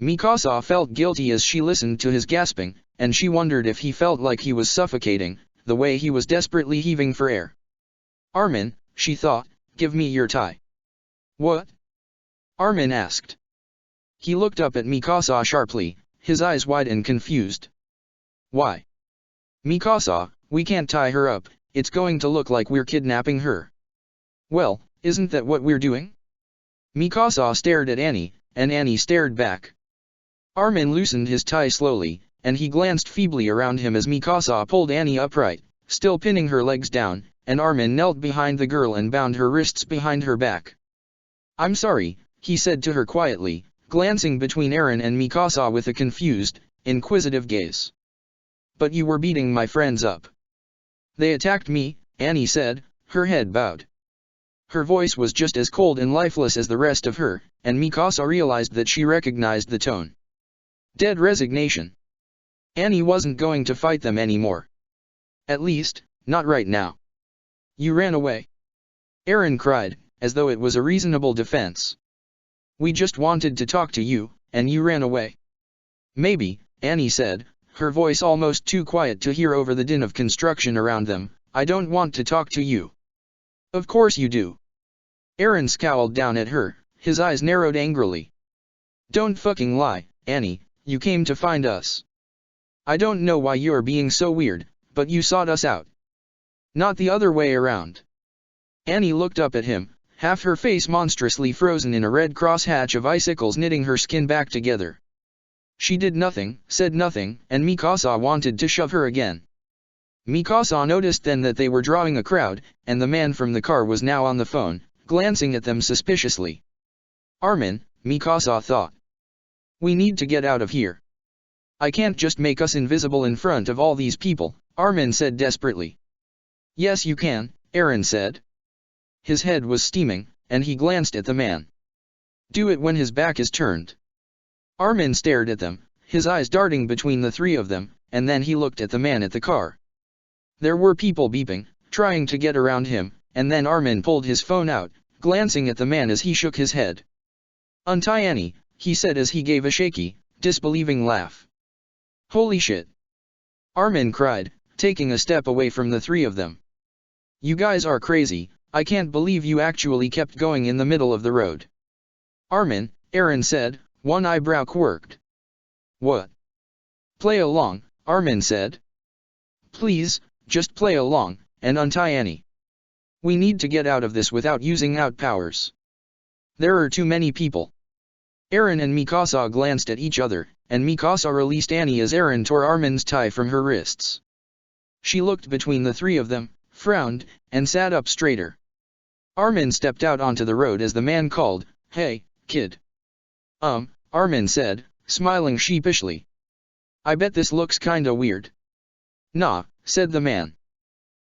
Mikasa felt guilty as she listened to his gasping, and she wondered if he felt like he was suffocating, the way he was desperately heaving for air. "Armin," she thought, "give me your tie." "What?" Armin asked. He looked up at Mikasa sharply, his eyes wide and confused. "Why?" "Mikasa, we can't tie her up, it's going to look like we're kidnapping her." "Well, isn't that what we're doing?" Mikasa stared at Annie, and Annie stared back. Armin loosened his tie slowly, and he glanced feebly around him as Mikasa pulled Annie upright, still pinning her legs down, and Armin knelt behind the girl and bound her wrists behind her back. "I'm sorry," he said to her quietly, glancing between Eren and Mikasa with a confused, inquisitive gaze. "But you were beating my friends up." "They attacked me," Annie said, her head bowed. Her voice was just as cold and lifeless as the rest of her, and Mikasa realized that she recognized the tone. Dead resignation. Annie wasn't going to fight them anymore. At least, not right now. "You ran away," Eren cried, as though it was a reasonable defense. "We just wanted to talk to you, and you ran away." "Maybe," Annie said, her voice almost too quiet to hear over the din of construction around them, "I don't want to talk to you." "Of course you do." Eren scowled down at her, his eyes narrowed angrily. "Don't fucking lie, Annie, you came to find us. I don't know why you're being so weird, but you sought us out. Not the other way around." Annie looked up at him, half her face monstrously frozen in a red crosshatch of icicles knitting her skin back together. She did nothing, said nothing, and Mikasa wanted to shove her again. Mikasa noticed then that they were drawing a crowd, and the man from the car was now on the phone, glancing at them suspiciously. Armin, Mikasa thought. We need to get out of here. I can't just make us invisible in front of all these people, Armin said desperately. Yes you can, Eren said. His head was steaming, and he glanced at the man. Do it when his back is turned. Armin stared at them, his eyes darting between the three of them, and then he looked at the man at the car. There were people beeping, trying to get around him, and then Armin pulled his phone out, glancing at the man as he shook his head. Untie Annie, he said as he gave a shaky, disbelieving laugh. Holy shit! Armin cried, taking a step away from the three of them. You guys are crazy, I can't believe you actually kept going in the middle of the road. Armin, Eren said, one eyebrow quirked. What? Play along, Armin said. Please, just play along, and untie Annie. We need to get out of this without using out powers. There are too many people. Eren and Mikasa glanced at each other, and Mikasa released Annie as Eren tore Armin's tie from her wrists. She looked between the three of them, frowned, and sat up straighter. Armin stepped out onto the road as the man called, Hey, kid. Armin said, smiling sheepishly. I bet this looks kinda weird. Nah, said the man.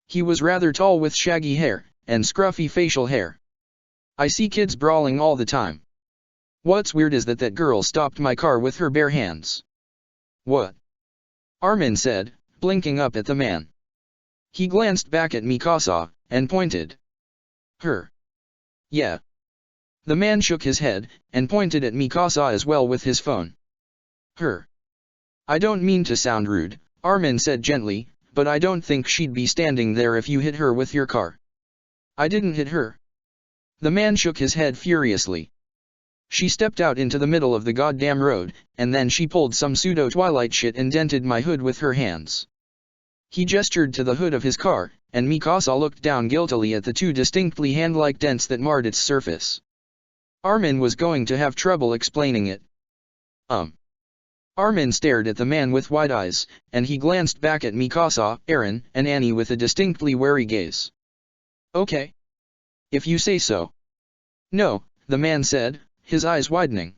He was rather tall with shaggy hair, and scruffy facial hair. I see kids brawling all the time. What's weird is that girl stopped my car with her bare hands. What? Armin said, blinking up at the man. He glanced back at Mikasa, and pointed. Her. Yeah. The man shook his head, and pointed at Mikasa as well with his phone. Her. I don't mean to sound rude, Armin said gently, but I don't think she'd be standing there if you hit her with your car. I didn't hit her. The man shook his head furiously. She stepped out into the middle of the goddamn road, and then she pulled some pseudo-Twilight shit and dented my hood with her hands. He gestured to the hood of his car, and Mikasa looked down guiltily at the two distinctly hand-like dents that marred its surface. Armin was going to have trouble explaining it. Armin stared at the man with wide eyes, and he glanced back at Mikasa, Eren, and Annie with a distinctly wary gaze. Okay. If you say so. No, the man said, his eyes widening.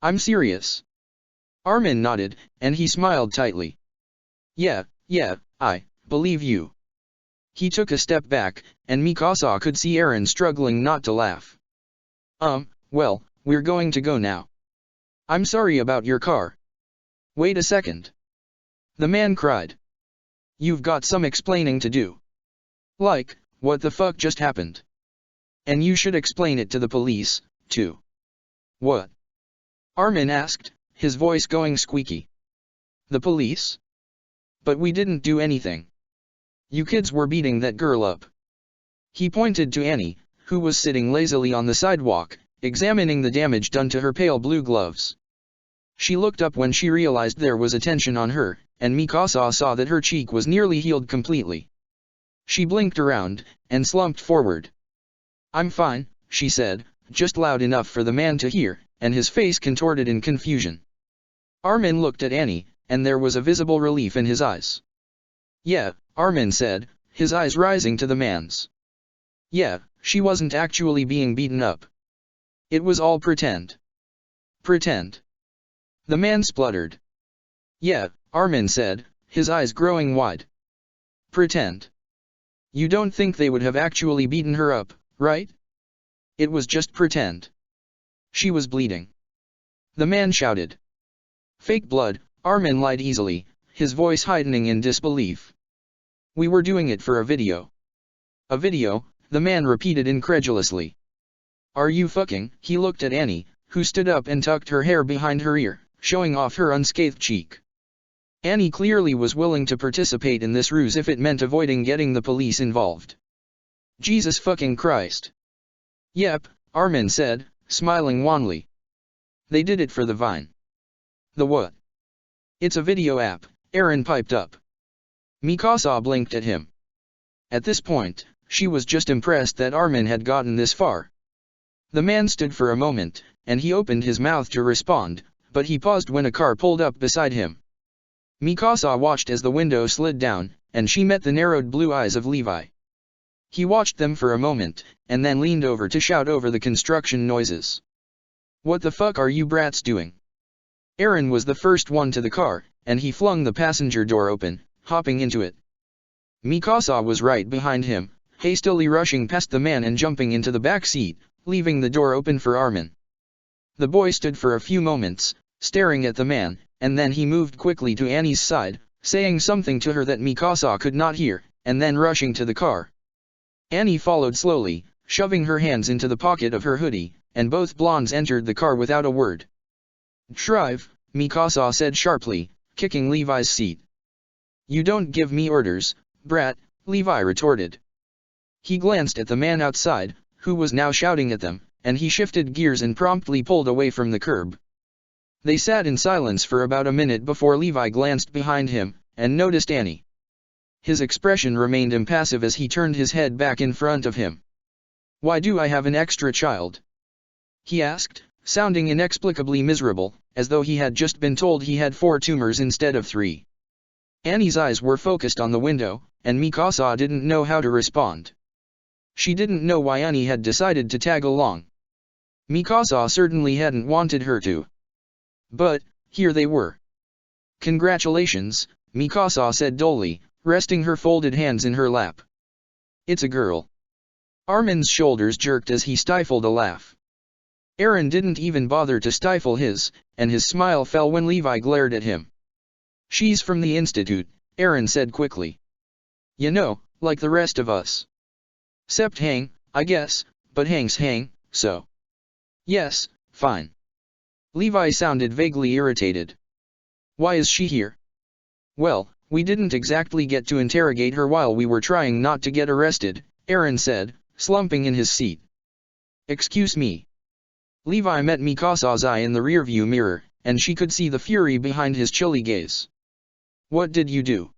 I'm serious. Armin nodded, and he smiled tightly. Yeah, I believe you. He took a step back, and Mikasa could see Eren struggling not to laugh. Well, we're going to go now. I'm sorry about your car. Wait a second. The man cried. You've got some explaining to do. Like, what the fuck just happened? And you should explain it to the police, too. What? Armin asked, his voice going squeaky. The police? But we didn't do anything. You kids were beating that girl up. He pointed to Annie, who was sitting lazily on the sidewalk, examining the damage done to her pale blue gloves. She looked up when she realized there was attention on her, and Mikasa saw that her cheek was nearly healed completely. She blinked around, and slumped forward. I'm fine, she said, just loud enough for the man to hear, and his face contorted in confusion. Armin looked at Annie, and there was a visible relief in his eyes. Yeah, Armin said, his eyes rising to the man's. Yeah, she wasn't actually being beaten up. It was all pretend. Pretend. The man spluttered. Yeah, Armin said, his eyes growing wide. Pretend. You don't think they would have actually beaten her up, right? It was just pretend. She was bleeding. The man shouted. Fake blood, Armin lied easily, his voice heightening in disbelief. We were doing it for a video. A video, the man repeated incredulously. Are you fucking? He looked at Annie, who stood up and tucked her hair behind her ear, showing off her unscathed cheek. Annie clearly was willing to participate in this ruse if it meant avoiding getting the police involved. Jesus fucking Christ. Yep, Armin said, smiling wanly. They did it for the Vine. The what? It's a video app, Eren piped up. Mikasa blinked at him. At this point, she was just impressed that Armin had gotten this far. The man stood for a moment, and he opened his mouth to respond, but he paused when a car pulled up beside him. Mikasa watched as the window slid down, and she met the narrowed blue eyes of Levi. He watched them for a moment, and then leaned over to shout over the construction noises. "What the fuck are you brats doing?" Aaron was the first one to the car, and he flung the passenger door open, hopping into it. Mikasa was right behind him, hastily rushing past the man and jumping into the back seat, leaving the door open for Armin. The boy stood for a few moments, staring at the man, and then he moved quickly to Annie's side, saying something to her that Mikasa could not hear, and then rushing to the car. Annie followed slowly, shoving her hands into the pocket of her hoodie, and both blondes entered the car without a word. "Drive," Mikasa said sharply, kicking Levi's seat. "You don't give me orders, brat," Levi retorted. He glanced at the man outside, who was now shouting at them, and he shifted gears and promptly pulled away from the curb. They sat in silence for about a minute before Levi glanced behind him, and noticed Annie. His expression remained impassive as he turned his head back in front of him. "Why do I have an extra child?" he asked, sounding inexplicably miserable, as though he had just been told he had 4 tumors instead of 3. Annie's eyes were focused on the window, and Mikasa didn't know how to respond. She didn't know why Annie had decided to tag along. Mikasa certainly hadn't wanted her to. But, here they were. "Congratulations," Mikasa said dully, resting her folded hands in her lap. "It's a girl." Armin's shoulders jerked as he stifled a laugh. Aaron didn't even bother to stifle his, and his smile fell when Levi glared at him. "She's from the institute," Aaron said quickly. "You know, like the rest of us. 'Cept Hang, I guess, but Hang's Hang, so." "Yes, fine." Levi sounded vaguely irritated. "Why is she here?" "Well, we didn't exactly get to interrogate her while we were trying not to get arrested," Aaron said, slumping in his seat. "Excuse me." Levi met Mikasa's eye in the rearview mirror, and she could see the fury behind his chilly gaze. "What did you do?"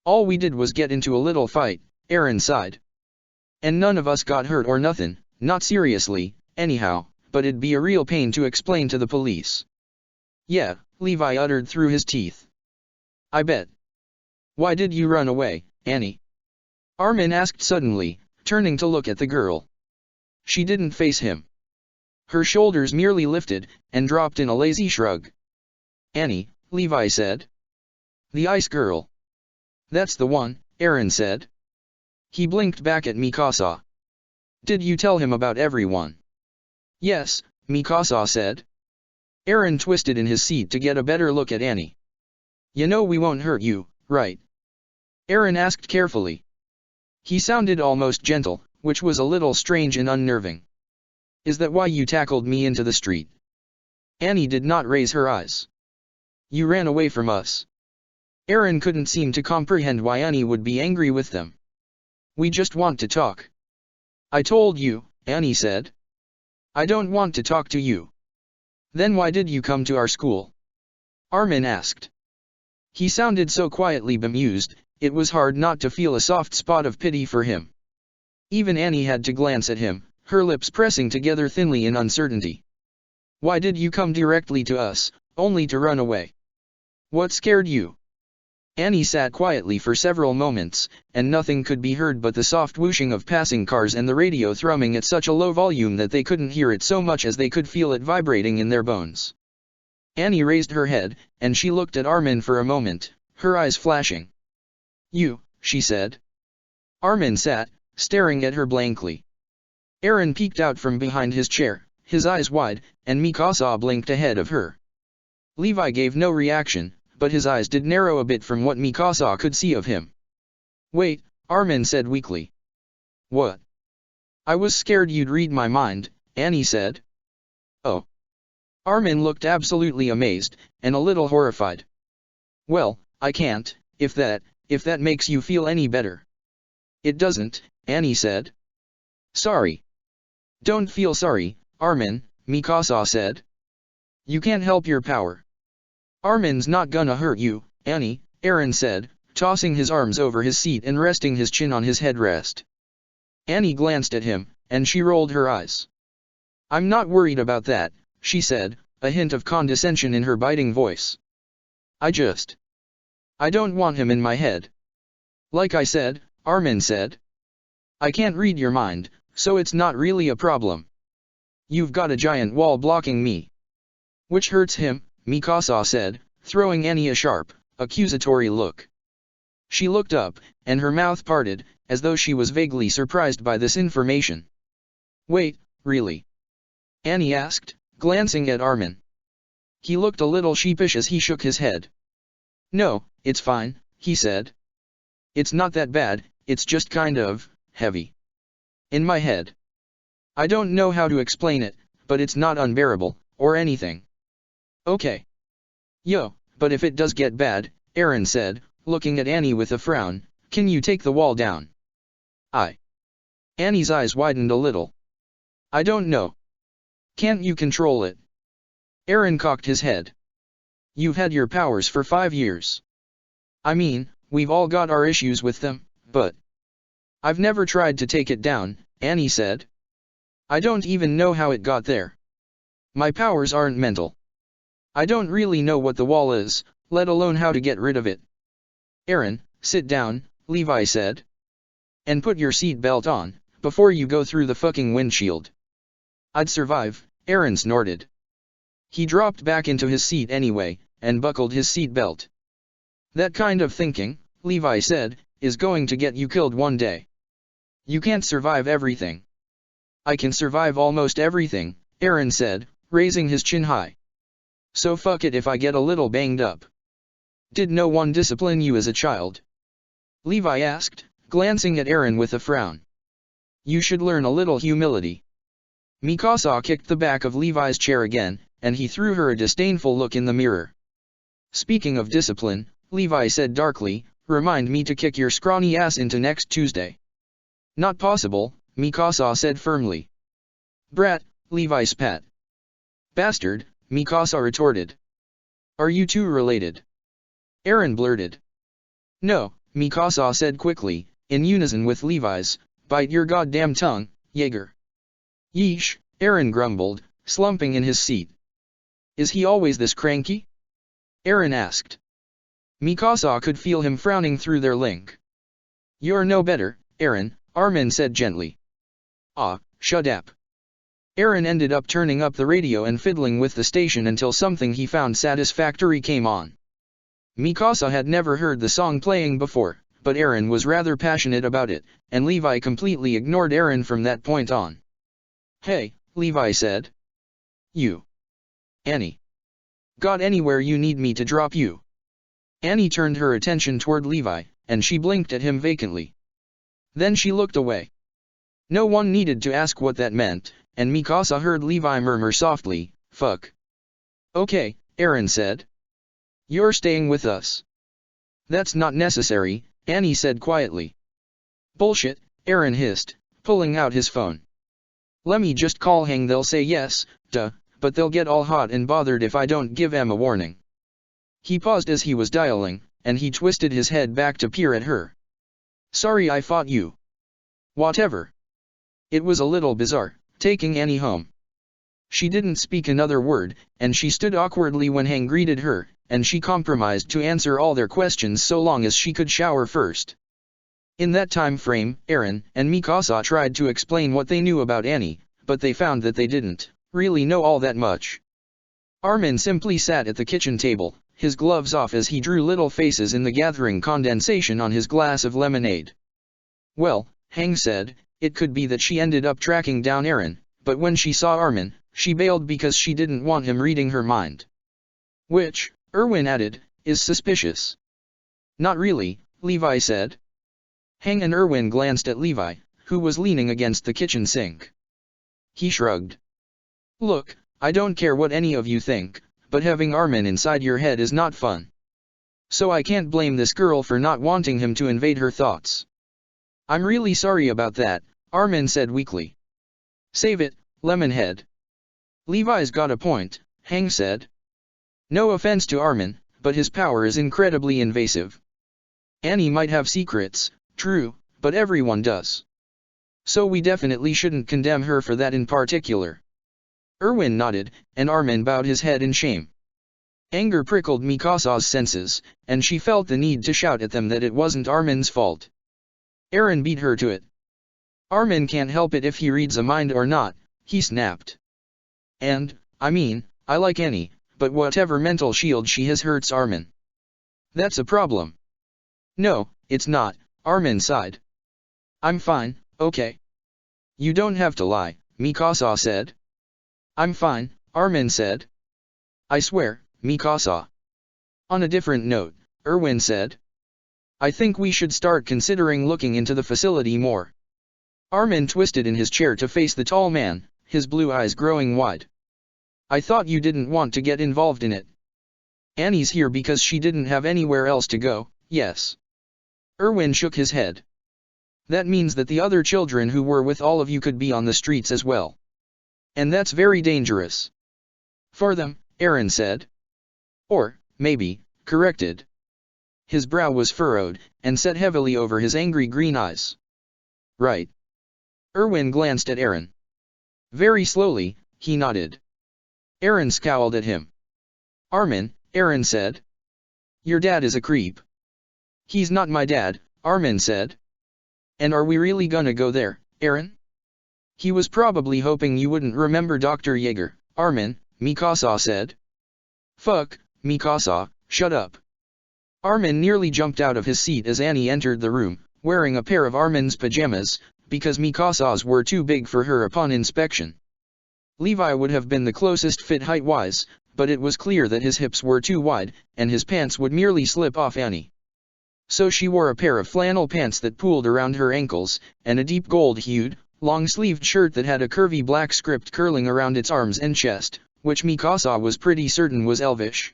"All we did was get into a little fight," Aaron sighed. "And none of us got hurt or nothing, not seriously, anyhow, but it'd be a real pain to explain to the police." "Yeah," Levi uttered through his teeth. "I bet." "Why did you run away, Annie?" Armin asked suddenly, turning to look at the girl. She didn't face him. Her shoulders merely lifted, and dropped in a lazy shrug. "Annie," Levi said. "The ice girl." "That's the one," Aaron said. He blinked back at Mikasa. "Did you tell him about everyone?" "Yes," Mikasa said. Aaron twisted in his seat to get a better look at Annie. "You know we won't hurt you, right?" Aaron asked carefully. He sounded almost gentle, which was a little strange and unnerving. "Is that why you tackled me into the street?" Annie did not raise her eyes. "You ran away from us." Aaron couldn't seem to comprehend why Annie would be angry with them. "We just want to talk." "I told you," Annie said. "I don't want to talk to you." "Then why did you come to our school?" Armin asked. He sounded so quietly bemused, it was hard not to feel a soft spot of pity for him. Even Annie had to glance at him, her lips pressing together thinly in uncertainty. "Why did you come directly to us, only to run away? What scared you?" Annie sat quietly for several moments, and nothing could be heard but the soft whooshing of passing cars and the radio thrumming at such a low volume that they couldn't hear it so much as they could feel it vibrating in their bones. Annie raised her head, and she looked at Armin for a moment, her eyes flashing. "You," she said. Armin sat, staring at her blankly. Aaron peeked out from behind his chair, his eyes wide, and Mikasa blinked ahead of her. Levi gave no reaction, but his eyes did narrow a bit from what Mikasa could see of him. "Wait," Armin said weakly. "What?" "I was scared you'd read my mind," Annie said. "Oh." Armin looked absolutely amazed, and a little horrified. "Well, I can't, if that makes you feel any better." "It doesn't," Annie said. "Sorry." "Don't feel sorry, Armin," Mikasa said. "You can't help your power." "Armin's not gonna hurt you, Annie," Aaron said, tossing his arms over his seat and resting his chin on his headrest. Annie glanced at him, and she rolled her eyes. "I'm not worried about that," she said, a hint of condescension in her biting voice. I don't want him in my head." "Like I said," Armin said. I can't read your mind, so it's not really a problem. You've got a giant wall blocking me. Which hurts him, Mikasa said, throwing Annie a sharp, accusatory look. She looked up, and her mouth parted, as though she was vaguely surprised by this information. Wait, really? Annie asked, glancing at Armin. He looked a little sheepish as he shook his head. No, it's fine, he said. It's not that bad, it's just kind of heavy. In my head. I don't know how to explain it, but it's not unbearable, or anything. Okay. Yo, but if it does get bad, Eren said, looking at Annie with a frown, can you take the wall down? Annie's eyes widened a little. I don't know. Can't you control it? Eren cocked his head. You've had your powers for 5 years. I mean, we've all got our issues with them, but I've never tried to take it down, Annie said. I don't even know how it got there. My powers aren't mental. I don't really know what the wall is, let alone how to get rid of it. Eren, sit down, Levi said. And put your seat belt on, before you go through the fucking windshield. I'd survive, Eren snorted. He dropped back into his seat anyway, and buckled his seat belt. That kind of thinking, Levi said, is going to get you killed one day. You can't survive everything. I can survive almost everything, Eren said, raising his chin high. So fuck it if I get a little banged up. Did no one discipline you as a child? Levi asked, glancing at Eren with a frown. You should learn a little humility. Mikasa kicked the back of Levi's chair again, and he threw her a disdainful look in the mirror. Speaking of discipline, Levi said darkly, remind me to kick your scrawny ass into next Tuesday. Not possible, Mikasa said firmly. Brat, Levi spat. Bastard, Mikasa retorted. Are you two related? Eren blurted. No, Mikasa said quickly, in unison with Levi's, bite your goddamn tongue, Jaeger. Yeesh, Eren grumbled, slumping in his seat. Is he always this cranky? Eren asked. Mikasa could feel him frowning through their link. You're no better, Eren, Armin said gently. Ah, shut up. Eren ended up turning up the radio and fiddling with the station until something he found satisfactory came on. Mikasa had never heard the song playing before, but Eren was rather passionate about it, and Levi completely ignored Eren from that point on. Hey, Levi said. You. Annie. Got anywhere you need me to drop you? Annie turned her attention toward Levi, and she blinked at him vacantly. Then she looked away. No one needed to ask what that meant, and Mikasa heard Levi murmur softly, fuck. Okay, Eren said. You're staying with us. That's not necessary, Annie said quietly. Bullshit, Eren hissed, pulling out his phone. Let me just call Hang, they'll say yes, duh, but they'll get all hot and bothered if I don't give them a warning. He paused as he was dialing, and he twisted his head back to peer at her. Sorry I fought you. Whatever. It was a little bizarre, taking Annie home. She didn't speak another word, and she stood awkwardly when Hang greeted her, and she compromised to answer all their questions so long as she could shower first. In that time frame, Eren and Mikasa tried to explain what they knew about Annie, but they found that they didn't really know all that much. Armin simply sat at the kitchen table, his gloves off as he drew little faces in the gathering condensation on his glass of lemonade. Well, Hang said, it could be that she ended up tracking down Eren, but when she saw Armin, she bailed because she didn't want him reading her mind. Which, Erwin added, is suspicious. Not really, Levi said. Hang and Erwin glanced at Levi, who was leaning against the kitchen sink. He shrugged. Look, I don't care what any of you think, but having Armin inside your head is not fun. So I can't blame this girl for not wanting him to invade her thoughts. I'm really sorry about that, Armin said weakly. Save it, Lemonhead. Levi's got a point, Hang said. No offense to Armin, but his power is incredibly invasive. Annie might have secrets, true, but everyone does. So we definitely shouldn't condemn her for that in particular. Erwin nodded, and Armin bowed his head in shame. Anger prickled Mikasa's senses, and she felt the need to shout at them that it wasn't Armin's fault. Eren beat her to it. Armin can't help it if he reads a mind or not, he snapped. And, I mean, I like Annie, but whatever mental shield she has hurts Armin. That's a problem. No, it's not, Armin sighed. I'm fine, okay. You don't have to lie, Mikasa said. I'm fine, Armin said. I swear, Mikasa. On a different note, Erwin said. I think we should start considering looking into the facility more. Armin twisted in his chair to face the tall man, his blue eyes growing wide. I thought you didn't want to get involved in it. Annie's here because she didn't have anywhere else to go, yes. Erwin shook his head. That means that the other children who were with all of you could be on the streets as well. And that's very dangerous. For them, Aaron said. Or, maybe, corrected. His brow was furrowed, and set heavily over his angry green eyes. Right. Erwin glanced at Aaron. Very slowly, he nodded. Aaron scowled at him. Armin, Aaron said. Your dad is a creep. He's not my dad, Armin said. And are we really gonna go there, Aaron? He was probably hoping you wouldn't remember Dr. Jaeger, Armin, Mikasa said. Fuck, Mikasa, shut up. Armin nearly jumped out of his seat as Annie entered the room, wearing a pair of Armin's pajamas, because Mikasa's were too big for her upon inspection. Levi would have been the closest fit height-wise, but it was clear that his hips were too wide, and his pants would merely slip off Annie. So she wore a pair of flannel pants that pooled around her ankles, and a deep gold-hued, long-sleeved shirt that had a curvy black script curling around its arms and chest, which Mikasa was pretty certain was elvish.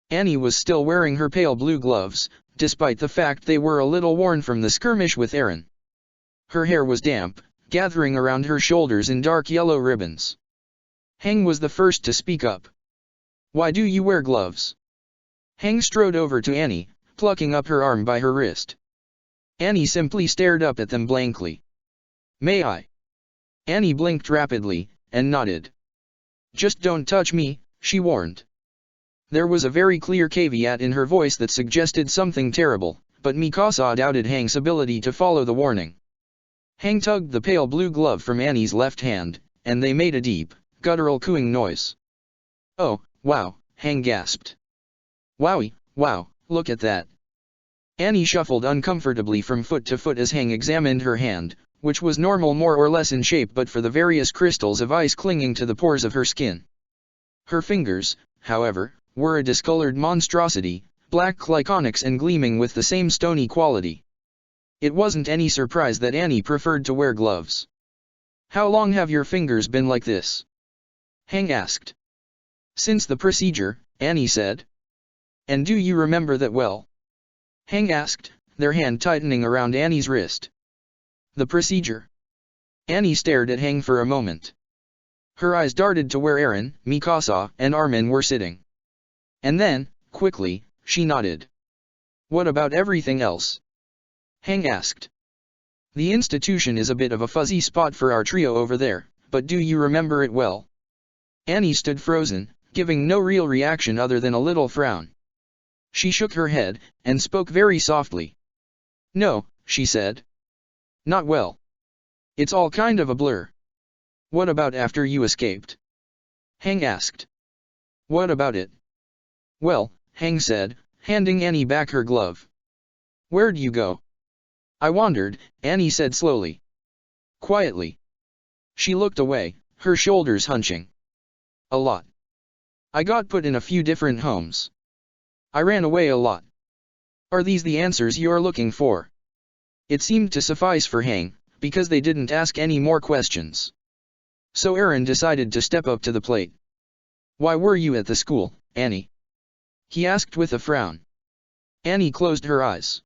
Annie was still wearing her pale blue gloves, despite the fact they were a little worn from the skirmish with Aaron. Her hair was damp, gathering around her shoulders in dark yellow ribbons. Hang was the first to speak up. Why do you wear gloves? Hang strode over to Annie, plucking up her arm by her wrist. Annie simply stared up at them blankly. May I? Annie blinked rapidly, and nodded. Just don't touch me, she warned. There was a very clear caveat in her voice that suggested something terrible, but Mikasa doubted Hang's ability to follow the warning. Hang tugged the pale blue glove from Annie's left hand, and they made a deep, guttural cooing noise. Oh, wow, Hang gasped. Wowie, wow, look at that. Annie shuffled uncomfortably from foot to foot as Hang examined her hand, which was normal more or less in shape but for the various crystals of ice clinging to the pores of her skin. Her fingers, however, were a discolored monstrosity, black like onyx and gleaming with the same stony quality. It wasn't any surprise that Annie preferred to wear gloves. How long have your fingers been like this? Hang asked. Since the procedure, Annie said. And do you remember that well? Hang asked, their hand tightening around Annie's wrist. The procedure? Annie stared at Hang for a moment. Her eyes darted to where Aaron, Mikasa, and Armin were sitting. And then, quickly, she nodded. What about everything else? Hang asked. The institution is a bit of a fuzzy spot for our trio over there, but do you remember it well? Annie stood frozen, giving no real reaction other than a little frown. She shook her head, and spoke very softly. No, she said. Not well. It's all kind of a blur. What about after you escaped? Hang asked. What about it? Well, Hang said, handing Annie back her glove. Where'd you go? I wandered, Annie said slowly. Quietly. She looked away, her shoulders hunching. A lot. I got put in a few different homes. I ran away a lot. Are these the answers you're looking for? It seemed to suffice for Hang, because they didn't ask any more questions. So Aaron decided to step up to the plate. Why were you at the school, Annie? He asked with a frown. Annie closed her eyes.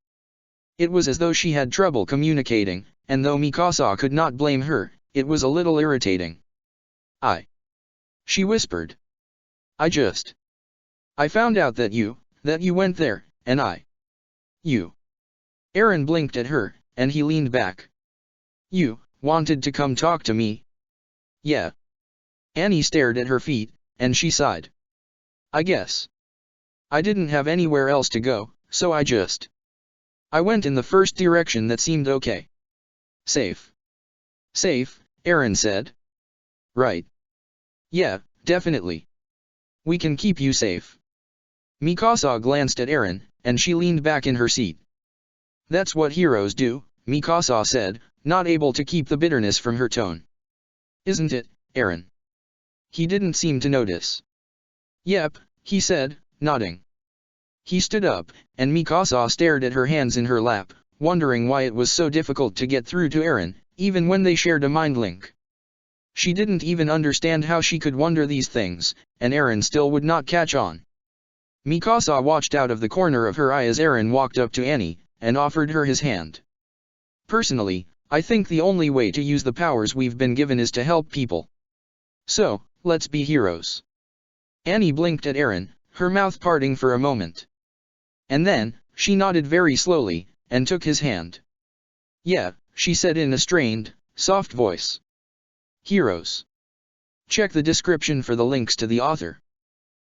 It was as though she had trouble communicating, and though Mikasa could not blame her, it was a little irritating. She whispered. I found out that you went there, and you. Aaron blinked at her, and he leaned back. You wanted to come talk to me? Yeah. Annie stared at her feet, and she sighed. I guess. I didn't have anywhere else to go, so I went in the first direction that seemed okay. Safe. Safe, Aaron said. Right. Yeah, definitely. We can keep you safe. Mikasa glanced at Aaron, and she leaned back in her seat. That's what heroes do, Mikasa said, not able to keep the bitterness from her tone. Isn't it, Aaron? He didn't seem to notice. Yep, he said, nodding. He stood up, and Mikasa stared at her hands in her lap, wondering why it was so difficult to get through to Aaron, even when they shared a mind link. She didn't even understand how she could wonder these things, and Aaron still would not catch on. Mikasa watched out of the corner of her eye as Aaron walked up to Annie, and offered her his hand. Personally, I think the only way to use the powers we've been given is to help people. So, let's be heroes. Annie blinked at Aaron, her mouth parting for a moment. And then, she nodded very slowly, and took his hand. Yeah, she said in a strained, soft voice. Heroes. Check the description for the links to the author.